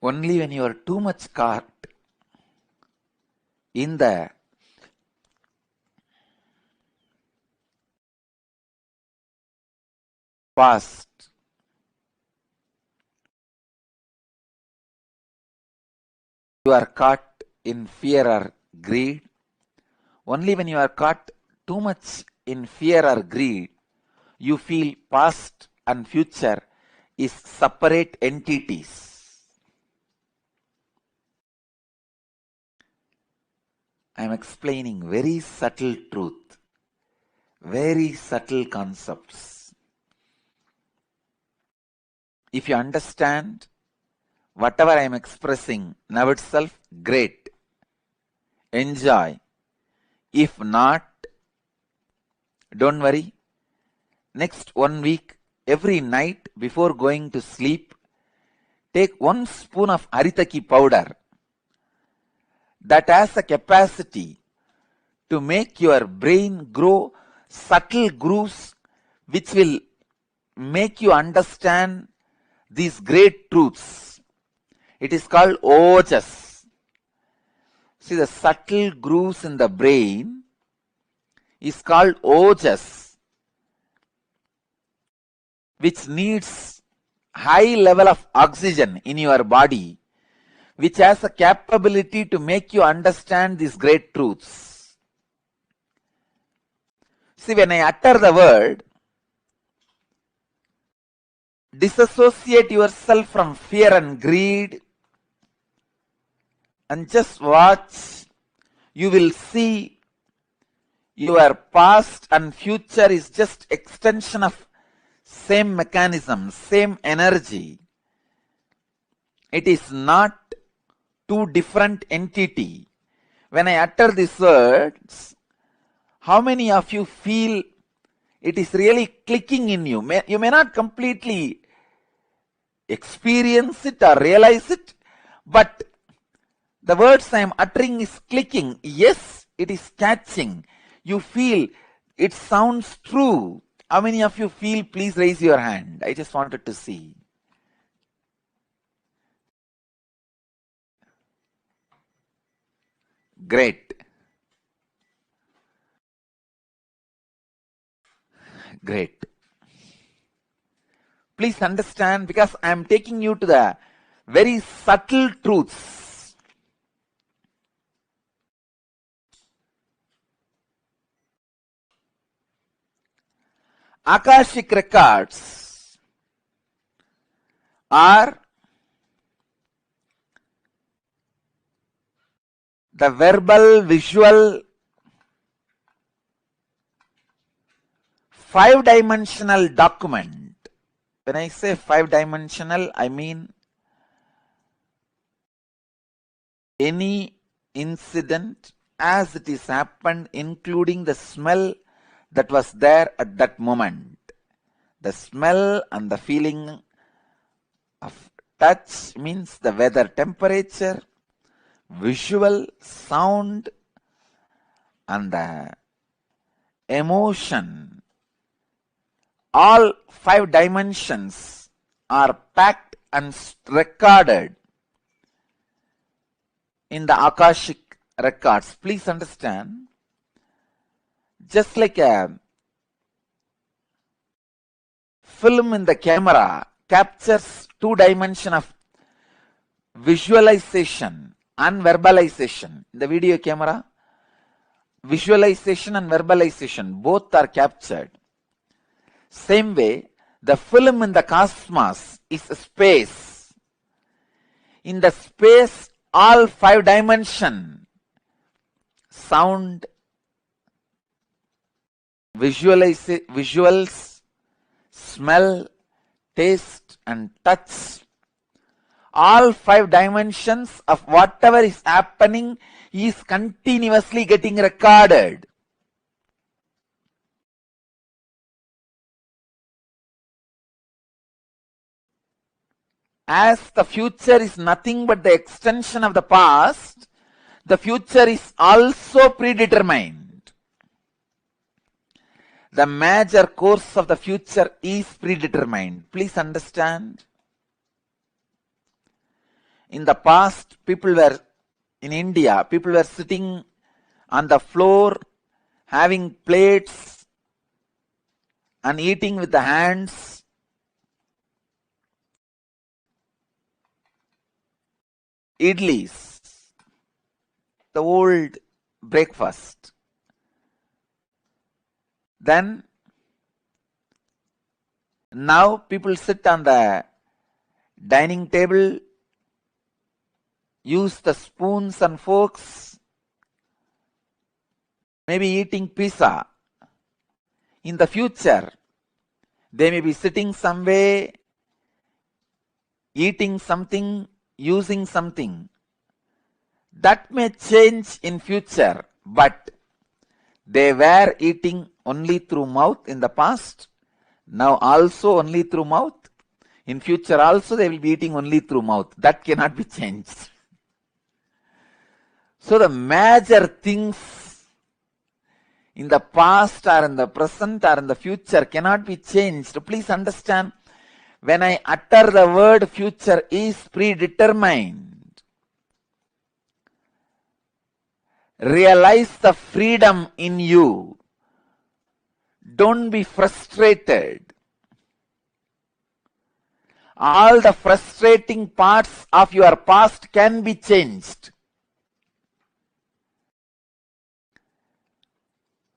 Only when you are too much caught in the past, you are caught in fear or greed. Only when you are caught too much in fear or greed, you feel past and future is separate entities. I am explaining very subtle truth, very subtle concepts. If you understand whatever I am expressing now itself, great. Enjoy. If not, don't worry. Next 1 week, every night before going to sleep, take 1 spoon of haritaki powder that has a capacity to make your brain grow subtle grooves which will make you understand these great truths. It is called ojas. See, the subtle grooves in the brain is called ojas, which needs high level of oxygen in your body, which has a capability to make you understand these great truths. See, when I utter the word, disassociate yourself from fear and greed and just watch. You will see your past and future is just extension of same mechanism, same energy. It is not two different entity. When I utter these words, how many of you feel it is really clicking in you? You may not completely experience it or realize it, but the words I am uttering is clicking. Yes, it is catching. You feel it sounds true. How many of you feel? Please raise your hand. I just wanted to see. Great. Great. Please understand, because I am taking you to the very subtle truths. Akashic records are the verbal, visual, 5-dimensional document. When I say 5-dimensional, I mean any incident as it is happened, including the smell that was there at that moment. The smell and the feeling of touch means the weather temperature, visual, sound, and the emotion. All 5 dimensions are packed and recorded in the Akashic records. Please understand, just like a film in the camera captures 2 dimensions of visualization and verbalization. In the video camera, visualization and verbalization both are captured. Same way, the film in the cosmos is space. In the space, all 5 dimensions, sound, visuals, smell, taste, and touch, all 5 dimensions of whatever is happening is continuously getting recorded. As the future is nothing but the extension of the past, the future is also predetermined. The major course of the future is predetermined. Please understand. In the past, in India, people were sitting on the floor, having plates and eating with the hands. Idlis, the old breakfast. Then, now people sit on the dining table, use the spoons and forks, maybe eating pizza. In the future, they may be sitting somewhere, eating something, using something. That may change in future, but they were eating only through mouth in the past, now also only through mouth. In future also they will be eating only through mouth. That cannot be changed. So the major things in the past or in the present or in the future cannot be changed. Please understand, when I utter the word future is predetermined. Realize the freedom in you. Don't be frustrated. All the frustrating parts of your past can be changed.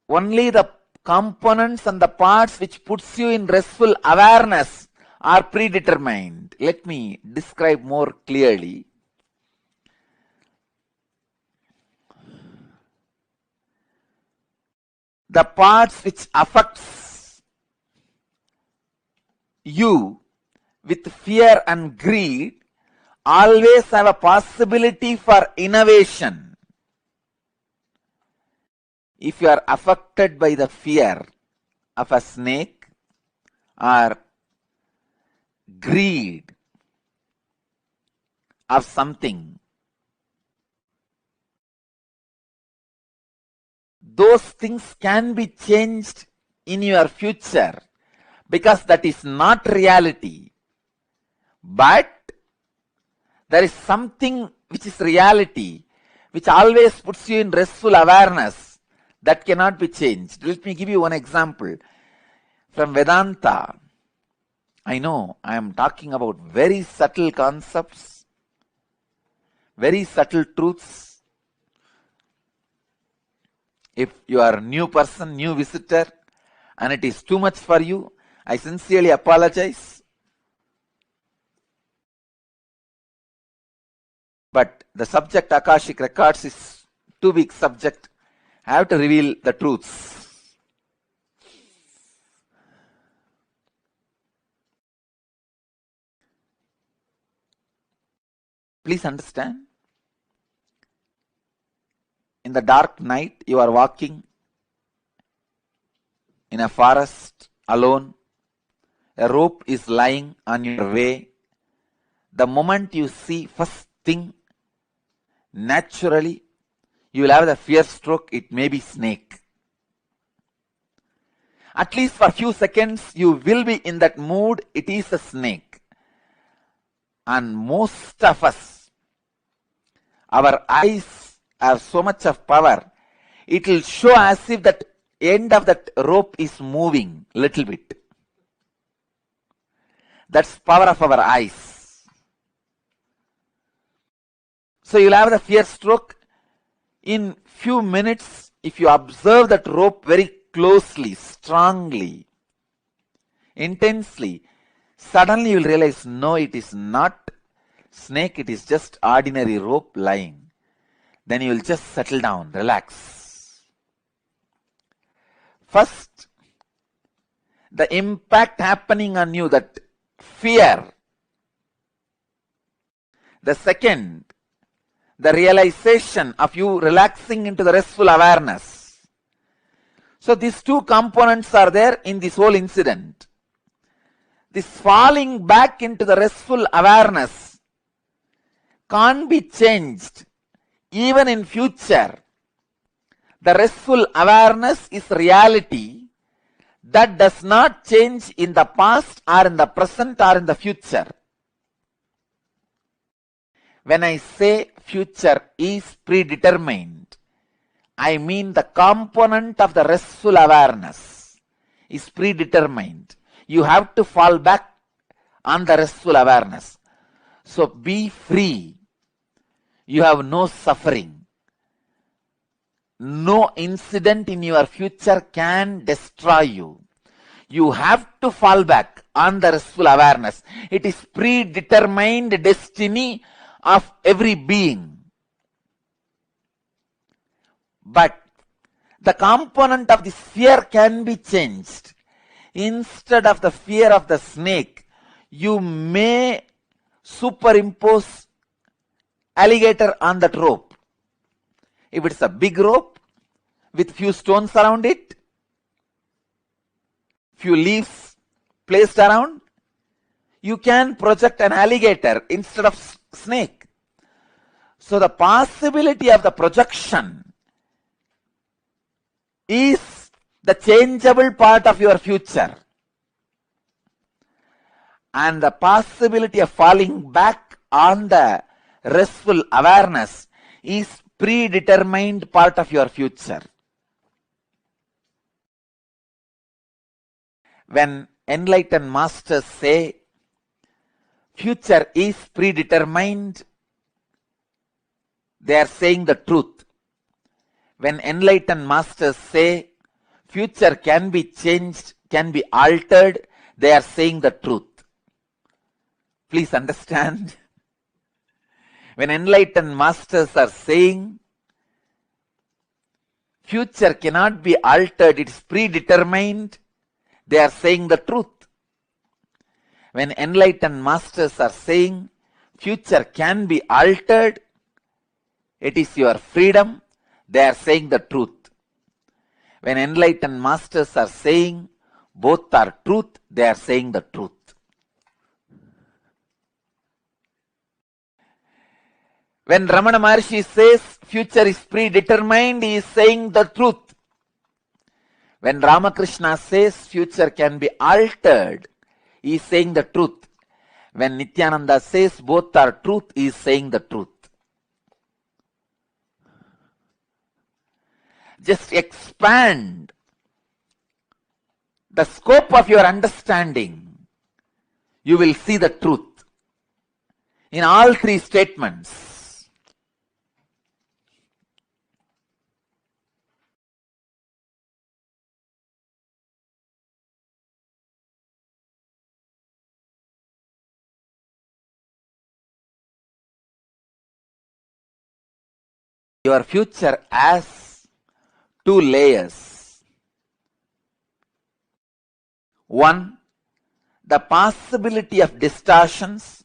Only the components and the parts which puts you in restful awareness are predetermined. Let me describe more clearly. The parts which affects you with fear and greed always have a possibility for innovation. If you are affected by the fear of a snake or greed of something, those things can be changed in your future because that is not reality. But there is something which is reality, which always puts you in restful awareness, that cannot be changed. Let me give you one example from Vedanta. I know I am talking about very subtle concepts, very subtle truths. If you are a new person, new visitor, and it is too much for you, I sincerely apologize. But the subject Akashic Records is too big subject. I have to reveal the truths. Please understand. in the dark night, you are walking in a forest alone. A rope is lying on your way. The moment you see first thing, naturally, you will have the fear stroke. It may be snake. At least for a few seconds, you will be in that mood. It is a snake. And most of us, our eyes have so much of power. It will show as if that end of that rope is moving little bit. That's power of our eyes. So you'll have the fear stroke. In few minutes, if you observe that rope very closely, strongly, intensely, suddenly you will realize, no, it is not snake, it is just ordinary rope lying. Then you will just settle down, relax. First, the impact happening on you, that fear. The second, the realization of you relaxing into the restful awareness. So these two components are there in this whole incident. This falling back into the restful awareness can't be changed even in future. The restful awareness is reality that does not change in the past or in the present or in the future. When I say future is predetermined, I mean the component of the restful awareness is predetermined. You have to fall back on the restful awareness. So be free. You have no suffering. No incident in your future can destroy you. You have to fall back on the restful awareness. It is predetermined destiny of every being. But the component of this fear can be changed. Instead of the fear of the snake, you may superimpose alligator on that rope. If it's a big rope with few stones around it, few leaves placed around, you can project an alligator instead of snake. So the possibility of the projection is the changeable part of your future. And the possibility of falling back on the restful awareness is predetermined part of your future. When enlightened masters say future is predetermined, they are saying the truth. When enlightened masters say future can be changed, can be altered, they are saying the truth. Please understand. When enlightened masters are saying future cannot be altered, it is predetermined, they are saying the truth. When enlightened masters are saying future can be altered, it is your freedom, they are saying the truth. When enlightened masters are saying both are truth, they are saying the truth. When Ramana Maharshi says future is predetermined, he is saying the truth. When Ramakrishna says future can be altered, he is saying the truth. When Nityananda says both are truth, he is saying the truth. Just expand the scope of your understanding. You will see the truth in all three statements. Your future has two layers. One, the possibility of distortions,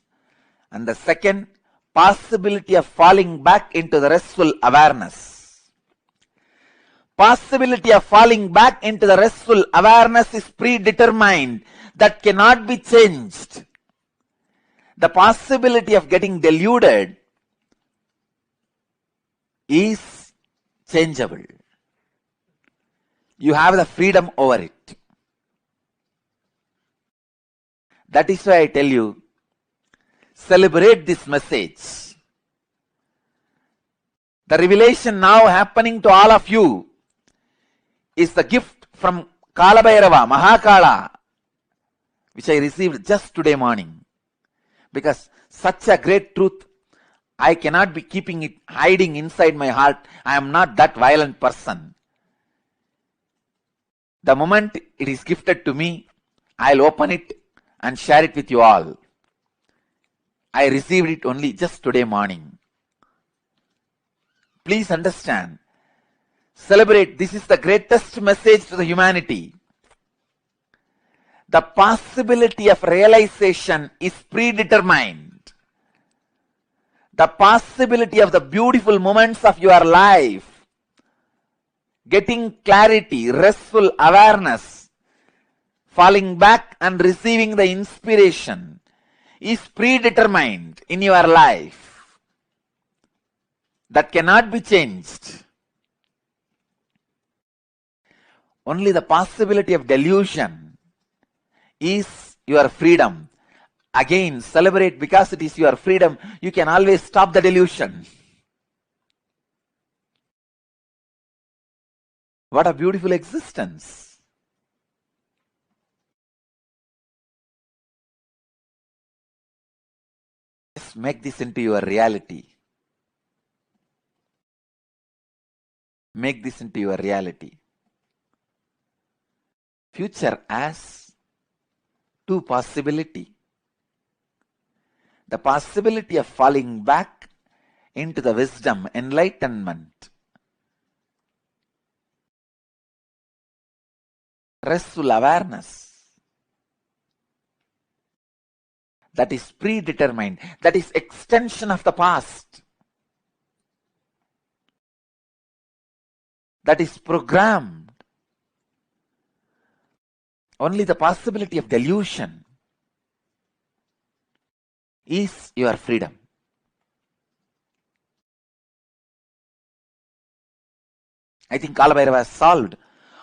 and the second, possibility of falling back into the restful awareness. possibility of falling back into the restful awareness is predetermined. That cannot be changed. The possibility of getting deluded is changeable. You have the freedom over it. That is why I tell you, celebrate this message. The revelation now happening to all of you is the gift from Kalabhairava, Mahakala, which I received just today morning. Because such a great truth, I cannot be keeping it hiding inside my heart. I am not that violent person. The moment it is gifted to me, I'll open it and share it with you all. I received it only just today morning. Please understand. Celebrate. This is the greatest message to the humanity. The possibility of realization is predetermined. The possibility of the beautiful moments of your life, getting clarity, restful awareness, falling back and receiving the inspiration is predetermined in your life. That cannot be changed. Only the possibility of delusion is your freedom. Again, celebrate because it is your freedom. You can always stop the delusion. What a beautiful existence. Just make this into your reality. Make this into your reality. Future has two possibilities. The possibility of falling back into the wisdom, enlightenment, restful awareness. That is predetermined. That is extension of the past. That is programmed. Only the possibility of delusion is your freedom. I think Kalabhairava has solved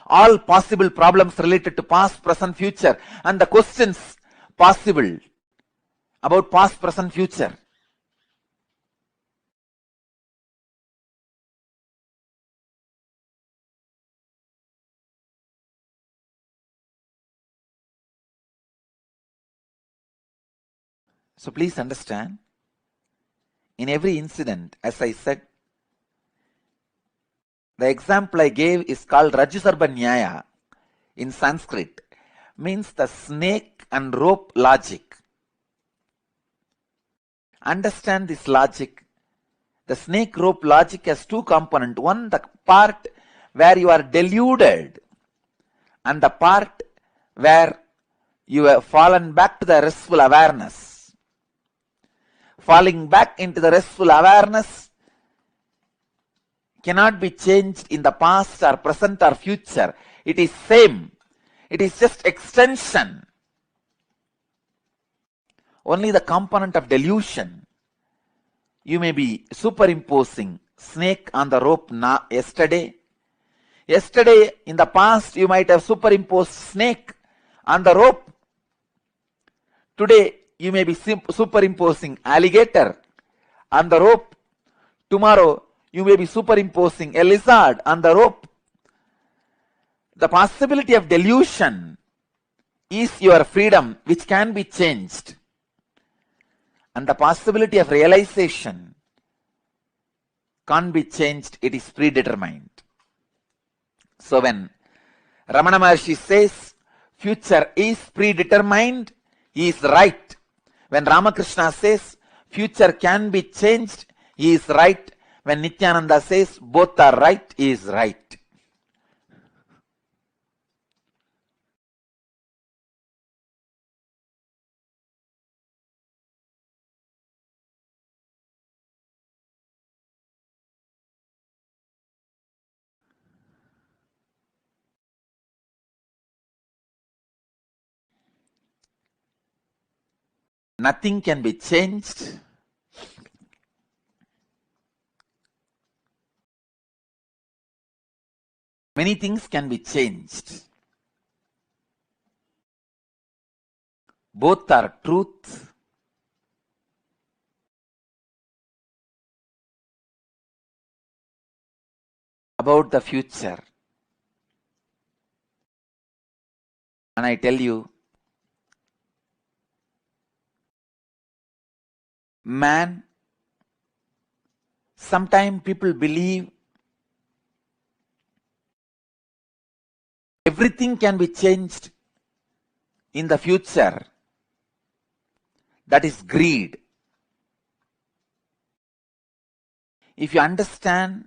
all possible problems related to past, present, future, and the questions possible about past, present, future. So please understand, in every incident, as I said, the example I gave is called Rajusarba Nyaya in Sanskrit, means the snake and rope logic. Understand this logic. The snake rope logic has two components. One, the part where you are deluded, and the part where you have fallen back to the restful awareness. Falling back into the restful awareness cannot be changed in the past or present or future. It is same. It is just extension. Only the component of delusion. You may be superimposing snake on the rope yesterday. Yesterday, in the past, you might have superimposed snake on the rope. Today, you may be superimposing alligator on the rope. Tomorrow, you may be superimposing a lizard on the rope. The possibility of delusion is your freedom, which can be changed. And the possibility of realization can't be changed, it is predetermined. So when Ramana Maharshi says future is predetermined, he is right. When Ramakrishna says future can be changed, he is right. When Nityananda says both are right, he is right. Nothing can be changed. Many things can be changed. Both are truth. About the future. And I tell you, man, sometimes people believe everything can be changed in the future. That is greed. If you understand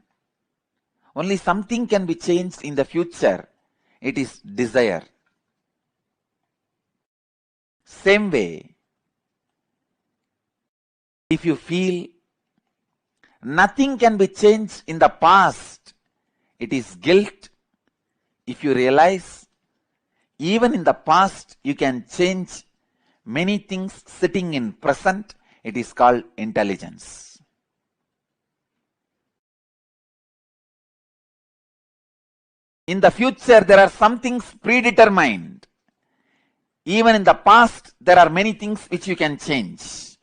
only something can be changed in the future, it is desire. Same way, if you feel nothing can be changed in the past, it is guilt. If you realize even in the past you can change many things sitting in present, it is called intelligence. In the future there are some things predetermined. Even in the past there are many things which you can change.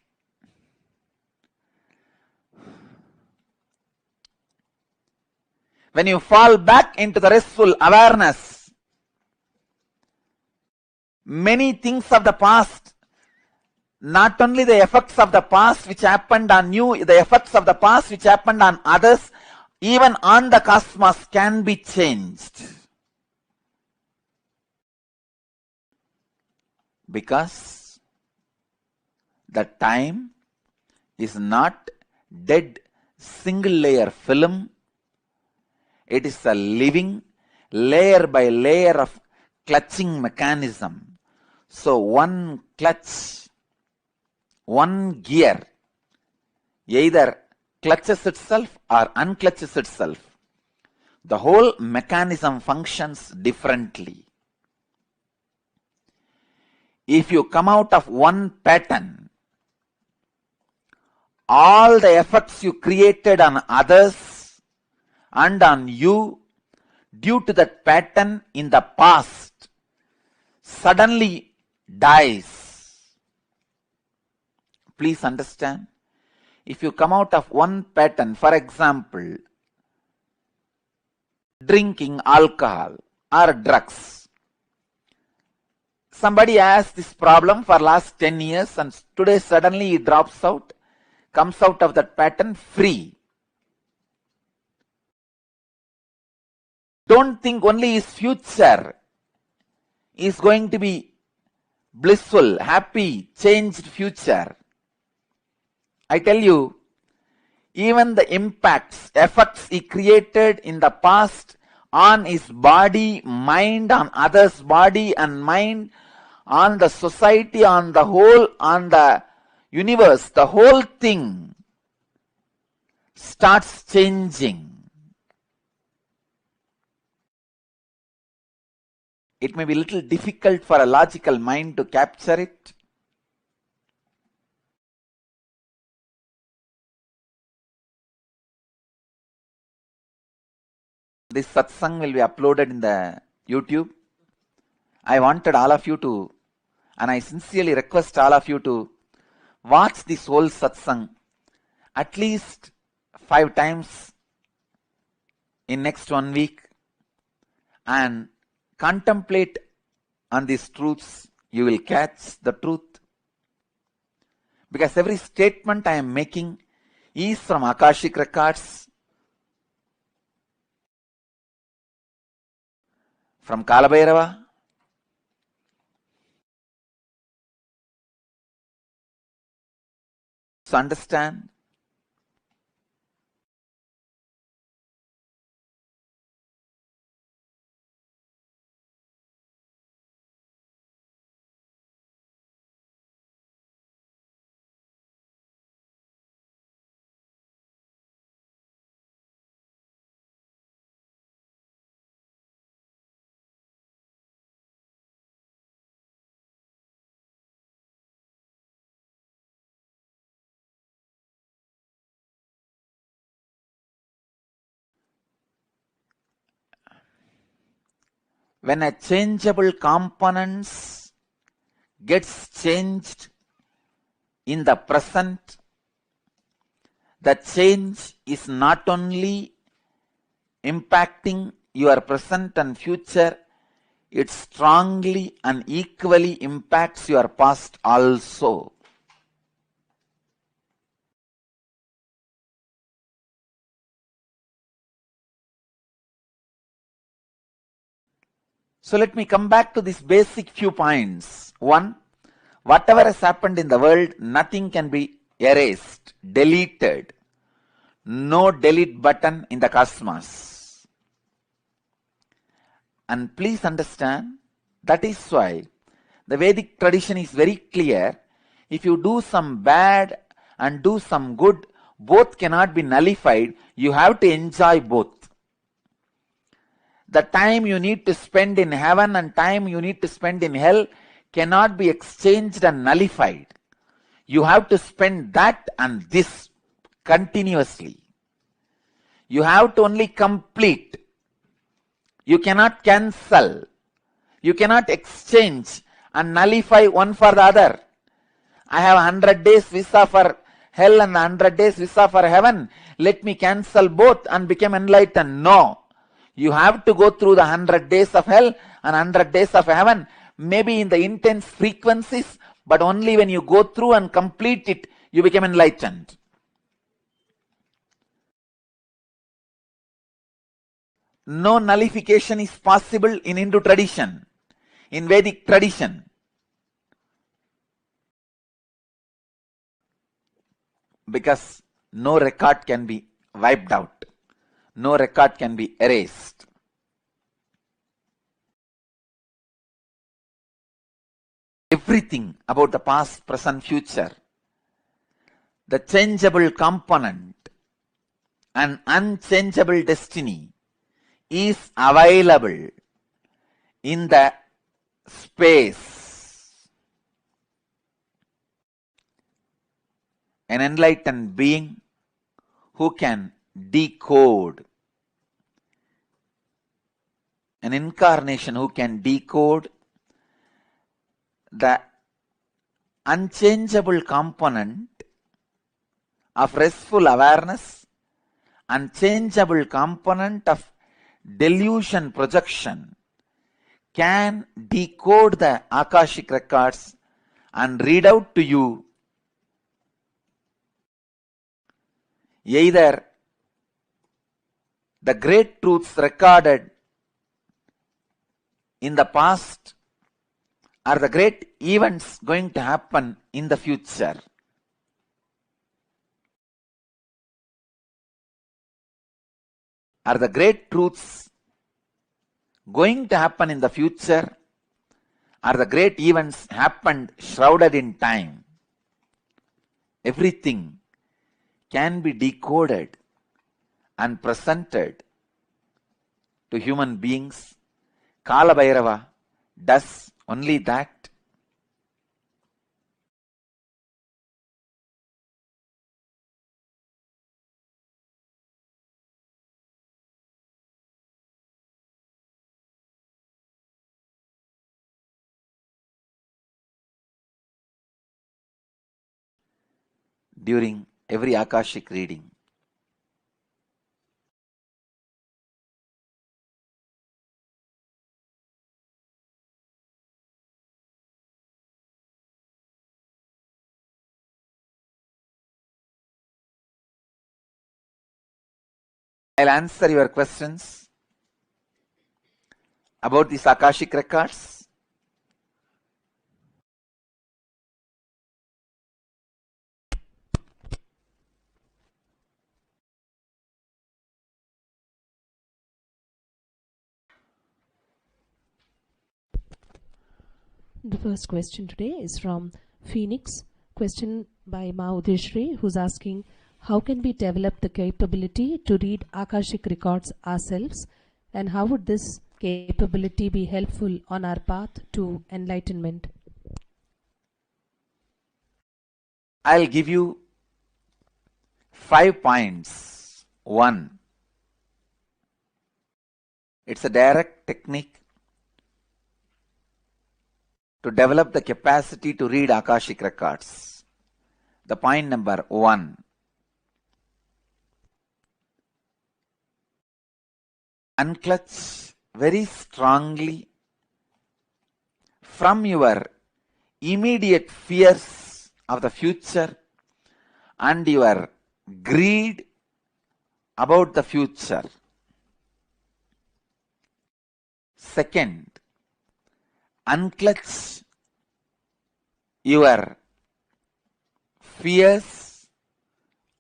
When you fall back into the restful awareness, many things of the past, not only the effects of the past which happened on you, the effects of the past which happened on others, even on the cosmos can be changed. Because the time is not dead single layer film. It is a living layer by layer of clutching mechanism. So one clutch, one gear either clutches itself or unclutches itself. The whole mechanism functions differently. If you come out of one pattern, all the effects you created on others and on you due to that pattern in the past suddenly dies. Please understand. If you come out of one pattern, for example, drinking alcohol or drugs. Somebody has this problem for last 10 years and today suddenly he drops out, comes out of that pattern free. Don't think only his future is going to be blissful, happy, changed future. I tell you, even the impacts, effects he created in the past on his body, mind, on others' body and mind, on the society, on the whole, on the universe, the whole thing starts changing. It may be a little difficult for a logical mind to capture it. This satsang will be uploaded in the YouTube. I wanted all of you to, and I sincerely request all of you to watch this whole satsang at least 5 times in next 1 week and contemplate on these truths. You will catch the truth. Because every statement I am making is from Akashic Records, from Kalabhairava, so understand when a changeable components gets changed in the present, the change is not only impacting your present and future, it strongly and equally impacts your past also. So let me come back to these basic few points. One, whatever has happened in the world, nothing can be erased, deleted. No delete button in the cosmos. And please understand, that is why the Vedic tradition is very clear. If you do some bad and do some good, both cannot be nullified. You have to enjoy both. The time you need to spend in heaven and time you need to spend in hell cannot be exchanged and nullified. You have to spend that and this continuously. You have to only complete. You cannot cancel. You cannot exchange and nullify one for the other. I have 100 days visa for hell and 100 days visa for heaven. Let me cancel both and become enlightened. No. You have to go through the 100 days of hell and 100 days of heaven, maybe in the intense frequencies, but only when you go through and complete it, you become enlightened. No nullification is possible in Hindu tradition, in Vedic tradition. Because no record can be wiped out. No record can be erased. Everything about the past, present, future, the changeable component and unchangeable destiny is available in the space. An enlightened being who can decode, an incarnation who can decode the unchangeable component of restful awareness, unchangeable component of delusion projection, can decode the Akashic records and read out to you either the great truths recorded in the past or the great events going to happen in the future. Are the great truths going to happen in the future? Are the great events happened shrouded in time? Everything can be decoded and presented to human beings. Kala Bhairava does only that. During every Akashic reading, I'll answer your questions about these Akashic records. The first question today is from Phoenix. Question by Maudishri, who's asking, how can we develop the capability to read Akashic records ourselves, and how would this capability be helpful on our path to enlightenment? I'll give you 5 points. 1, it's a direct technique to develop the capacity to read Akashic records. The point number 1. Unclutch very strongly from your immediate fears of the future and your greed about the future. Second, unclutch your fears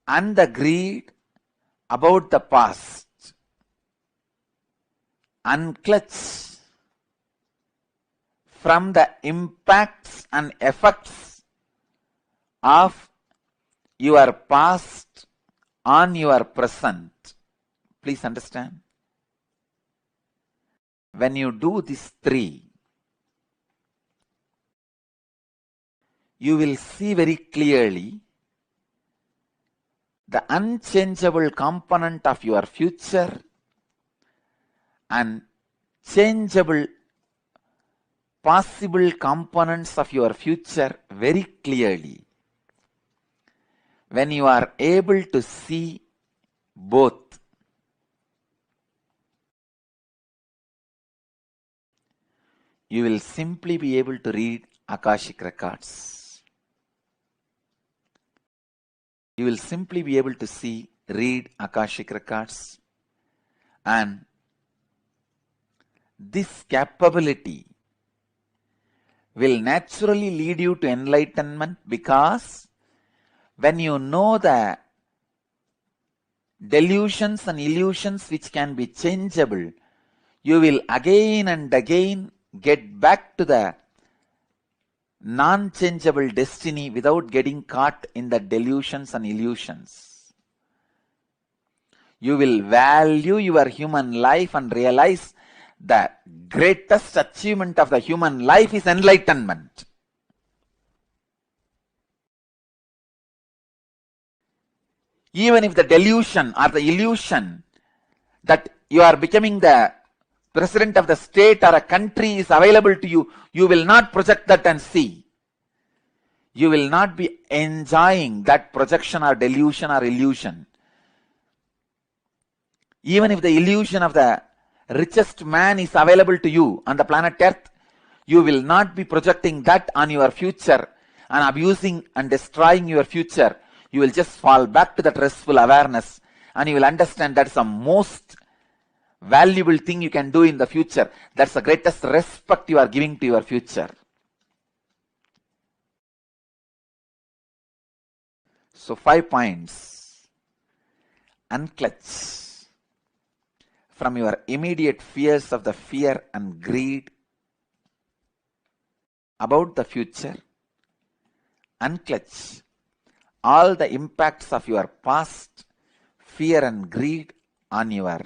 and the greed about the past. Unclutch from the impacts and effects of your past on your present. Please understand. When you do these 3, you will see very clearly the unchangeable component of your future and changeable possible components of your future very clearly. When you are able to see both, you will simply be able to read Akashic records. You will simply be able to read Akashic records, and this capability will naturally lead you to enlightenment, because when you know the delusions and illusions which can be changeable, you will again and again get back to the non-changeable destiny without getting caught in the delusions and illusions. You will value your human life and realize the greatest achievement of the human life is enlightenment. Even if the delusion or the illusion that you are becoming the president of the state or a country is available to you, you will not project that and see. You will not be enjoying that projection or delusion or illusion. Even if the illusion of the richest man is available to you on the planet Earth, you will not be projecting that on your future and abusing and destroying your future. You will just fall back to that restful awareness, and you will understand that's the most valuable thing you can do in the future. That's the greatest respect you are giving to your future. So 5 points. Unclutch from your immediate fears of the fear and greed about the future. Unclutch all the impacts of your past fear and greed on your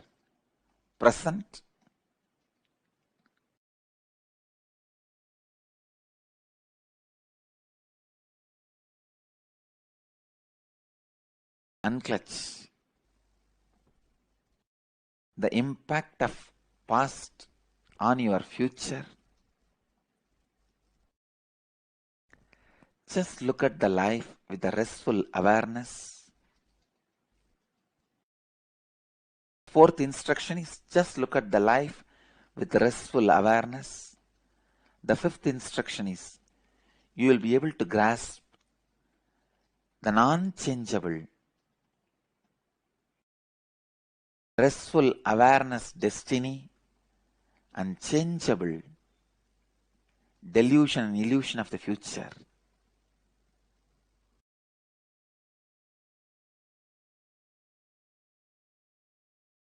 present. Unclutch the impact of past on your future. Just look at the life with a restful awareness. 4th instruction is just look at the life with restful awareness. The 5th instruction is you will be able to grasp the non-changeable restful awareness destiny and changeable delusion and illusion of the future.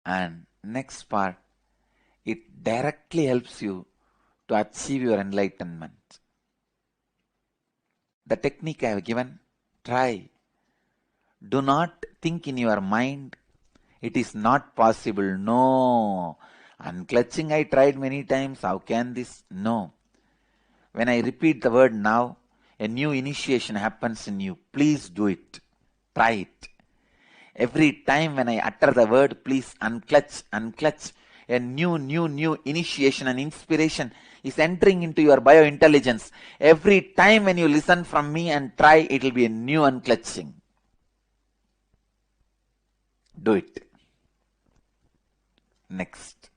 And next part, it directly helps you to achieve your enlightenment. The technique I have given, try. Do not think in your mind, it is not possible. No. Unclutching I tried many times. How can this? No. When I repeat the word now, a new initiation happens in you. Please do it. Try it. Every time when I utter the word, please unclutch, unclutch. a new initiation and inspiration is entering into your biointelligence. Every time when you listen from me and try, it will be a new unclutching. Do it. Next.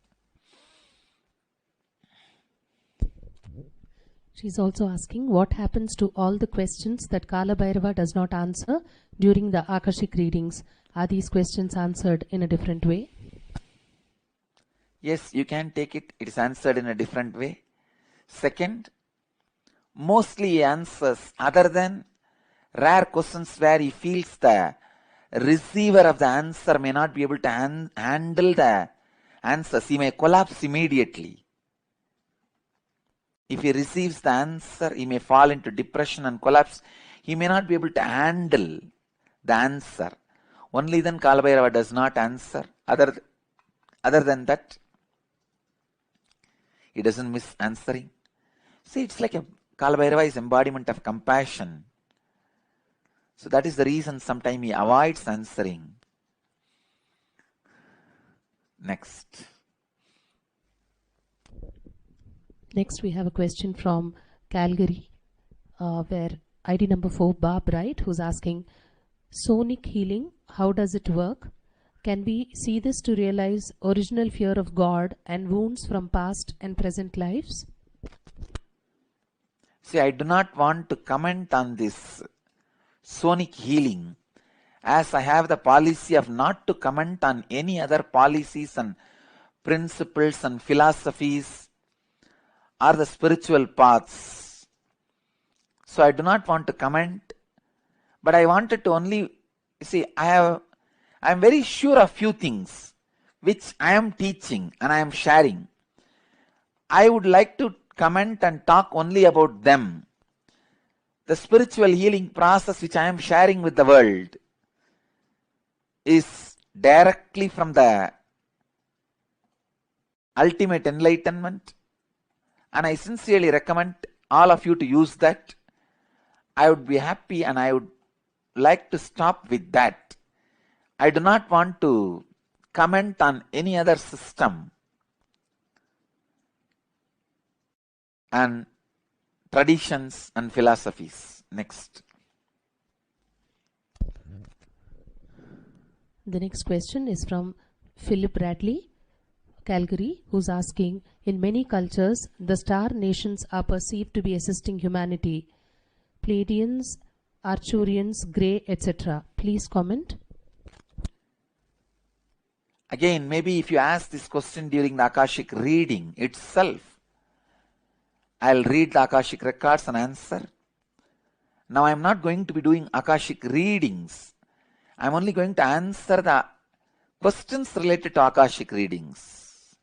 She's also asking what happens to all the questions that Kala Bhairava does not answer during the Akashic readings. Are these questions answered in a different way? Yes, you can take it. It is answered in a different way. Second, mostly he answers other than rare questions where he feels the receiver of the answer may not be able to handle the answers. He may collapse immediately. If he receives the answer, he may fall into depression and collapse. He may not be able to handle the answer. Only then Kala Bhairava does not answer. Other than that, he doesn't miss answering. See, it's like Kala Bhairava is embodiment of compassion. So that is the reason sometimes he avoids answering. Next. Next, we have a question from Calgary, where ID number 4, Bob Wright, who's asking, sonic healing, how does it work? Can we see this to realize original fear of God and wounds from past and present lives? See, I do not want to comment on this sonic healing, as I have the policy of not to comment on any other policies and principles and philosophies or the spiritual paths. So I do not want to comment, but I wanted to only, see, I am very sure of few things which I am teaching and I am sharing. I would like to comment and talk only about them. The spiritual healing process which I am sharing with the world is directly from the ultimate enlightenment, and I sincerely recommend all of you to use that. I would be happy and I would like to stop with that. I do not want to comment on any other system and traditions and philosophies. Next. The next question is from Philip Bradley, Calgary, who's asking, in many cultures, the star nations are perceived to be assisting humanity. Pleiadians, Arcturians, Grey, etc. Please comment. Again, maybe if you ask this question during the Akashic reading itself, I'll read the Akashic records and answer. Now I'm not going to be doing Akashic readings. I'm only going to answer the questions related to Akashic readings.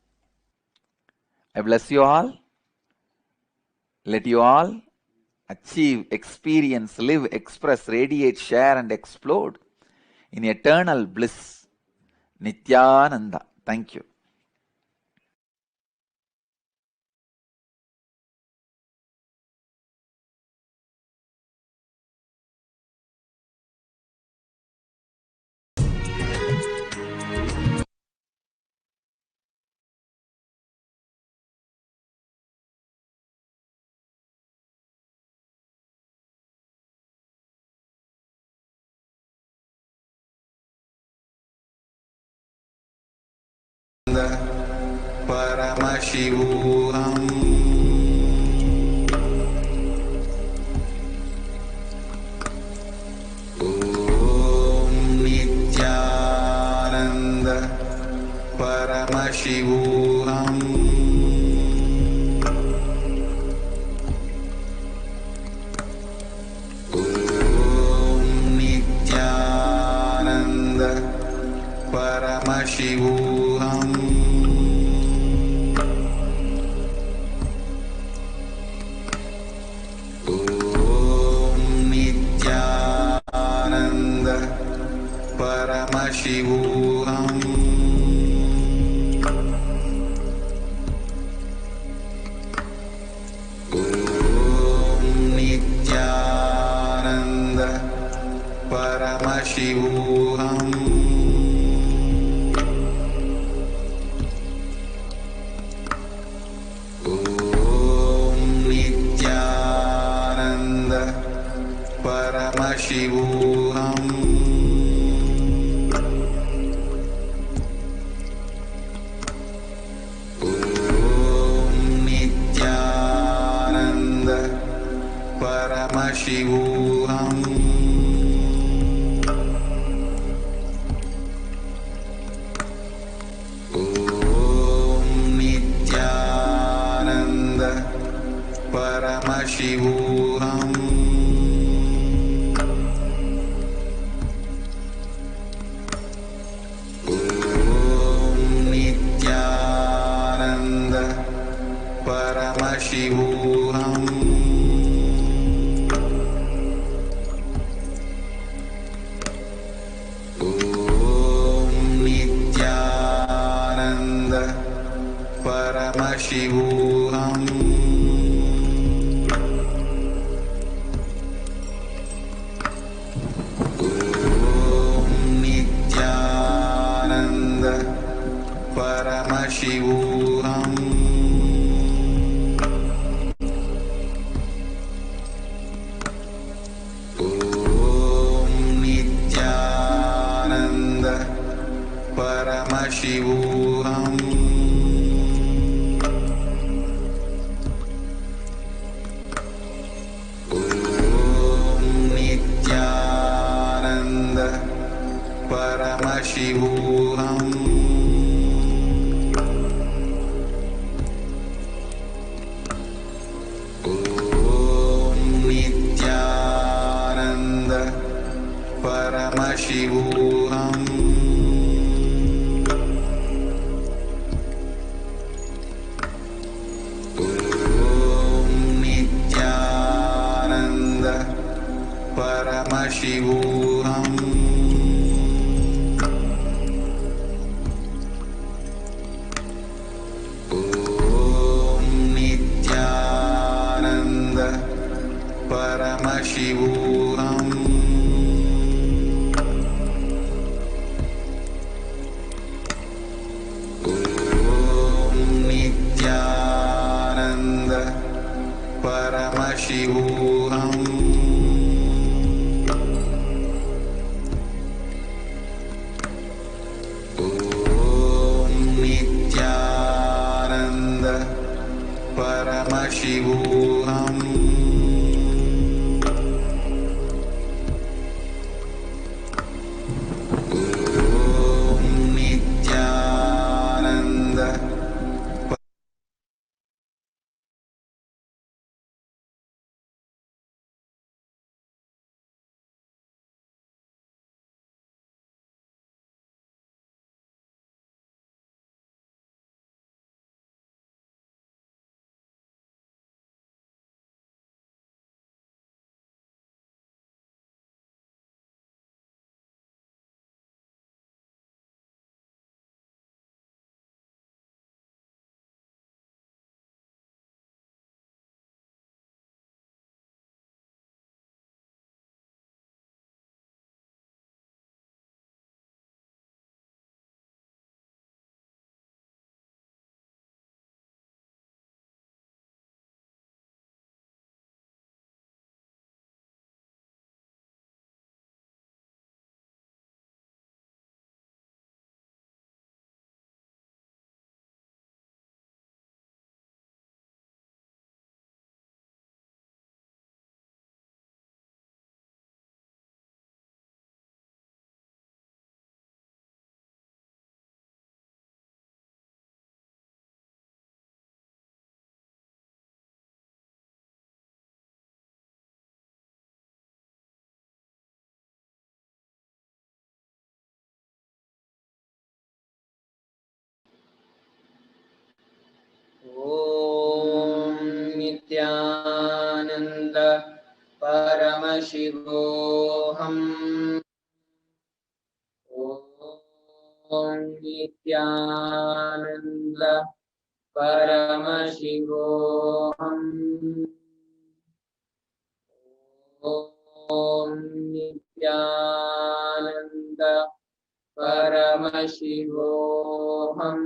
I bless you all. Let you all achieve, experience, live, express, radiate, share and explode in eternal bliss. Nityananda. Thank you. Paramashivoham Om Nityananda Paramashivoham Om Nityananda Paramashivoham Paramashivoham Paramashivoham. Om Nityananda Paramashivoham. Om Nityananda Paramashivoham. Om Nityananda Paramashivoham. Om Nityananda Paramashivoham. Om Nityananda Paramashivoham. Om Nityananda Paramashivoham. Om Nityananda Paramashivoham. Om Nityananda Paramashivoham. Om Nityananda Paramashivoham. Om Nityananda Paramashivoham. Om Nityananda Paramashivoham. Om Nityananda Paramashivoham. Om Nityananda Om Nityananda Paramashivoham. Om Nityananda Paramashivoham. Om Nityananda Paramashivoham.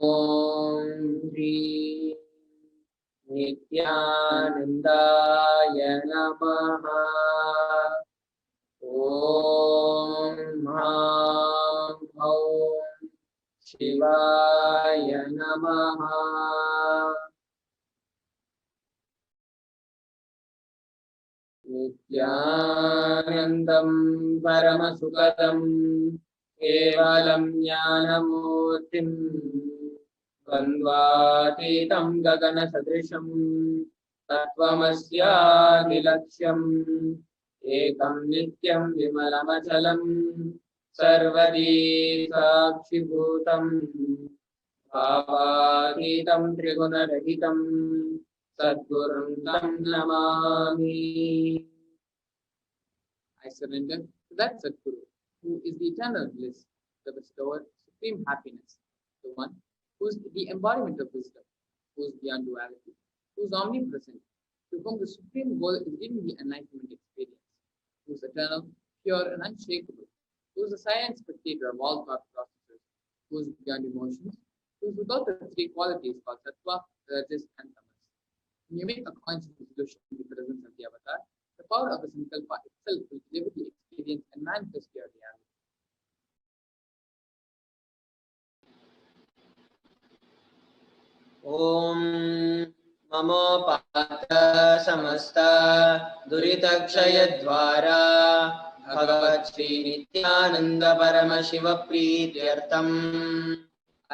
Om Hri नित्यानन्दाय नमः। ॐ ह्रां ह्रौं शिवाय नमः। नित्यानन्दं परमसुखदं केवलं ज्ञानमूर्तिं द्वन्द्वातीतं गगनसदृशं तत्त्वमस्यादिलक्ष्यम् एकं नित्यं विमलमचलं सर्वदी साक्षिभूतं भावातीतं त्रिगुणरहितं सद्गुरुं तं Namami. I surrender to that Sadguru, who is the eternal bliss, the bestower of supreme happiness, the one who is the embodiment of wisdom, who is beyond duality, who is omnipresent, to whom the supreme goal is giving the enlightenment experience, who is eternal, pure, and unshakable, who is the silent spectator of all thought processes, who is beyond emotions, who is without the three qualities called Sattva, Rajas, and Tamas. When you make a conscious resolution in the presence of the avatar, the power of the sankalpa itself will deliver the experience and manifest your reality. ॐ ममोपात समस्त दुरितक्षयद्वारा भगवत् श्री नित्यानंद परम Shiv प्रीत्यर्थम् I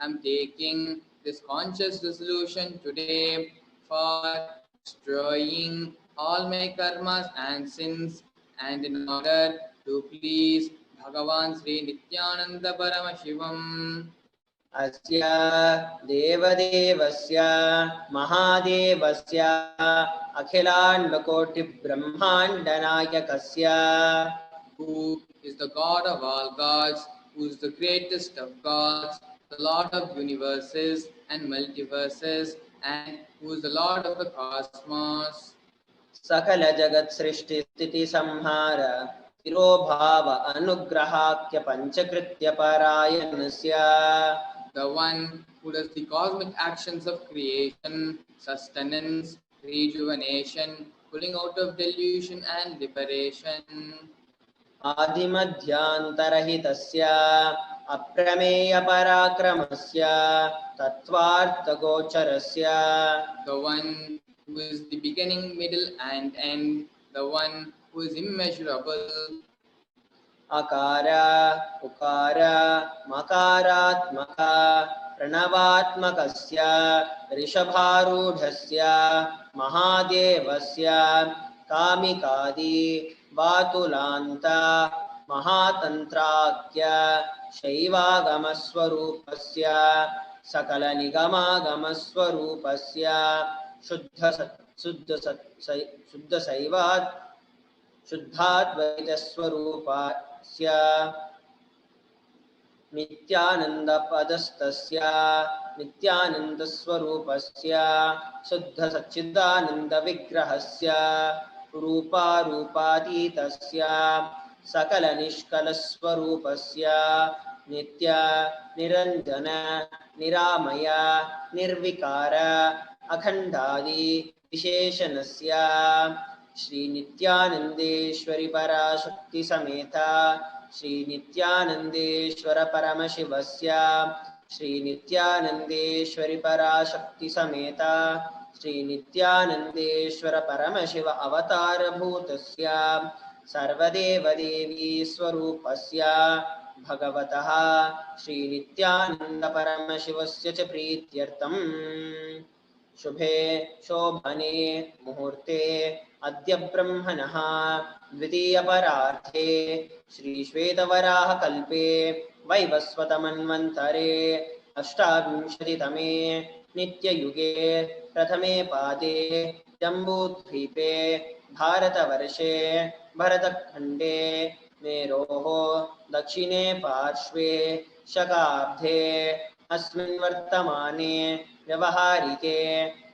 am taking this conscious resolution today for destroying all my karmas and sins, and in order to please Bhagavan Sri Nityananda Paramashivam. अस्य देवदेवस्य महादेवस्य अखिलाण्डकोटिब्रह्माण्डनायकस्य who is the God of all gods, who is the greatest of gods, the Lord of universes and multiverses, and who is the Lord of the cosmos. सकल जगत् सृष्टि स्थिति संहार तिरोभाव अनुग्रहाख्य पंचकृत्य परायणस्य the one who does the cosmic actions of creation, sustenance, rejuvenation, pulling out of delusion and liberation. आदिमध्यान्तरहितस्य अप्रमेय पराक्रमस्य तत्त्वार्थगोचरस्य the one who is the beginning, middle, and end, the one who is immeasurable. अकार उकार मकारात्मक प्रणवात्मकस्य ऋषभारूढस्य महादेवस्य कामिकादि बातुलान्त महातन्त्राख्य शैवागमस्वरूपस्य सकलनिगमागमस्वरूपस्य शुद्धाद्वैतस्वरूपस्य नित्यानन्दपदस्तस्य नित्यानन्दस्वरूपस्य शुद्धसच्चिदानन्दविग्रहस्य रूपारूपातीतस्य सकलनिष्कलस्वरूपस्य नित्य निरञ्जन निरामय निर्विकार अखण्डादि विशेषणस्य श्री नित्यानन्देश्वरि पराशक्ति समेता श्री नित्यानन्देश्वर परमशिवस्य श्री नित्यानन्देश्वरि पराशक्ति समेता श्री नित्यानन्देश्वर परमशिव अवतारभूतस्य सर्वदेवदेवी स्वरूपस्य भगवतः श्री नित्यानन्द परमशिवस्य च प्रीत्यर्थम् शुभे शोभने मुहूर्ते अद्य ब्रह्मणः द्वितीयपरार्थे श्री श्वेतवराहकल्पे वैवस्वतमन्वन्तरे अष्टाविंशतितमे नित्ययुगे प्रथमे पादे जम्बूद्वीपे भारतवर्षे भरतखण्डे मेरोः दक्षिणे पार्श्वे शकाब्दे अस्मिन् वर्तमाने व्यवहारिके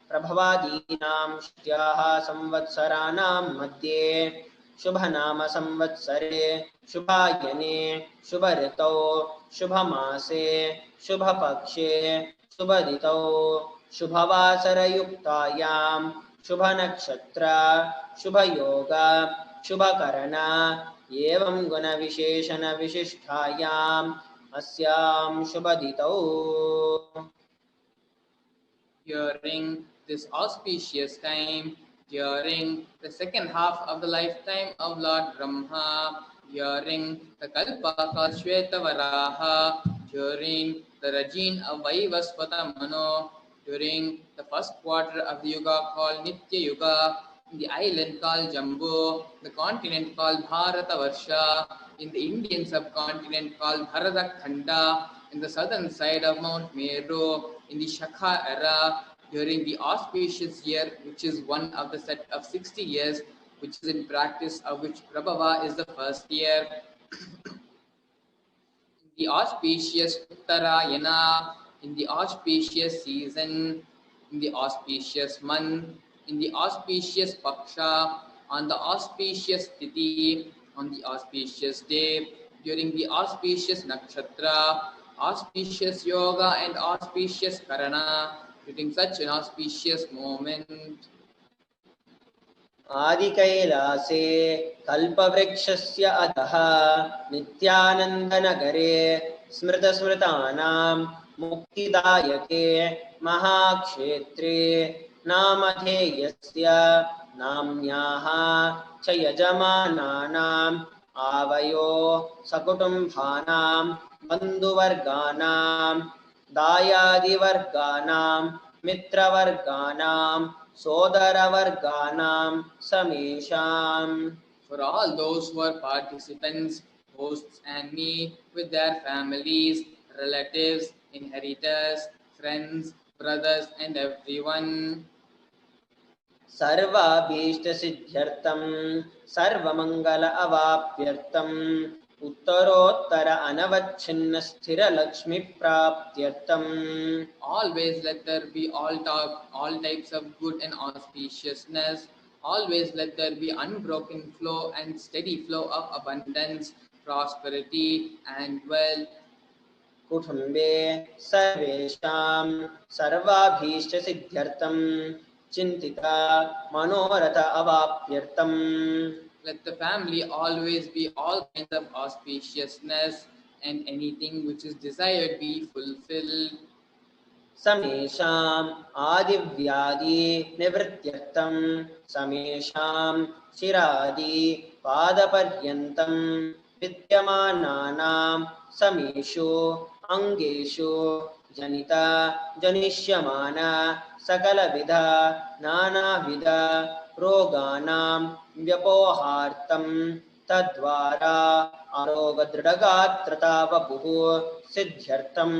प्रभवादीनां षष्ट्याः संवत्सराणां मध्ये शुभनाम संवत्सरे शुभायने शुभऋतौ शुभमासे शुभपक्षे शुभदितौ शुभवासरयुक्तायां शुभनक्षत्र शुभयोग शुभकरण एवं गुणविशेषणविशिष्टायाम् अस्यां शुभदितौ. During this auspicious time, during the second half of the lifetime of Lord Brahma, during the Kalpa called Shvetavaraha, during the regime of Vaivasvata Mano, during the first quarter of the Yuga called Nitya Yuga, in the island called Jambu, the continent called Bharatavarsha, in the Indian subcontinent called Bharatakhanda, in the southern side of Mount Meru, in the Shakha era, during the auspicious year, which is one of the set of 60 years, which is in practice of which Prabhava is the first year. In the auspicious Uttarayana, in the auspicious season, in the auspicious month, in the auspicious Paksha, on the auspicious Tithi, on the auspicious day, during the auspicious Nakshatra, auspicious Yoga and auspicious Karana, during such an auspicious moment. आदिकैलासे कल्पवृक्षस्य अधः नित्यानन्दनगरे स्मृतस्मृतानां मुक्तिदायके महाक्षेत्रे नामधेयस्य नाम्न्याः च यजमानानाम् आवयो सकुटुम्बानां बन्धुवर्गानां दायादिवर्गानां मित्रवर्गानां सोदरवर्गानां समेषाम्. For all those who are participants, hosts and me, with their families, relatives, inheritors, friends, brothers and everyone. सर्वाभीष्टसिद्ध्यर्थं सर्वमङ्गल अवाप्यर्थं उत्तरोत्तर अनवच्छिन्न स्थिरलक्ष्मीप्राप्त्यर्थं. Always let there be all types of good and auspiciousness. Always let there be unbroken flow and steady flow of abundance, prosperity and wealth. कुटुम्बे सर्वेषां सर्वाभीष्टसिद्ध्यर्थं चिन्तिता मनोरथ अवाप्यर्थं. Let the family always be all kinds of auspiciousness and anything which is desired be fulfilled. समेषाम् आदिव्याधि निवृत्त्यर्थं समेषां शिरादि पादपर्यन्तं विद्यमानानां समेषु अङ्गेषु जनिता जनिष्यमान सकलविध नानाविध रोगाणां व्यपोहार्थं तद्वारा आरोग्यदृढगात्रता वपुः सिद्ध्यर्थं.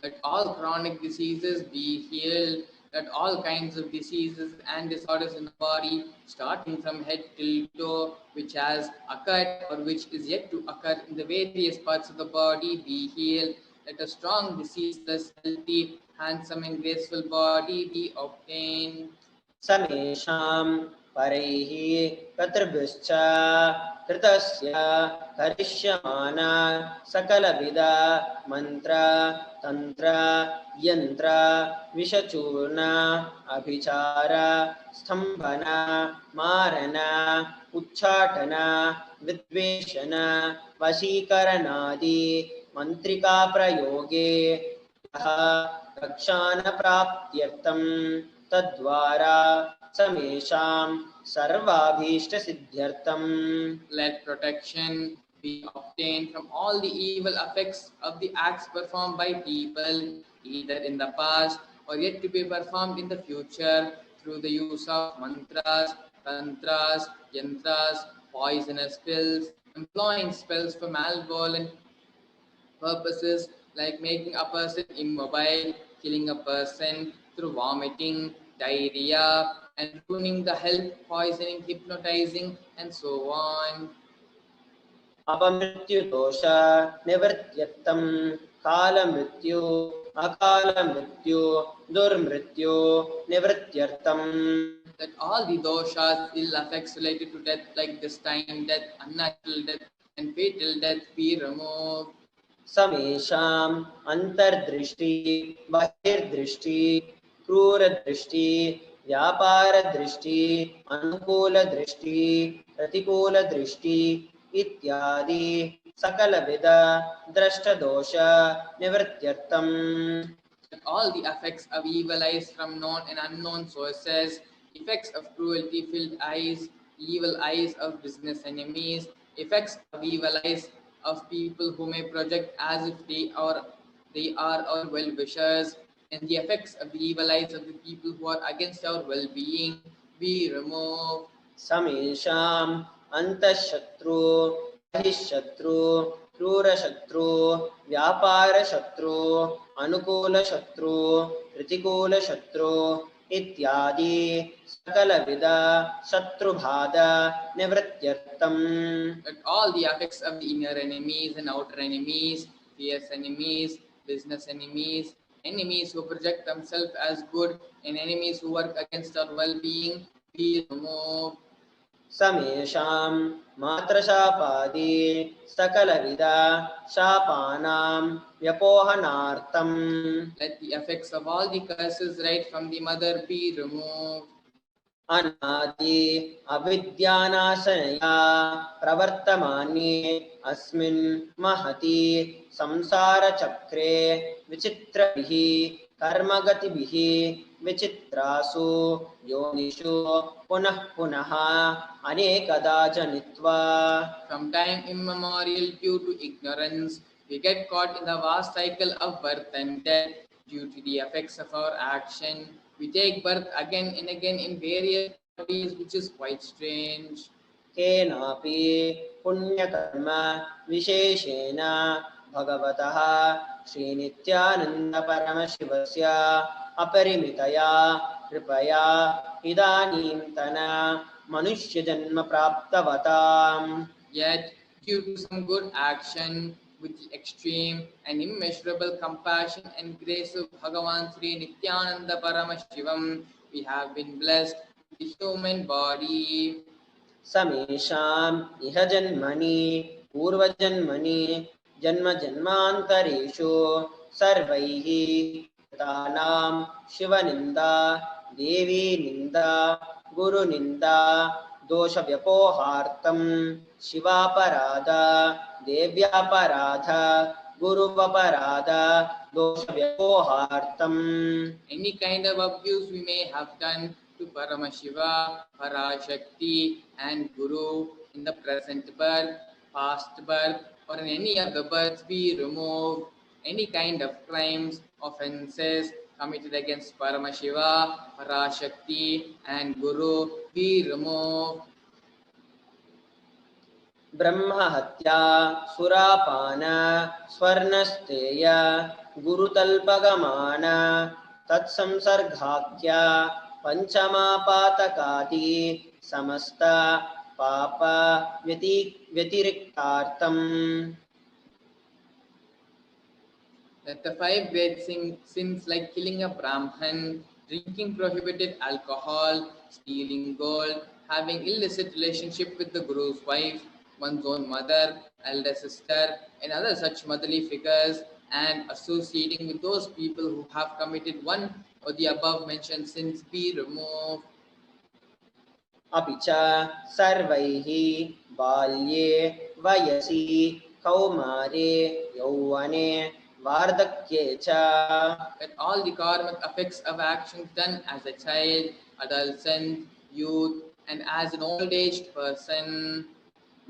Let all chronic diseases be healed. Let all kinds of diseases and disorders in the body, starting from head till toe, which has occurred or which is yet to occur in the various parts of the body, be healed. Let a strong, diseaseless, healthy, handsome and graceful body be obtained. समेषां परैः कर्तृभ्यश्च कृतस्य करिष्यमान सकलविध मंत्र तंत्र यंत्र विषचूर्ण अभिचार स्तंभन मारन उच्चाटन विद्वेषण वशीकरणादि मंत्रिका प्रयोगे रक्षान प्राप्त्यर्थं तद्वारा समेषां सर्वाभीष्ट सिद्ध्यर्थं. Let protection be obtained from all the evil effects of the acts performed by people, either in the past or yet to be performed in the future, through the use of mantras, tantras, yantras, poisonous pills, employing spells for malevolent purposes like making a person immobile, killing a person through vomiting, diarrhea, and ruining the health, poisoning, hypnotizing, and so on. अपमृत्यु दोष निवृत्त्यर्थं काल मृत्यु अकाल मृत्यु दुर्मृत्यु निवृत्त्यर्थं. That all the doshas, ill effects related to death like destined death, unnatural death, and fatal death be removed. समेषाम् अंतर्दृष्टि बहिर्दृष्टि क्रूरदृष्टि व्यापारदृष्टि अनुकूलदृष्टि प्रतिकूलदृष्टि इत्यादि सकलविध दृष्टदोष निवृत्त्यर्थम्. All the effects of evil eyes from known and unknown sources, effects of cruelty-filled eyes, evil eyes of business enemies, effects of evil eyes of people who may project as if they are our well-wishers, and the effects of the evil eyes of the people who are against our well-being, we remove. समेषाम् अन्तःशत्रु बहिःशत्रु क्रूरशत्रु व्यापारशत्रु अनुकूलशत्रु प्रतिकूलशत्रु इत्यादि सकलविध शत्रुबाध निवृत्त्यर्थम्. That all the effects of the inner enemies and outer enemies, fierce enemies, business enemies, enemies who project themselves as good, and enemies who work against our well-being, we remove. समेषां मात्रशापादि सकलविध शापानां व्यपोहनार्थम्. Let the effects of all the curses right from the mother be removed. अनादि अविद्यानाशनया प्रवर्तमाने अस्मिन् महति संसारचक्रे विचित्रभिः कर्मगतिभिः विचित्रासु योनिषु पुनः पुनः अनेकदा जनित्वा. Sometime immemorial due to ignorance, we get caught in the vast cycle of birth and death. Due to the effects of our action, we take birth again and again in various bodies, which is quite strange. केनापि पुण्यकर्म विशेषेण भगवतः श्रीनित्यानन्दपरमशिवस्य अपरिमितया कृपया इदानीन्तन मनुष्यजन्म प्राप्तवताम्. Yet, due to some good action, with the extreme and immeasurable compassion and grace of Bhagavan Sri Nityananda Paramashivam, we have been blessed with the human body. समेषाम् इह जन्मनि पूर्वजन्मनि जन्मजन्मान्तरेषु सर्वैः कृतानां शिवनिन्दा देवीनिन्दा गुरुनिन्दा दोषव्यपोहार्थं शिवापराध देव्यापराध गुरुवपराध दोषव्यपोहार्थम्. Any kind of abuse we may have done to Paramashiva, Parashakti and Guru in the present birth, past birth, or in any of the births, we remove. Any kind of crimes, offences committed against Paramashiva, Parashakti and Guru, we remove. ब्रह्महत्या सुरापान स्वर्णस्तेय गुरुतल्पगमान तत्संसर्गाख्या पंचमापातकादि समस्त पाप व्यतिरिक्तार्थम्. That the 5 great sins like killing a Brahman, drinking prohibited alcohol, stealing gold, having illicit relationship with the Guru's wife, one's own mother, elder sister, and other such motherly figures, and associating with those people who have committed one or the above mentioned sins be removed. अपि च सर्वैः बाल्ये वयसि कौमारे यौवने वार्धक्ये च. That all the karmic effects of actions done as a child, adolescent, youth, and as an old-aged person,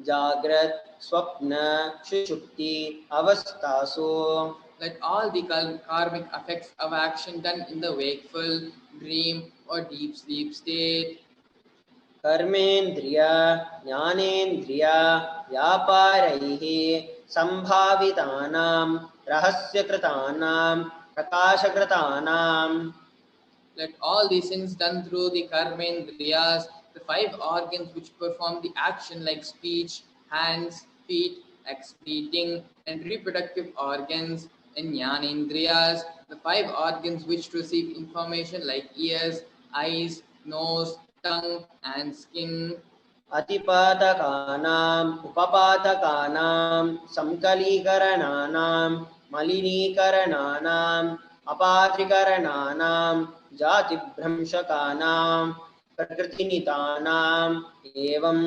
जाग्रत स्वप्न सुषुप्ति अवस्थासु. That all the karmic effects of action done in the wakeful, dream, or deep sleep state, कर्मेन्द्रिय ज्ञानेन्द्रिय व्यापारैः संभावितानां रहस्यकृतानां प्रकाशकृतानां. let all these things done through the karmendriyas, the 5 organs which perform the action like speech, hands, feet, excreting, and reproductive organs, and jnanendriyas, the 5 organs which receive information like ears, eyes, nose, tongue, and skin. अतिपातकानाम् उपपातकानां संकलीकरणानां मलिनीकरणानां अपात्रिकरणानां जातिभ्रंशकानां प्रकृतिनितानाम् एवं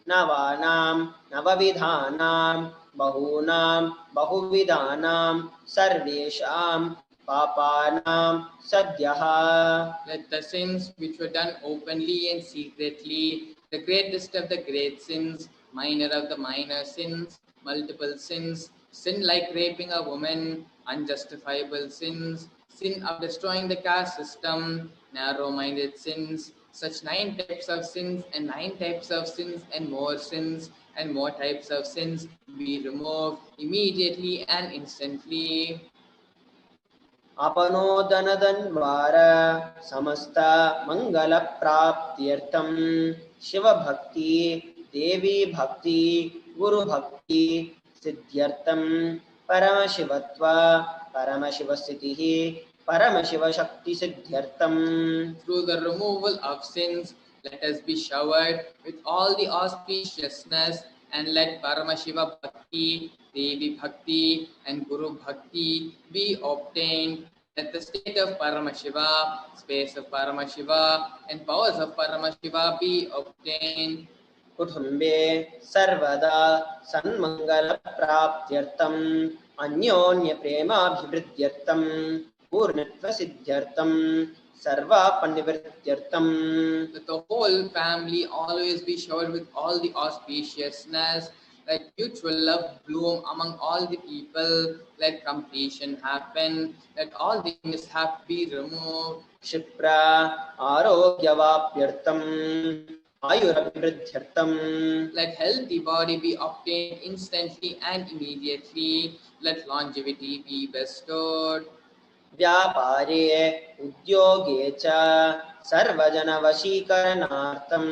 नवानां नवविधानां बहूनां बहुविधानां सर्वेषां पापानां सद्यः. Let the sins which were done openly and secretly, the greatest of the great sins, minor of the minor sins, multiple sins, sin like raping a woman, unjustifiable sins, sin of destroying the caste system, narrow-minded sins, such 9 types of sins and 9 types of sins and more types of sins be removed immediately and instantly. अपनोदनदन्वार समस्त मंगल प्राप्त्यर्थम शिव भक्ति देवी भक्ति गुरु भक्ति सिद्ध्यर्थम परम शिवत्व परम शिव स्थितिः परम Shiv Shakti सिद्ध्यर्थम. Through the removal of sins, let us be showered with all the auspiciousness, and let Paramashiva Bhakti, Devi Bhakti and Guru Bhakti be obtained. Let the state of Paramashiva, space of Paramashiva and powers of Paramashiva be obtained. कुटुम्बे सर्वदा सन्मंगल प्राप्त्यर्थम अन्योन्य प्रेमाभिवृद्ध्यर्थम पूर्णत्व सिद्ध्यर्थम सर्वापनिवृत्त्यर्थम. Let the whole family always be showered with all the auspiciousness. Let mutual love bloom among all the people. Let completion happen. Let all the mishap be removed. Kshipra आरोग्यवाप्यर्थम आयुरभिवृद्ध्यर्थम. Let healthy body be obtained instantly and immediately. Let longevity be bestowed. व्यापारे उद्योगे च सर्वजनवशीकरणार्थं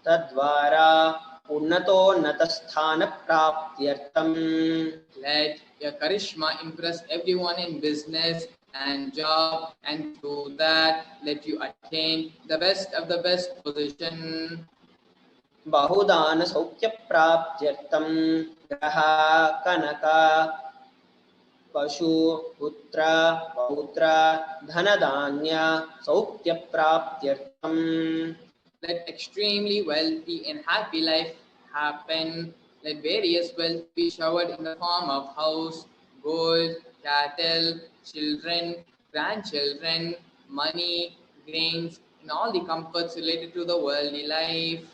तद्वारा उन्नतोन्नतस्थानप्राप्त्यर्थं. Let your charisma impress everyone in business and job, and through that let you attain the best of the best position. बहुदान सौख्य प्राप्त्यर्थं ग्रह कनक पशु पुत्र पौत्र धनधान्य सौख्य प्राप्त्यर्थम. Let extremely wealthy and happy life happen. Let various wealth be showered in the form of house, gold, cattle, children, grandchildren, money, grains, and all the comforts related to the worldly life.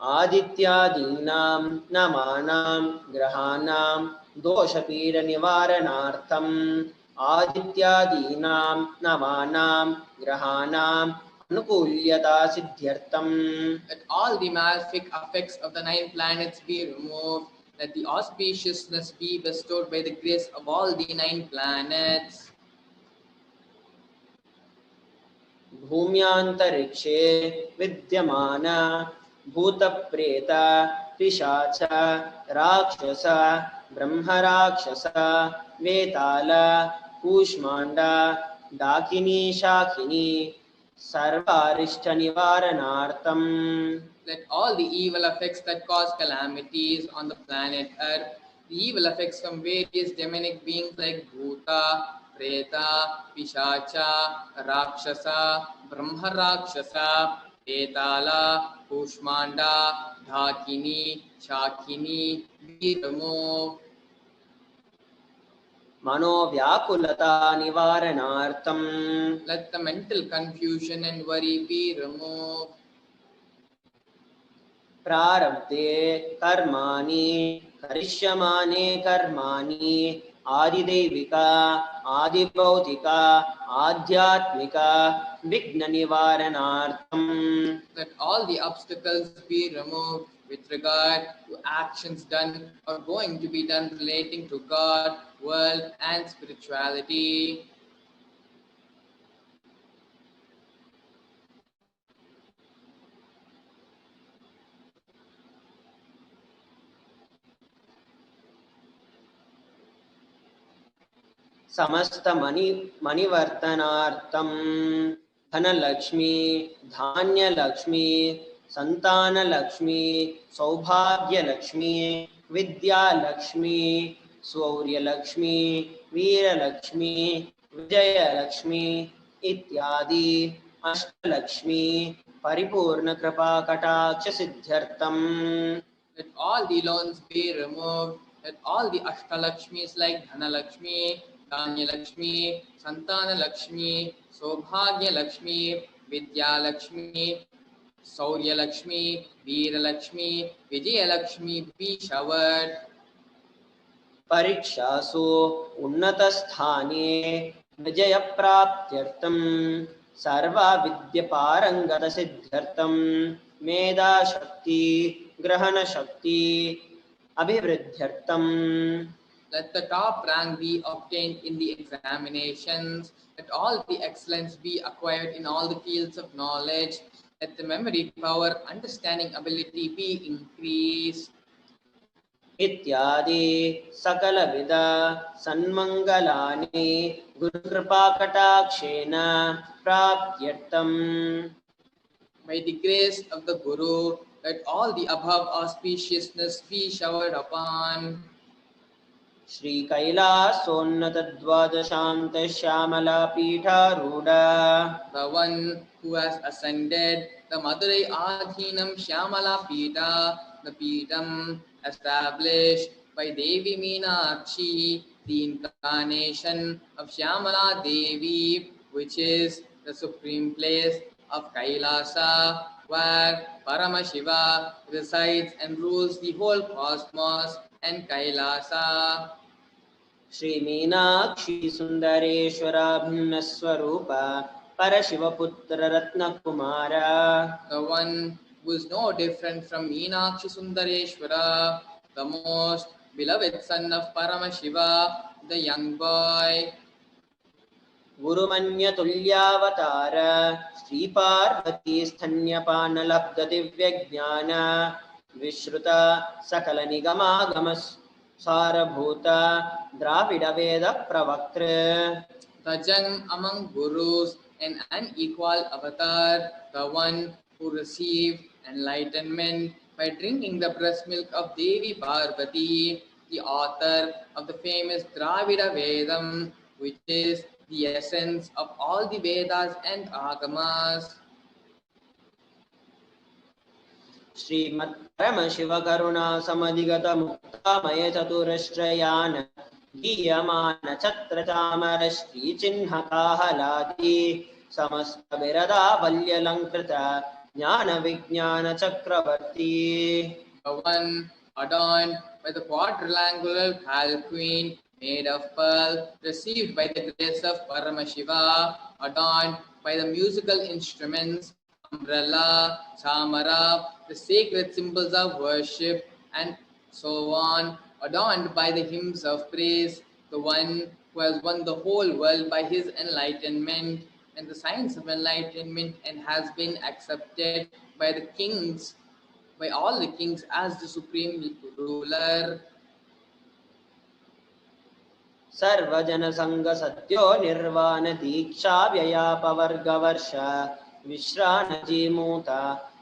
आदित्यादीनां नमानां ग्रहाणां दोषपीडनिवारणार्थम् आदित्यादीनां नमानां ग्रहाणां अनुकूल्यता सिद्ध्यर्थम्. Let all the malefic effects of the 9 planets be removed. Let the auspiciousness be bestowed by the grace of all the 9 planets. भूम्यान्तरिक्षे विद्यमान भूतप्रेत पिशाच राक्षस ब्रह्मराक्षस वेताल कूष्मांड डाकिनी Shakini सर्वारिष्ट निवारणार्थम. Let all the evil effects that cause calamities on the planet Earth, the evil effects from various demonic beings like Bhuta, Preta, Pishacha, Rakshasa, Brahma Rakshasa, Etala, Kushmanda, Dhakini, Shakini be removed. मनोव्याकुलता निवारणार्थम. Let the mental confusion and worry be removed. प्रारब्धे कर्माणि करिष्यमाणे कर्माणि आदिदैविक आदिभौतिक आध्यात्मिक विघ्न निवारणार्थम. Let all the obstacles be removed with regard to actions done or going to be done relating to God, world and spirituality. समस्त मणिवर्तनार्थम धनलक्ष्मी धान्यलक्ष्मी संतानलक्ष्मी सौभाग्यलक्ष्मी विद्यालक्ष्मी शौर्यलक्ष्मी, वीरलक्ष्मी, विजयलक्ष्मी इत्यादि अष्टलक्ष्मी परिपूर्ण कृपा कटाक्ष सिद्ध्यर्थम. Let all the loans be removed. Let all the Ashtalakshmis like Dhanalakshmi, Dhanyalakshmi, Santanalakshmi, Sobhagyalakshmi, Vidyalakshmi, Sauryalakshmi, Veeralakshmi, Vijayalakshmi be showered. परीक्षासु उन्नतस्थाने विजयप्राप्त्यर्थं सर्वविद्यपारङ्गतसिद्ध्यर्थं मेधाशक्ति ग्रहणशक्ति अभिवृद्ध्यर्थं. Let the top rank be obtained in the examinations. Let all the excellence be acquired in all the fields of knowledge. Let the memory power, understanding ability be increased. इत्यादि सकलविध सन्मङ्गलानि गुरुकृपाकटाक्षेन प्राप्त्यर्थम्. By the grace of the Guru, let all the above auspiciousness be showered upon. Shri कैलासोन्नत द्वादशान्त Shyamala पीठारूढ़ा. The one who has ascended the Madurai Adhinam Shyamala Pita, the Pitam established by Devi Meenakshi, the incarnation of Shyamala Devi, which is the supreme place of Kailasa, where Paramashiva resides and rules the whole cosmos and Kailasa. Shri Meenakshi सुंदरेश्वराभिन्न स्वरूप परशिवपुत्र रत्नकुमारा. The one who is no different from Meenakshi Sundareshwara, the most beloved son of Paramashiva, the young boy. गुरुमन्य तुल्यावतार Shri Parvati स्तन्यपान लब्ध दिव्य ज्ञान विश्रुत सकल निगमागम सारभूत द्राविड वेद प्रवक्त्र. The young among gurus, an unequal avatar, the one who received enlightenment by drinking the breast milk of Devi Parvati, the author of the famous Dravida Vedam, which is the essence of all the Vedas and Agamas. श्रीमत् परम शिव करुणा समधिगत मुक्तामय चतुरश्रयान गीयमान छत्र चामर श्री चिन्ह काहलादि समस्त बिरदा बल्यलंकृत ज्ञान विज्ञान चक्रवर्ती. The one adorned by the quadrilangular palanquin made of pearl, received by the grace of Paramashiva, adorned by the musical instruments, umbrella, chamara, the sacred symbols of worship, and so on, adorned by the hymns of praise, the one who has won the whole world by his enlightenment and the science of enlightenment and has been accepted by the kings, by all the kings as the supreme ruler. सर्वजन संग सत्यो निर्वाण दीक्षा व्ययापवर्गवर्ष विश्रान जीमूता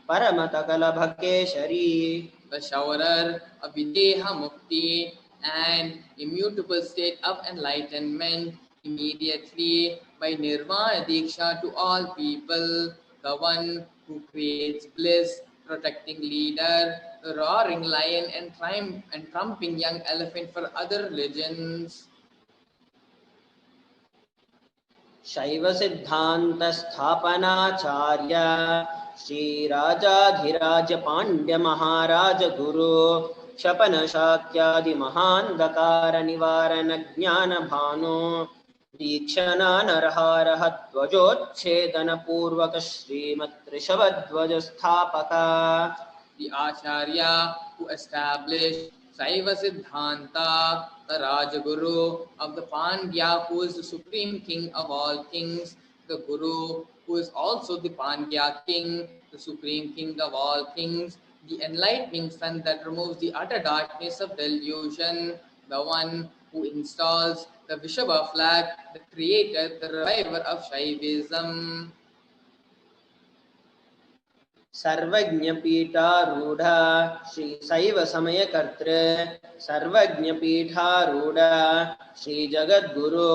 परम तकल भकेशरी. The showerer of Videha Mukti and immutable state of enlightenment immediately by Nirvana Diksha to all people, the one who creates bliss, protecting leader, the roaring lion and trumping young elephant for other religions. शैव सिद्धांत स्थापनाचार्य श्री राजाधिराज पांड्य महाराज गुरु क्षपन शाक्यादि महांधकार निवारण ज्ञान भानु दीक्षणा नरहारह ध्वजोच्छेदन पूर्वक श्रीमत् ऋषभध्वज स्थापका. The Acharya who established Saiva Siddhanta, the Rajaguru of the Pandya, who is the supreme king of all kings, the Guru who is also the Pandya king, the supreme king of all kings, the enlightening sun that removes the utter darkness of delusion, the one who installs the Vishabha flag, the creator, the reviver of Shaivism. सर्वज्ञपीठारूढ़ Shri शैव समयकर्तृ सर्वज्ञपीठारूढ़ श्री जगद्गुरु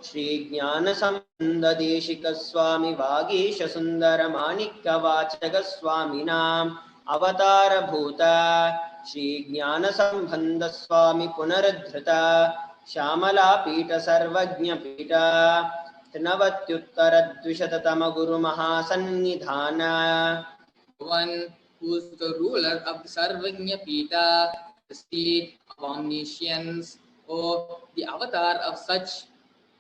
श्री ज्ञान संबंध देशिक स्वामी वागीश सुंदर माणिक्य वाचक स्वामिनाम अवतार भूत श्री ज्ञान संबंध स्वामी पुनरुद्धृत श्यामला पीठ सर्वज्ञ पीठ त्रिनवत्युत्तर द्विशततम गुरु महासन्निधान. One who is the ruler of the Sarvagnya Pita, the seat of omniscience, or the avatar of such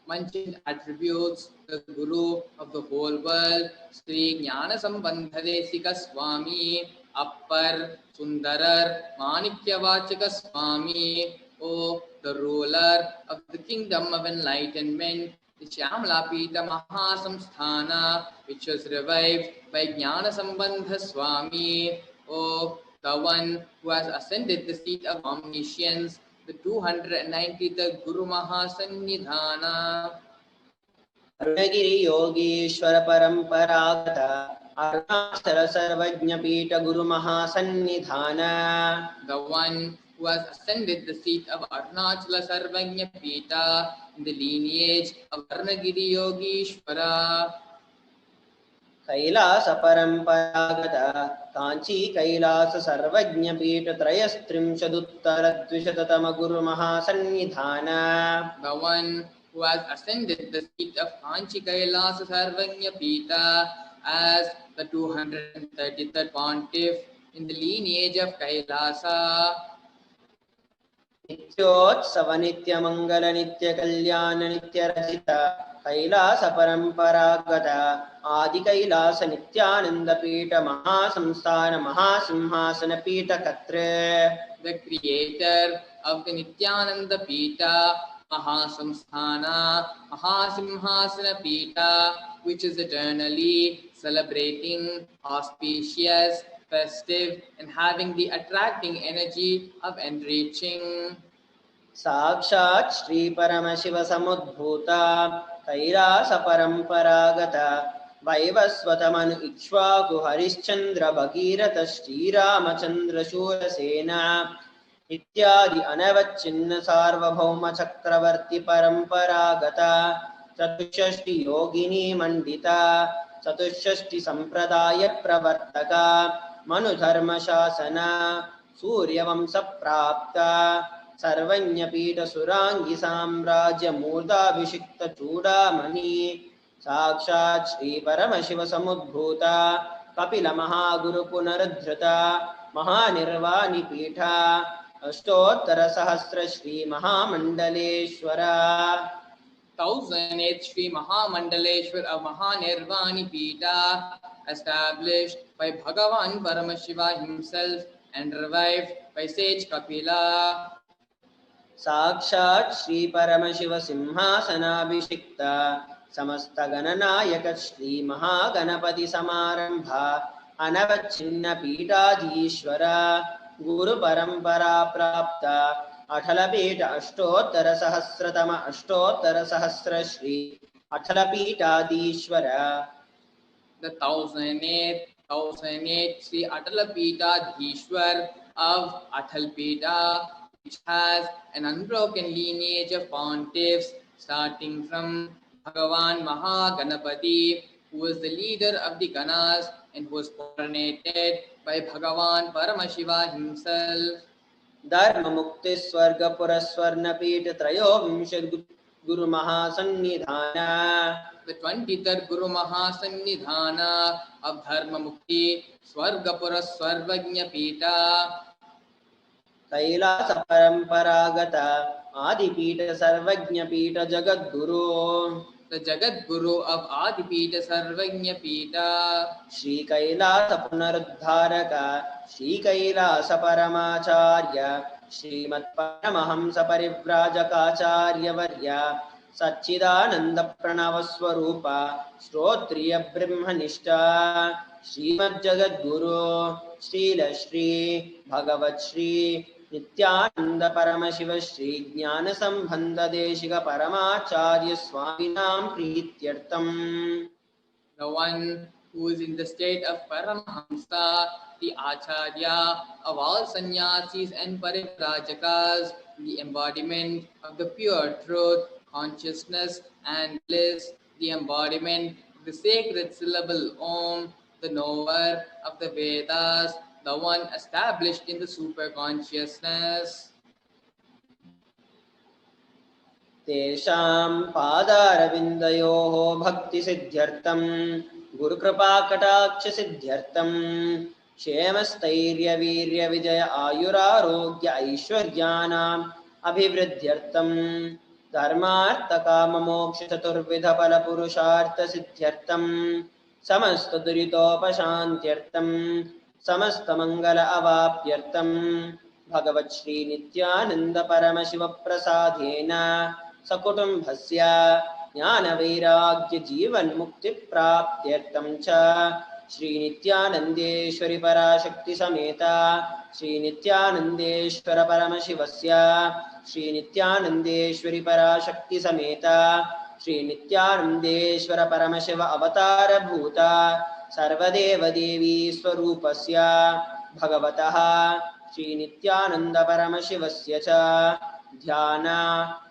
mentioned attributes, the Guru of the whole world, Sri Jnana Sambandhadesika Swami, Appar Sundarar Manikyavachaka Swami, O the ruler of the kingdom of enlightenment, the Shyamlapita Mahasamsthana, which was revived by Jnana Sambandha Swami, O the one who has ascended the seat of omniscience, the 290th Guru Mahasannidhana. अरुणगिरि Yogeshwar परंपरागत अरुणाचल सर्वज्ञ पीठ गुरु महासन्निधान. The one who has ascended the seat of Arunachala Sarvagnya Pita in the lineage of Arunagiri Yogishwara. Kailash परंपरागत कांची कैलास सर्वज्ञ पीठ त्रयस्त्रिंशदुत्तर द्विशततम गुरु महासन्निधान. The one who has ascended the seat of Kanchi Kailasa Sarvagnya Pita as the 233rd pontiff in the lineage of Kailasa. नित्योत्सव नित्य मंगल नित्य कल्याण नित्य रचित कैलास परंपरागत आदि कैलास नित्यानंद पीठ महासंस्थान महासिंहासन पीठ कत्र. The creator of the Nityananda Pita, Mahasamsthana, Mahasimhasana Pita, which is eternally celebrating, auspicious, festive, and having the attracting energy of enriching. साक्षात् श्री परमशिव समुद्भूता कैलास परंपरागत वैवस्वतमनु इक्ष्वाकु हरिश्चंद्र भगीरथ श्रीरामचंद्र शूरसेना इत्यादि अनवच्छिन्न सार्वभौम चक्रवर्ती परंपरागत चतुष्षष्टि योगिनी मंडिता चतुष्षष्टि संप्रदाय प्रवर्तक मनुधर्म शासन सूर्यवंश प्राप्त सर्वज्ञ पीठ सुरांगी साम्राज्य मूर्धाभिषिक्त चूड़ामणि साक्षात् श्री परमशिव समुद्भूता कपिल महागुरु पुनरुद्धृता महानिर्वाणी पीठा अष्टोत्तर सहस्र श्री महामंडलेश्वर. 1008 Sri Mahamandaleshwar of Mahanirvani Pita, established by Bhagavan Paramashiva himself and revived by sage Kapila. साक्षात् श्री परमशिव सिंहासनाभिषिक्त समस्त गणनायक श्री महागणपति समारंभ अनवच्छिन्न पीठाधीश्वर गुरु परंपरा प्राप्त अठलपीठ अष्टोत्तर सहस्र Shri अठलपीठाधीश्वर. The 1008 Sri Atalapita Dhishwar of Atalpita, which has an unbroken lineage of pontiffs starting from Bhagavan Mahaganapati, who was the leader of the Ganas and who was coronated by Bhagavan Paramashiva himself. धर्म मुक्ति स्वर्ग पुरस्वर्ण पीठ त्रयोविंशति गुरु महासन्निधान. The 23rd Guru Mahasannidhana of Dharma Mukti Swargapura Swarvagnya Pita. Kailash परंपरागत आदिपीठ सर्वज्ञ पीठ जगद्गुरु. The Jagat Guru of Adipita Sarvagnya Pita. Shri Kailash पुनरुद्धारक Shri Kailash परमाचार्य श्रीमत् Paramhans परिव्राजकाचार्य वर्य सच्चिदानंद प्रणव स्वरूप श्रोत्रिय ब्रह्मनिष्ठा श्रीमद् जगद्गुरु श्रील श्री भगवत श्री नित्यानंद परमशिव श्री ज्ञान संबंध Desika परमाचार्य स्वामिनां प्रीत्यर्थम. The one who is in the state of Paramahamsa, the Acharya of all sannyasis and pariprajakas, the embodiment of the pure truth, consciousness and bliss, the embodiment of the sacred syllable Om, the knower of the Vedas, the one established in the superconsciousness. तेषां पादारविन्दयोः भक्तिसिद्ध्यर्थं गुरुकृपाकटाक्षसिद्ध्यर्थं क्षेमस्थैर्यवीर्यविजय आयुरारोग्य ऐश्वर्याणाम् अभिवृद्ध्यर्थं धर्मार्थकाममोक्षचतुर्विधफलपुरुषार्थसिद्ध्यर्थं समस्तदुरितोपशान्त्यर्थं समस्तमङ्गल अवाप्त्यर्थं भगवत् श्री नित्यानन्द परमशिव प्रसादेन सकुटुम्बस्य ज्ञानवैराग्य जीवन्मुक्ति प्राप्त्यर्थं च श्री नित्यानन्देश्वरि पराशक्ति समेता श्री नित्यानन्देश्वर परमशिवस्य श्री नित्यानन्देश्वरि पराशक्ति समेता श्री नित्यानन्देश्वर परमशिव अवतार भूता सर्वदेव देवी स्वरूपस्य भगवतः श्री नित्यानंद परमशिवस्य च ध्यान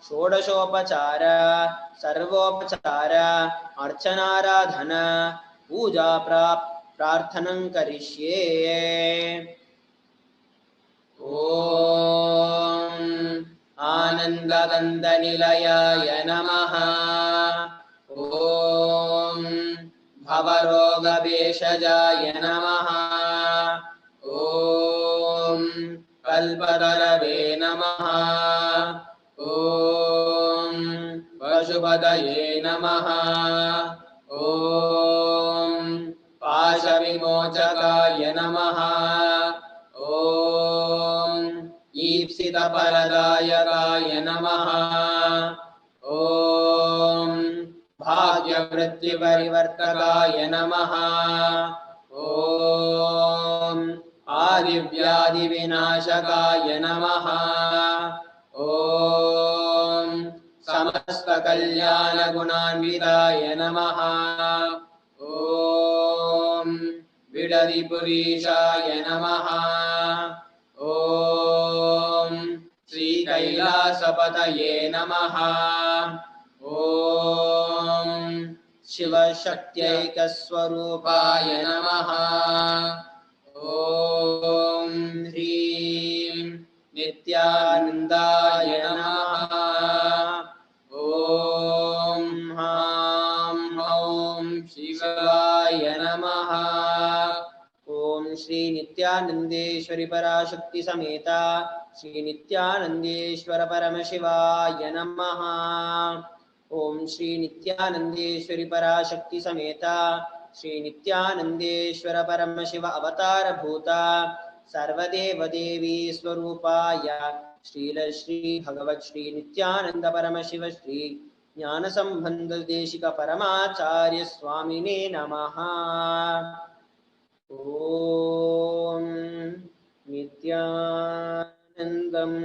षोडशोपचार सर्वोपचार अर्चनाराधन पूजा प्रार्थनं करिष्ये। ओम आनन्दगन्धनिलयाय नमः। ओम भवरोगभेषजाय नमः। ओम कल्पतरवे नमः। ओम पशुपतये नमः। ओम पाशविमोचकाय नमः। ओम ईप्सितफलदायकाय नमः। ओम भाग्यवृत्तिपरिवर्तकाय नमः। ओम आदिव्याधिविनाशकाय नमः। ओम समस्तकल्याणगुणान्विताय नमः। ओम विडदिपुरीशाय नमः। ओम श्रीकैलासपतये नमः। ओम शिवशक्त्यैकस्वरूपाय नमः। ओम ह्रीं नित्यानन्दाय नमः। ओम हां ॐ शिवाय नमः। ओम श्री नित्यानन्देश्वरि पराशक्ति समेता श्री नित्यानन्देश्वर परमशिवाय नमः। ओम श्री नित्यानन्देश्वरि पराशक्ति समेता श्री नित्यानन्देश्वर परमशिव अवतार भूता सर्वदेव देवी स्वरूपाय श्रील श्री भगवत् श्री नित्यानंद परमशिव श्री ज्ञान संबंध देशिक परमाचार्य स्वामिने नमः। ओम नित्यानंदम्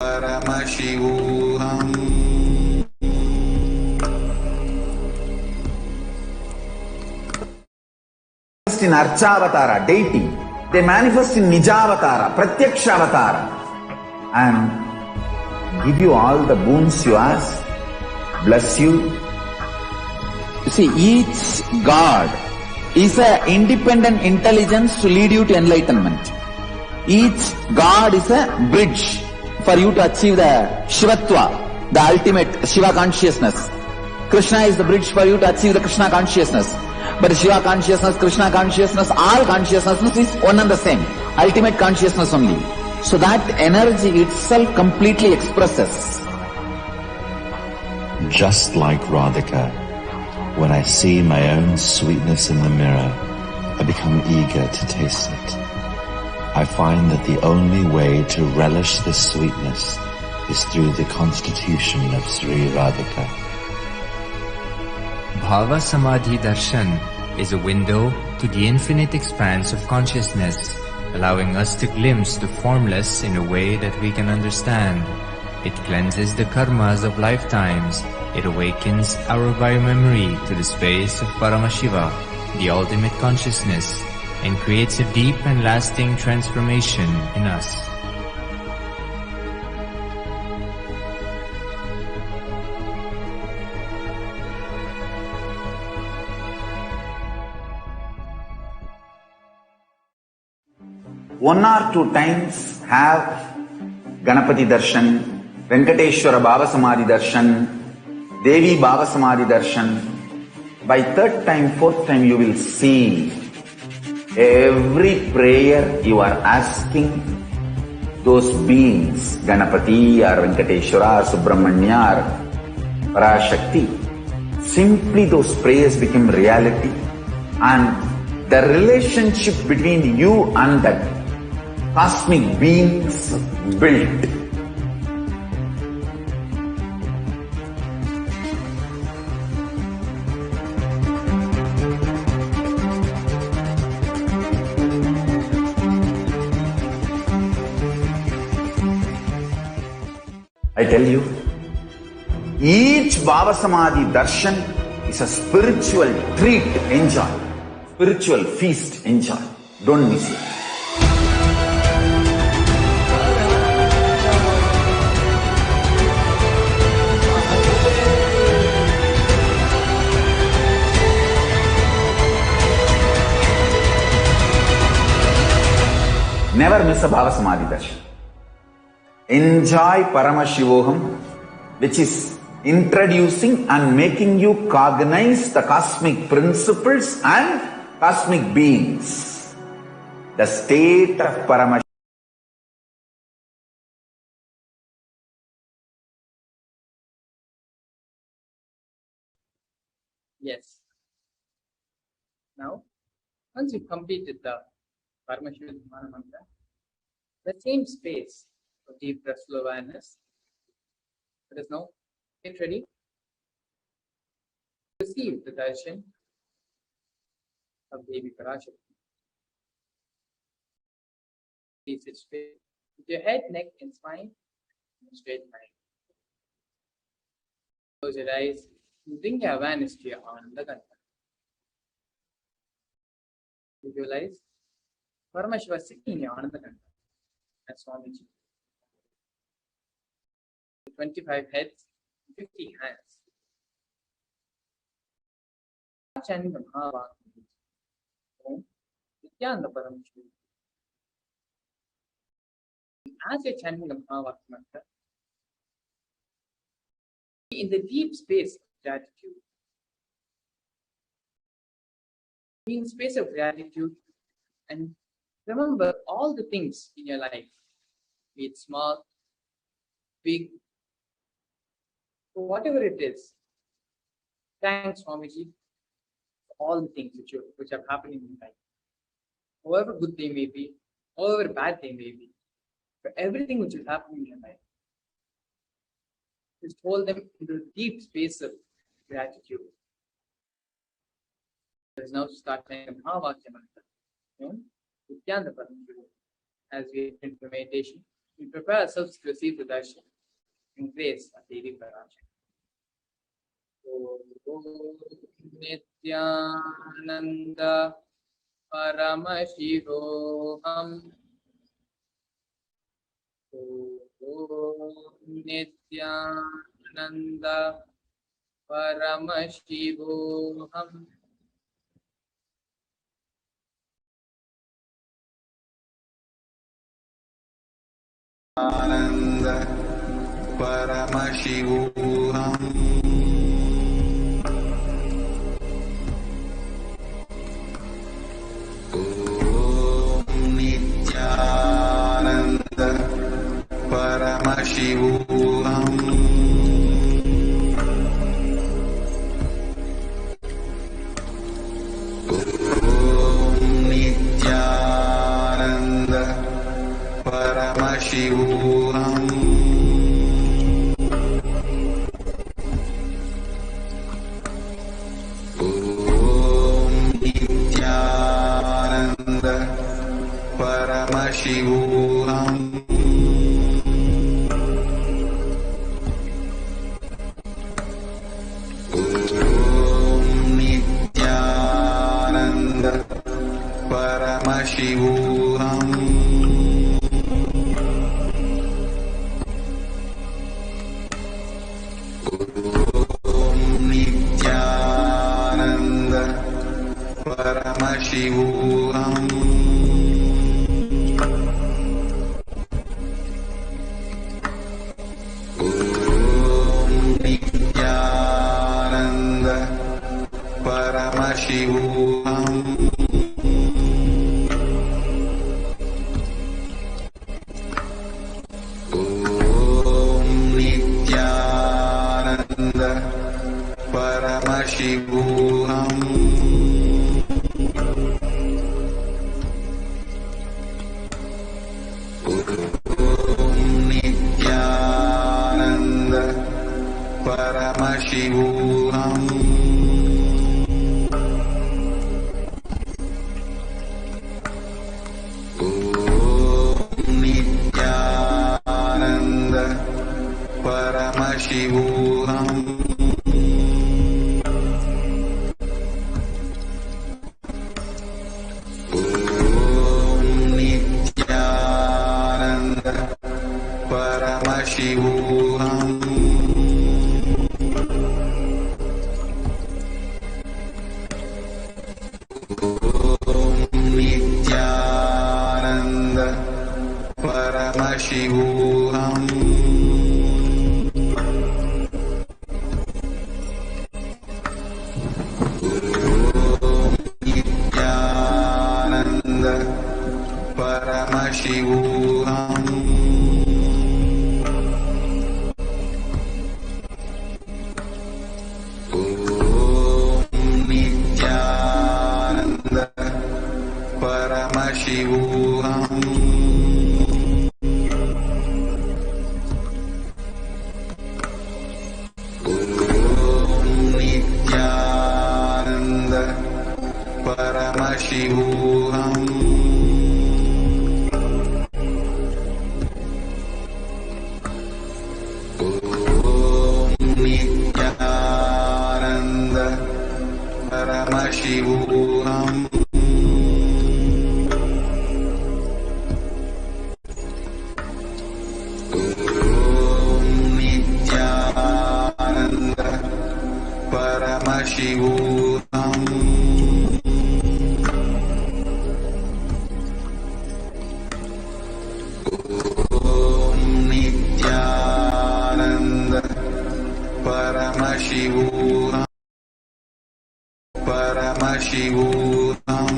परमशिवोऽहम्। In Archavatara, deity, they manifest in Nijavatara, Pratyakshavatara, and give you all the boons you ask, bless you. You see, each God is an independent intelligence to lead you to enlightenment. Each God is a bridge for you to achieve the Shivatva, the ultimate Shiva consciousness. Krishna is the bridge for you to achieve the Krishna consciousness. But Shiva consciousness, Krishna consciousness, all consciousness is one and the same. Ultimate consciousness only. So that energy itself completely expresses. Just like Radhika, when I see my own sweetness in the mirror, I become eager to taste it. I find that the only way to relish this sweetness is through the constitution of Sri Radhika. Bhava Samadhi Darshan is a window to the infinite expanse of consciousness, allowing us to glimpse the formless in a way that we can understand. It cleanses the karmas of lifetimes. It awakens our biomemory to the space of Paramashiva, the ultimate consciousness, and creates a deep and lasting transformation in us. One or two times have Ganapati Darshan, Venkateshwara Bhava Samadhi Darshan, Devi Bhava Samadhi Darshan. By third time, fourth time you will see every prayer you are asking those beings, Ganapati or Venkateshwara or Subramanya or Parashakti. Simply those prayers become reality, and the relationship between you and that cosmic beings built. I tell you, each Bhava Samadhi Darshan is a spiritual treat, enjoy. Spiritual feast, enjoy. Don't miss it. Never miss a Bhava Samadhi Darshan. Enjoy Paramashivoham, which is introducing and making you cognize the cosmic principles and cosmic beings. The state of Paramashivoham. Yes. Now, once you've completed the Paramashiva Dhimana Mantra, the same space of deep restful awareness, let us now get ready to receive the darshan of Devi Parashakti. Please sit straight with your head, neck, and spine in a straight line. Close your eyes and bring your awareness to your Ananda Gandha. Visualize Paramashiva sitting in your Ananda Gandha as Swamiji. 25 heads, 50 hands. Chanting the Mahavakya. Om Nityananda Parameshwari. As you're chanting the Mahavakya mantra, be in the deep space of gratitude. Be in the space of gratitude and remember all the things in your life, be it small, big, whatever it is. Thanks, Swamiji, for all the things which have happened in your life. However good they may be, however bad they may be, for everything which has happened in your life. Just hold them into the deep space of gratitude. Let us now start saying the Mahavakya mantra. Nityananda Parameshwari. As we enter into meditation, we prepare ourselves to receive the darshan in grace of Devi Parashakti. Om Nityananda Paramashivoham. Om Nityananda Paramashivoham. Ananda Paramashivoham. Om Nityananda Paramashivoham. Om Nityananda Paramashivoham. Paramashivoham. Om Nityananda Paramashivoham. Om Nityananda Paramashivoham. Nityananda Paramashivoham. Om Nityananda Paramashivoham. Om Nityananda Paramashivoham. Om Nityananda Paramashivoham. Om Nityananda Paramashivoham. Om Nityananda Paramashivoham. Nityananda Paramashivoham. Om Nityananda Paramashivoham. Om Nityananda Paramashivoham. Om Nityananda Paramashivoham. Om Nityananda Paramashivoham. Om Nityananda Paramashivoham. Paramashivoham.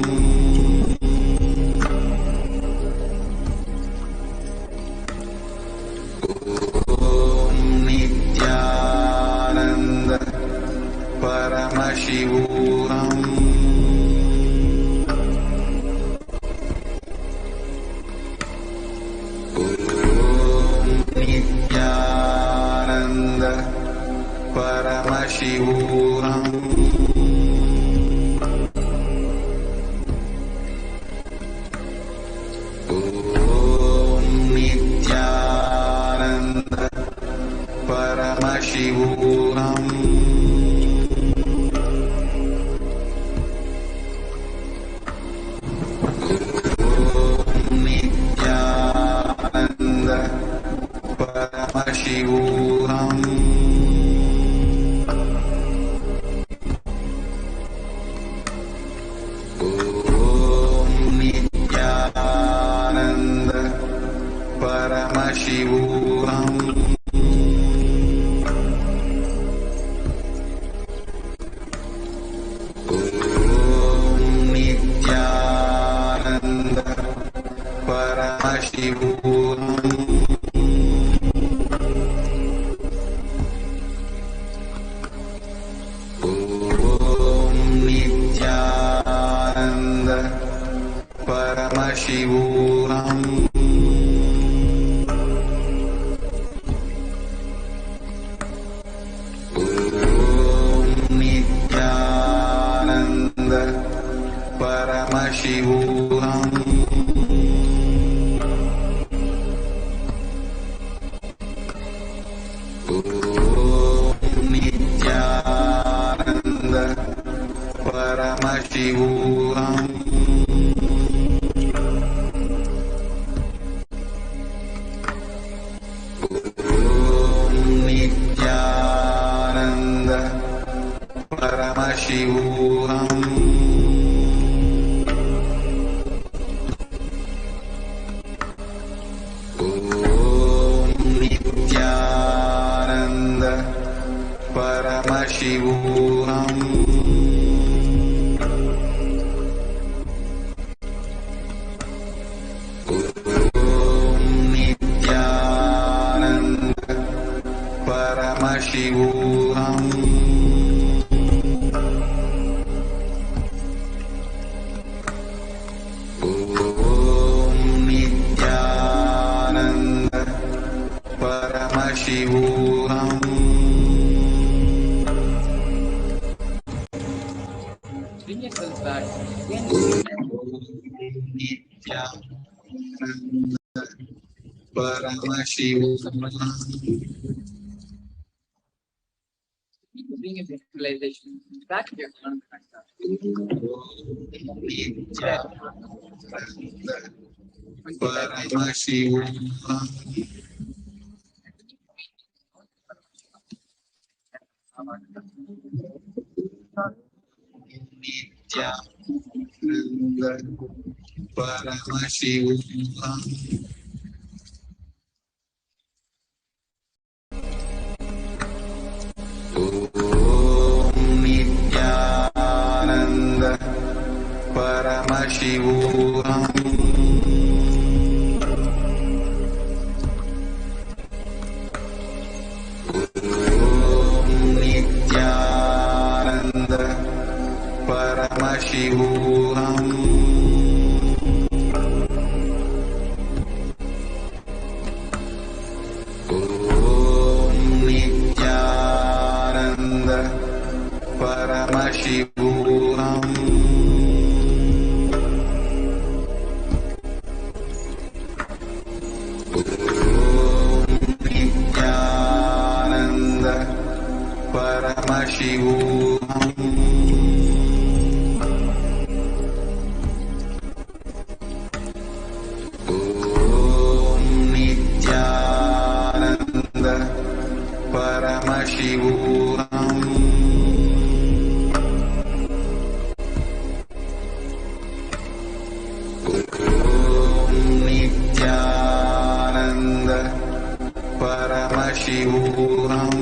Om Nityananda Paramashivoham. Om Nityananda Paramashivoham. Om Nityananda Paramashivoham. Om Nityananda Paramashivoham. Om Nityananda Paramashivoham. Om Nityananda Paramashivoham. Om Nityananda Paramashivoham. Om Nityananda Paramashivoham. Paramashivoham. Om Nityananda Paramashivoham. Om Nityananda Paramashivoham. Om Nityananda Paramashivoham. Om Nityananda Paramashivoham. Bring yourself back. Nityananda Paramashivoham. Bring your visualization back to your contact. Nityananda Paramashivoham. Nityananda Paramashivoham. Om Nityananda Paramashivoham. Om Nityananda Paramashivoham. Om Nityananda Paramashivoham. Om Nityananda Paramashivoham. Om Nityananda Paramashivoham. Om Nityananda Paramashivoham.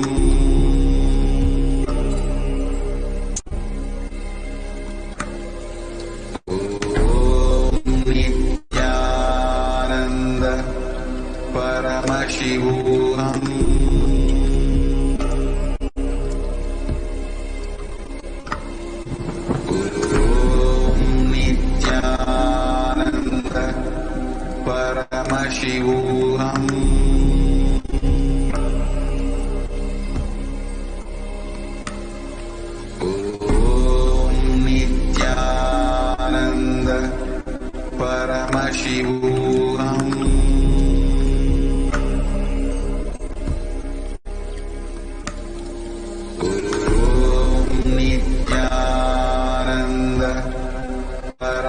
Om Nityananda Paramashivoham. Om Nityananda Paramashivoham. Om Nityananda Paramashivoham. Om Nityananda Paramashivoham. Om Nityananda Paramashivoham. Om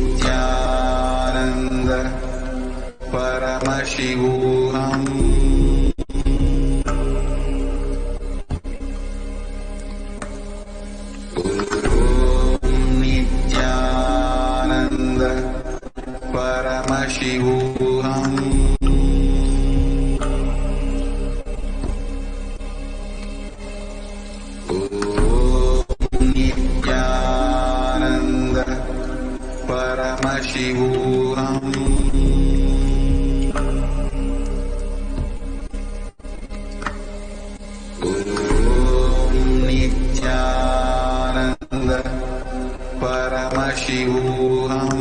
Nityananda Paramashivoham. Om Nityananda Paramashivoham. Om Nityananda Paramashivoham. Nityananda Paramashivoham.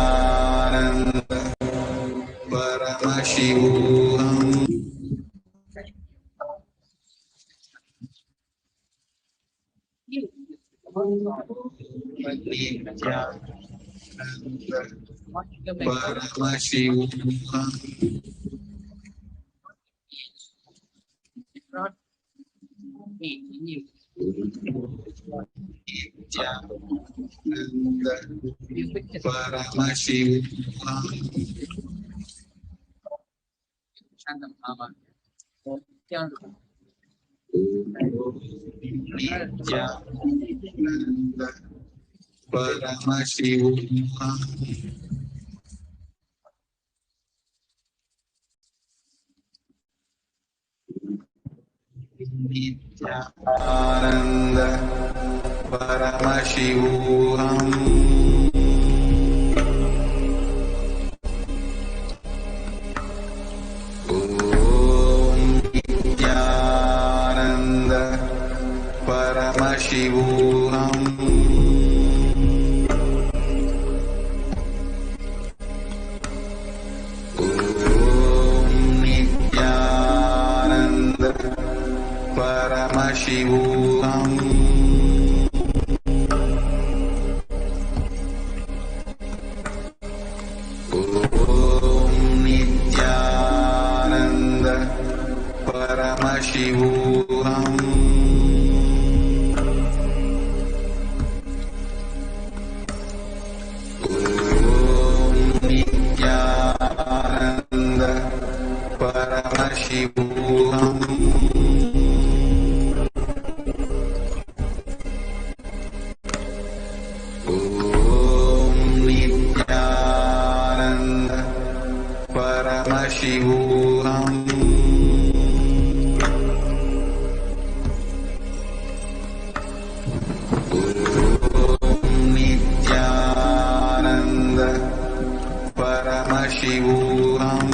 Nityananda Paramashivoham Om Nityananda Paramashivoham Om Nityananda Paramashivoham Om Nityananda Paramashivoham Om Nityananda Paramashivoham Om Nityananda Paramashivoham Om Nityananda Paramashivoham Om Nityananda Paramashivoham Om Nityananda Paramashivoham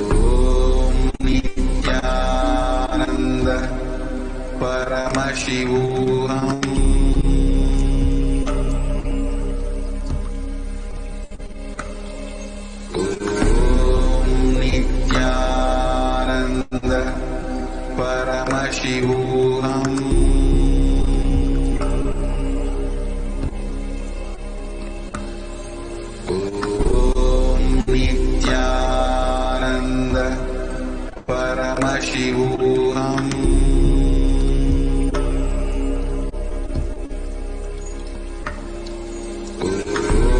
Om Nityananda Paramashivoham Om Nityananda Paramashivoham Om Nityananda Paramashivoham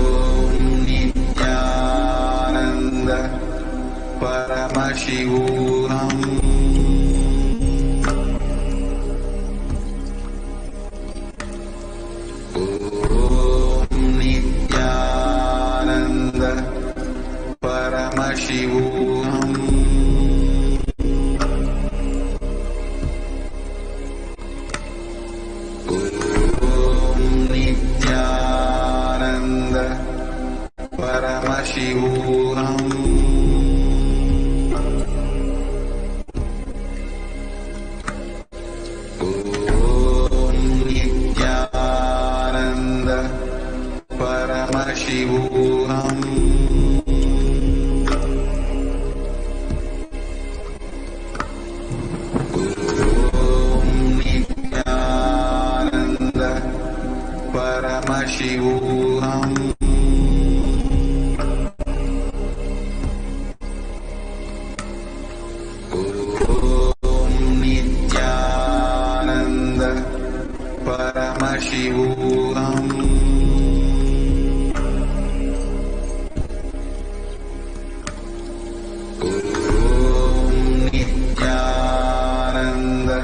Om Nityananda Paramashivoham Om Nityananda Paramashivoham Om Nityananda Paramashivoham Om Nityananda Paramashivoham Om Nityananda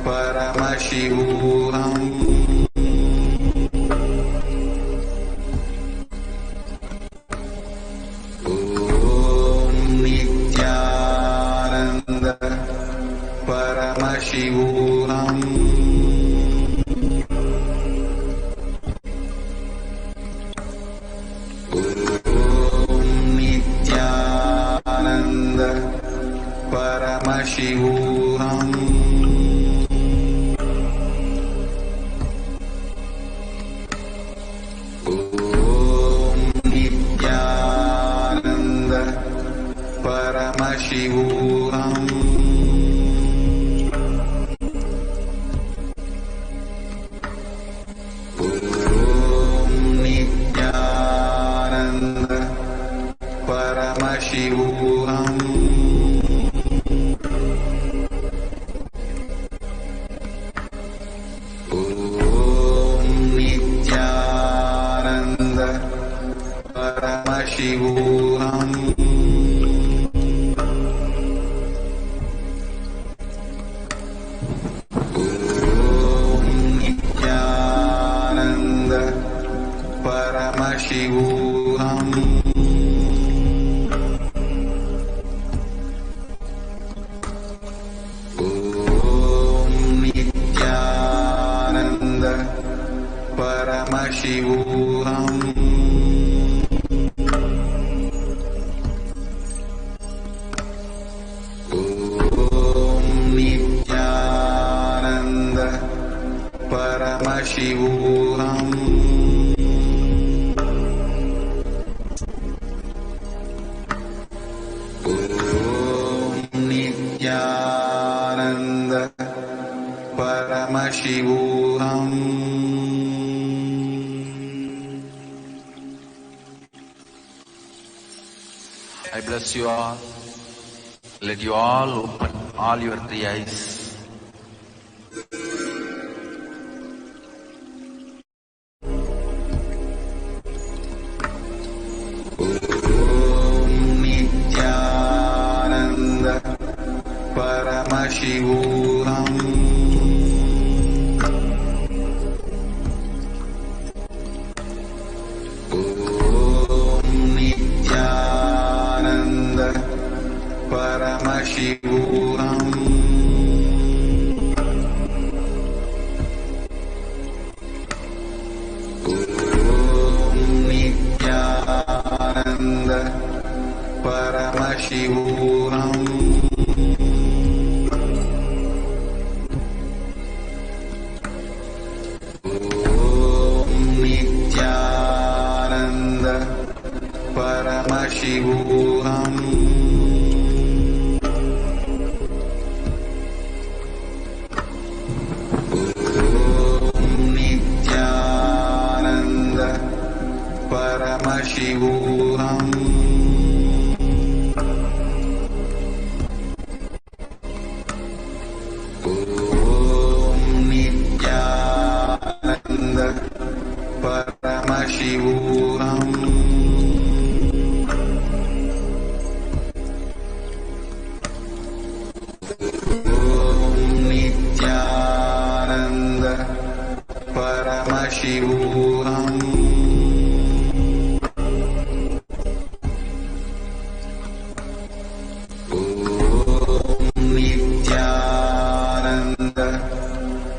Paramashivoham Om Nityananda Paramashivoham Om Paramashivoham. Om Nityananda Paramashivoham. Om Nityananda Paramashivoham. Om Nityananda Paramashivoham. Om Nityananda Paramashivoham. Om Nityananda Paramashivoham. Om Nityananda Paramashivoham. Om Nityananda Paramashivoham. I bless you all. Let you all open all your three eyes. Om Nityananda Paramashivoham. Om Nityananda Paramashivoham. Om Nityananda Paramashivoham. Om Nityananda Paramashivoham. Om Nityananda Paramashivoham. Om Nityananda Paramashivoham. Om Nityananda Paramashivoham. Om Nityananda Paramashivoham. Om Nityananda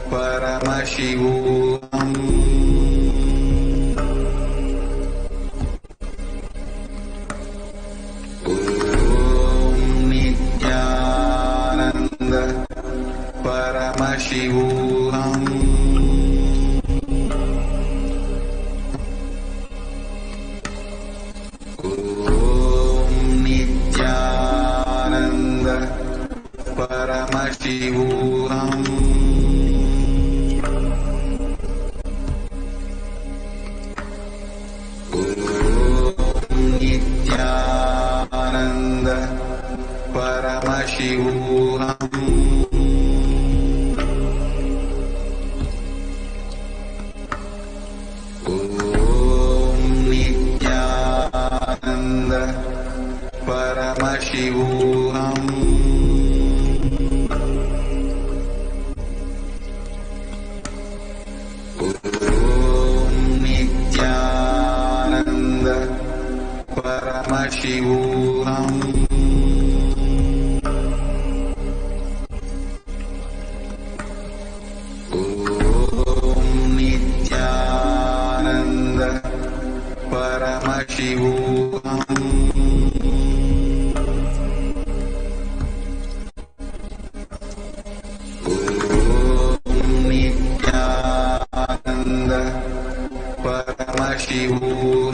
Paramashivoham. Om Nityananda Paramashivoham. Om Nityananda Paramashivoham. Om Nityananda Paramashivoham. Om Nityananda Paramashivoham. Om Nityananda Paramashivoham.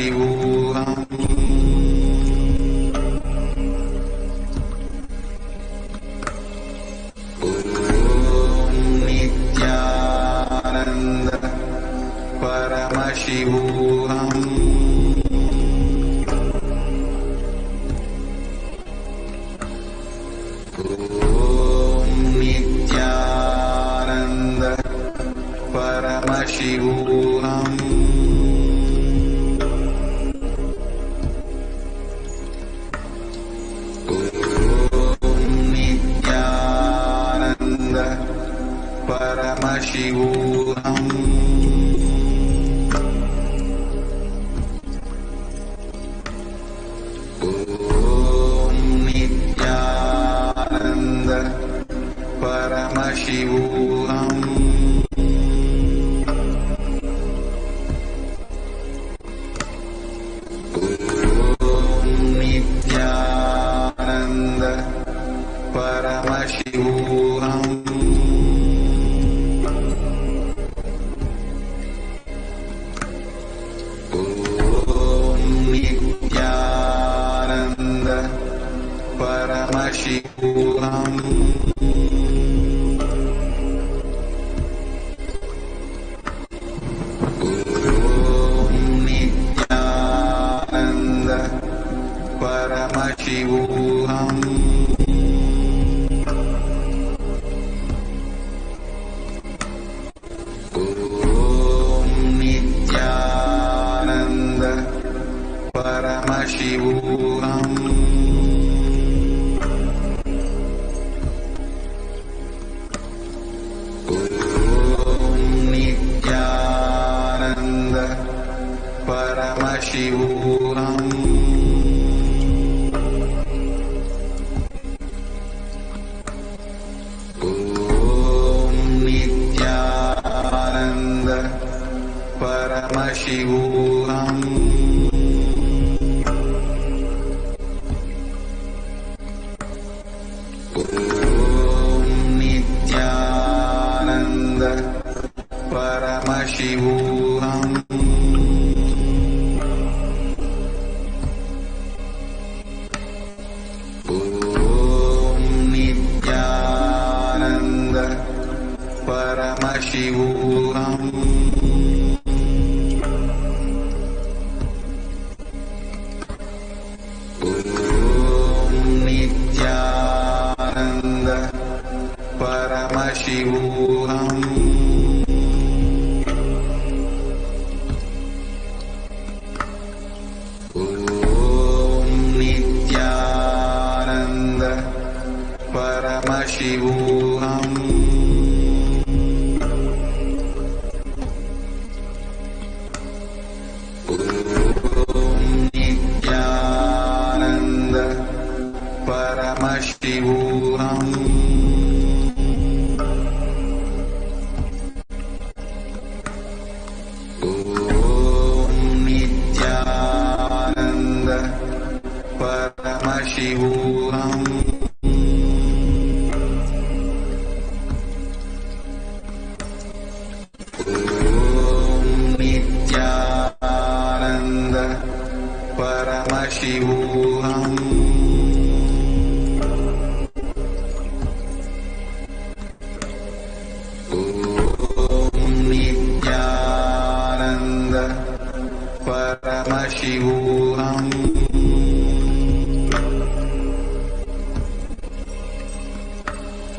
Paramashivoham. Om Nityananda Paramashivoham. Om Nityananda Paramashivoham. Paramashivoham. Om Nityananda Paramashivoham. Om Nityananda Paramashivoham. Paramashivoham. Om Nityananda Paramashivoham. Om Nityananda Paramashivoham. Paramashivoham. Om Nityananda Paramashivoham. Om Nityananda Paramashivoham. Paramashivoham. Om Nityananda Paramashivoham. Om Nityananda Paramashivoham. Paramashivoham. Om Nityananda Paramashivoham. Om Nityananda Paramashivoham. Paramashivoham.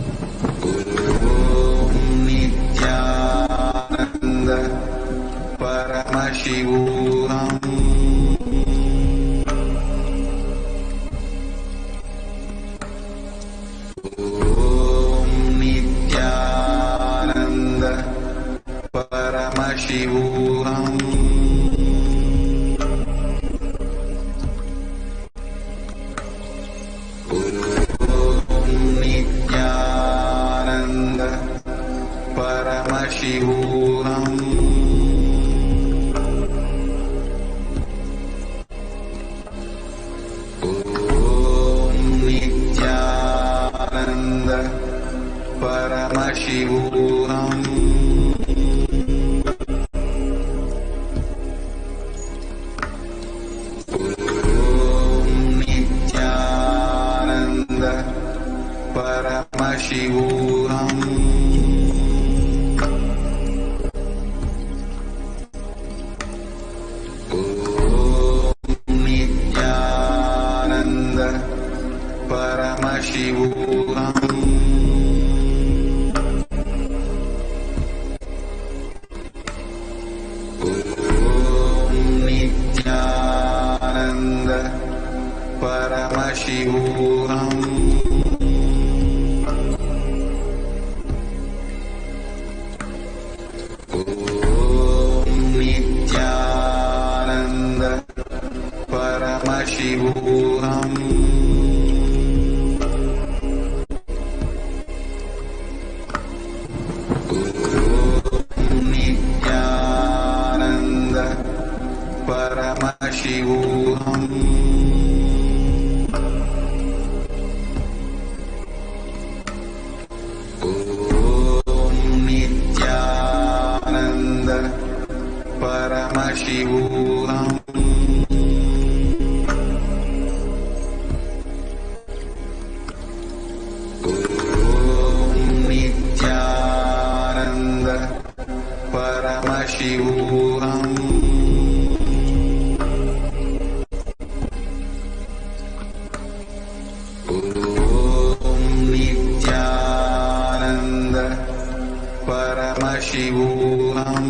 Om Nityananda Paramashivoham. Om Nityananda Paramashivoham. Paramashivoham. Om Nityananda Paramashivoham. Om Paramashivoham. Om Nityananda Paramashivoham. Om Nityananda Paramashivoham. Om Nityananda Paramashivoham. Om Nityananda Paramashivoham. Om Nityananda Paramashivoham. Om Nityananda Paramashivoham.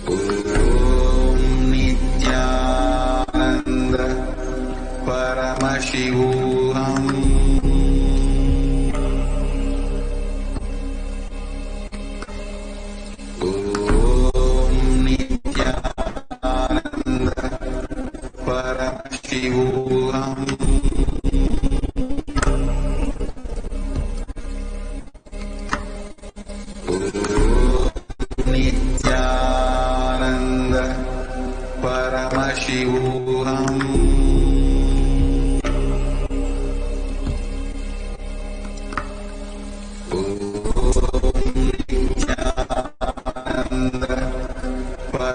Om Nityananda Paramashivoham. Nityananda Paramashivoham. Nityananda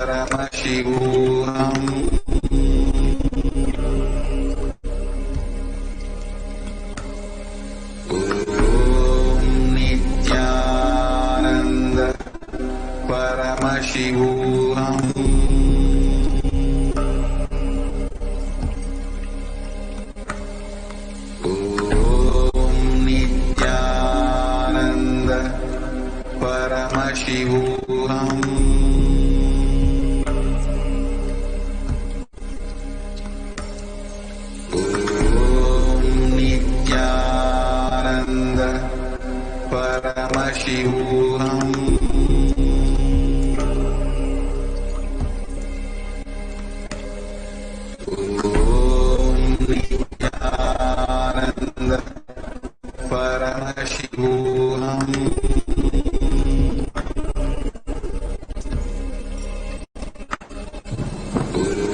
Paramashivoham. Om Nityananda Paramashivoham. Om Nityananda Paramashivoham. Om Nityananda Paramashivoham. Om Nityananda Paramashivoham.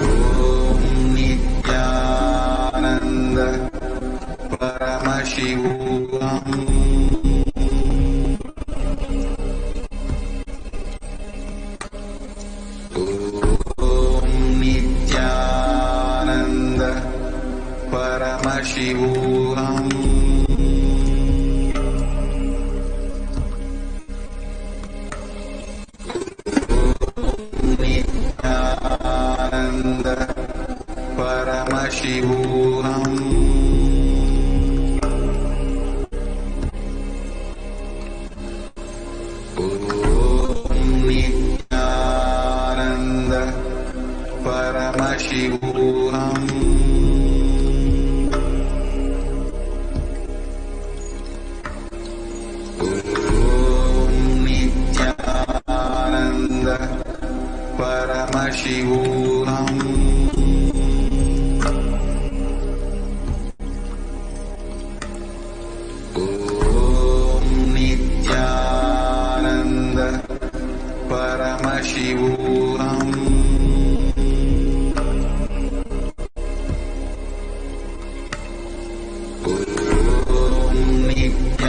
Om Nityananda Paramashivoham. Om Nityananda Paramashivoham. Nityananda Paramashivoham. Om Nityananda Paramashivoham. Om Nityananda Paramashivoham. Om Nityananda Paramashivoham. Om Nityananda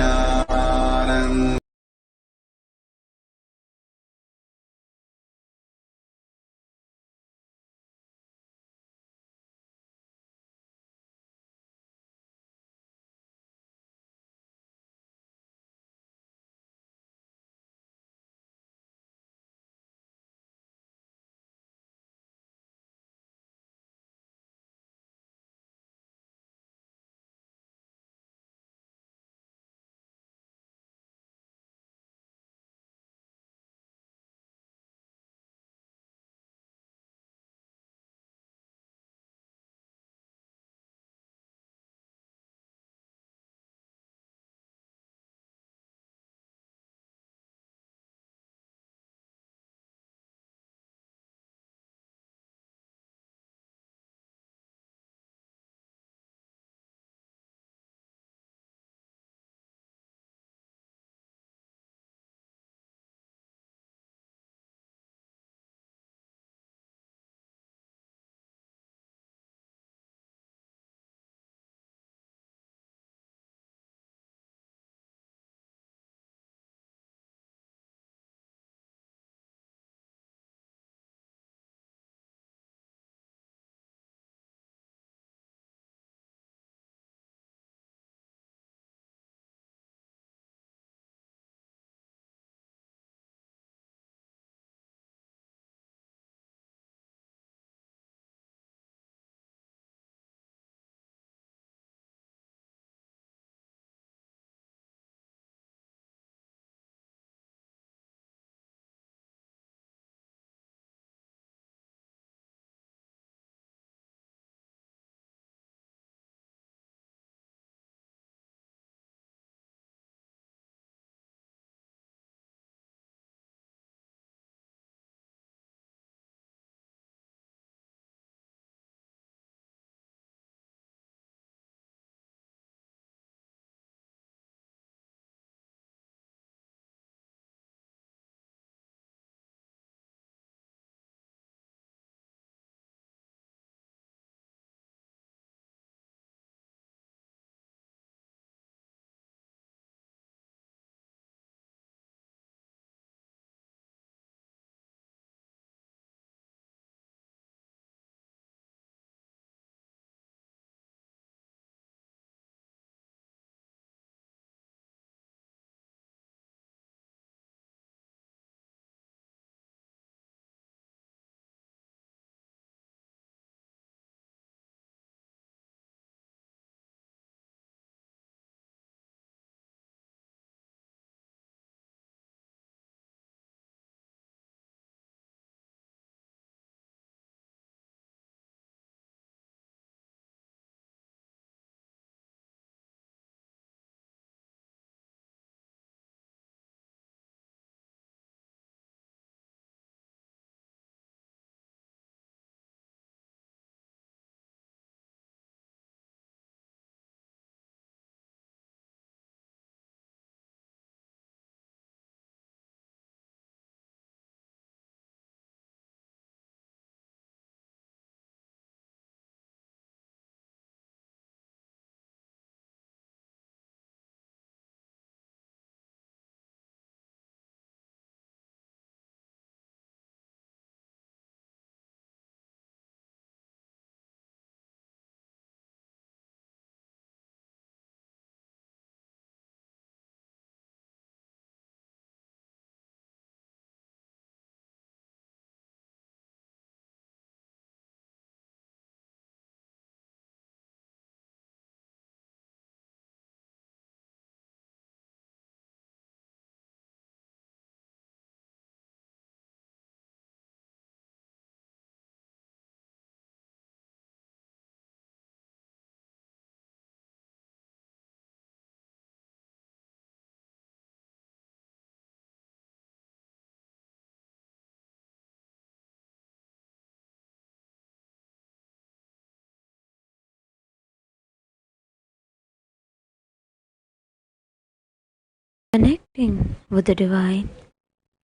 Connecting with the divine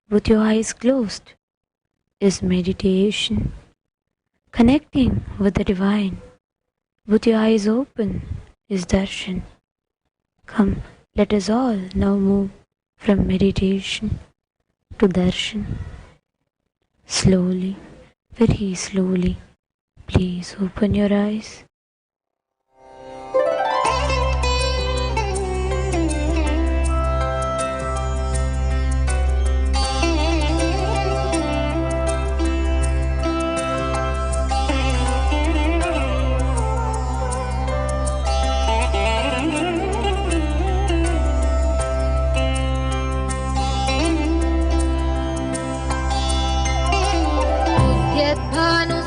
with your eyes closed is meditation. Connecting with the divine with your eyes open is darshan. Come, let us all now move from meditation to darshan. Slowly, very slowly, please open your eyes.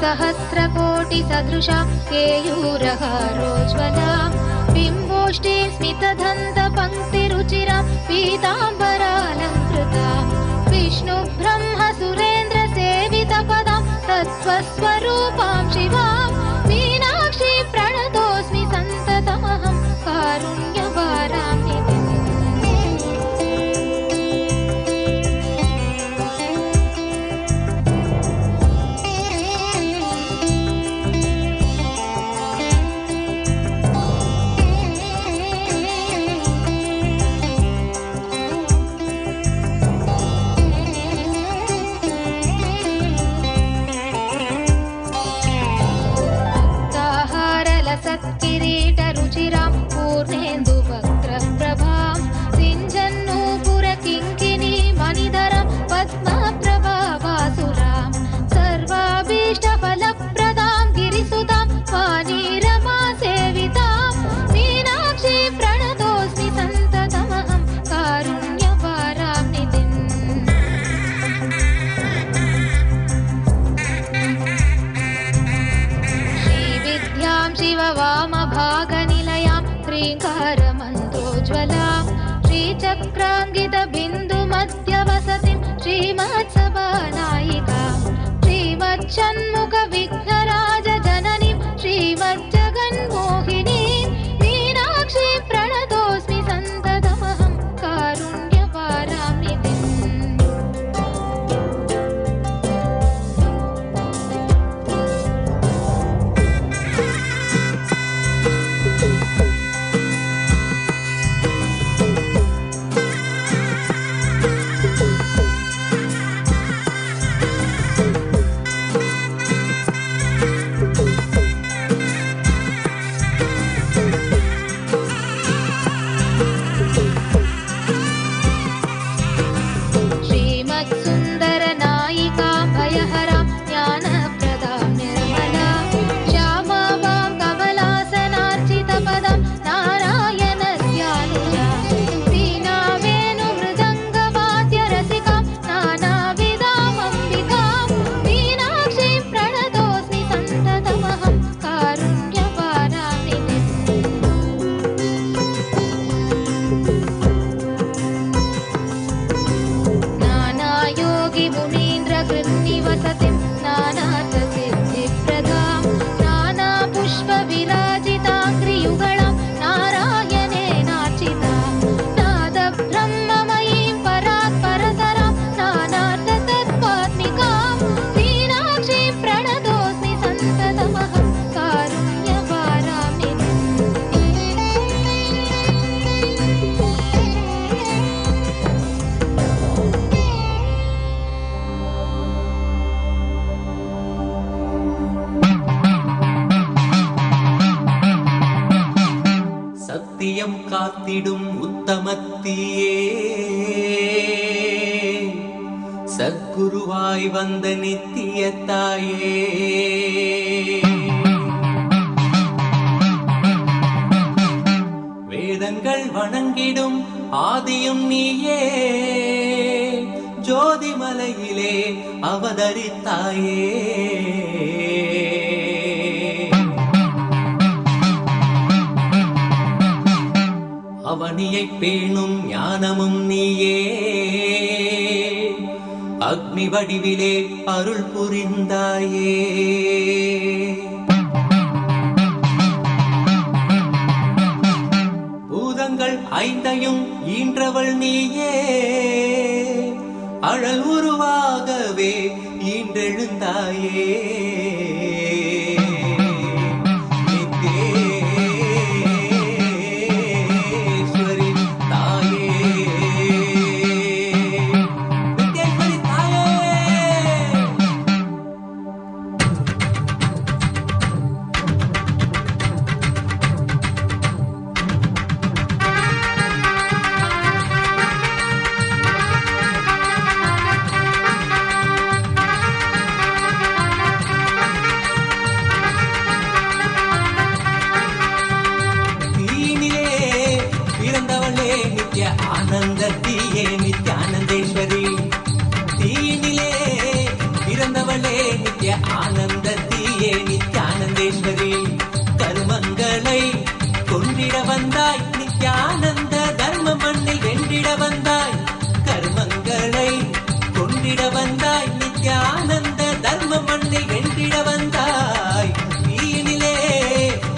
सहस्रकोटिसदृशा केयूरहारोज्ज्वला बिम्बोष्ठीं स्मितदन्तपङ्क्तिरुचिरां पीताम्बरालङ्कृता विष्णुब्रह्मसुरेन्द्रसेवितपदां तत्त्वस्वरूपां शिवां Meenakshi प्रणतोऽस्मि सन्ततमहं कारुण्यवारां निधिम्। सत्किरीटरुचिरां पूर्णेन्दुवक्त्रप्रभां सिञ्जन्नूपुरकिङ्किणी मणिधरं पद्मप्रभावासुरां सर्वाभीष्टफलप्रदां गिरिसुतां वाणीरमासेवितां मीनाक्षी प्रणतोऽस्मि सन्ततमहं कारुण्यवारां निधिम्। शिववामभागनिलयां श्रीङ्कारमन्त्रोज्ज्वलां श्रीचक्राङ्गितबिन्दुमध्यवसतिं श्रीमत्सभानायिकां श्रीमच्छण्मुखविघ्नराजजननीं श्रीमज्जगन्मोहिनीं मीनाक्षी प्रणतोऽस्मि सन्ततमहं कारुण्यवारां निधिम्। श्रीमत्सुन्दरनायिकां भयहरां ज्ञानप्रदां निर्मलां श्यामावां कमलासनार्चितपदं नारायणस्यानुजां वीणावेणुमृदङ्गवाद्यरसिकां नानाविधामम्बिकां मीनाक्षी प्रणतोऽस्मि सन्ततमहं कारुण्यवारां निधिम्। मुनीन्द्रकृन्निवसतिं नानार्थसिद्धिप्रदां नानापुष्पविराजिताङ्घ्रियुगळां नारायणेनार्चितां नादब्रह्ममयीं परात्परतरां नानार्थतत्त्वात्मिकां मीनाक्षी प्रणतोऽस्मि सन्ततमहं कारुण्यवारां निधिम्। சத்தியம் காத்திடும் உத்தமத்தியே சத்குருவாய் வந்த நித்திய தாயே வேதங்கள் வணங்கிடும் ஆதியும் நீயே ஜோதிமலையிலே அவதரித்தாயே அவனியை பேணும் ஞானமும் நீயே அக்னி வடிவிலே அருள் புரிந்தாயே பூதங்கள் கர்மங்கள் ஐந்தையும் ஈன்றவள் நீயே அழல் உருவாகவே ஈன்றெழுந்தாயே நித்யேஸ்வரி தாயே நித்யேஸ்வரி தாயே ஆனந்தத்தியே நித்யானந்தேஸ்வரி தீயினிலே பிறந்தவளே நித்ய ஆனந்தத்தியே நித்யானந்தேஸ்வரி கர்மங்களை கொன்றிட வந்தாய் நித்யானந்த தர்ம மண்ணில் வென்றிட வந்தாய் கர்மங்களை கொன்றிட வந்தாய் நித்யானந்த தர்ம மண்ணில் வென்றிட வந்தாய் தீயினிலே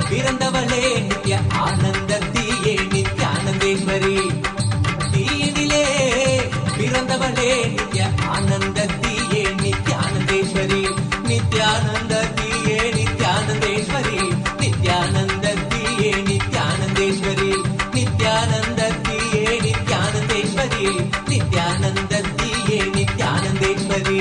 பிறந்தவளே நித்ய ஆனந்தத்தியே நித்யானந்தேஸ்வரி பிறந்தவளே நித்ய ஆனந்தத்தியே நித்யானந்தேஸ்வரி நித்யானந்தத்தியே நித்யானந்தேஸ்வரி நித்யானந்தத்தியே நித்யானந்தேஸ்வரி நித்யானந்தத்தியே நித்யானந்தேஸ்வரி நித்யானந்தத்தியே நித்யானந்தேஸ்வரி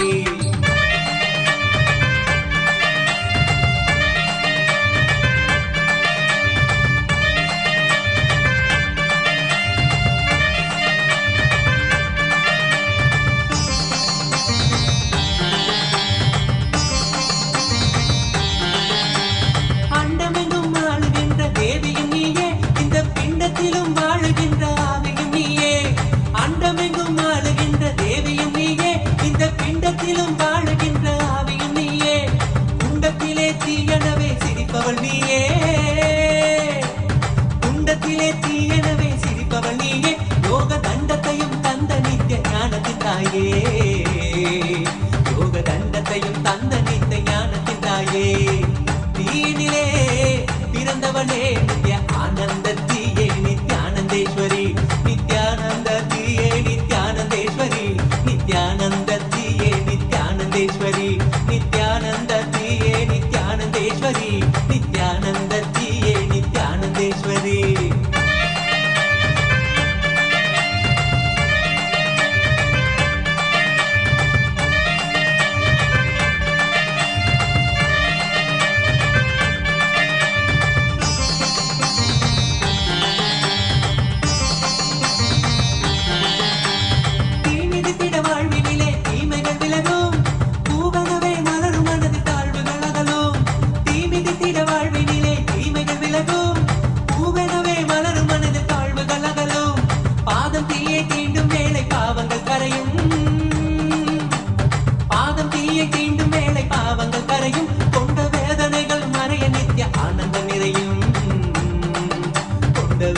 யோக தண்டத்தையும் தந்த நித்த ஞானத்தின் தாயே தீயினிலே பிறந்தவளே நித்ய ஆனந்தத்தியே நித்யானந்தேஸ்வரி நித்யானந்தத்தியே நித்யானந்தேஸ்வரி நித்யானந்தத்தியே நித்யானந்தேஸ்வரி நித்யானந்தத்தியே நித்யானந்தேஸ்வரி நித்யானந்தத்தியே நித்யானந்தேஸ்வரி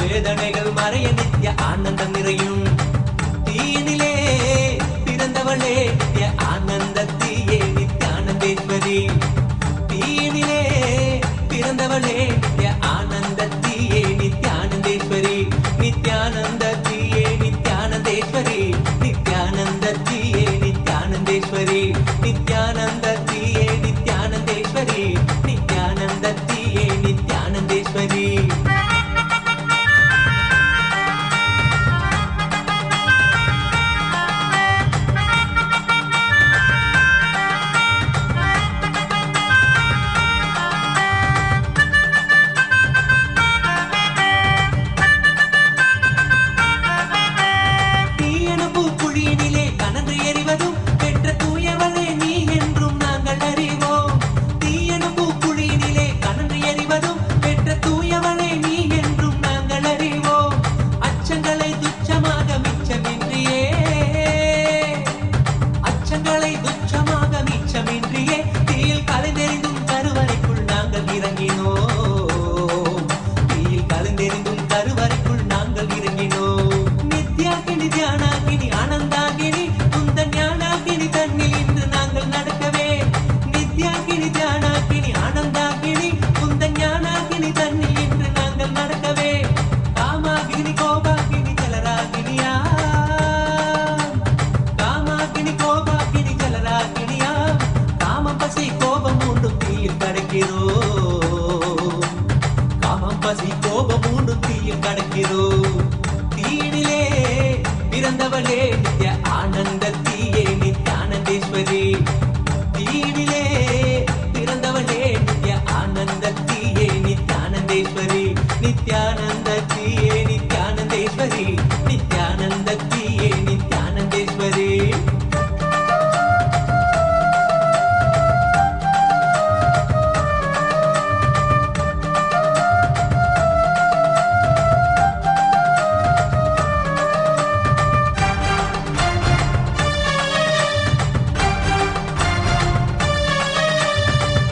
வேதனைகள் மறைய நித்ய ஆனந்தம் நிறையும் தீயினிலே பிறந்தவளே நித்ய ஆனந்தத்தியே நித்யானந்தேஸ்வரி தீயினிலே பிறந்தவளே நித்ய ஆனந்தத்தியே நித்யானந்தேஸ்வரி நித்யானந்தத்தியே நித்யானந்தேஸ்வரி நித்யானந்தத்தியே நித்யானந்தேஸ்வரி நித்யானந்தத்தியே நித்யானந்தேஸ்வரி நித்யானந்தத்தியே நித்யானந்தேஸ்வரி பாரோ தீயினிலே பிறந்தவளே நித்ய ஆனந்தத்தியே நித்யானந்தேஸ்வரி தீயினிலே பிறந்தவளே நித்ய ஆனந்தத்தியே நித்யானந்தேஸ்வரி நித்யானந்தத்தியே நித்யானந்தேஸ்வரி நித்யானந்தத்தியே நித்யானந்தேஸ்வரி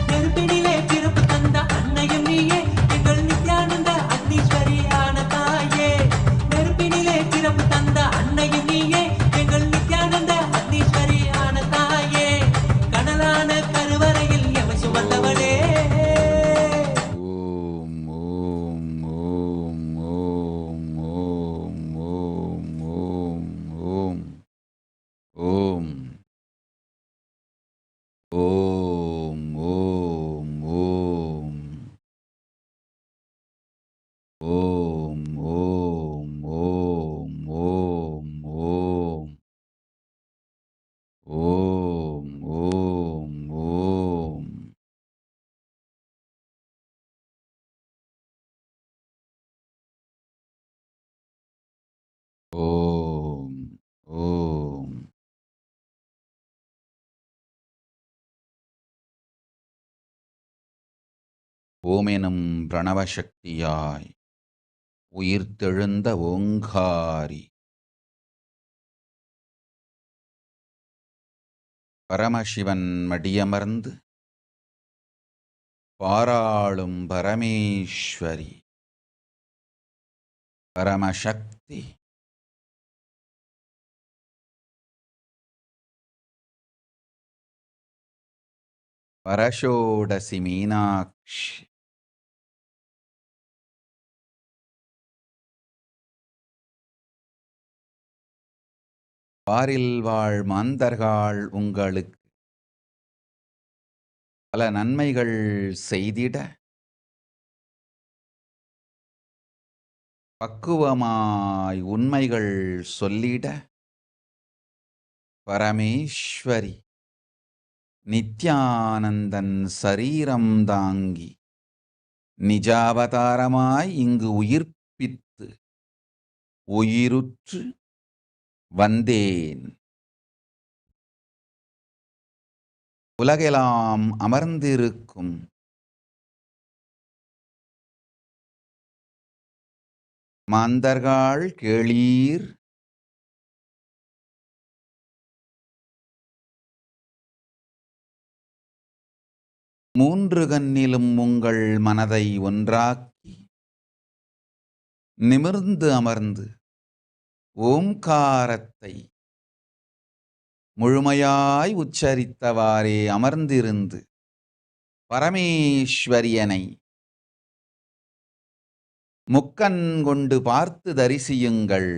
நெருப்பினிலே பிறப்பு தந்த அன்னையும் நீயே எங்கள் நித்யானந்த அக்னீஸ்வரியான தாயே நெருப்பினிலே பிறப்பு தந்த அன்னையும் நீயே எங்கள் நித்யானந்த அக்னீஸ்வரியான தாயே கடலான கருவறையில் எமை சுமந்தவளே ஓமெனும் பிரணவ சக்தியாய் உயிர்த்தெழுந்த ஓங்காரி பரமசிவன் மடியமர்ந்து பாராளும் பரமேஸ்வரி பரமசக்தி பரஷோடசி மீனாட்சி பாரில் வாழ் மாந்தர்கள் உங்களுக்கு பல நன்மைகள் செய்திட பக்குவமாய் உண்மைகள் சொல்லிட பரமேஸ்வரி நித்யானந்தன் சரீரம் தாங்கி நிஜாவதாரமாய் இங்கு உயிர்ப்பித்து உயிருற்று வந்தேன். உலகெல்லாம் அமர்ந்திருக்கும் மாந்தர்கள் கேளீர், மூன்று கண்ணிலும் உங்கள் மனதை ஒன்றாக்கி நிமிர்ந்து அமர்ந்து ஓம்காரத்தை முழுமையாய் உச்சரித்தவாறே அமர்ந்திருந்து பரமேஸ்வரியனை முக்கண் கொண்டு பார்த்து தரிசியுங்கள்.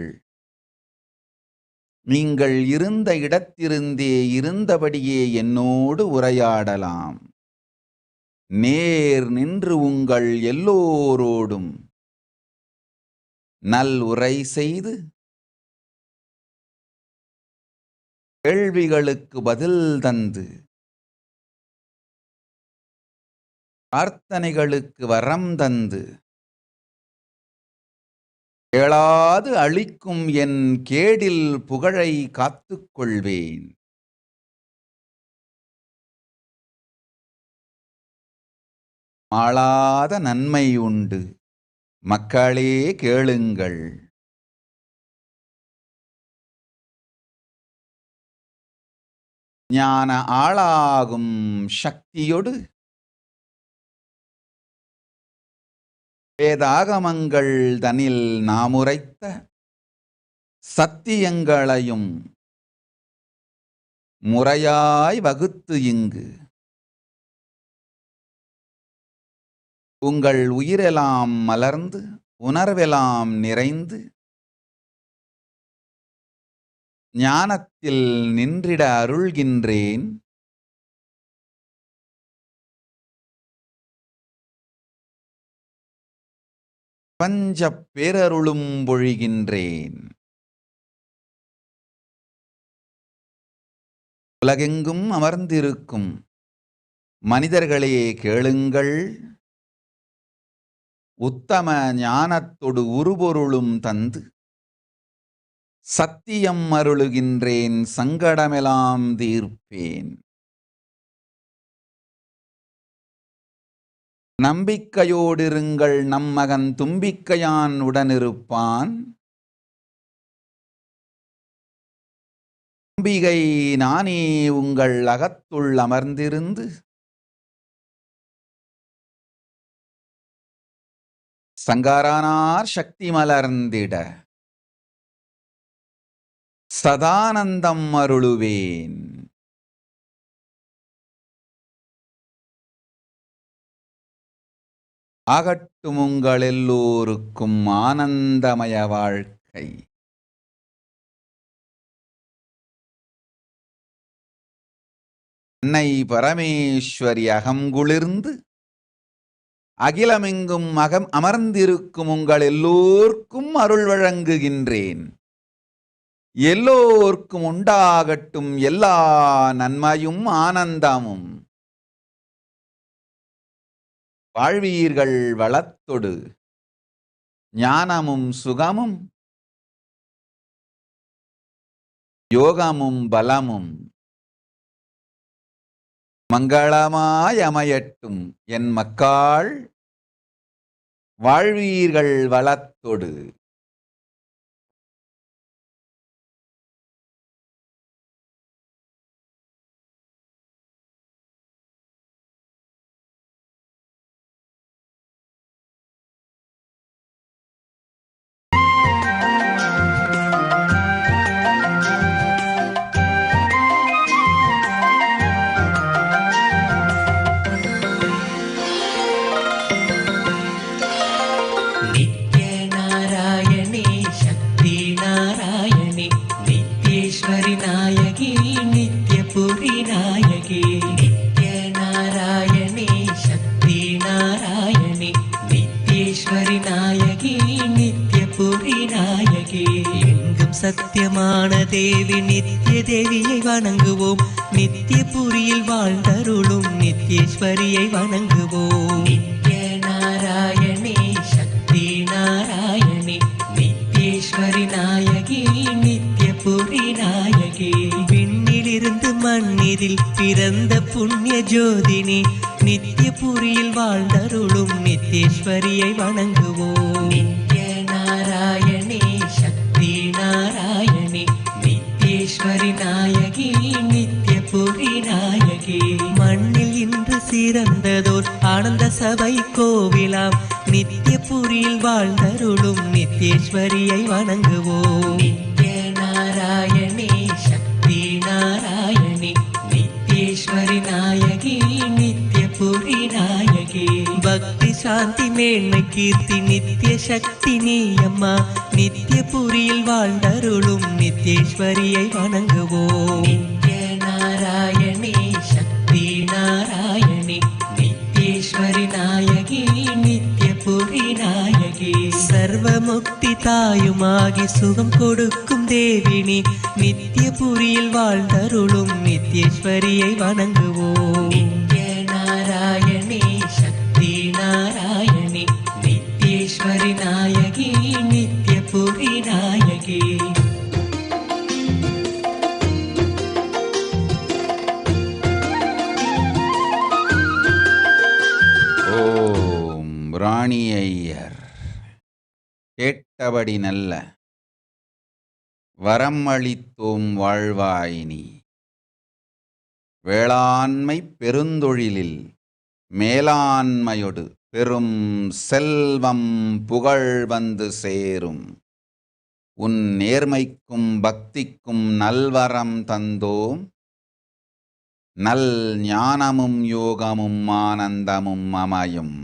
நீங்கள் இருந்த இடத்திருந்தே இருந்தபடியே என்னோடு உரையாடலாம். நேர் நின்று உங்கள் எல்லோரோடும் நல் உரை செய்து கேள்விகளுக்கு பதில் தந்து பிரார்த்தனைகளுக்கு வரம் தந்து கேளாது அளிக்கும் என் கேடில் புகழை காத்துக்கொள்வேன். மாளாத நன்மை உண்டு, மக்களே கேளுங்கள். ஞான ஆளாகும் சக்தியொடு வேதாகமங்கள் தனில் நாமுரைத்த சத்தியங்களையும் முறையாய் வகுத்து இங்கு உங்கள் உயிரெல்லாம் மலர்ந்து உணர்வெல்லாம் நிறைந்து ஞானத்தில் நின்றிட அருள்கின்றேன். பஞ்சப் பேரருளும் பொழிகின்றேன். உலகெங்கும் அமர்ந்திருக்கும் மனிதர்களே கேளுங்கள், உத்தம ஞானத்தொடு உருபொருளும் தந்து சத்தியம் அருளுகின்றேன், சங்கடமெல்லாம் தீர்ப்பேன். நம்பிக்கையோடிருங்கள், நம் மகன் தும்பிக்கையான் உடனிருப்பான். அம்பிகை நானே உங்கள் அகத்துள் அமர்ந்திருந்து சங்காரானார் சக்தி மலர்ந்திட சதானந்தம் அருளுவேன். ஆகட்டும் உங்கள் எல்லோருக்கும் ஆனந்தமய வாழ்க்கை. அன்னை பரமேஸ்வரி அகங்குளிர்ந்து அகிலமெங்கும் அமர்ந்திருக்கும் உங்கள் எல்லோர்க்கும் அருள் வழங்குகின்றேன். எல்லோர்க்கும் உண்டாகட்டும் எல்லா நன்மையும் ஆனந்தமும். வாழ்வீர்கள் வளத்தொடு ஞானமும் சுகமும் யோகமும் பலமும் மங்களமாயமையட்டும் என் மக்காள். வாழ்வீர்கள் வளத்தொடு. சத்தியமான தேவி நித்திய தேவியை வணங்குவோம். நித்திய புரியில் வாழ்ந்தருளும் நித்யேஸ்வரியை வணங்குவோம். நித்ய நாராயணி சக்தி நாராயணி நித்யேஸ்வரி நாயகி நித்யபுரி நாயகி. விண்ணிலிருந்து மண்ணிதில் பிறந்த புண்ணிய ஜோதினி நித்யபுரியில் வாழ்ந்தருளும் நித்யேஸ்வரியை வணங்குவோம். நித்ய நாராயணி சக்தி நாராயணி நித்யேஸ்வரி நாயகி நித்யபுரி நாயகி. மண்ணில் இன்று சிறந்ததோர் ஆனந்த சபை கோவிலாம் நித்யபுரியில் வாழ்ந்தருளும் நித்யேஸ்வரியை வணங்குவோம். நித்ய நாராயணி சக்தி நாராயணி நித்யேஸ்வரி நாயகி நித்யபுரி நாயகி. பக்தி சாந்தி மேன்மை கீர்த்தி நித்ய சக்தி நீயம்மா நித்யபுரியில் வாழ்ந்தருளும் நித்யேஸ்வரியை வணங்குவோம். நித்ய நாராயணி சக்தி நாராயணி நித்யேஸ்வரி நாயகி நித்யபுரி நாயகி. சர்வமுக்தி தாயுமாகி சுகம் கொடுக்கும் தேவினி நித்யபுரியில் வாழ்ந்தருளும் நித்யேஸ்வரியை வணங்குவோம். நித்ய நாராயணி சக்தி நாராயணி நித்யேஸ்வரி நாயகி நித்யபுரி நாயகி. ஓம் ராணி ஐயர். கேட்டபடி நல்ல வரம் அளித்தோம் வாழ்வாயினி. வேளாண்மை பெருந்தொழிலில் மேலாண்மையொடு பெரும் செல்வம் புகழ் வந்து சேரும். உன் நேர்மைக்கும் பக்திக்கும் நல்வரம் தந்தோம். நல் ஞானமும் யோகமும் ஆனந்தமும் அமையும்.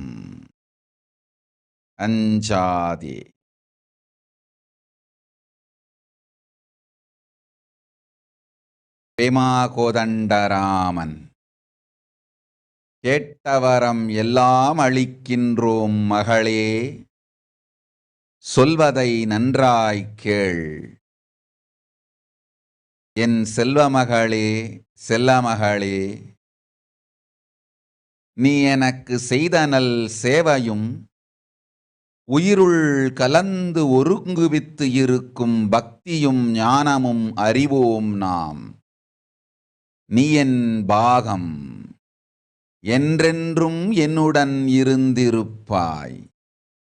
அஞ்சாதே. பேமா கோதண்டராமன். கேட்டவரம் எல்லாம் அளிக்கின்றோம் மகளே. சொல்வதை நன்றாய் கேள். என் செல்வமகளே, செல்லமகளே, நீ எனக்கு செய்த நல் சேவையும் உயிருள் கலந்து ஒருங்குவித்து இருக்கும் பக்தியும் ஞானமும் அறிவோம் நாம். நீ என் பாகம், என்றென்றும் என்னுடன் இருந்திருப்பாய்.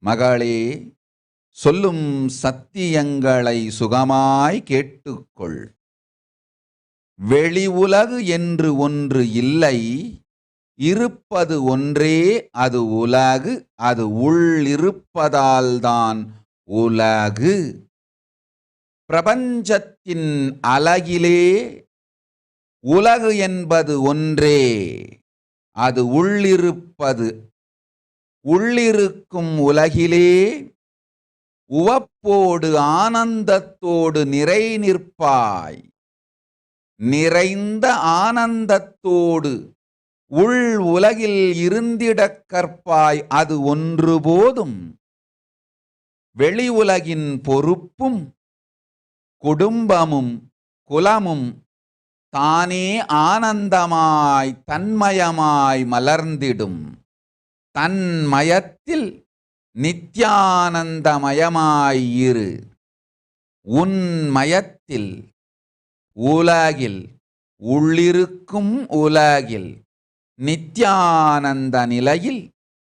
மகளே, சொல்லும் சத்தியங்களை சுகமாய் கேட்டுக்கொள். வெளி உலகு என்று ஒன்று இல்லை, இருப்பது ஒன்றே, அது உலகு. அது உள் இருப்பதால்தான் உலகு. பிரபஞ்சத்தின் அலகிலே உலகு என்பது ஒன்றே, அது உள்ளிருப்பது. உள்ளிருக்கும் உலகிலே உவப்போடு ஆனந்தத்தோடு நிறை நிற்பாய். நிறைந்த ஆனந்தத்தோடு உள் உலகில் இருந்திடக் கற்பாய். அது ஒன்று போதும். வெளி உலகின் பொறுப்பும் குடும்பமும் குலமும் தானே ஆனந்தமாய் தன்மயமாய் மலர்ந்திடும். தன்மயத்தில் நித்யானந்தமயமாய் இரு. உன் மயத்தில் உலகில், உள்ளிருக்கும் உலகில் நித்யானந்த நிலையில்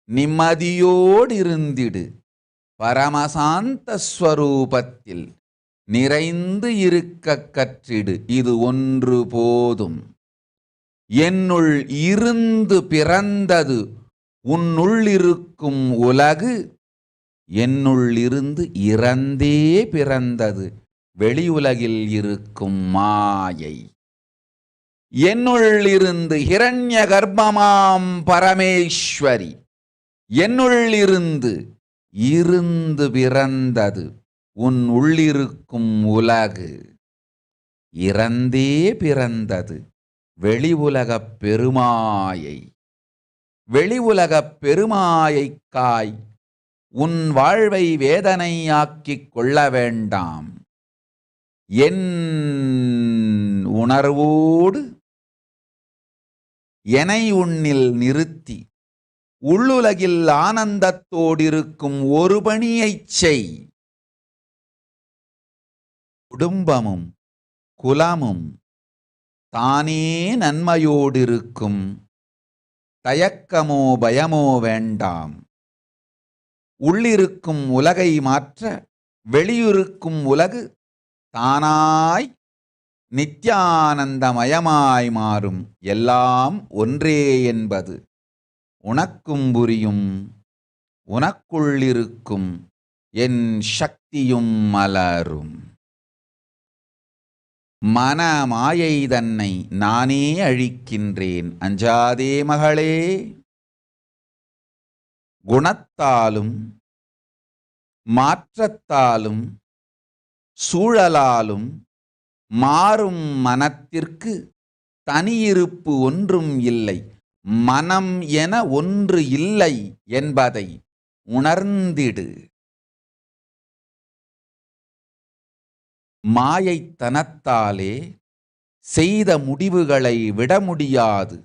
நிம்மதியோடு இருந்திடு. பரமசாந்த ஸ்வரூபத்தில் நிறைந்து இருக்க கற்றிடு. இது ஒன்று போதும். என்னுள் இருந்து பிறந்தது உன்னுள்ளிருக்கும் உலகு. என்னுள் இருந்து இறந்தே பிறந்தது வெளியுலகில் இருக்கும் மாயை. என்னுள் இருந்து ஹிரண்ய கர்ப்பமாம் பரமேஸ்வரி. என்னுள் இருந்து பிறந்தது உன் உள்ளிருக்கும் உலகு. இறந்தே பிறந்தது வெளி உலகப் பெருமாயை. வெளி உலகப் பெருமாயைக்காய் உன் வாழ்வை வேதனையாக்கிக் கொள்ள வேண்டாம். என் உணர்வோடு எனை உன்னில் நிறுத்தி உள்ளுலகில் ஆனந்தத்தோடிருக்கும் ஒரு பணியைச் செய். குடும்பமும் குலமும் தானே நன்மையோடிருக்கும். தயக்கமோ பயமோ வேண்டாம். உள்ளிருக்கும் உலகை மாற்ற வெளியிருக்கும் உலகு தானாய் நித்யானந்தமயமாய் மாறும். எல்லாம் ஒன்றே என்பது உனக்கும் புரியும். உனக்குள்ளிருக்கும் என் சக்தியும் மலரும். மன மாயை தன்னை நானே அழிக்கின்றேன். அஞ்சாதே மகளே. குணத்தாலும் மாற்றத்தாலும் சூழலாலும் மாறும் மனத்திற்கு தனியிருப்பு ஒன்றும் இல்லை. மனம் என ஒன்று இல்லை என்பதை உணர்ந்திடு. மாயைத்தனத்தாலே செய்த முடிவுகளை விட முடியாது.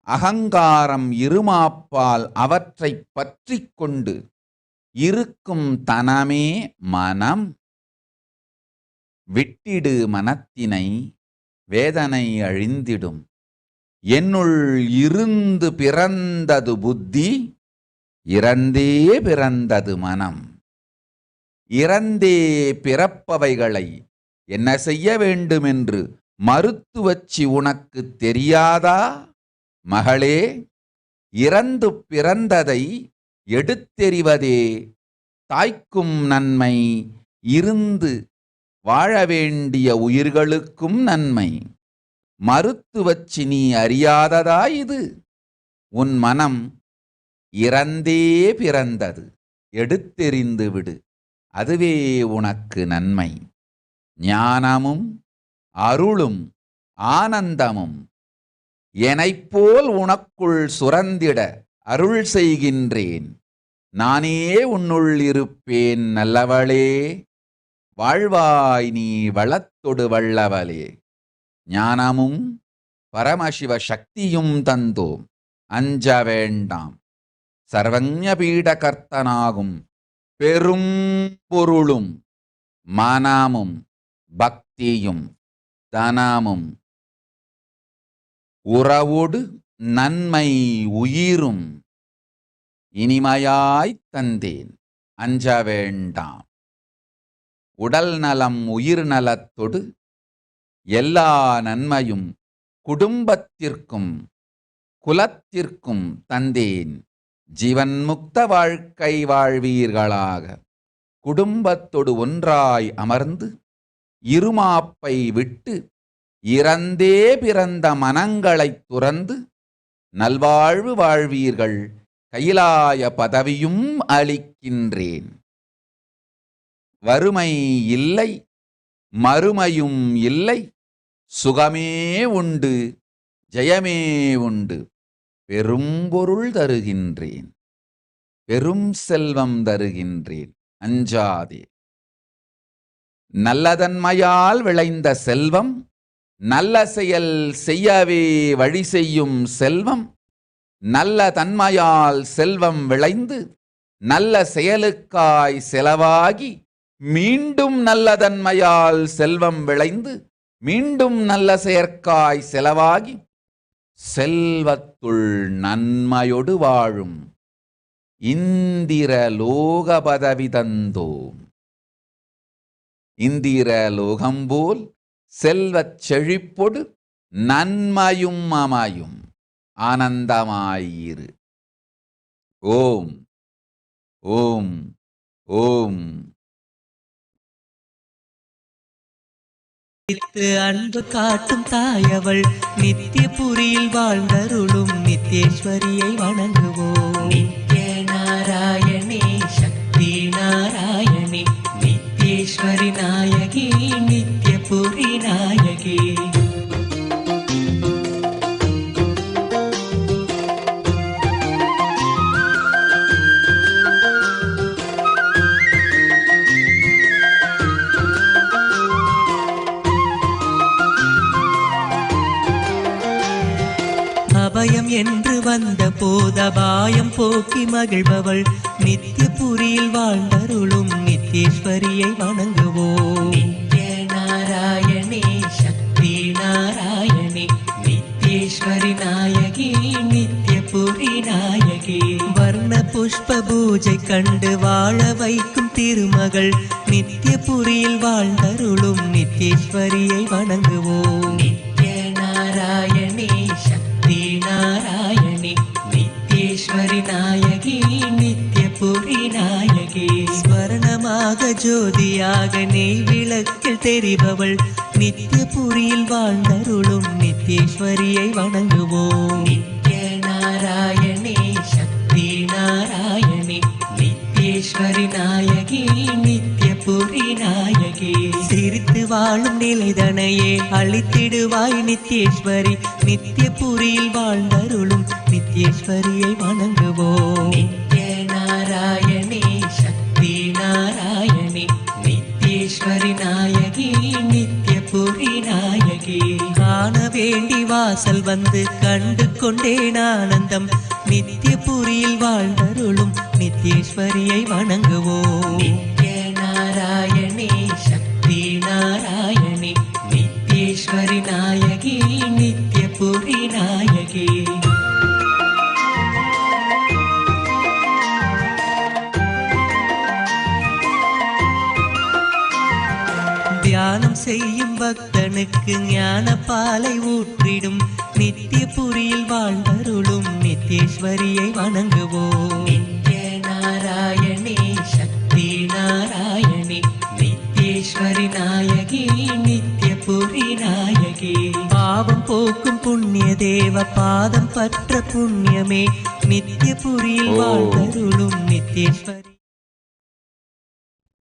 அகங்காரம் இருமாப்பால் அவற்றை பற்றி கொண்டு இருக்கும் தனமே மனம். விட்டிடு மனத்தினை, வேதனை அழிந்திடும். என்னுள் இருந்து பிறந்தது புத்தி, இறந்தே பிறந்தது மனம். இறந்தே பிறப்பவைகளை என்ன செய்ய வேண்டுமென்று மருத்துவச்சி உனக்கு தெரியாதா? மகளே, இறந்து பிறந்ததை எடுத்தெறிவதே தாய்க்கும் நன்மை, இருந்து வாழ வேண்டிய உயிர்களுக்கும் நன்மை. மருத்துவச்சி நீ அறியாததா இது? உன் மனம் இறந்தே பிறந்தது. எடுத்தெறிந்து விடு. அதுவே உனக்கு நன்மை. ஞானமும் அருளும் ஆனந்தமும் எனைப்போல் உனக்குள் சுரந்திட அருள் செய்கின்றேன். நானே உன்னுள் இருப்பேன் நல்லவளே, வாழ்வாய் நீ வளத்தொடு வல்லவளே. ஞானமும் பரமசிவ சக்தியும் தந்தோம், அஞ்ச வேண்டாம். சர்வஞ பீடகர்த்தனாகும் பெரும் பொருளும் மனமும் பக்தியும் தனமும் உறவோடு நன்மை உயிரும் இனிமையாய்த் தந்தேன், அஞ்ச வேண்டாம். உடல் நலம் உயிர் நலத்தொடு எல்லா நன்மையும் குடும்பத்திற்கும் குலத்திற்கும் தந்தேன். ஜீவன் முக்த வாழ்க்கை வாழ்வீர்களாக. குடும்பத்தொடு ஒன்றாய் அமர்ந்து இருமாப்பை விட்டு இறந்தே பிறந்த மனங்களைத் துறந்து நல்வாழ்வு வாழ்வீர்கள். கைலாய பதவியும் அளிக்கின்றேன். வறுமை இல்லை, மறுமையும் இல்லை, சுகமே உண்டு, ஜெயமே உண்டு. பெரும்பொருள் தருகின்றேன், பெரும் செல்வம் தருகின்றேன், அஞ்சாதே. நல்லதன்மையால் விளைந்த செல்வம், நல்ல செயல் செய்யவே வழி செய்யும் செல்வம். நல்ல தன்மையால் செல்வம் விளைந்து நல்ல செயலுக்காய் செலவாகி மீண்டும் நல்ல தன்மையால் செல்வம் விளைந்து மீண்டும் நல்ல செயற்காய் செலவாகி செல்வத்துள் நன்மையொடு வாழும் இந்திர லோக பதவி தந்தோம். இந்திர லோகம்போல் செல்வச் செழிப்பொடு நன்மையும் அமையும், ஆனந்தமாயிரு. ஓம் ஓம் ஓம். அன்பு காட்டும் தாயவள் நித்தியபுரியில் வாழ்ந்தருளும் நித்யேஸ்வரியை வணங்குவோம். நித்ய நாராயணி சக்தி நாராயணி நித்யேஸ்வரி நாயகி நித்யபுரி நாயகி. அபயம் என்று வந்த போதபாயம் போக்கி மகிழ்பவள் நித்யபுரியில் வாழ்ந்தருளும் நித்யேஸ்வரியை வணங்குவோம். நித்ய நாராயணி சக்தி நாராயணி நித்யேஸ்வரி நாயகி நித்யபுரி நாயகி. வர்ண புஷ்ப பூஜை கண்டு வாழ வைக்கும் திருமகள் நித்யபுரியில் வாழ்ந்தருளும் நித்யேஸ்வரியை வணங்குவோம். நித்ய நாராயணி சக்தி நாராயணி நித்யேஸ்வரி நாயகி நித்யபுரி நாயகி. ஸ்வர்ணமாக ஜோதியாக நெய் விளக்கில் தெரிபவள் நித்யபுரியில் வாழ்ந்தருளும் நித்யேஸ்வரியை வணங்குவோம். நித்ய நாராயணி சக்தி நாராயணி நித்யேஸ்வரி நாயகி நித்யபுரி நாயகி. சிரித்து வாழும் நிலைதனையே அளித்திடுவாய் நித்யேஸ்வரி நித்யபுரியில் வாழ்ந்தருளும் நித்யேஸ்வரியை வணங்குவோம். நித்ய நாராயணி சக்தி நாராயணி நித்யேஸ்வரி நாயகி நித்யபுரி நாயகி. காண வேண்டி வாசல் வந்து கண்டு கொண்டேன் ஆனந்தம் நித்யபுரியில் வாழ்ந்தருளும் நித்யேஸ்வரியை வணங்குவோம். நித்ய நாராயணி சக்தி நாராயணி நித்யேஸ்வரி நாயகி நித்யபுரி நாயகி. தியானம் செய்யும் பக்தனுக்கு ஞான பாலை ஊற்றிடும் நித்யபுரியில் வாழ்ந்தருளும் நித்யேஸ்வரியை வணங்குவோம். நித்ய நாராயணி சக்தி நாராயணி நித்யேஸ்வரி நாயகி நித்யபுரி நாயகி. பாவம் போக்கும் புண்ணிய தேவ பாதம் பற்ற புண்ணியமே நித்யபுரியில் வாழ்ந்தருளும் நித்யேஸ்வரி.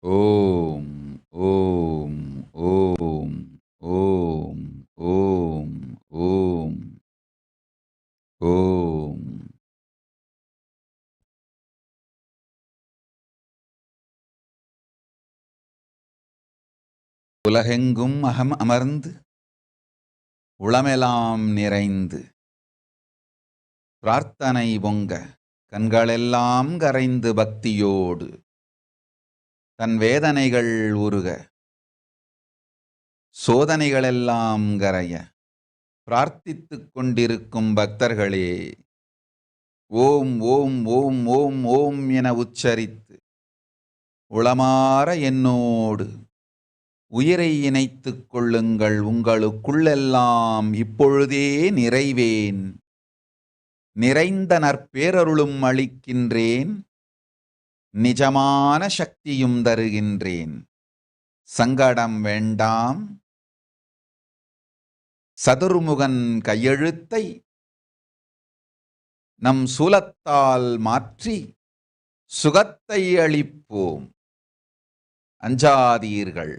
ஓம் ஓம் ஓம் ஓம் ஓம் ஓம் ஓம். உலகெங்கும் அமர்ந்து உளமெலாம் நிறைந்து பிரார்த்தனை பொங்க கண்களெல்லாம் கரைந்து பக்தியோடு தன் வேதனைகள் உருக சோதனைகளெல்லாம் கரைய பிரார்த்தித்துக் கொண்டிருக்கும் பக்தர்களே, ஓம் ஓம் ஓம் ஓம் ஓம் என உச்சரித்து உளமாற என்னோடு உயிரை இணைத்துக் கொள்ளுங்கள். உங்களுக்குள்ளெல்லாம் இப்பொழுதே நிறைவேன், நிறைந்த நற்பேரருளும் அளிக்கின்றேன், நிஜமான சக்தியும் தருகின்றேன். சங்கடம் வேண்டாம், சதுர்முகன் கையெழுத்தை நம் சூலத்தால் மாற்றி சுகத்தை அளிப்போம். அஞ்சாதீர்கள்.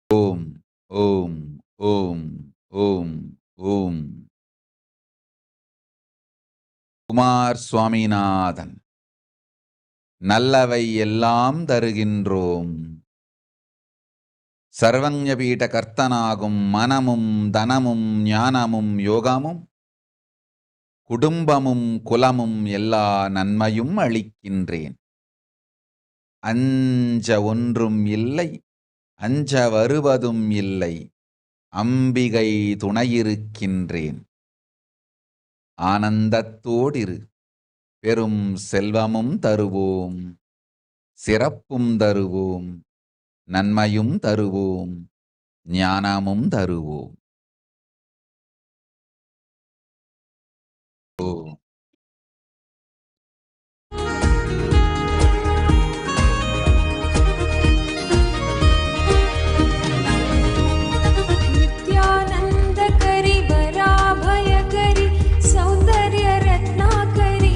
ஓம் ஓம் ஓம் ஓம் ஓம். குமார் சுவாமிநாதன். நல்லவை எல்லாம் தருகின்றோம். சர்வஞபீட கர்த்தனாகும் மனமும் தனமும் ஞானமும் யோகமும் குடும்பமும் குலமும் எல்லா நன்மையும் அளிக்கின்றேன். அஞ்ச ஒன்றும் இல்லை, அஞ்ச வருவதும் இல்லை, அம்பிகை துணையிருக்கின்றேன். ஆனந்தத்தோடிரு, பெரும் செல்வமும் தருவோம், சிறப்பும் தருவோம், நன்மையும் தருவோம், ஞானமும் தருவோம். नित्यानन्दकरि वराभयकरि सौन्दर्य रत्नाकरि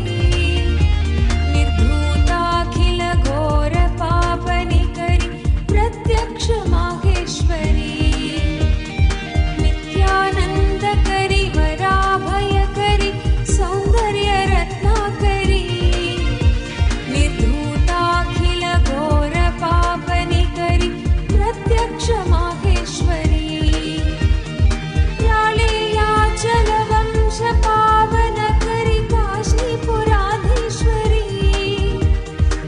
निर्धूताखिल घोर पापनिकरि प्रत्यक्ष माहेश्वरी. नित्यानन्दकरि वराभयकरि सौन्दर्य रत्नाकरि निर्धूताखिल घोर पापनिकरि प्रत्यक्ष माहेश्वरी. पावनकरि काशीपुराधीश्वरी.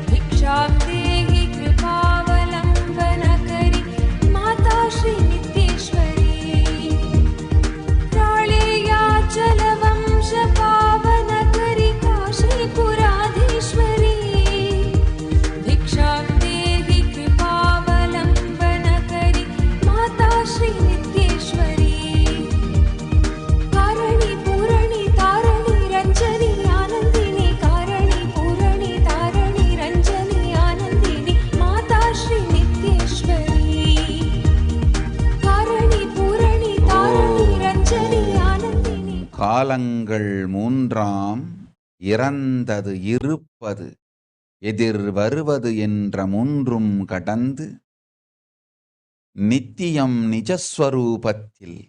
भिक्षां देहि कृपावलम्बनकरि माता श्री नित्येश्वरी. प्राळेयाचलवंश पावनकरि काशीपुराधीश्वरी. भिक्षां देहि कृपावलम्बनकरि माता श्री नित्येश्वरी. कारणी पूरणी तारणी रञ्जनी आनन्दिनी. कारणी पूरणी तारणी रञ्जनी आनन्दिनी माता श्री नित्येश्वरी. कारणी पूरणी तारणी रञ्जनी आनन्दिनी. காலங்கள் மூன்றாம், இறந்தது இருப்பது எதிர் வருவது என்ற மூன்றும் கடந்து நித்தியம் நிஜஸ்வரூபத்தில்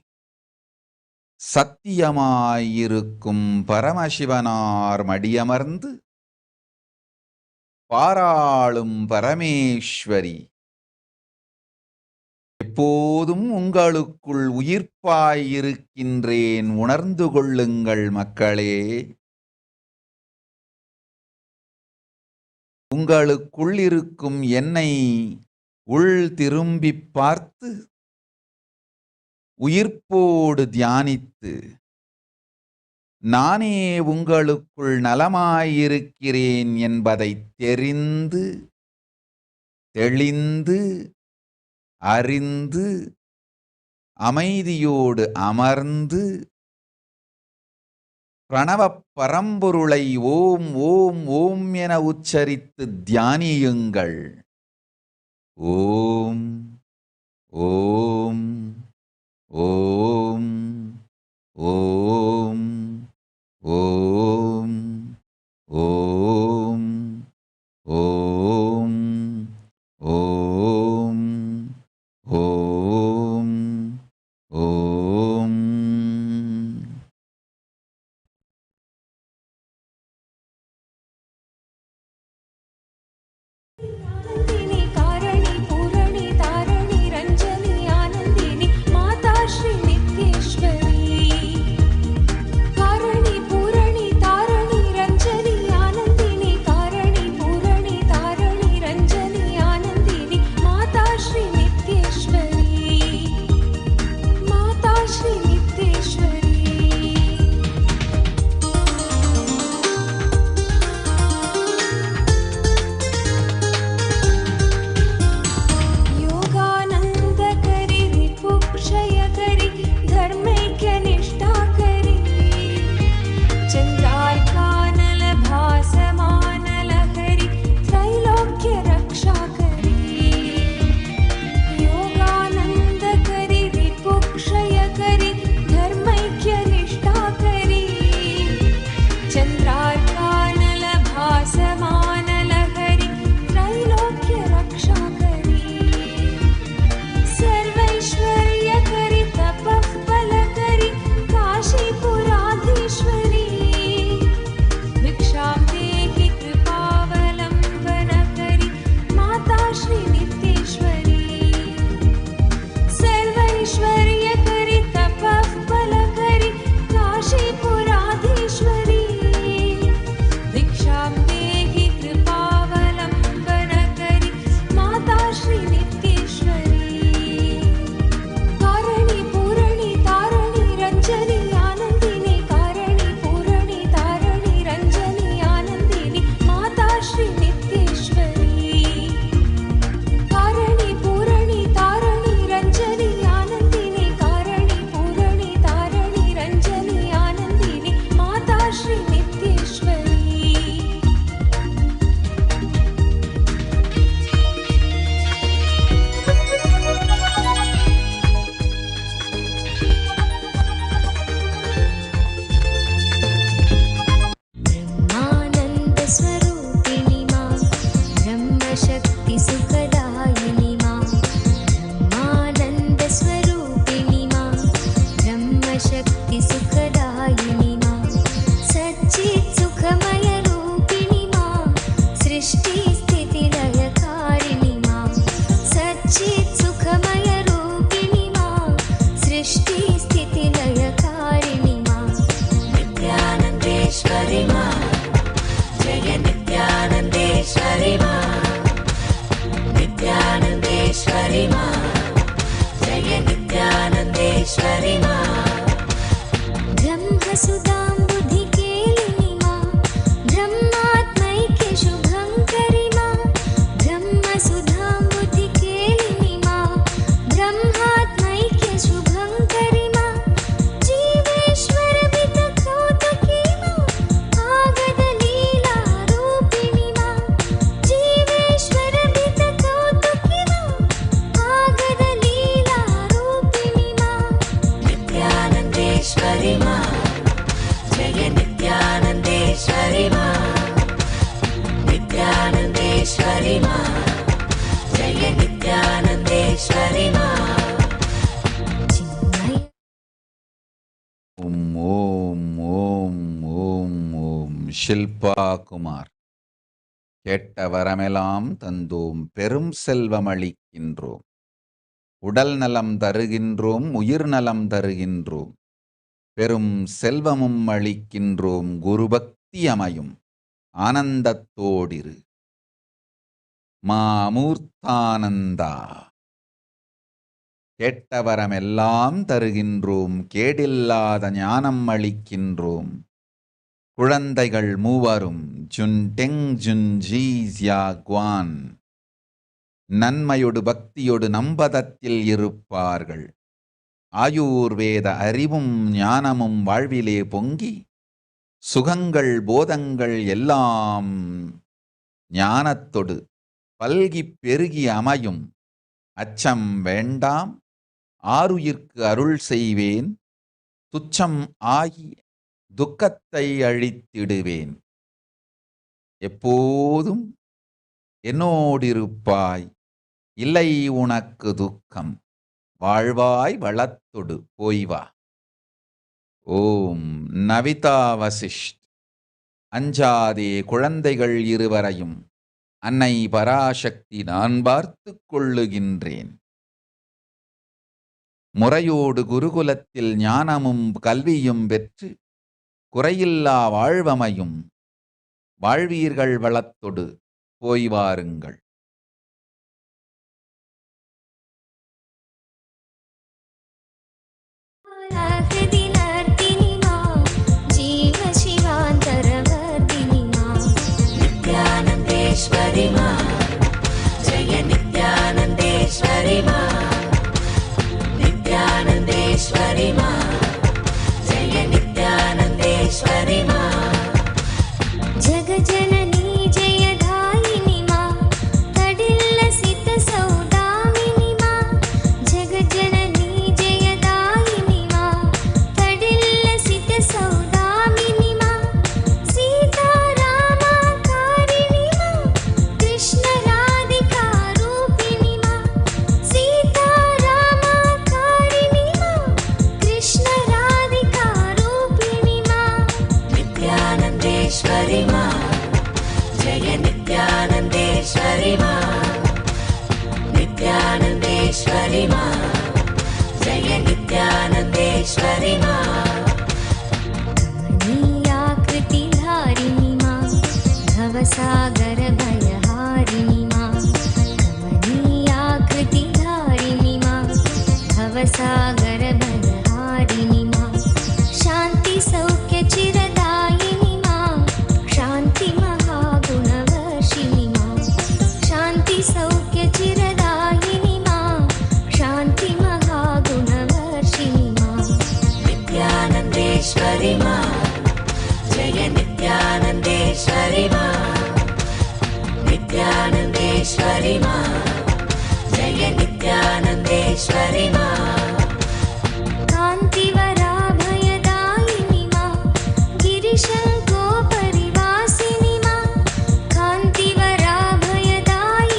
சத்தியமாயிருக்கும் பரமசிவனார் மடியமர்ந்து பாராளும் பரமேஸ்வரி எப்போதும் உங்களுக்குள் உயிர்ப்பாயிருக்கின்றேன். உணர்ந்து கொள்ளுங்கள் மக்களே. உங்களுக்குள் இருக்கும் என்னை உள் திரும்பிப் பார்த்து உயிர்ப்போடு தியானித்து நானே உங்களுக்குள் நலமாயிருக்கிறேன் என்பதை தெரிந்து தெளிந்து அறிந்து அமைதியோடு அமர்ந்து பிரணவப் பரம்பொருளை ஓம் ஓம் ஓம் என உச்சரித்து தியானியுங்கள். ஓம் ஓம் ஓம் ஓம் ஓம் ஓம் ஓம் ஓம் ஓம் ஓம். ब्रह्मशक्ति सुखदायिनी मां ब्रह्मानन्दस्वरूपिणी मां ब्रह्मशक्ति सुखदायिनी मां सच्चित् सुखमयरूपिणी मां सृष्टिस्थितिलयकारिणी मां सच्चित् सुखमयरूपिणी मां सृष्टिस्थितिलयकारिणी मां नित्यानन्देश्वरि मां जय नित्यानन्देश्वरि मां नित्यानन्देश्वरि मां जय नित्यानन्देश्वरि मां ब्रह्मसुधां बुद्धिकेलिनी मां ब्रह्मात्मैक्य शुभङ्करि मां ब्रह्मसुधां बुद्धिकेलिनी मां ब्रह्मात्मैक्य शुभङ्करि मां जीवेश्वर वितकौतुकी मां आगदलीलारूपिणी मां जीवेश्वर वितकौतुकी मां आगदलीलारूपिणी मां नित्यानन्देश्वरि मां जय नित्यानन्देश्वरि मां नित्यानन्देश्वरि मां जय नित्यानन्देश्वरि मां ஓம் ஓம் ஓம் ஓம் ஓம் ஷில்பா குமார். கேட்ட வரமெல்லாம் தந்தோம், பெரும் செல்வம் அளிக்கின்றோம், உடல் நலம் தருகின்றோம், உயிர் நலம் தருகின்றோம், பெரும் செல்வமும் அளிக்கின்றோம், குருபக்தி அமையும் ஆனந்தத்தோடிரு. மாமூர்த்தானந்தா. கேட்ட வரமெல்லாம் தருகின்றோம், கேடில்லாத ஞானம் அளிக்கின்றோம், குழந்தைகள் மூவரும் ஜுன்டெங் ஜுன்ஜி ஜியாக்வான் நன்மையொடு பக்தியொடு நம்பதத்தில் இருப்பார்கள். ஆயுர்வேத அறிவும் ஞானமும் வாழ்விலே பொங்கி சுகங்கள் போதங்கள் எல்லாம் ஞானத்தொடு பல்கிப் பெருகி அமையும். அச்சம் வேண்டாம், ஆருயிர்க்கு அருள் செய்வேன், துச்சம் ஆகி துக்கத்தை அழித்திடுவேன். எப்போதும் என்னோடிருப்பாய், இல்லை உனக்கு துக்கம், வாழ்வாய் வளத்தொடு போய்வா. ஓம் நவிதா வசிஷ்ட். அஞ்சாதே குழந்தைகள் இருவரையும் அன்னை பராசக்தி நான் பார்த்து கொள்ளுகின்றேன். முறையோடு குருகுலத்தில் ஞானமும் கல்வியும் பெற்று குறையில்லா வாழ்வமையும். வாழ்வீர்கள் வளத்தொடு போய் வாருங்கள். हृदिनर्तिनि मां जीवशिवान्तरवर्तिनि मां नित्यानन्देश्वरि मां जय नित्यानन्देश्वरि मां नित्यानन्देश्वरि मां जय नित्यानन्देश्वरि मां जगजननी जयदायिनि मां तडिल्लसितसौदामिनि मां जगजननी जयदायिनि मां तडिल्लसितसौदामिनि मां सीतारामाकारिणि मां कृष्णराधिकारूपिणि मां सीतारामाकारिणि मां कृष्णराधिकारूपिणि मां नित्यानन्देश्वरि मां जय नित्यानन्देश्वरि मां नित्यानन्देश्वरि मां जय नित्यानन्देश्वरि मां कमनीयाकृतिधारिणि मां भवसागरभयहारिणि मां कमनीयाकृतिधारिणि मां भवसागरभयहारिणि मां शान्तिसौख्यचिरदायिनि मां शान्तिमहागुणवर्षिणि मां शान्तिसौख्यचिरदायिनि मां शान्तिमहागुणवर्षिणि मां नित्यानन्देश्वरि मां जय नित्यानन्देश्वरि मां नित्यानन्देश्वरि मां जय नित्यानन्देश्वरि मां कान्तिवराभयदायिनि मां गिरिशङ्कोपरिवासिनि मां कान्तिवराभयदायिनि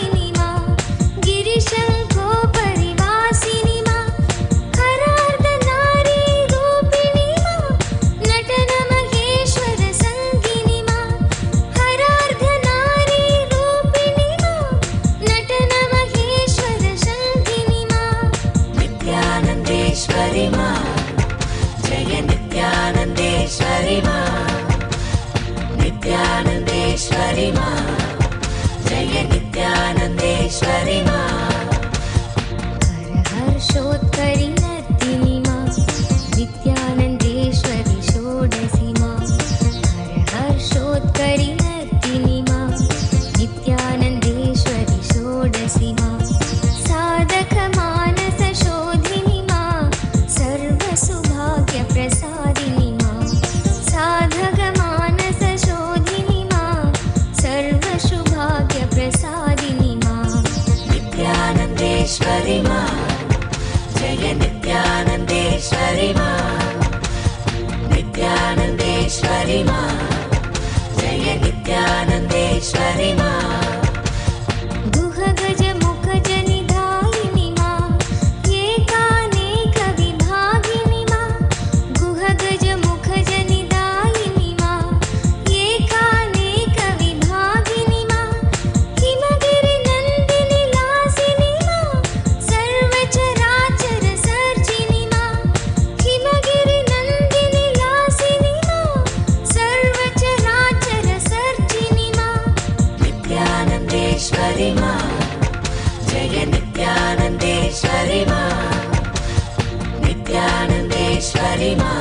नित्यानन्देश्वरि मा जय नित्यानन्देश्वरि मा नित्यानन्देश्वरि मा जय नित्यानन्देश्वरि मा गुह गज मुख जनिधायिनि मा एकानेक विभागिनि मा गुह गज मुख जनिधायिनि मा एकानेक विभागिनि मा हिमगिरि नन्दिनि लासिनि मा सर्वचराचर सर्जिनि मा हिमगिरि नन्दिनि लासिनि मा सर्वचराचर सर्जिनि मा नित्यानन्देश्वरि मा जय नित्यानन्देश्वरि मा नित्यानन्देश्वरि मा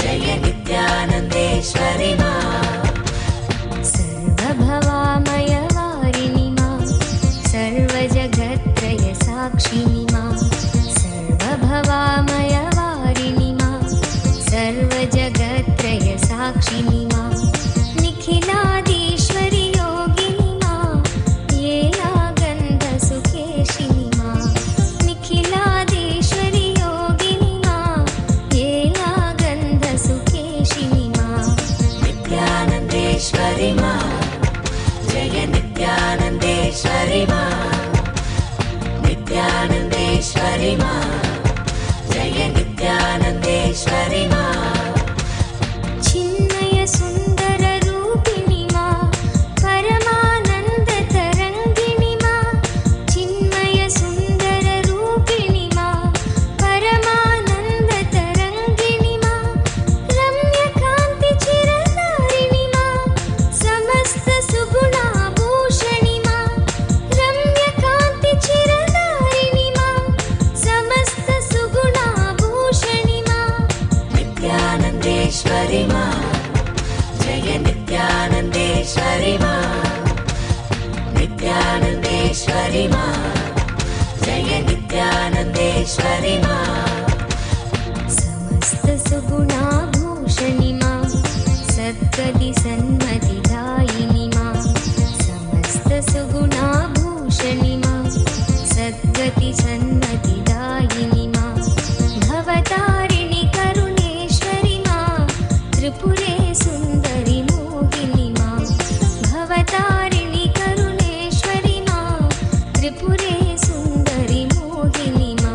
जय नित्यानन्देश्वरि मा सर्वभवामयवारिणि मा सर्वजगत्त्रय साक्षिणि मा सर्वभवामयवारिणि मा सर्वजगत्त्रय साक्षिणि मा निखिलादीश्वरि योगिनि मा येलागन्धसुखेशिनि मा निखिलादीश्वरि योगिनि मा येलागन्धसुखेशिनि मा नित्यानन्देश्वरि मा जय नित्यानन्देश्वरि मा नित्यानन्देश्वरि मा जय नित्यानन्देश्वरि मा चिन्मय सुन्दर रूपिणि मा परमानन्द तरङ्गिणि मा चिन्मय सुन्दर रूपिणि मा परमानन्द तरङ्गिणि मा रम्यकान्ति चिरधारिणि मा समस्त सुगुणाभूषणि मा रम्यकान्ति चिरधारिणि मा समस्त सुगुणाभूषणि मा नित्यानन्देश्वरि मा जय नित्यानन्देश्वरि मा नित्यानन्देश्वरि मा जय नित्यानन्देश्वरि मा समस्त सुगुणाभूषणि मा सद्गति सन्मतिदायिनि मा समस्त सुगुणाभूषणि मा सद्गति सन्मतिदायिनि मा भवतारिणि करुणेश्वरि मा त्रिपुरे सुन्दरि मोहिनि मा भवतारिणि करुणेश्वरि मा त्रिपुरे सुन्दरि मोहिनि मा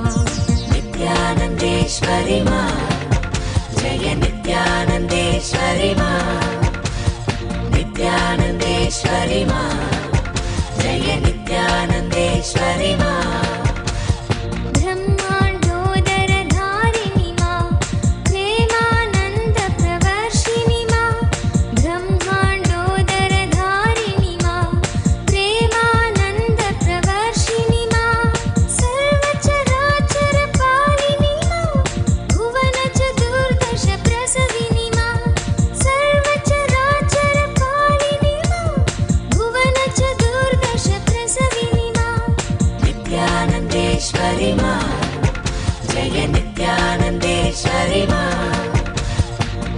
नित्यानन्देश्वरि मा जय नित्यानन्देश्वरि मा नित्यानन्देश्वरि मा जय नित्यानन्देश्वरि मा ब्रह्माण्डोदरधारिणि मा प्रेमानन्द प्रवर्षिणि मा ब्रह्माण्डोदरधारिणि मा प्रेमानन्द प्रवर्षिणि मा सर्वचराचर पालिनि मा भुवन चतुर्दश प्रसविनि मा सर्वचराचर पालिनि मा भुवन चतुर्दश प्रसविनि मा नित्यानन्देश्वरि मा जय नित्यानन्देश्वरि मा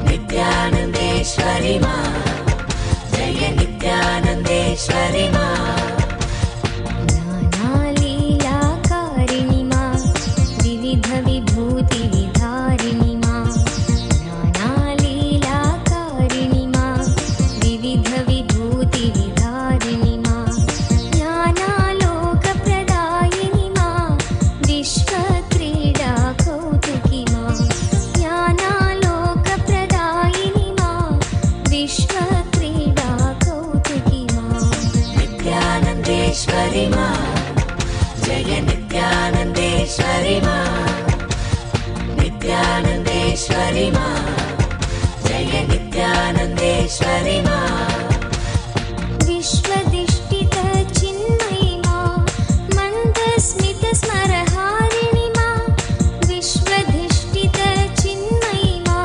नित्यानन्देश्वरि मा जय नित्यानन्देश्वरि मा नानालीलाकारिणि मा विविध विभूति विधारिणि मा नानालीलाकारिणि मा विविध विभूति विधारिणि मा ज्ञानालोकप्रदायिनि मा विश्वक्रीडा कौतुकी मा ज्ञानालोकप्रदायिनि मा विश्वक्रीडा कौतुकी मा नित्यानन्देश्वरि मा जय नित्यानन्देश्वरि मा नित्यानन्देश्वरि मा जय नित्यानन्देश्वरि मा विश्वदिष्टित चिन्मयि मा मन्दस्मित स्मरहारिणि मा विश्वधिष्ठित चिन्मयि मा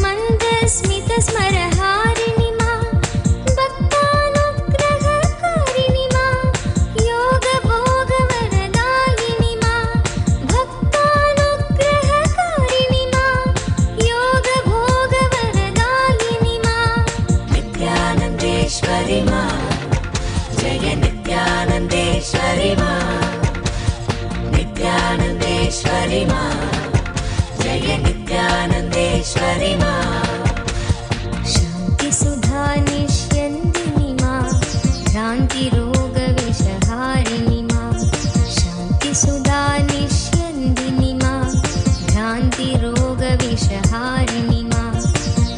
मन्दस्मित स्मरहारिणि मा भक्तानुग्रहकारिणि मा योगभोगवरदायिनि मा भक्तानुग्रहकारिणि मा योगभोगवरदायिनि मा नित्यानन्देश्वरि मा जय नित्यानन्देश्वरि मा नित्यानन्देश्वरि मा जय नित्यानन्देश्वरि मा शान्ति सुधा निष्यन्दिनि मा भ्रान्तिरोगविषहारिणि मा शान्ति सुधा निष्यन्दिनि मा भ्रान्तिरोगविषहारिणि मा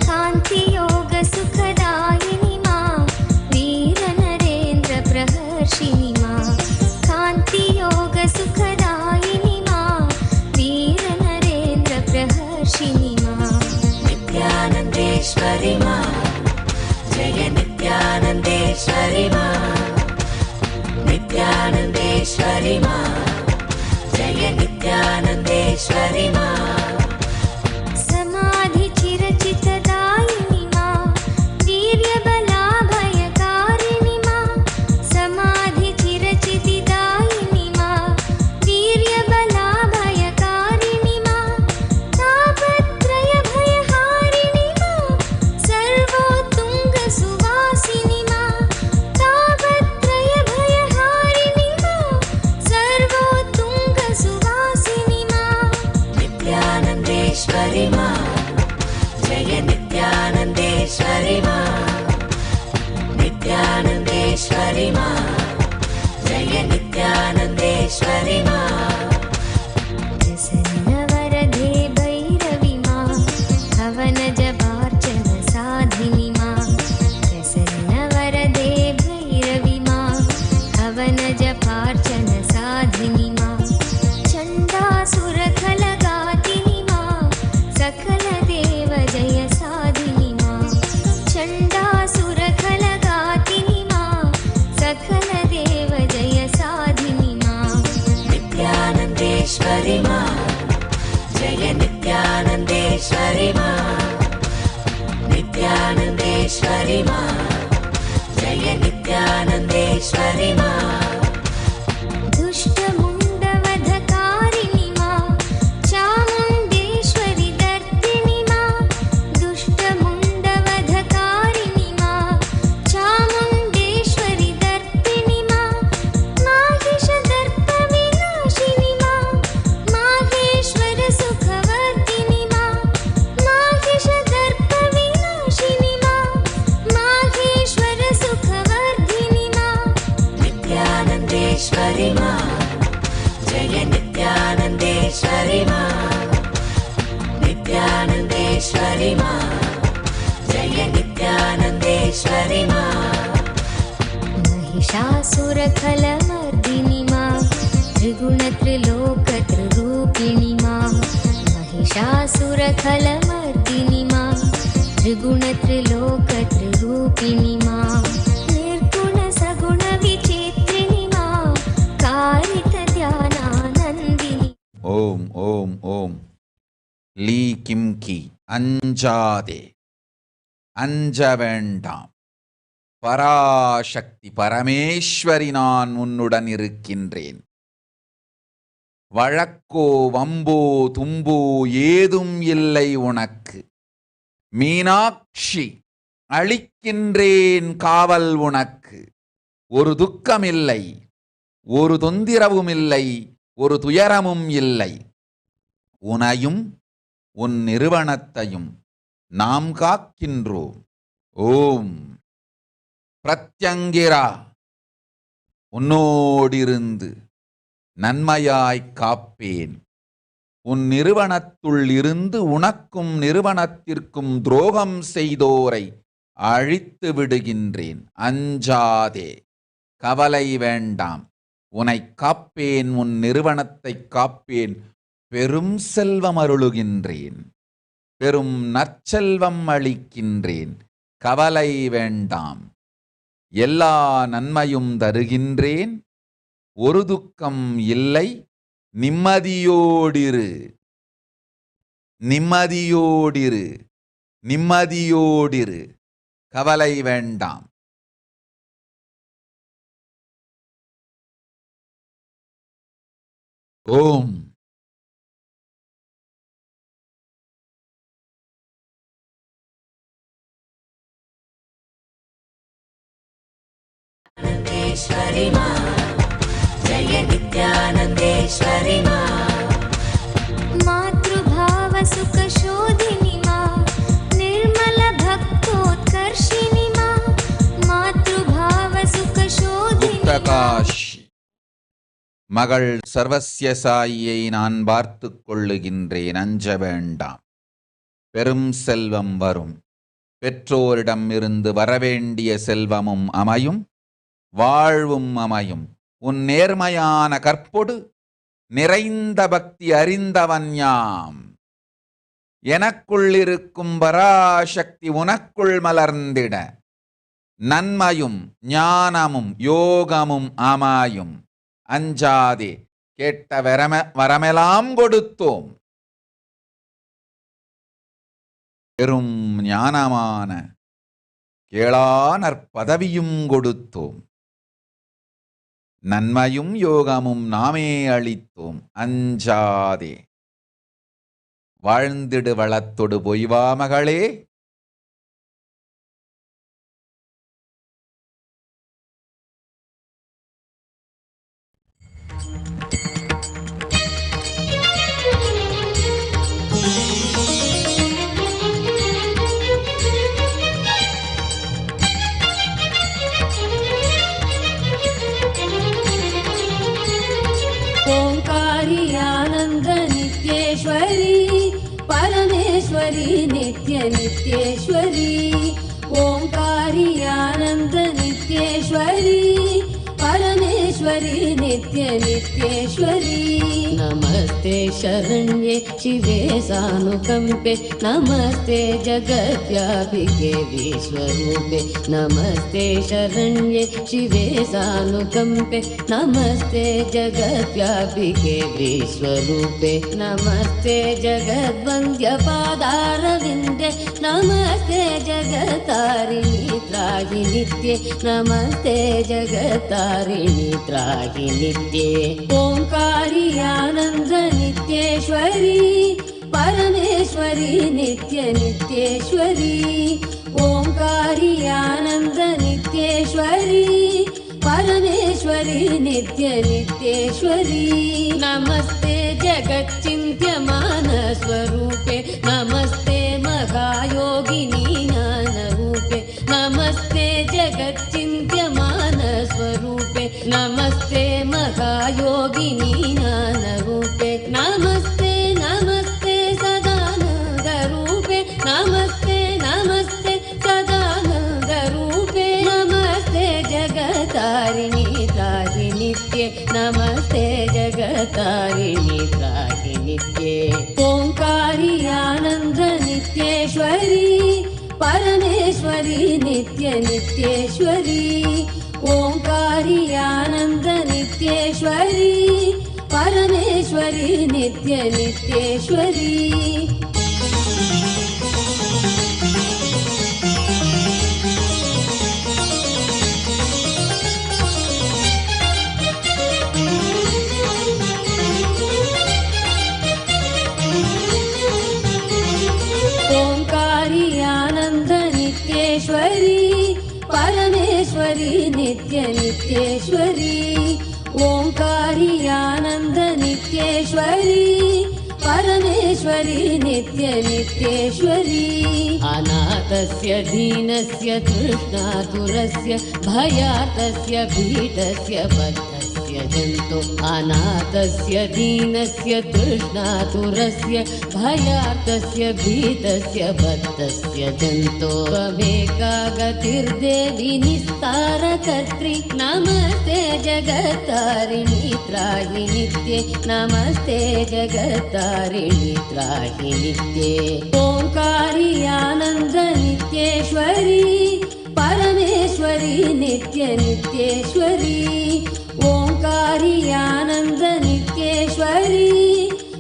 कान्तियोगसुखदायिनि मा वीरनरेन्द्रप्रहर्षिणि मा कान्तियोगसुखदायिनि मा वीरनरेन्द्रप्रहर्षिणि मा नित्यानन्देश्वरि मा जय नित्यानन्देश्वरि मा नित्यानन्देश्वरि मा जय नित्यानन्देश्वरि मा समाधिचिरचितदायिनि मा वीर्यबलाभयकारिणि मा समाधिचिरचितिदायिनि मा वीर्यबलाभयकारिणि मा तापत्रयभयहारिणि मा सर्वोत्तुङ्गसुवासिनि मा तापत्रयभयहारिणि मा सर्वोत्तुङ्गसुवासिनि मा नित्यानन्देश्वरि मा जय नित्यानन्देश्वरि मा नित्यानन्देश्वरि मा जय नित्यानन्देश्वरि मा प्रसन्नवरदे भैरवि मा हवनजपार्चन साधिनि मा प्रसन्नवरदे भैरवि मा हवनजपार्चन साधिनि मा चण्डासुरखलगातिनि मा सकलदेव जय साधिनि मा चण्डासुरखलगातिनि मा सकलदेव जय साधिनि मा नित्यानन्देश्वरि मा जय नित्यानन्देश्वरि मा नित्यानन्देश्वरि मा जय नित्यानन्देश्वरि मा दुष्टमुण्डवधकारिणि मा चामुण्डेश्वरि दर्दिनि मा दुष्टमुण्डवधकारिणि मा चामुण्डेश्वरि दर्दिनि मा माहिषदर्पविनाशिनि मा माहेश्वर सुखवर्धिनि मा माहिषदर्पविनाशिनि मा माहेश्वर सुखवर्धिनि मा नित्यानन्देश्वरि मा जय नित्यानन्देश्वरि मा नित्यानन्देश्वरि मा जय नित्यानन्देश्वरि मा महिषासुरखलमर्दिनि मा त्रिगुणत्रिलोकत्रिरूपिणि मा महिषासुरखलमर्दिनि मा त्रिगुणत्रिलोकत्रिरूपिणि मा निर्गुणसगुणविचित्रिणि मा कारितध्यानानन्दिनि ஓம் ஓம் ஓம் லீ கிம் கி அஞ்சாதே அஞ்ச வேண்டாம் பராசக்தி பரமேஸ்வரி நான் உன்னுடன் இருக்கின்றேன் வழக்கோ வம்போ தும்போ ஏதும் இல்லை உனக்கு மீனாட்சி அளிக்கின்றேன் காவல் உனக்கு ஒரு துக்கமில்லை ஒரு தொந்திரவும் இல்லை ஒரு துயரமும் இல்லை உனையும் உன் நிறுவனத்தையும் நாம் காக்கின்றோம் ஓம் பிரத்யங்கிரா உன்னோடிருந்து நன்மையாய் காப்பேன் உன் நிறுவனத்துள் இருந்து உனக்கும் நிறுவனத்திற்கும் துரோகம் செய்தோரை அழித்து விடுகின்றேன் அஞ்சாதே கவலை வேண்டாம் உன்னை காப்பேன் உன் நிறுவனத்தை காப்பேன் பெரும் செல்வம் அருளுகின்றேன் பெரும் நற்செல்வம் அளிக்கின்றேன் கவலை வேண்டாம் எல்லா நன்மையும் தருகின்றேன் ஒரு துக்கம் இல்லை நிம்மதியோடிரு நிம்மதியோடிரு நிம்மதியோடிரு கவலை வேண்டாம் ஓம் नित्यानन्देश्वरि मा जय नित्यानन्देश्वरि मा सुखशोधिनि मा निर्मलभक्तोत्कर्षिणि मा मातृभाव सुखशोधिनि முக்தகாஷி மகள் சர்வஸ்ய சாயியை நான் பார்த்துக் கொள்ளுகின்றேன், அஞ்ச வேண்டாம். பெரும் செல்வம் வரும், பெற்றோரிடம் இருந்து வரவேண்டிய செல்வமும் அமையும், வாழ்வும் அமையும். உன் நேர்மையான கற்பொடு நிறைந்த பக்தி அறிந்தவன் யாம். எனக்குள் இருக்கும் பராசக்தி உனக்குள் மலர்ந்திட நன்மையும் ஞானமும் யோகமும் அமையும். அஞ்சாதே, கேட்ட வரமெல்லாம் கொடுத்தோம். பெரும் ஞானமான கேளானற் பதவியும் கொடுத்தோம். நன்மையும் யோகமும் நாமே அளித்தோம். அஞ்சாதே, வாழ்ந்திடு வளத்தொடு பொய்வா மகளே. ओंकारी आनंद नित्येश्वरी परमेश्वरी नित्य नित्येश्वरी ओंकारी आनंद नित्येश्वरी परमेश्वरी नित्य नित्येश्वरी नमस्ते शरण्ये शिवे सानुकंपे नमस्ते जगद्व्यापिके विश्वरूपे नमस्ते शरण्ये शिवे सानुकंपे नमस्ते जगद्व्यापिके विश्वरूपे नमस्ते जगद्वन्द्यपादारविन्दे नमस्ते जगत्तारिणि त्राहि नित्ये नमस्ते जगत्तारिणि त्राहि नित्ये ओंकारी आनंद नित्येश्वरी परमेश्वरी नित्य नित्येश्वरी ओंकारी आनंद नित्येश्वरी परमेश्वरी नित्य नित्येश्वरी नमस्ते जगच्चिन्त्यमान स्वरूपे नमस्ते महायोगिनी ज्ञानरूपे नमस्ते जगच्चिन्त्यमान स्वरूपे नमस्ते महायोगिनी ज्ञानरूपे नमस्ते नमस्ते सदानन्दरूपे नमस्ते नमस्ते सदानन्दरूपे नमस्ते जगत्तारिणि त्राहि नित्ये नमस्ते जगत्तारिणि त्राहि नित्ये ओंकारी आनंद नित्येश्वरी परमेश्वरी नित्य नित्येश्वरी ओंकारी आनंद नित्येश्वरी परमेश्वरी नित्य नित्येश्वरी ओंकारी आनंद नित्येश्वरी परमेश्वरी नित्य नित्येश्वरी ओंकारी आनंद नित्येश्वरी परमेश्वरी नित्य नित्येश्वरी अनाथस्य दीनस्य तृष्णातुरस्य भयातस्य भीतस्य बद्धस्य जन्तु अनाथस्य दीनस्य तृष्णातुरस्य भयातस्य भीतस्य बद्धस्य जन्तु त्वमेका गतिर्देवी निस्तारकर्त्री नमस्ते जगत्तारिणि त्राहि नित्ये नमस्ते जगत्तारिणि त्राहि नित्ये ओंकारी आनंद नित्येश्वरी परमेश्वरी नित्य नित्येश्वरी ओंकारी आनंद नित्येश्वरी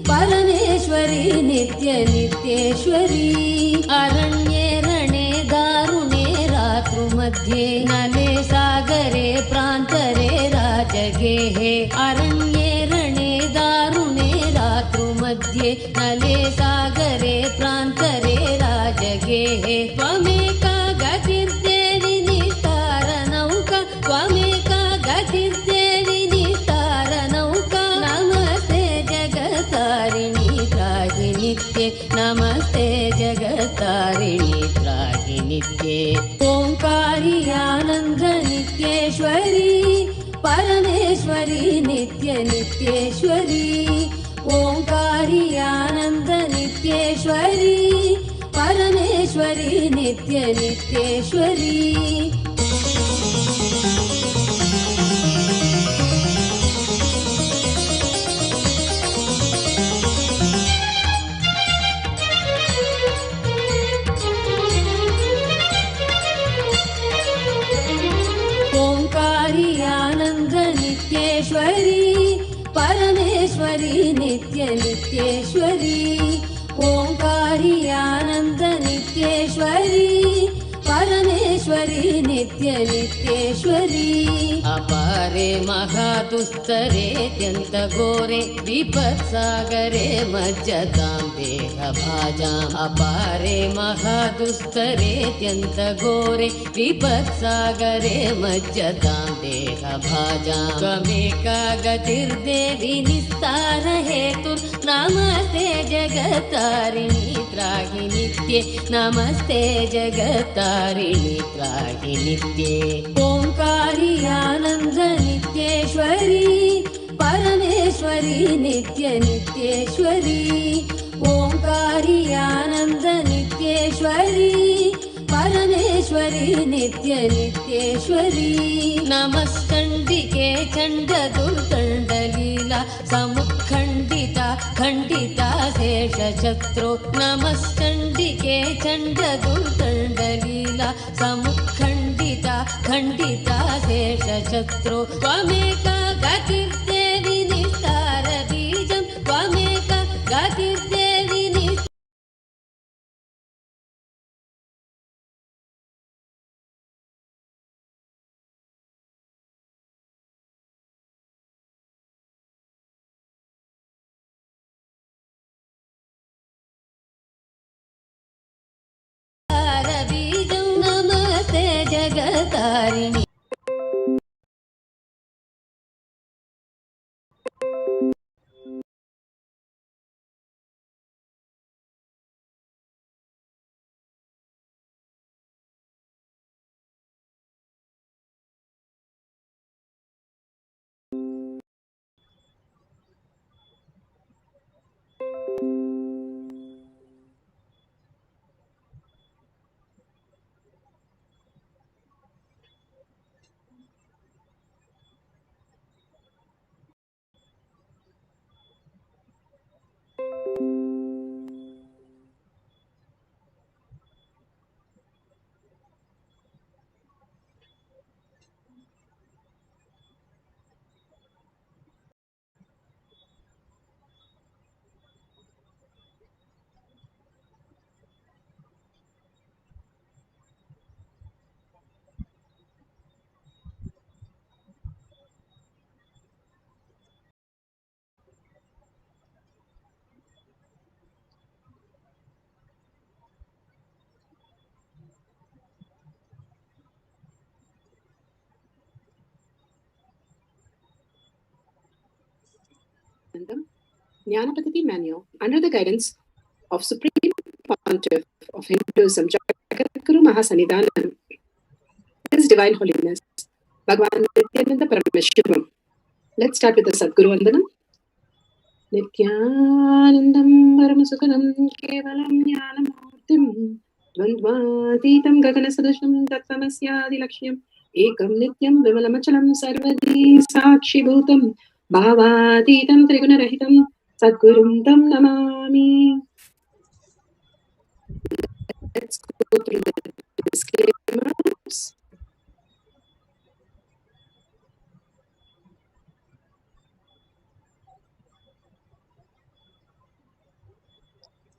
परमेश्वरी नित्य नित्येश्वरी अरण्ये रणे दारुणे रात्रुमध्ये नले सागरे प्रान्तरे राजगेहे अरण्ये रणे दारुणे रात्रुमध्ये नले सागरे प्रान्तरे राजगेहे त्वमेका गतिर्देवी निस्तारनौका त्वमेका गतिर्देवी निस्तारनौका नमस्ते जगत्तारिणि त्राहि नित्ये नित्ये ओंकारी आनंद नित्येश्वरी परमेश्वरी नित्य नित्येश्वरी ओंकारी आनंद नित्येश्वरी परमेश्वरी नित्य नित्येश्वरी ओंकारी आनंद नित्येश्वरी परमेश्वरी नित्य नित्येश्वरी ओंकारी आनंद नित्येश्वरी परमेश्वरी नित्य नित्येश्वरी अपारे महादुस्तरेत्यन्त घोरे विपत्सागरे मज्जतां देहभाजाम् अपारे महादुस्तरेत्यन्त घोरे विपत्सागरे मज्जतां देहभाजाम् त्वमेका गतिर्देवि निस्तार हेतुर्नमस्ते जगत्तारिणि त्राहि नित्ये नमस्ते जगत्तारिणि त्राहि नित्ये ओंकारी आनंद नित्येश्वरी परमेश्वरी नित्य नित्येश्वरी ओंकारी आनंद नित्येश्वरी परमेश्वरी नित्य नित्येश्वरी नमस्कंडिके चंड दुर्दंडलीला समुखंडिता खंडिता शेषशत्रो नमस्कंडिके चंड दुर्दंडलीला समुखंडिता खंडिता शेषशत्रो त्वमेका गतिर्देवि निस्तार बीजं त्वमेका गतिर्देवि नमस्ते जगतारिणि Jnanapadati Manual under the guidance of Supreme Pontiff of Hinduism, Jagadguru Mahasannidhanam, His Divine Holiness, Bhagavan Nityananda Parameshivam. Let's start with the Sadguru Vandanam. Nityanandam Paramasukhanam Kevalam Jnanamurtim Dvandvatitam Gaganasadasham Tattamasyadi Lakshyam Ekam Nityam Vimalamachalam Sarvadi Sakshi Bhutam Bhavatitam Trigunarahitam Sadgurum Tam Namami. Let's go through the disclaimers.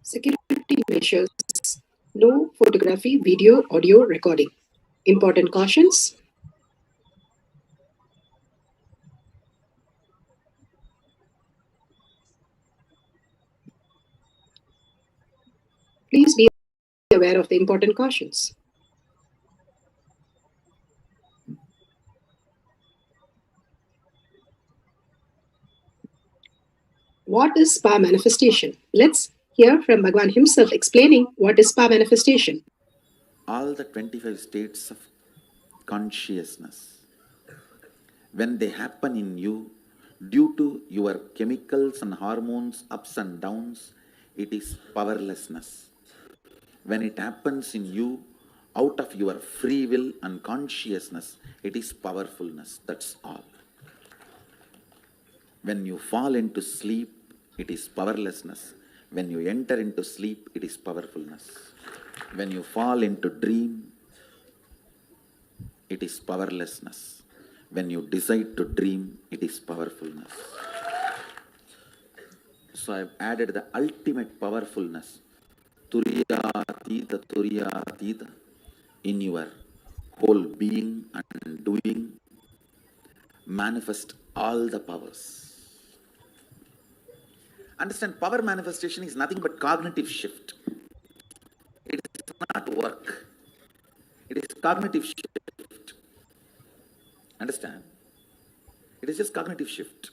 Security measures. No photography, video, audio recording. Important cautions. Please be aware of the important cautions. What is spa manifestation? Let's hear from Bhagavan himself explaining what is spa manifestation. all the 25 states of consciousness, when they happen in you, due to your chemicals and hormones ups and downs, it is powerlessness. When it happens in you, out of your free will and consciousness, it is powerfulness. That's all. When you fall into sleep, it is powerlessness. When you enter into sleep, it is powerfulness. When you fall into dream, it is powerlessness. When you decide to dream, it is powerfulness. So I've added the ultimate powerfulness, Turiyatita, in your whole being and doing. Manifest all the powers. Understand, power manifestation is nothing but cognitive shift. It is not work. It is cognitive shift. Understand? It is just cognitive shift.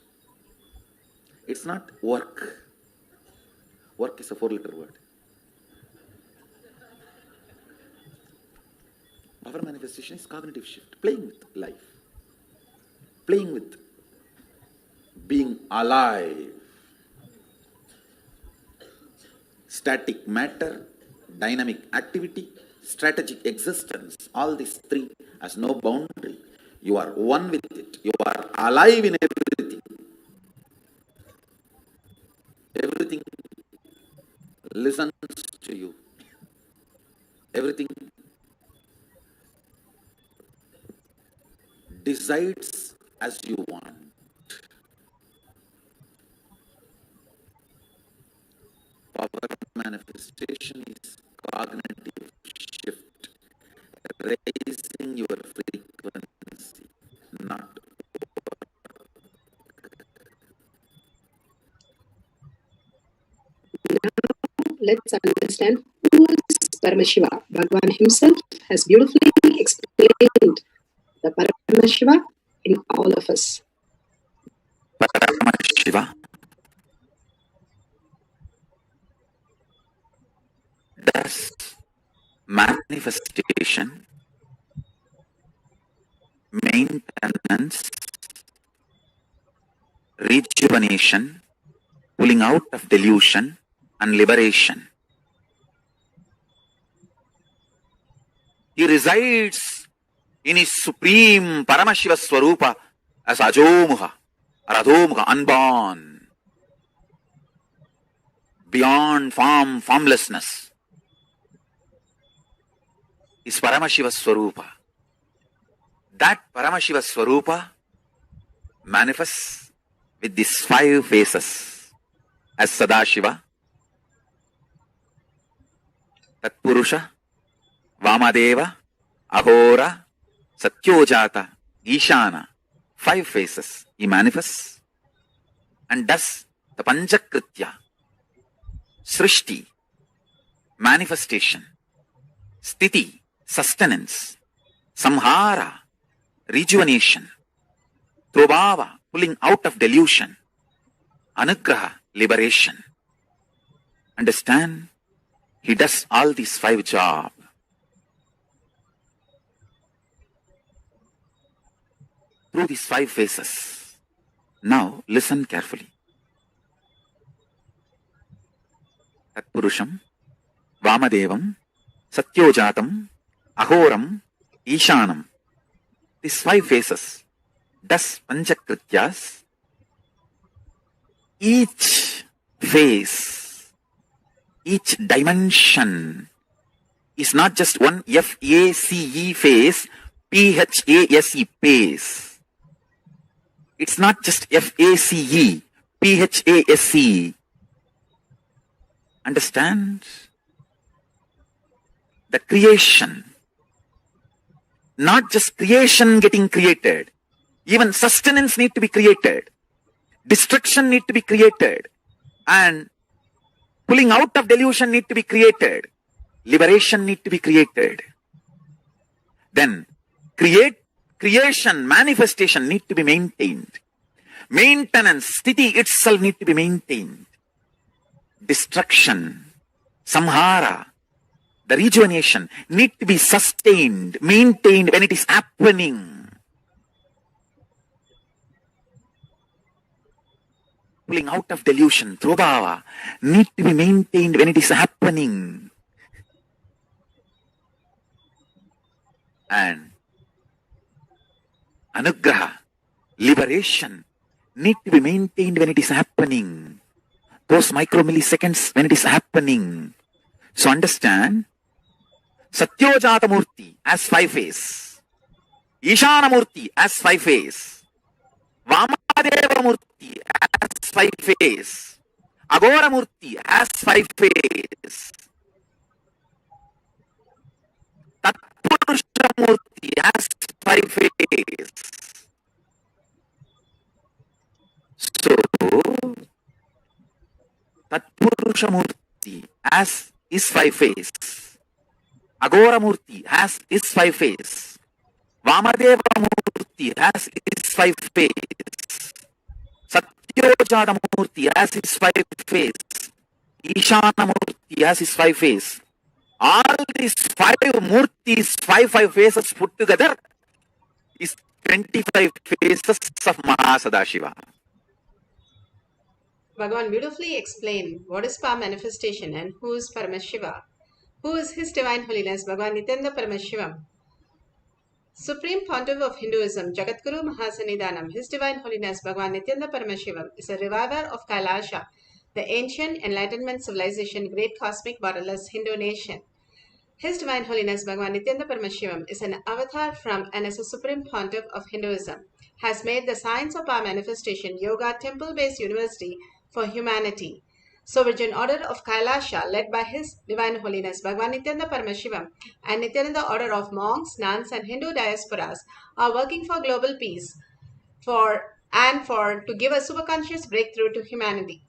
It's not work. Work is a 4-letter word. Power manifestation is cognitive shift. Playing with life. Playing with being alive. Static matter, dynamic activity, strategic existence, all these three has no boundary. You are one with it. You are alive in everything. Everything listens to you. Everything decides as you want. Power manifestation is cognitive shift, raising your frequency, not Let's understand who is Paramashiva. Bhagavan himself has beautifully explained the Paramashiva in all of us. Paramashiva does manifestation, maintenance, rejuvenation, pulling out of delusion, and liberation. He resides in his supreme Paramashiva Swarupa as Ajomuha, Radhomuha, unborn, beyond form, formlessness. Is Paramashiva Swarupa. That Paramashiva Swarupa manifests with these 5 faces as Sadashiva, Tatpurusha, Vamadeva, Ahora, Satyojata, Ishana. 5 faces he manifests and does the Panchakritya, Srishti, manifestation, Sthiti, sustenance, Samhara, rejuvenation, Trobhava, pulling out of delusion, Anugraha, liberation. Understand? He does all these 5 jobs. Through these 5 phases. Now listen carefully. Tatpurusham, Vamadevam, Satyojatam, Ahoram, Ishanam. These 5 phases does Panchakrityas. Each phase, each dimension is not just one F-A-C-E phase, P-H-A-S-E phase. It's not just F-A-C-E, P-H-A-S-E. Understand? The creation. Not just creation getting created. Even sustenance need to be created. Destruction need to be created. And pulling out of delusion need to be created. Liberation need to be created. Then creation, manifestation need to be maintained. Maintenance, sthiti itself need to be maintained. Destruction, samhara, the rejuvenation need to be sustained, maintained when it is happening. Pulling out of delusion, Prabhava, need to be maintained when it is happening. And Anugraha, liberation, need to be maintained when it is happening. Those micromilliseconds when it is happening. So understand, Satyojata Murti as 5 face, Ishana Murti as 5 face, Vamadeva Murti as 5 face, Agora Murti as 5 face, Tatpurusha Murti as 5 face. So, Tatpurusha Murti as is 5 face, Agora Murti has is 5 face, Vamadeva Murti has is 5 face, Satyojata Murti has his 5 face, Ishana Murti has his 5 face. All these 5 Murtis, 5 faces put together is 25 faces of Mahasadashiva. Bhagavan beautifully explained what is power manifestation and who is Paramashiva. Who is His Divine Holiness Bhagavan Nityananda Paramashivam, Supreme Pontiff of Hinduism, Jagatguru Mahasanidanam. His Divine Holiness Bhagavan Nityananda Paramashivam is a reviver of Kailasa, the ancient Enlightenment civilization, great cosmic borderless Hindu nation. His Divine Holiness Bhagavan Nityananda Paramashivam is an avatar from and as a Supreme Pontiff of Hinduism, has made the science of power manifestation yoga temple-based university for humanity. Sovereign Order of Kailasa, led by His Divine Holiness Bhagavan Nityananda Paramashivam and Nityananda Order of monks, nuns and Hindu diasporas are working for global peace to give a superconscious breakthrough to humanity.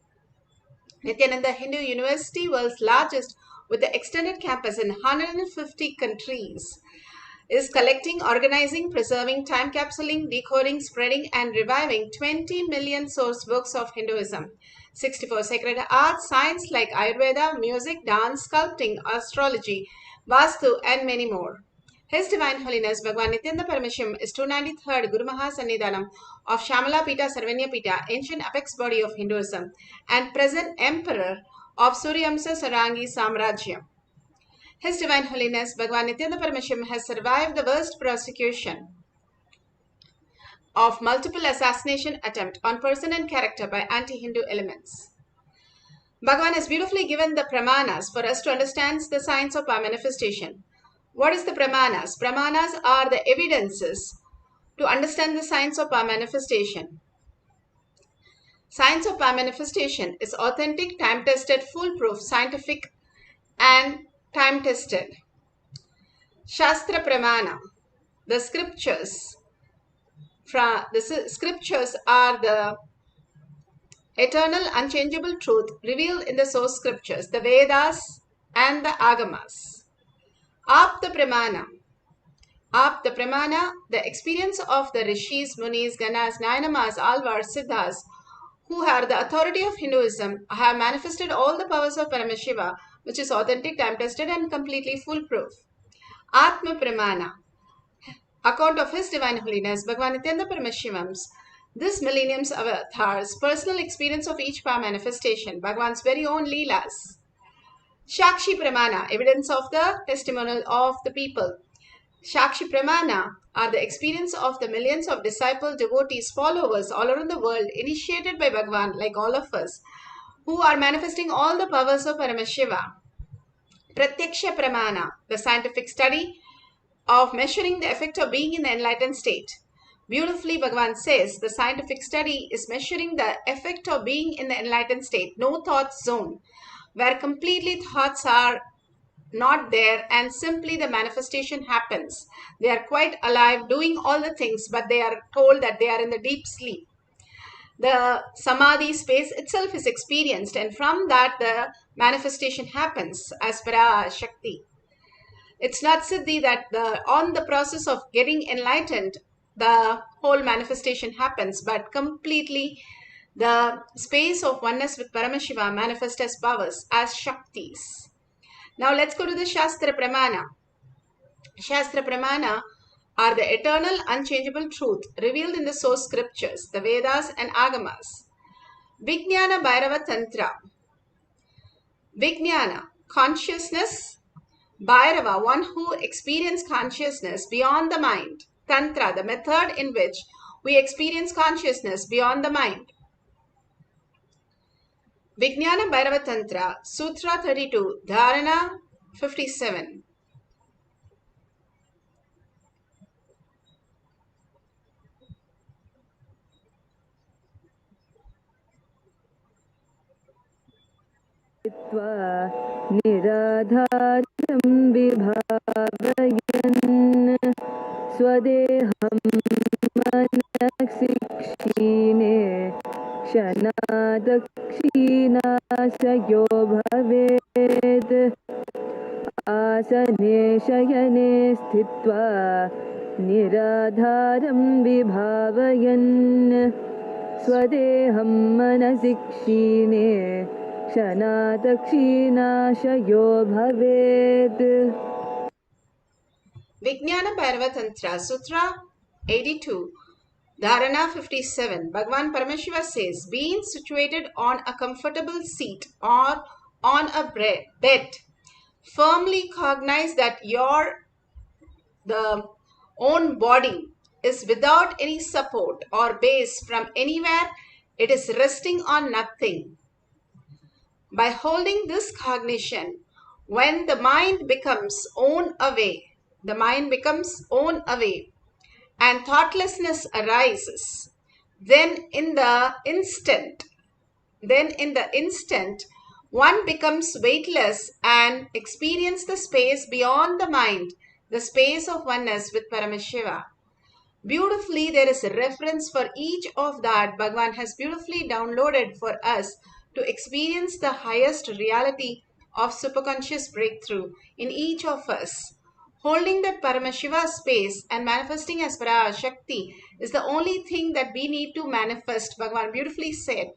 Nityananda Hindu University, world's largest with the extended campus in 150 countries, is collecting, organizing, preserving, time capsuling, decoding, spreading and reviving 20 million source books of Hinduism, 64 sacred arts, science like Ayurveda, music, dance, sculpting, astrology, Vastu and many more. His Divine Holiness Bhagavan Nityananda Paramashivam is 293rd Guru Mahasannidhanam of Shamala Pita Sarvanya Pita, ancient apex body of Hinduism, and present Emperor of Suryamsa Sarangi Samrajya. His Divine Holiness Bhagavan Nityananda Paramashivam has survived the worst prosecution of multiple assassination attempt on person and character by anti-Hindu elements. Bhagavan has beautifully given the pramanas for us to understand the science of power manifestation. What is the pramanas? Pramanas are the evidences to understand the science of power manifestation. Science of power manifestation is authentic, time-tested, foolproof, scientific and time-tested. Shastra Pramana, the scriptures are the eternal, unchangeable truth revealed in the source scriptures, the Vedas and the Agamas. Apta Pramana, the experience of the Rishis, Munis, Ganas, Nayanamas, Alvars, Siddhas, who are the authority of Hinduism, have manifested all the powers of Paramashiva, which is authentic, time-tested and completely foolproof. Atma Pramana, account of His Divine Holiness Bhagavan Nityananda Paramashivam's this millennium's avatars, personal experience of each power manifestation, Bhagavan's very own Leelas. Shakshi Pramana, evidence of the testimonial of the people. Shakshi Pramana are the experience of the millions of disciples, devotees, followers all around the world, initiated by Bhagavan, like all of us, who are manifesting all the powers of Paramashiva. Pratyaksha Pramana, the scientific study of measuring the effect of being in the enlightened state. Beautifully, Bhagavan says the scientific study is measuring the effect of being in the enlightened state, no thought zone, where completely thoughts are not there and simply the manifestation happens. They are quite alive, doing all the things, but they are told that they are in the deep sleep. The samadhi space itself is experienced, and from that the manifestation happens as Parashakti. It's not Siddhi that on the process of getting enlightened, the whole manifestation happens, but completely the space of oneness with Paramashiva manifests as powers, as Shaktis. Now let's go to the Shastra Pramana. Shastra Pramana are the eternal, unchangeable truth revealed in the source scriptures, the Vedas and Agamas. Vijnana Bhairava Tantra. Vijnana, consciousness. Bhairava, one who experiences consciousness beyond the mind. Tantra, the method in which we experience consciousness beyond the mind. Vijnana Bhairava Tantra, Sutra 32, Dharana 57. निराधारं विभावयन् स्वदेहं मनसि क्षीणे शनादक्षीणाशयो भवेत् आसने शयने स्थित्वा निराधारं विभावयन् स्वदेहं मनसि क्षीणे शनादक्षीणाशयो भवेत्. Vijnana Bhairava Tantra, Sutra 82, Dharana 57. Bhagavan Paramashiva says, being situated on a comfortable seat or on a bed, firmly cognize that the own body is without any support or base from anywhere. It is resting on nothing. By holding this cognition, when the mind becomes own away, and thoughtlessness arises, then in the instant, one becomes weightless and experience the space beyond the mind, the space of oneness with Paramashiva. Beautifully, there is a reference for each of that Bhagavan has beautifully downloaded for us to experience the highest reality of superconscious breakthrough in each of us. Holding that Paramashiva space and manifesting as Parashakti is the only thing that we need to manifest, Bhagavan beautifully said.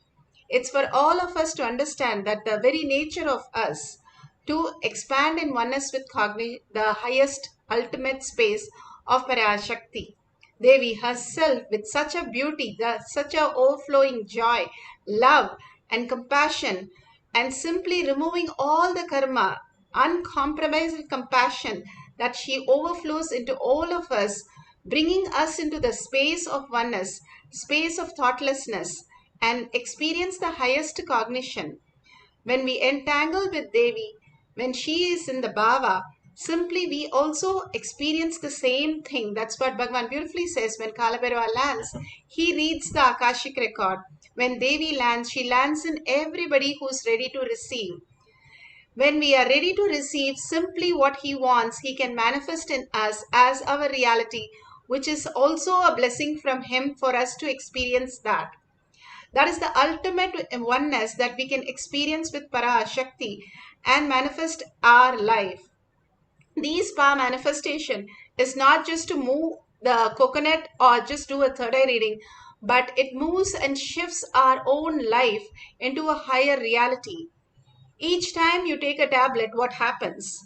It's for all of us to understand that the very nature of us to expand in oneness with the highest ultimate space of Parashakti. Devi herself with such a beauty, such a overflowing joy, love and compassion, and simply removing all the karma, uncompromised compassion that she overflows into all of us, bringing us into the space of oneness, space of thoughtlessness, and experience the highest cognition. When we entangle with Devi, when she is in the bhava, simply we also experience the same thing. That's what Bhagavan beautifully says. When Kalabhairava lands, he reads the Akashic record. When Devi lands, she lands in everybody who's ready to receive. When we are ready to receive simply what he wants, he can manifest in us as our reality, which is also a blessing from him for us to experience that. That is the ultimate oneness that we can experience with Parashakti and manifest our life. These power manifestation is not just to move the coconut or just do a third eye reading, but it moves and shifts our own life into a higher reality. Each time you take a tablet, what happens?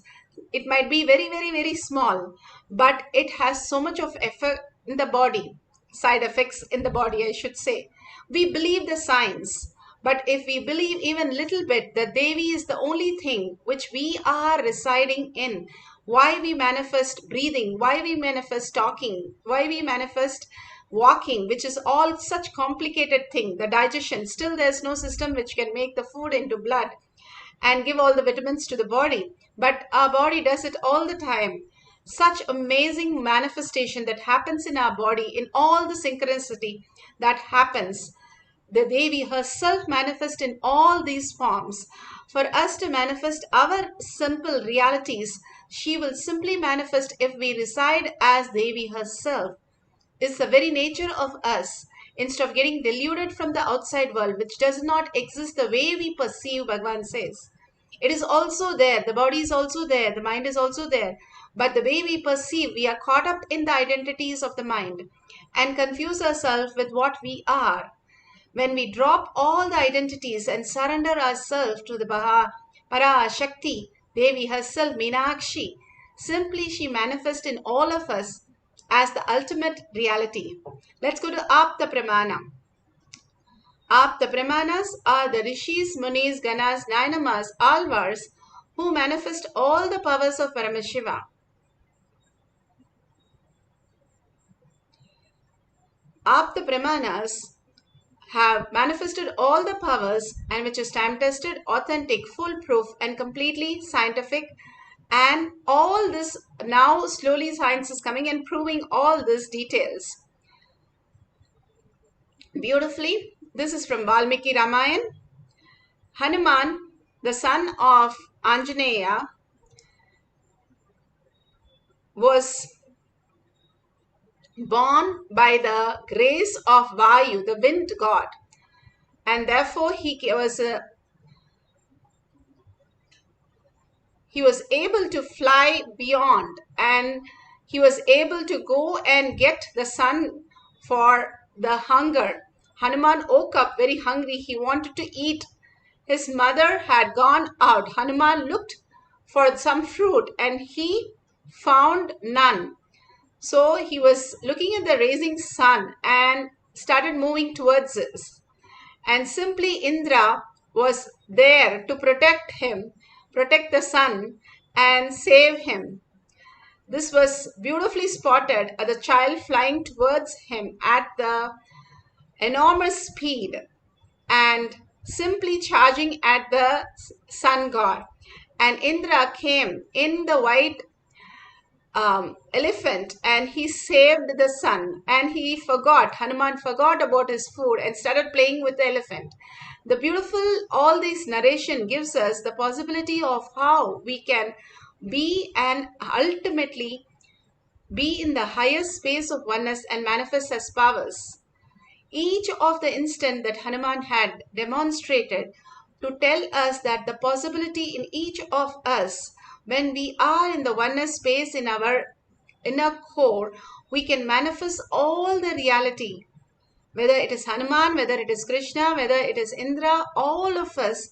It might be very, very, very small, but it has so much of effect in the body, side effects in the body, I should say. We believe the science, but if we believe even little bit that Devi is the only thing which we are residing in, why we manifest breathing, why we manifest talking, why we manifest walking, which is all such complicated thing, the digestion, still there's no system which can make the food into blood and give all the vitamins to the body. But our body does it all the time. Such amazing manifestation that happens in our body in all the synchronicity that happens. The Devi herself manifests in all these forms. For us to manifest our simple realities, she will simply manifest if we reside as Devi herself. It's the very nature of us. Instead of getting deluded from the outside world, which does not exist the way we perceive, Bhagavan says. It is also there. The body is also there. The mind is also there. But the way we perceive, we are caught up in the identities of the mind and confuse ourselves with what we are. When we drop all the identities and surrender ourselves to the Parashakti, Devi herself, Meenakshi. Simply she manifests in all of us as the ultimate reality. Let's go to Apta Pramana. Apta Pramanas are the Rishis, Munis, Ganas, Nainamas, Alvars who manifest all the powers of Paramashiva. Apta Pramanas have manifested all the powers and which is time tested, authentic, foolproof and completely scientific, and all this now slowly science is coming and proving all these details beautifully. This is from Valmiki Ramayana. Hanuman, the son of Anjaneya, was born by the grace of Vayu, the wind god, and therefore he was able to fly beyond, and he was able to go and get the sun for the hunger. Hanuman woke up very hungry. He wanted to eat. His mother had gone out. Hanuman looked for some fruit and he found none. So he was looking at the rising sun and started moving towards it. And simply Indra was there to protect him, protect the sun and save him. This was beautifully spotted at the child flying towards him at the enormous speed and simply charging at the sun god. And Indra came in the white elephant and he saved the sun, and Hanuman forgot about his food and started playing with the elephant. The beautiful, all this narration gives us the possibility of how we can be and ultimately be in the highest space of oneness and manifest as powers. Each of the instant that Hanuman had demonstrated to tell us that the possibility in each of us, when we are in the oneness space in our inner core, we can manifest all the reality. Whether it is Hanuman, whether it is Krishna, whether it is Indra, all of us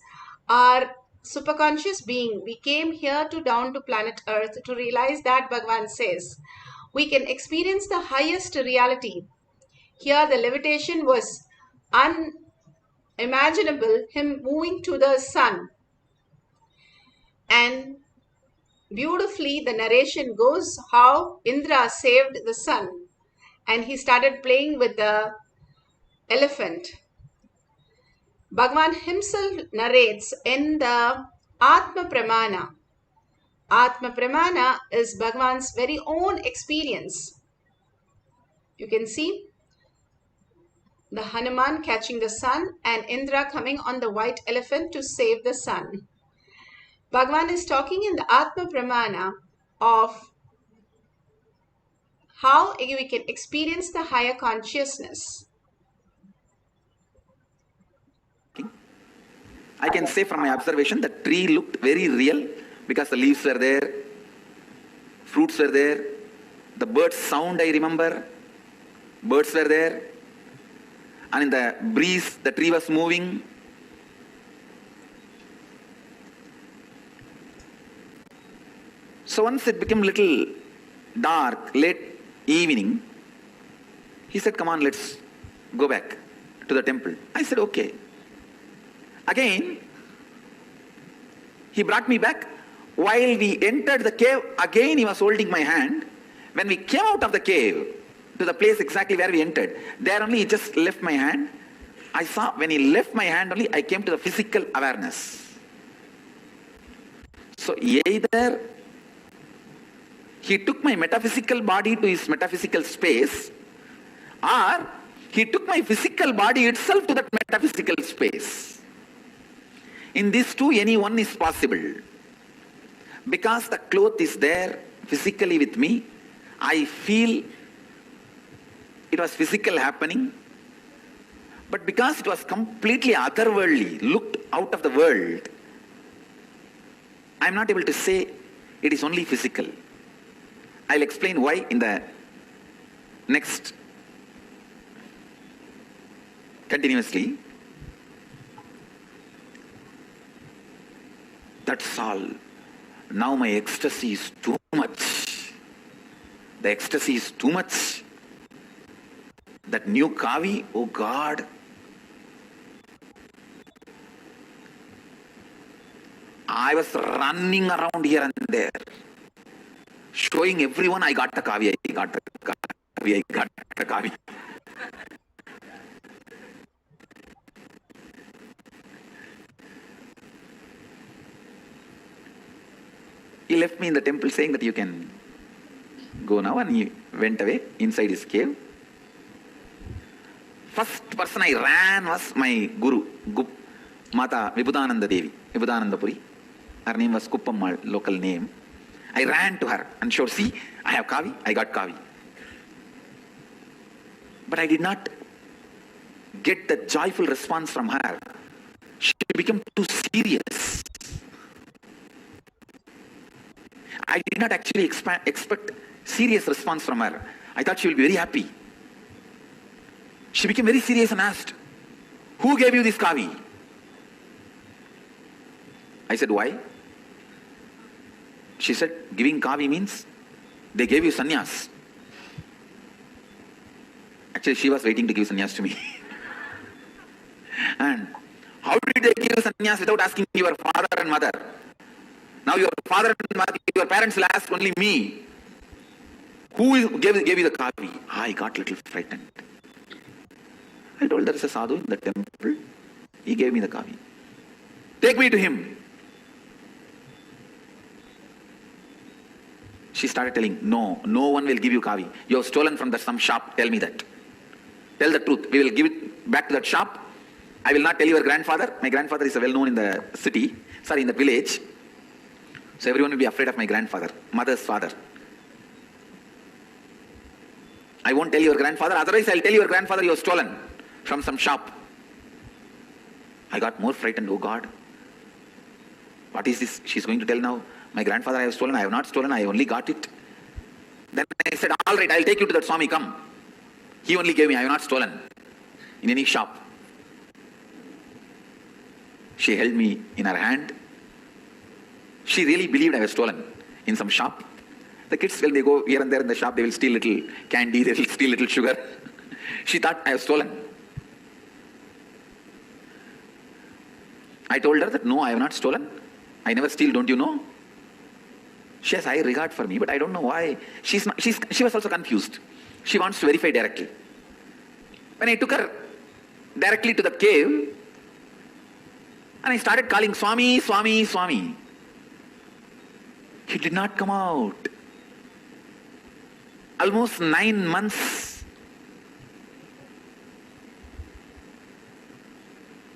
are superconscious being. We came here down to planet Earth to realize that Bhagavan says we can experience the highest reality. Here the levitation was unimaginable, him moving to the sun. And beautifully the narration goes how Indra saved the sun and he started playing with the elephant. Bhagavan himself narrates in the Atma Pramana. Atma Pramana is Bhagavan's very own experience. You can see the Hanuman catching the sun and Indra coming on the white elephant to save the sun. Bhagavan is talking in the Atma Pramana of how we can experience the higher consciousness. I can say from my observation the tree looked very real because the leaves were there, fruits were there, the bird's sound I remember, birds were there, and in the breeze the tree was moving. So once it became little dark, late evening, he said, come on, let's go back to the temple. I said, okay. Again, he brought me back. While we entered the cave, again he was holding my hand. When we came out of the cave to the place exactly where we entered, there only he just left my hand. I saw when he left my hand only, I came to the physical awareness. So either he took my metaphysical body to his metaphysical space, or he took my physical body itself to that metaphysical space. In these two, any one is possible. Because the cloth is there physically with me, I feel it was physical happening. But because it was completely otherworldly, looked out of the world, I am not able to say it is only physical. I'll explain why in the next continuously. That's all. Now my ecstasy is too much. The ecstasy is too much. That new kavi, oh God. I was running around here and there, showing everyone I got the kavi, I got the kavi, I got the kavi. He left me in the temple saying that you can go now, and he went away inside his cave. First person I ran was my guru, Mata Vibhudananda Devi, Vibhudananda Puri. Her name was Kuppammal, local name. I ran to her and showed, see, I have kavi, I got kavi. But I did not get the joyful response from her. She became too serious. I did not actually expect serious response from her. I thought she will be very happy. She became very serious and asked, who gave you this kavi? I said, why? She said, giving kavi means they gave you sannyas. Actually, she was waiting to give sannyas to me. And how did they give sannyas without asking your father and mother? Now your father and mother, your parents will ask only me. Who gave you the kavi? I got a little frightened. I told there is a sadhu in the temple. He gave me the kavi. Take me to him. She started telling, no one will give you kavi. You have stolen from some shop. Tell me that. Tell the truth. We will give it back to that shop. I will not tell your grandfather. My grandfather is well known in the city. Sorry, in the village. So everyone will be afraid of my grandfather, mother's father. I won't tell your grandfather. Otherwise, I'll tell your grandfather you have stolen from some shop. I got more frightened. Oh God. What is this? She's going to tell now. My grandfather I have stolen. I have not stolen. I only got it. Then I said, all right, I'll take you to that Swami. Come. He only gave me. I have not stolen in any shop. She held me in her hand. She really believed I was stolen in some shop. The kids, when they go here and there in the shop, they will steal little candy, they will steal little sugar. She thought I have stolen. I told her that no, I have not stolen. I never steal, don't you know? She has high regard for me, but I don't know why. She was also confused. She wants to verify directly. When I took her directly to the cave, and I started calling Swami, Swami, Swami. He did not come out. Almost 9 months.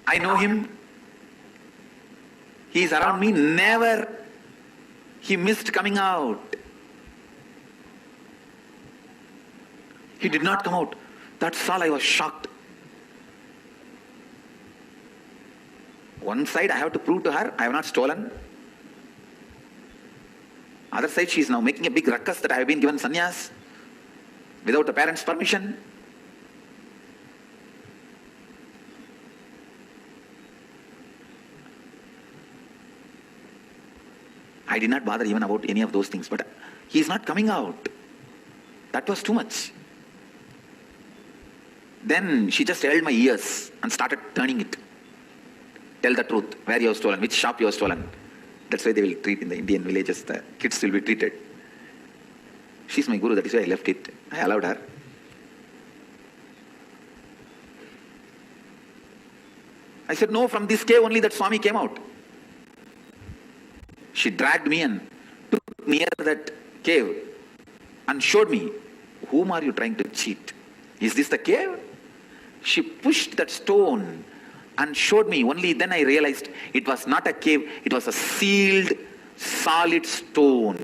I know him. He is around me. Never. He missed coming out. He did not come out. That's all. I was shocked. One side I have to prove to her I have not stolen. Other side she is now making a big ruckus that I have been given sannyas without the parents' permission. I did not bother even about any of those things, but he is not coming out. That was too much. Then she just held my ears and started turning it. Tell the truth, where you have stolen, which shop you have stolen. That's why they will treat in the Indian villages, the kids will be treated. She's my guru, that is why I left it. I allowed her. I said, no, from this cave only that Swami came out. She dragged me and took near that cave and showed me, whom are you trying to cheat? Is this the cave? She pushed that stone and showed me. Only then I realized it was not a cave, it was a sealed, solid stone.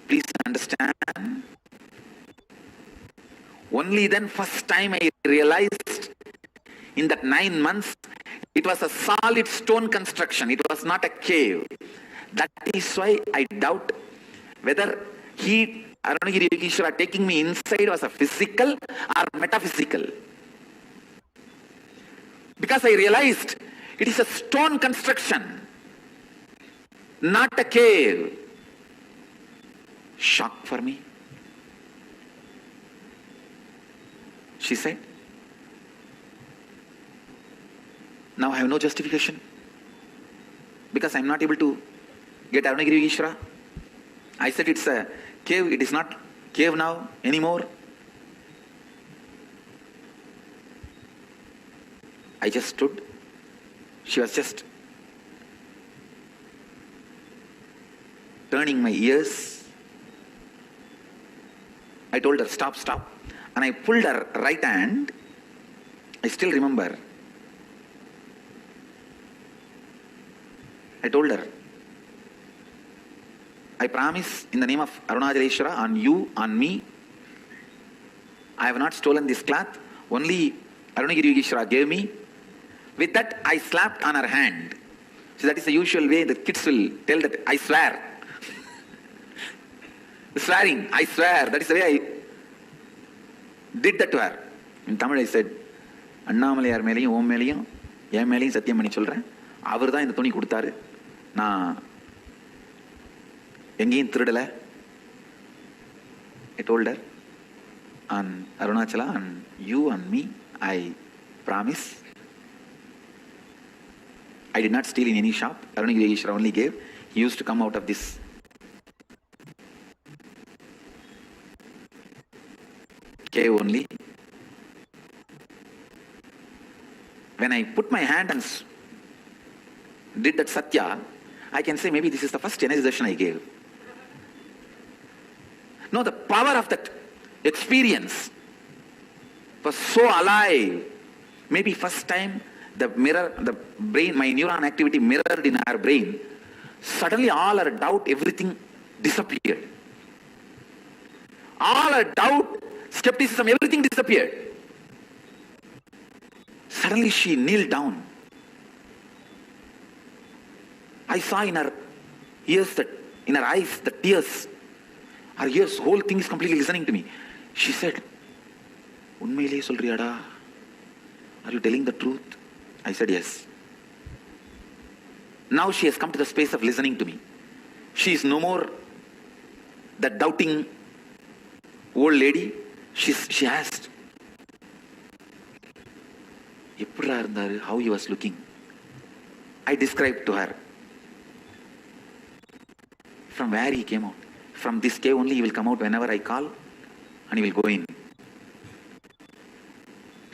Please understand. Only then, first time I realized, in that 9 months, it was a solid stone construction. It was not a cave. That is why I doubt whether Arunagiri Yogeshwara taking me inside was a physical or metaphysical. Because I realized it is a stone construction. not a cave. Shock for me. She said, now I have no justification because I am not able to get Arunagiri Yogeshwara. I said it's a cave, it is not cave now anymore. I just stood. She was just turning my ears. I told her, stop, stop. And I pulled her right hand. I still remember. I told her, I promise in the name of Arunachaleshwara, on you, on me, I have not stolen this cloth. Only Arunagiri Yogeshwara gave me. With that, I slapped on her hand. So that is the usual way the kids will tell that I swear. Swearing, I swear. That is the way I did that to her. In Tamil I said, Annamalaiyar மேலையும் ஓம் மேலையும் என் மேலையும் சத்தியம் பண்ணி சொல்றேன், அவர் தான் இந்த துணி கொடுத்தாரு, நான் எங்கேயும் திருடலை. I told her, on Arunachala, on you, on me, I promise I did not steal in any shop. Arunagiri Yogeshwara only gave. He used to come out of this cave only. When I put my hand and did that satya, I can say maybe this is the first energization I gave. No, the power of that experience was so alive. Maybe first time the mirror, the brain, my neuron activity mirrored in our brain. Suddenly all our doubt, everything disappeared. All our doubt, skepticism, everything disappeared. Suddenly she kneeled down. I saw in her ears, in her eyes, the tears. Her ears, whole thing is completely listening to me. She said, "Unmaile solriyada? Are you telling the truth?" I said, "Yes." Now she has come to the space of listening to me. She is no more that doubting old lady. She asked, how he was looking. I described to her from where he came out. From this cave only he will come out whenever I call and he will go in.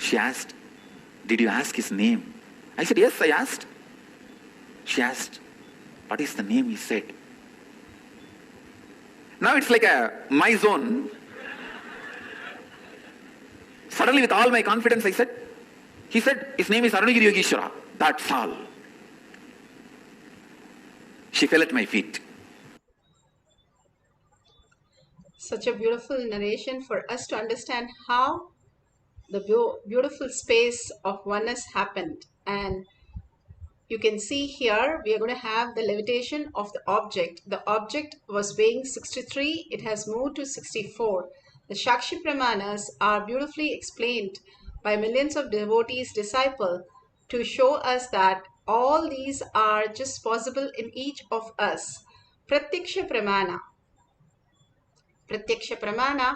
She asked, "Did you ask his name?" I said, "Yes, I asked." She asked, "What is the name?" He said. Now it's like my zone. Suddenly with all my confidence I said, he said, "His name is Arunagiri Yogeshwara." That's all. She fell at my feet. Such a beautiful narration for us to understand how the beautiful space of oneness happened. And you can see here we are going to have the levitation of the object. The object was weighing 63, it has moved to 64. The Shakshi Pramanas are beautifully explained by millions of devotees, disciples, to show us that all these are just possible in each of us. Pratyaksha Pramana. Pratyaksha Pramana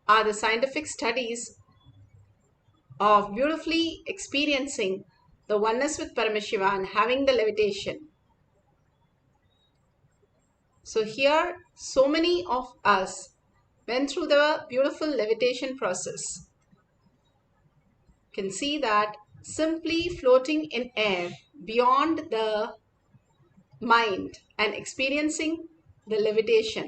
are the scientific studies of beautifully experiencing the oneness with Paramashiva and having the levitation. So here, so many of us went through the beautiful levitation process. You can see that simply floating in air beyond the mind and experiencing the levitation.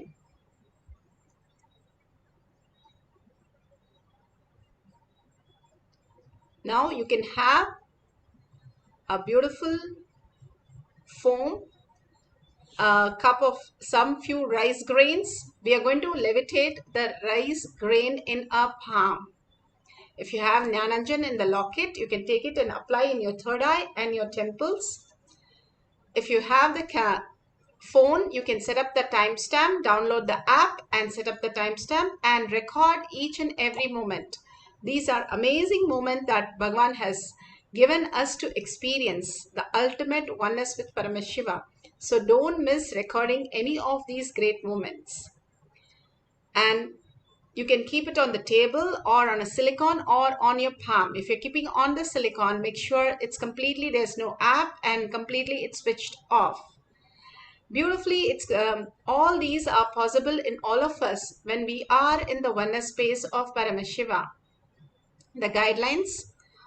Now you can have a beautiful foam, a cup of some few rice grains. We are going to levitate the rice grain in a palm. If you have Jnananjan in the locket, you can take it and apply in your third eye and your temples. If you have the phone, you can set up the timestamp, download the app and set up the timestamp and record each and every moment. These are amazing moments that Bhagavan has given us to experience the ultimate oneness with Paramashiva. So don't miss recording any of these great moments. And you can keep it on the table or on a silicone or on your palm. If you're keeping on the silicone, make sure it's completely, there's no app, and completely it's switched off. Beautifully, it's all these are possible in all of us when we are in the oneness space of Paramashiva. The guidelines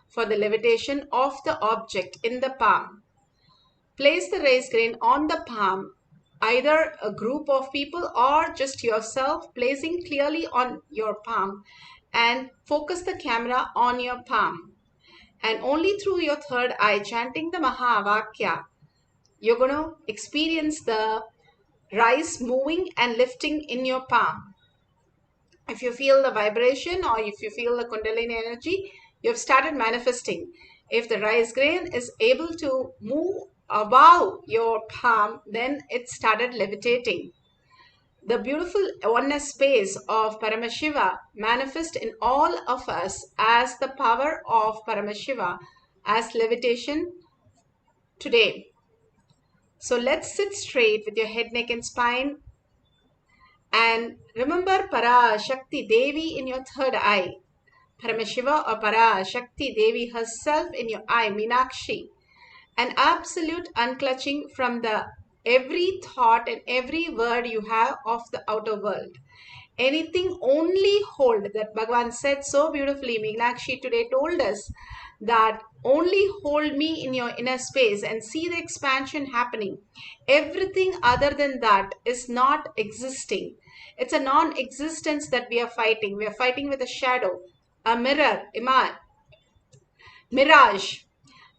for the levitation of the object in the palm. Place the rice grain on the palm, either a group of people or just yourself, placing clearly on your palm, and focus the camera on your palm. And only through your third eye, chanting the Mahavakya, you're going to experience the rice moving and lifting in your palm. If you feel the vibration or if you feel the Kundalini energy, you've started manifesting. If the rice grain is able to move above your palm, then it started levitating. The beautiful oneness space of Paramashiva manifests in all of us as the power of Paramashiva as levitation today. So let's sit straight with your head, neck and spine. And remember Parashakti Devi in your third eye. Paramashiva or Parashakti Devi herself in your eye, Meenakshi. An absolute unclutching from the every thought and every word you have of the outer world. Anything only hold, that Bhagavan said so beautifully. Meenakshi today told us that only hold me in your inner space and see the expansion happening. Everything other than that is not existing. It's a non-existence that we are fighting. We are fighting with a shadow, a mirror, mirage.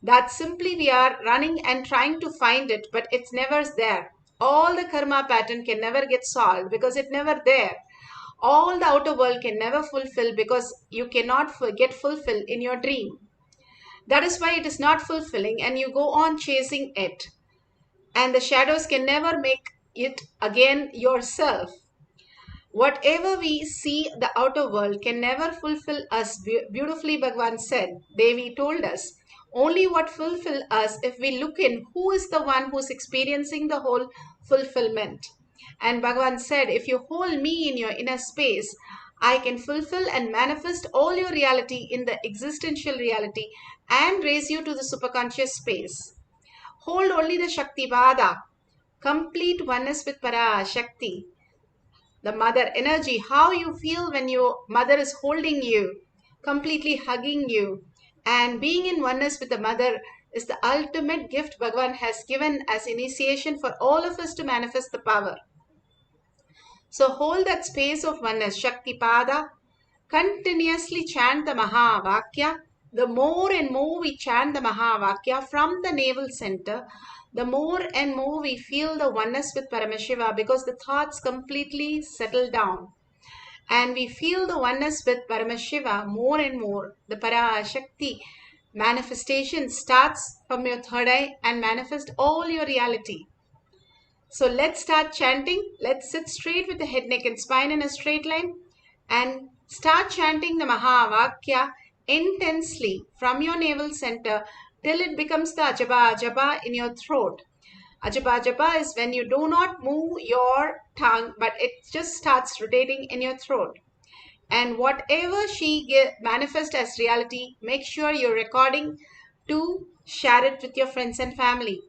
That simply we are running and trying to find it, but it's never there. All the karma pattern can never get solved because it's never there. All the outer world can never fulfill because you cannot get fulfilled in your dream. That is why it is not fulfilling and you go on chasing it. And the shadows can never make it again yourself. Whatever we see, the outer world can never fulfill us. Beautifully Bhagavan said, Devi told us, only what fulfill us if we look in who is the one who's experiencing the whole fulfillment. And Bhagavan said, if you hold me in your inner space, I can fulfill and manifest all your reality in the existential reality and raise you to the superconscious space. Hold only the Shakti Pada, complete oneness with Parashakti, the mother energy, how you feel when your mother is holding you, completely hugging you, and being in oneness with the mother is the ultimate gift Bhagavan has given as initiation for all of us to manifest the power. So hold that space of oneness, Shakti Pada, continuously chant the Mahavakya. The more and more we chant the Mahavakya from the navel center, the more and more we feel the oneness with Paramashiva because the thoughts completely settle down. And we feel the oneness with Paramashiva more and more. The Parashakti manifestation starts from your third eye and manifest all your reality. So let's start chanting. Let's sit straight with the head, neck and spine in a straight line and start chanting the Mahavakya intensely from your navel center till it becomes the Ajaba Ajaba in your throat. Ajaba Ajaba is when you do not move your tongue, but it just starts rotating in your throat. And whatever she manifests as reality, make sure you're recording to share it with your friends and family.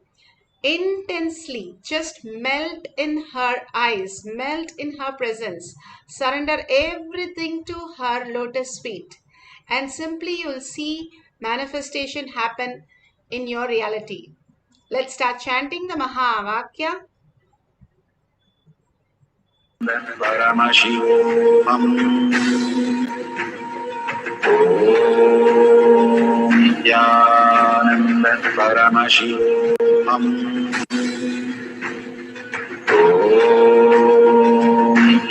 Intensely, just melt in her eyes, melt in her presence, surrender everything to her lotus feet, and simply you'll see manifestation happen in your reality. Let's start chanting the Mahavakya. Paramashivoham Om Jnanam Paramashivoham Om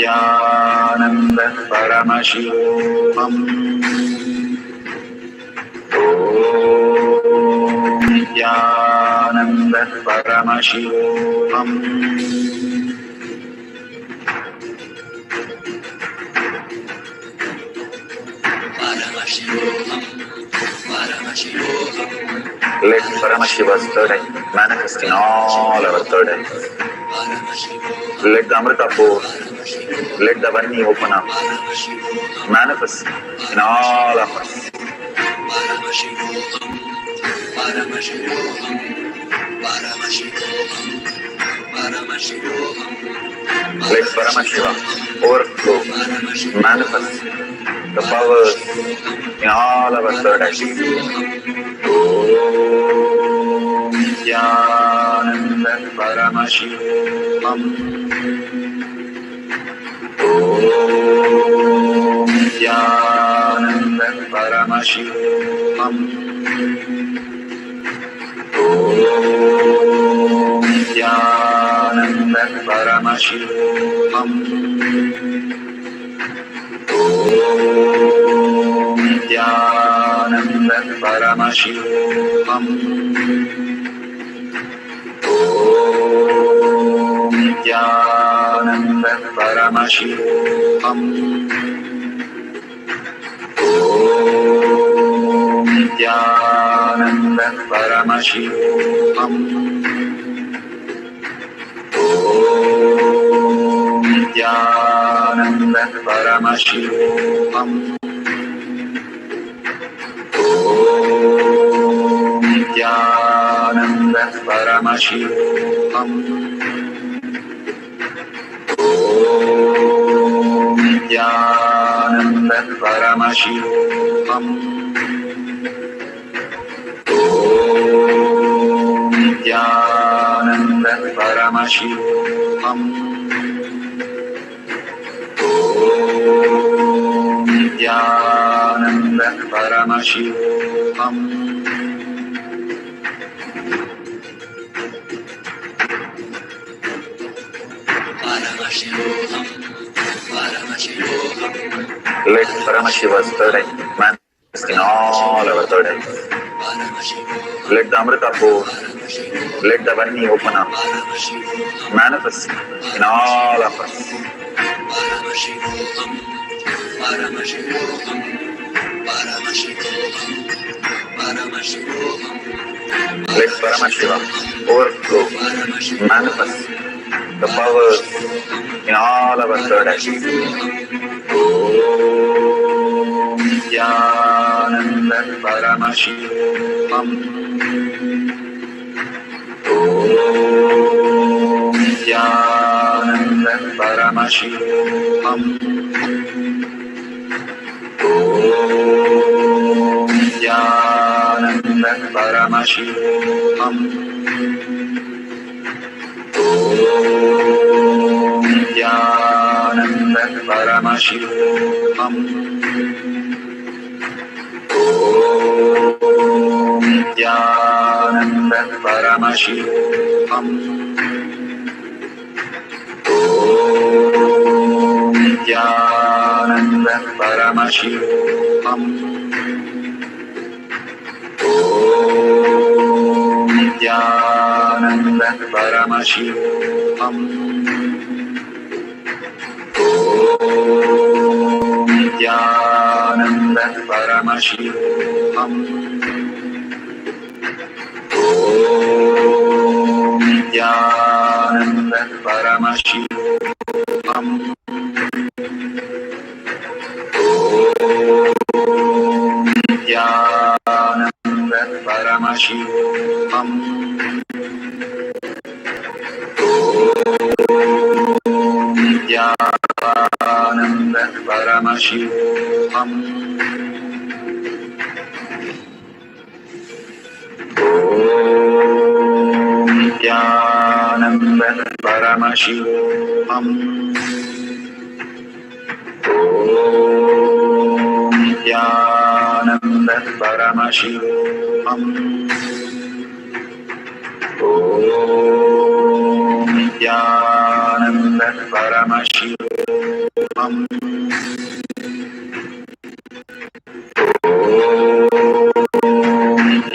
Jnanam Paramashivoham Om Jnanam Paramashivoham Paramashivoham, Let Paramashiva's third eye manifest in all our third eyes. Let the Amrita pour, let the Vani open up, manifest in all of us. Let Paramashiva overflow, manifest the powers in all our third eyes. Om Jnanam Paramashivam. Om Jnanam Paramashivam. Om Jnanam Paramashivam. Om Jnanam Paramashivam. Om Jnanam Paramashivam. Om Jnanam Paramashivam. Om Jnanam Paramashivam. Om Jnanam Paramashivam. Om Jnanam Paramashivam. Om Jnanam Paramashivam. Om Jnanam Paramashivam. Let Paramashiva's third eye manifest in all our third eyes. Let the Amrita pour, let the Vani open up, manifest in all of us. Let Paramashiva overflow, manifest the powers in all our third eyes. Om Jnanam Paramashivam. Om Jnanam Paramashivam. Om Jnanam Paramashivam. Om Jnanam Paramashivam. Om Jnanam Paramashivam. Om Jnanam Paramashivam. Om Jnanam Paramashivam. Om Jnanam Paramashivam. Om Jnanam Paramashivam. Om Jnanam Paramashivam. Om Jnanam Paramashivam. Om Jnanam Paramashivam. Om Jnanam Paramashivam. Om Jnanam Paramashivam. Om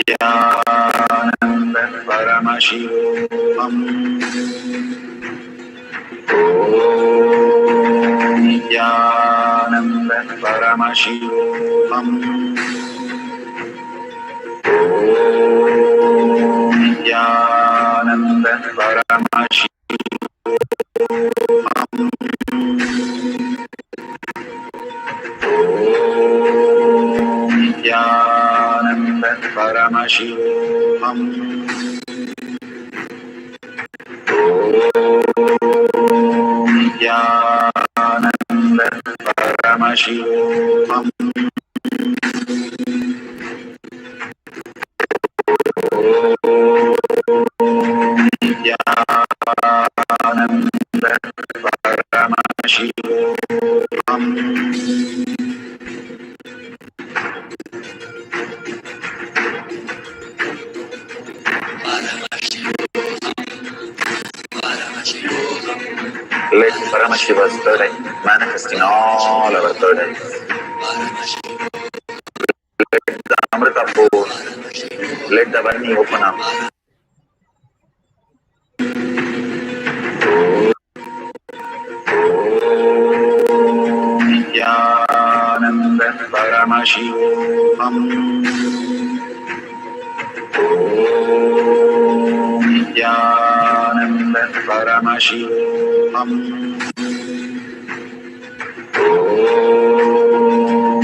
Jnanam Paramashivam. Om Jnanam Paramashivam. Nityanand परमशिवोऽहम् नित्यानंद परमशिवोऽहम् नित्यानंद परमशिवोऽहम् Let Paramashiva's third eye manifest in all our third eyes. Let the Amrita pour. Let the Varni open up. Nityananda Paramashivoham. Nityananda Paramashivoham.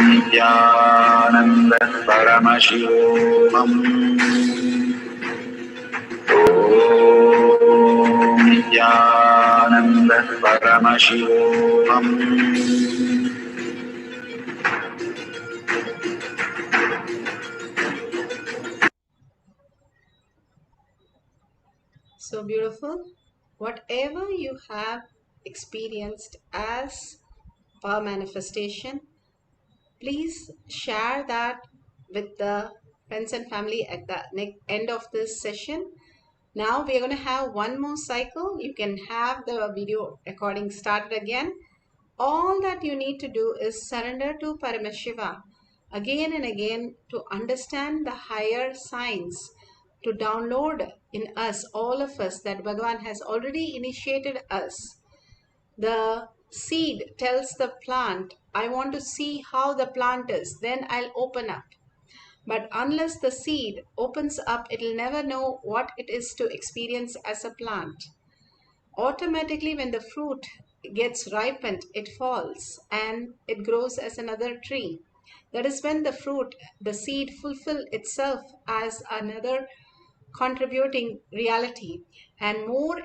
Nityananda Paramashivoham. Nityananda Paramashivoham. So beautiful. Whatever you have experienced as a manifestation, please share that with the friends and family at the end of this session. Now we are going to have one more cycle. You can have the video recording started again. All that you need to do is surrender to Paramashiva again and again to understand the higher signs, to download in us, all of us, that Bhagavan has already initiated us. The seed tells the plant, I want to see how the plant is, then I'll open up. But unless the seed opens up, it'll never know what it is to experience as a plant. Automatically, when the fruit gets ripened, it falls and it grows as another tree. That is when the seed fulfill itself as another contributing reality, and more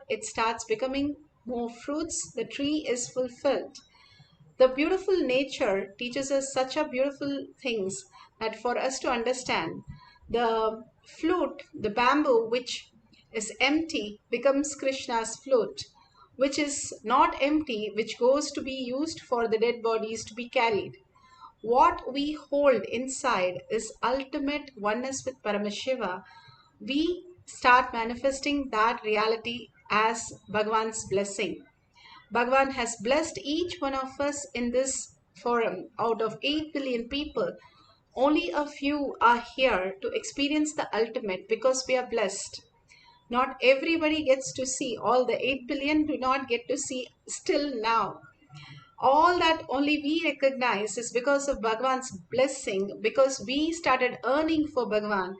it starts becoming more fruits. The tree is fulfilled. The beautiful nature teaches us such a beautiful things that for us to understand, the flute, the bamboo which is empty becomes Krishna's flute, which is not empty, which goes to be used for the dead bodies to be carried. What we hold inside is ultimate oneness with Paramashiva. We start manifesting that reality as Bhagavan's blessing. Bhagavan has blessed each one of us in this forum. Out of 8 billion people, only a few are here to experience the ultimate because we are blessed. Not everybody gets to see. All the 8 billion do not get to see still now. All that only we recognize is because of Bhagavan's blessing, because we started earning for Bhagavan,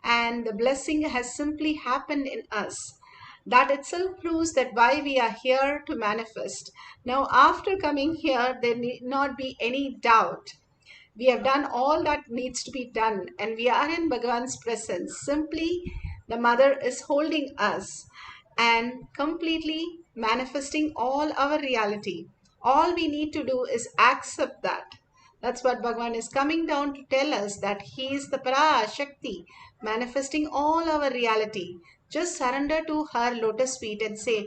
and the blessing has simply happened in us. That itself proves that why we are here to manifest. Now, after coming here, there need not be any doubt. We have done all that needs to be done, and we are in Bhagavan's presence. Simply, the Mother is holding us and completely manifesting all our reality. All we need to do is accept that. That's what Bhagavan is coming down to tell us, that He is the Parashakti manifesting all our reality. Just surrender to her lotus feet and say,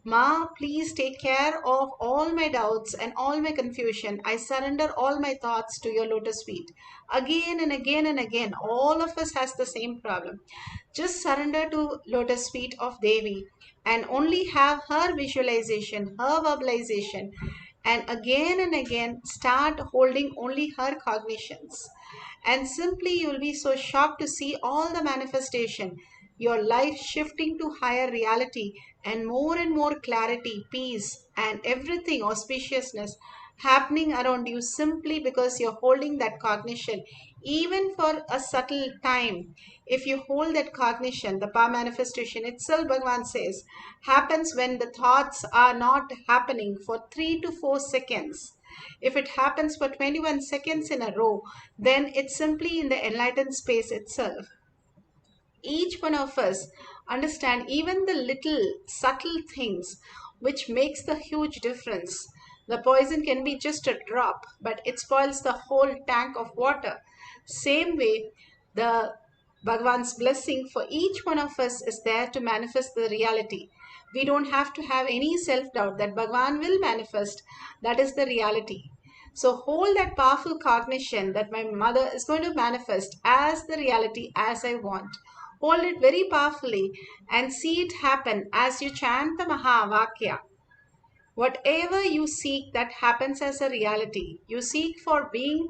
Ma, please take care of all my doubts and all my confusion. I surrender all my thoughts to your lotus feet. Again and again and again, all of us has the same problem. Just surrender to lotus feet of Devi and only have her visualization, her verbalization, and again start holding only her cognitions. And simply you will be so shocked to see all the manifestation, your life shifting to higher reality and more clarity, peace, and everything auspiciousness happening around you simply because you're holding that cognition. even for a subtle time, if you hold that cognition, the power manifestation itself, Bhagavan says, happens when the thoughts are not happening for 3 to 4 seconds. If it happens for 21 seconds in a row, then it's simply in the enlightened space itself. Each one of us understand even the little subtle things which makes the huge difference. The poison can be just a drop, but it spoils the whole tank of water. Same way, the Bhagavan's blessing for each one of us is there to manifest the reality. We don't have to have any self-doubt that Bhagavan will manifest. That is the reality. So hold that powerful cognition that my mother is going to manifest as the reality as I want. Hold it very powerfully and see it happen as you chant the Mahavakya. Whatever you seek, that happens as a reality. You seek for being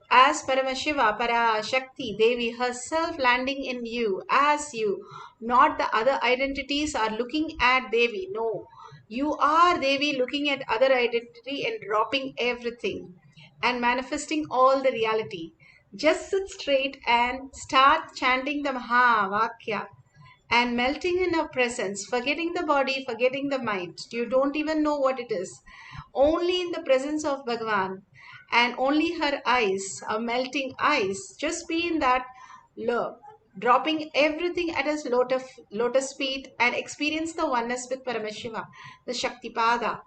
as Paramashiva, Parashakti, Devi herself landing in you, as you, not the other identities are looking at Devi. No, you are Devi looking at other identity and dropping everything and manifesting all the reality. Just sit straight and start chanting the Mahavakya and melting in her presence, forgetting the body, forgetting the mind. You don't even know what it is. Only in the presence of Bhagavan and only her eyes, her melting eyes. Just be in that love, dropping everything at his lotus feet and experience the oneness with Paramashiva, the Shaktipada.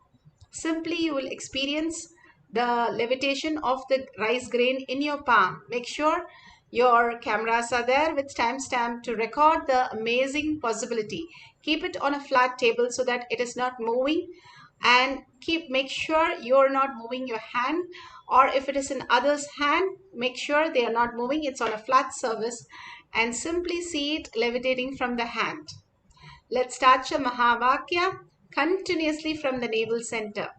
Simply you will experience the levitation of the rice grain in your palm. Make sure your cameras are there with timestamp to record the amazing possibility. Keep it on a flat table so that it is not moving, and make sure you're not moving your hand, or if it is in others' hand, make sure they are not moving. It's on a flat surface and simply see it levitating from the hand. Let's start the Mahavakya continuously from the navel center.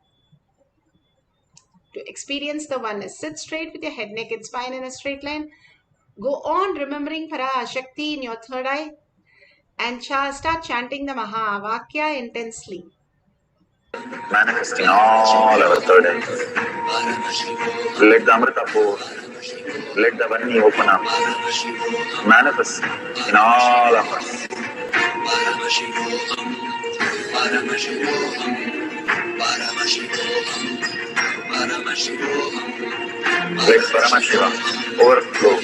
To experience the oneness, sit straight with your head, neck and spine in a straight line. Go on remembering Parashakti in your third eye and start chanting the Mahavakya intensely. Manifesting all our third eyes. Let the Amrita pour. Let the Vani open up. Manifest in all of us. Let Paramashiva overflow,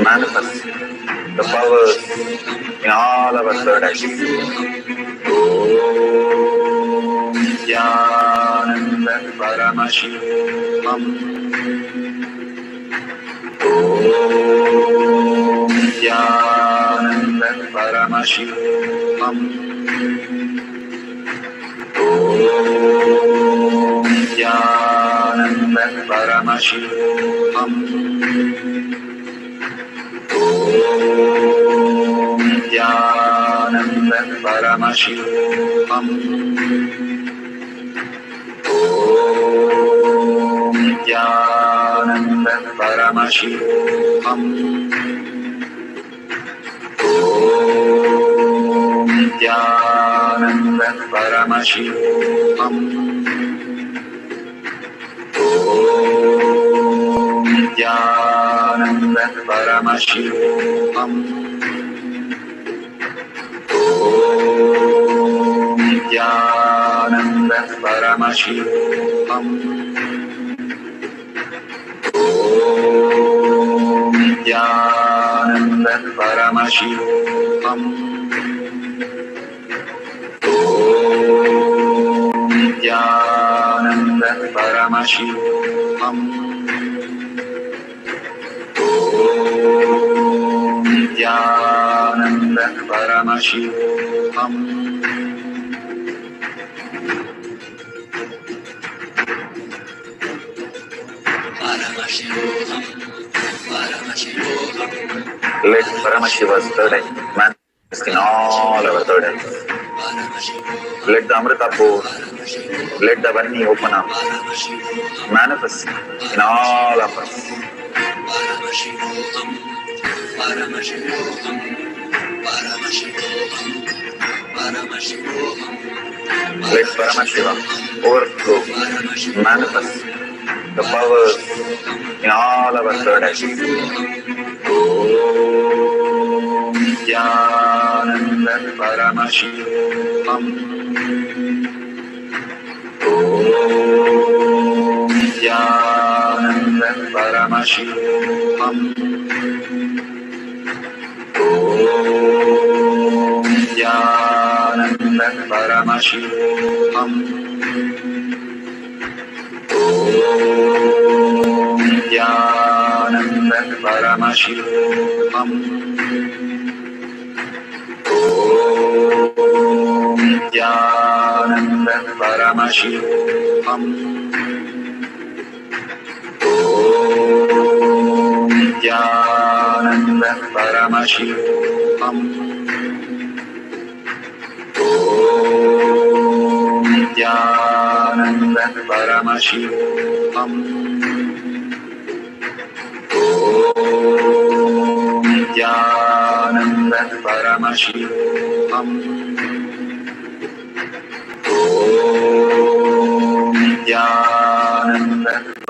manifest the powers in all our third eyes. Om Jnananda Paramashivam. Om Jnananda Paramashivam. Om Jnananda Paramashivam. Om Jnananda Paramashivam. Om Jnananda Paramashivam. Om Jnananda Paramashivam. Om Jnananda Paramashivam. Om Jnananda Paramashivam. Om Jnananda Paramashivam. Om Jnananda Paramashivam. Om Jnananda Paramashivam. Let Paramashiva's third eye manifest in all our third eyes. Let the Amrita pour. Let the Vani open up. Manifest in all of us. Let Paramashiva overflow, manifest the powers in all our third eye. Om Nityananda Paramashivam. Om Nityananda Paramashivam. Om Nityananda Paramashivam. Om Nityananda Paramashivam. Om Nityananda Paramashivam. Om Nityananda Paramashivam. Om Nityananda Paramashivam. Om Nityananda Paramashivam. Om Nityananda Paramashivam.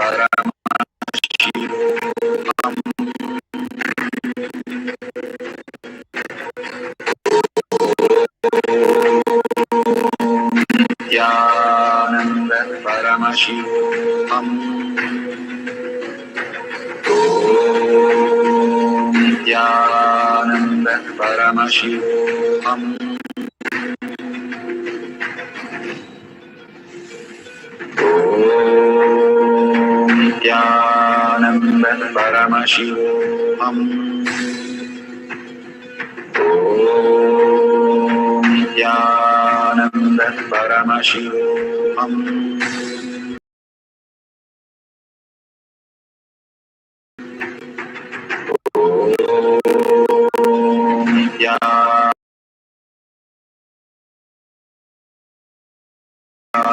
Nityananda Paramashivam. Om Nityananda Paramashivam. Om Nityananda Paramashivam. Om Nityananda Paramashivam. Om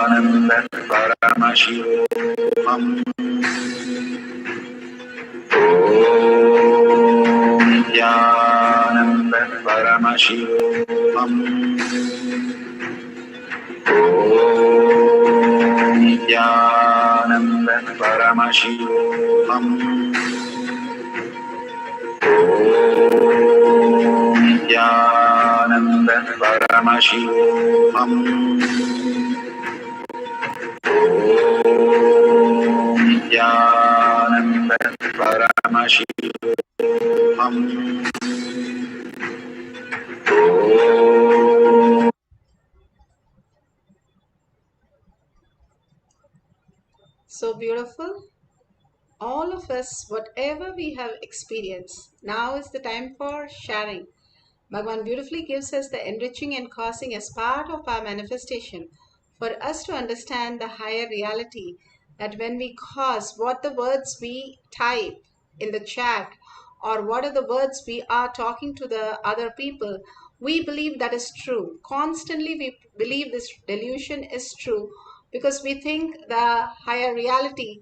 Nityananda Paramashivam. Om Nityananda Paramashivam. Om Nityananda Paramashivam. Om Nityananda Paramashivam. Om Nityananda Paramashivam. Om. So beautiful. All of us, whatever we have experienced, now is the time for sharing. Bhagavan beautifully gives us the enriching and causing as part of our manifestation for us to understand the higher reality that when we cause what the words we type in the chat or what are the words we are talking to the other people, we believe that is true. Constantly we believe this delusion is true because we think the higher reality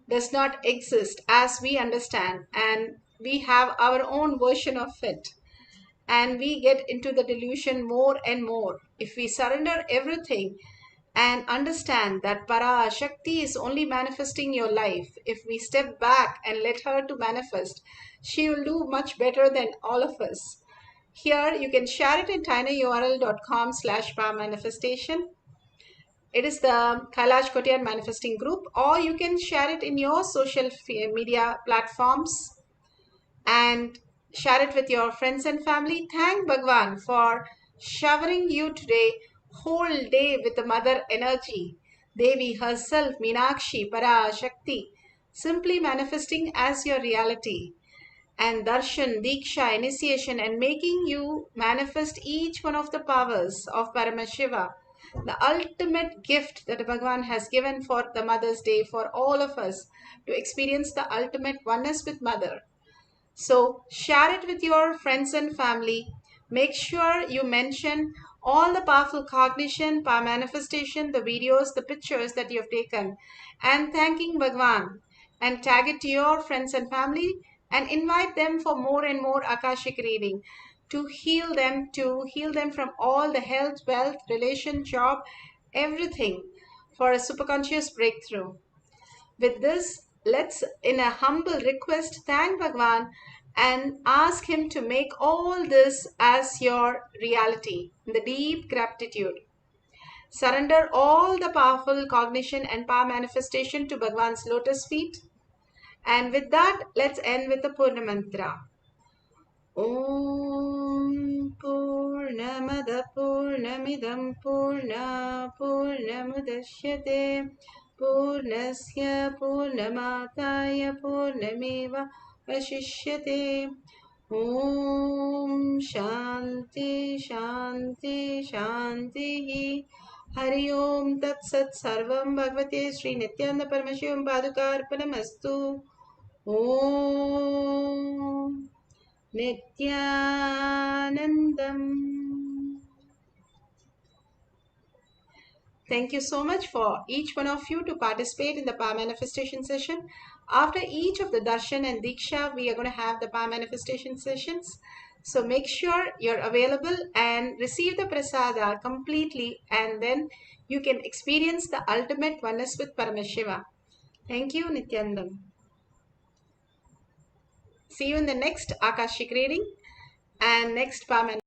does not exist as we understand, and we have our own version of it, and we get into the delusion more and more. If we surrender everything and understand that Parashakti is only manifesting your life, if we step back and let her to manifest, she will do much better than all of us. Here you can share it in tinyurl.com/manifestation. It is the Kailash Kotiyan Manifesting Group, or you can share it in your social media platforms and share it with your friends and family. Thank Bhagwan for showering you today whole day with the mother energy. Devi herself, Meenakshi, Parashakti, simply manifesting as your reality. And darshan, diksha, initiation, and making you manifest each one of the powers of Paramashiva, the ultimate gift that Bhagavan has given for the Mother's Day for all of us to experience the ultimate oneness with Mother. So share it with your friends and family. Make sure you mention all the powerful cognition, power manifestation, the videos, the pictures that you have taken, and thanking Bhagwan. And tag it to your friends and family and invite them for more and more Akashic reading to heal them from all the health, wealth, relation, job, everything for a superconscious breakthrough. With this, let's, in a humble request, thank Bhagwan and ask him to make all this as your reality in the deep gratitude. Surrender all the powerful cognition and power manifestation to Bhagwan's lotus feet. And with that, let's end with the Purna Mantra. Om Purnamada Purnamidam Purna Purnamudashyate Purnasya Purnamataya Purnameva Vashishyate. Om Shanti Shanti Shanti. Hari Om Tat Sat Sarvam Bhagavate Sri Nityananda Paramashivam Padukarpanamastu. Om Nityanandam. Thank you so much for each one of you to participate in the power manifestation session. After each of the darshan and diksha, we are going to have the power manifestation sessions. So make sure you're available and receive the prasada completely, and then you can experience the ultimate oneness with Paramashiva. Thank you, Nityanandam. See you in the next Akashic reading and next power manifestation.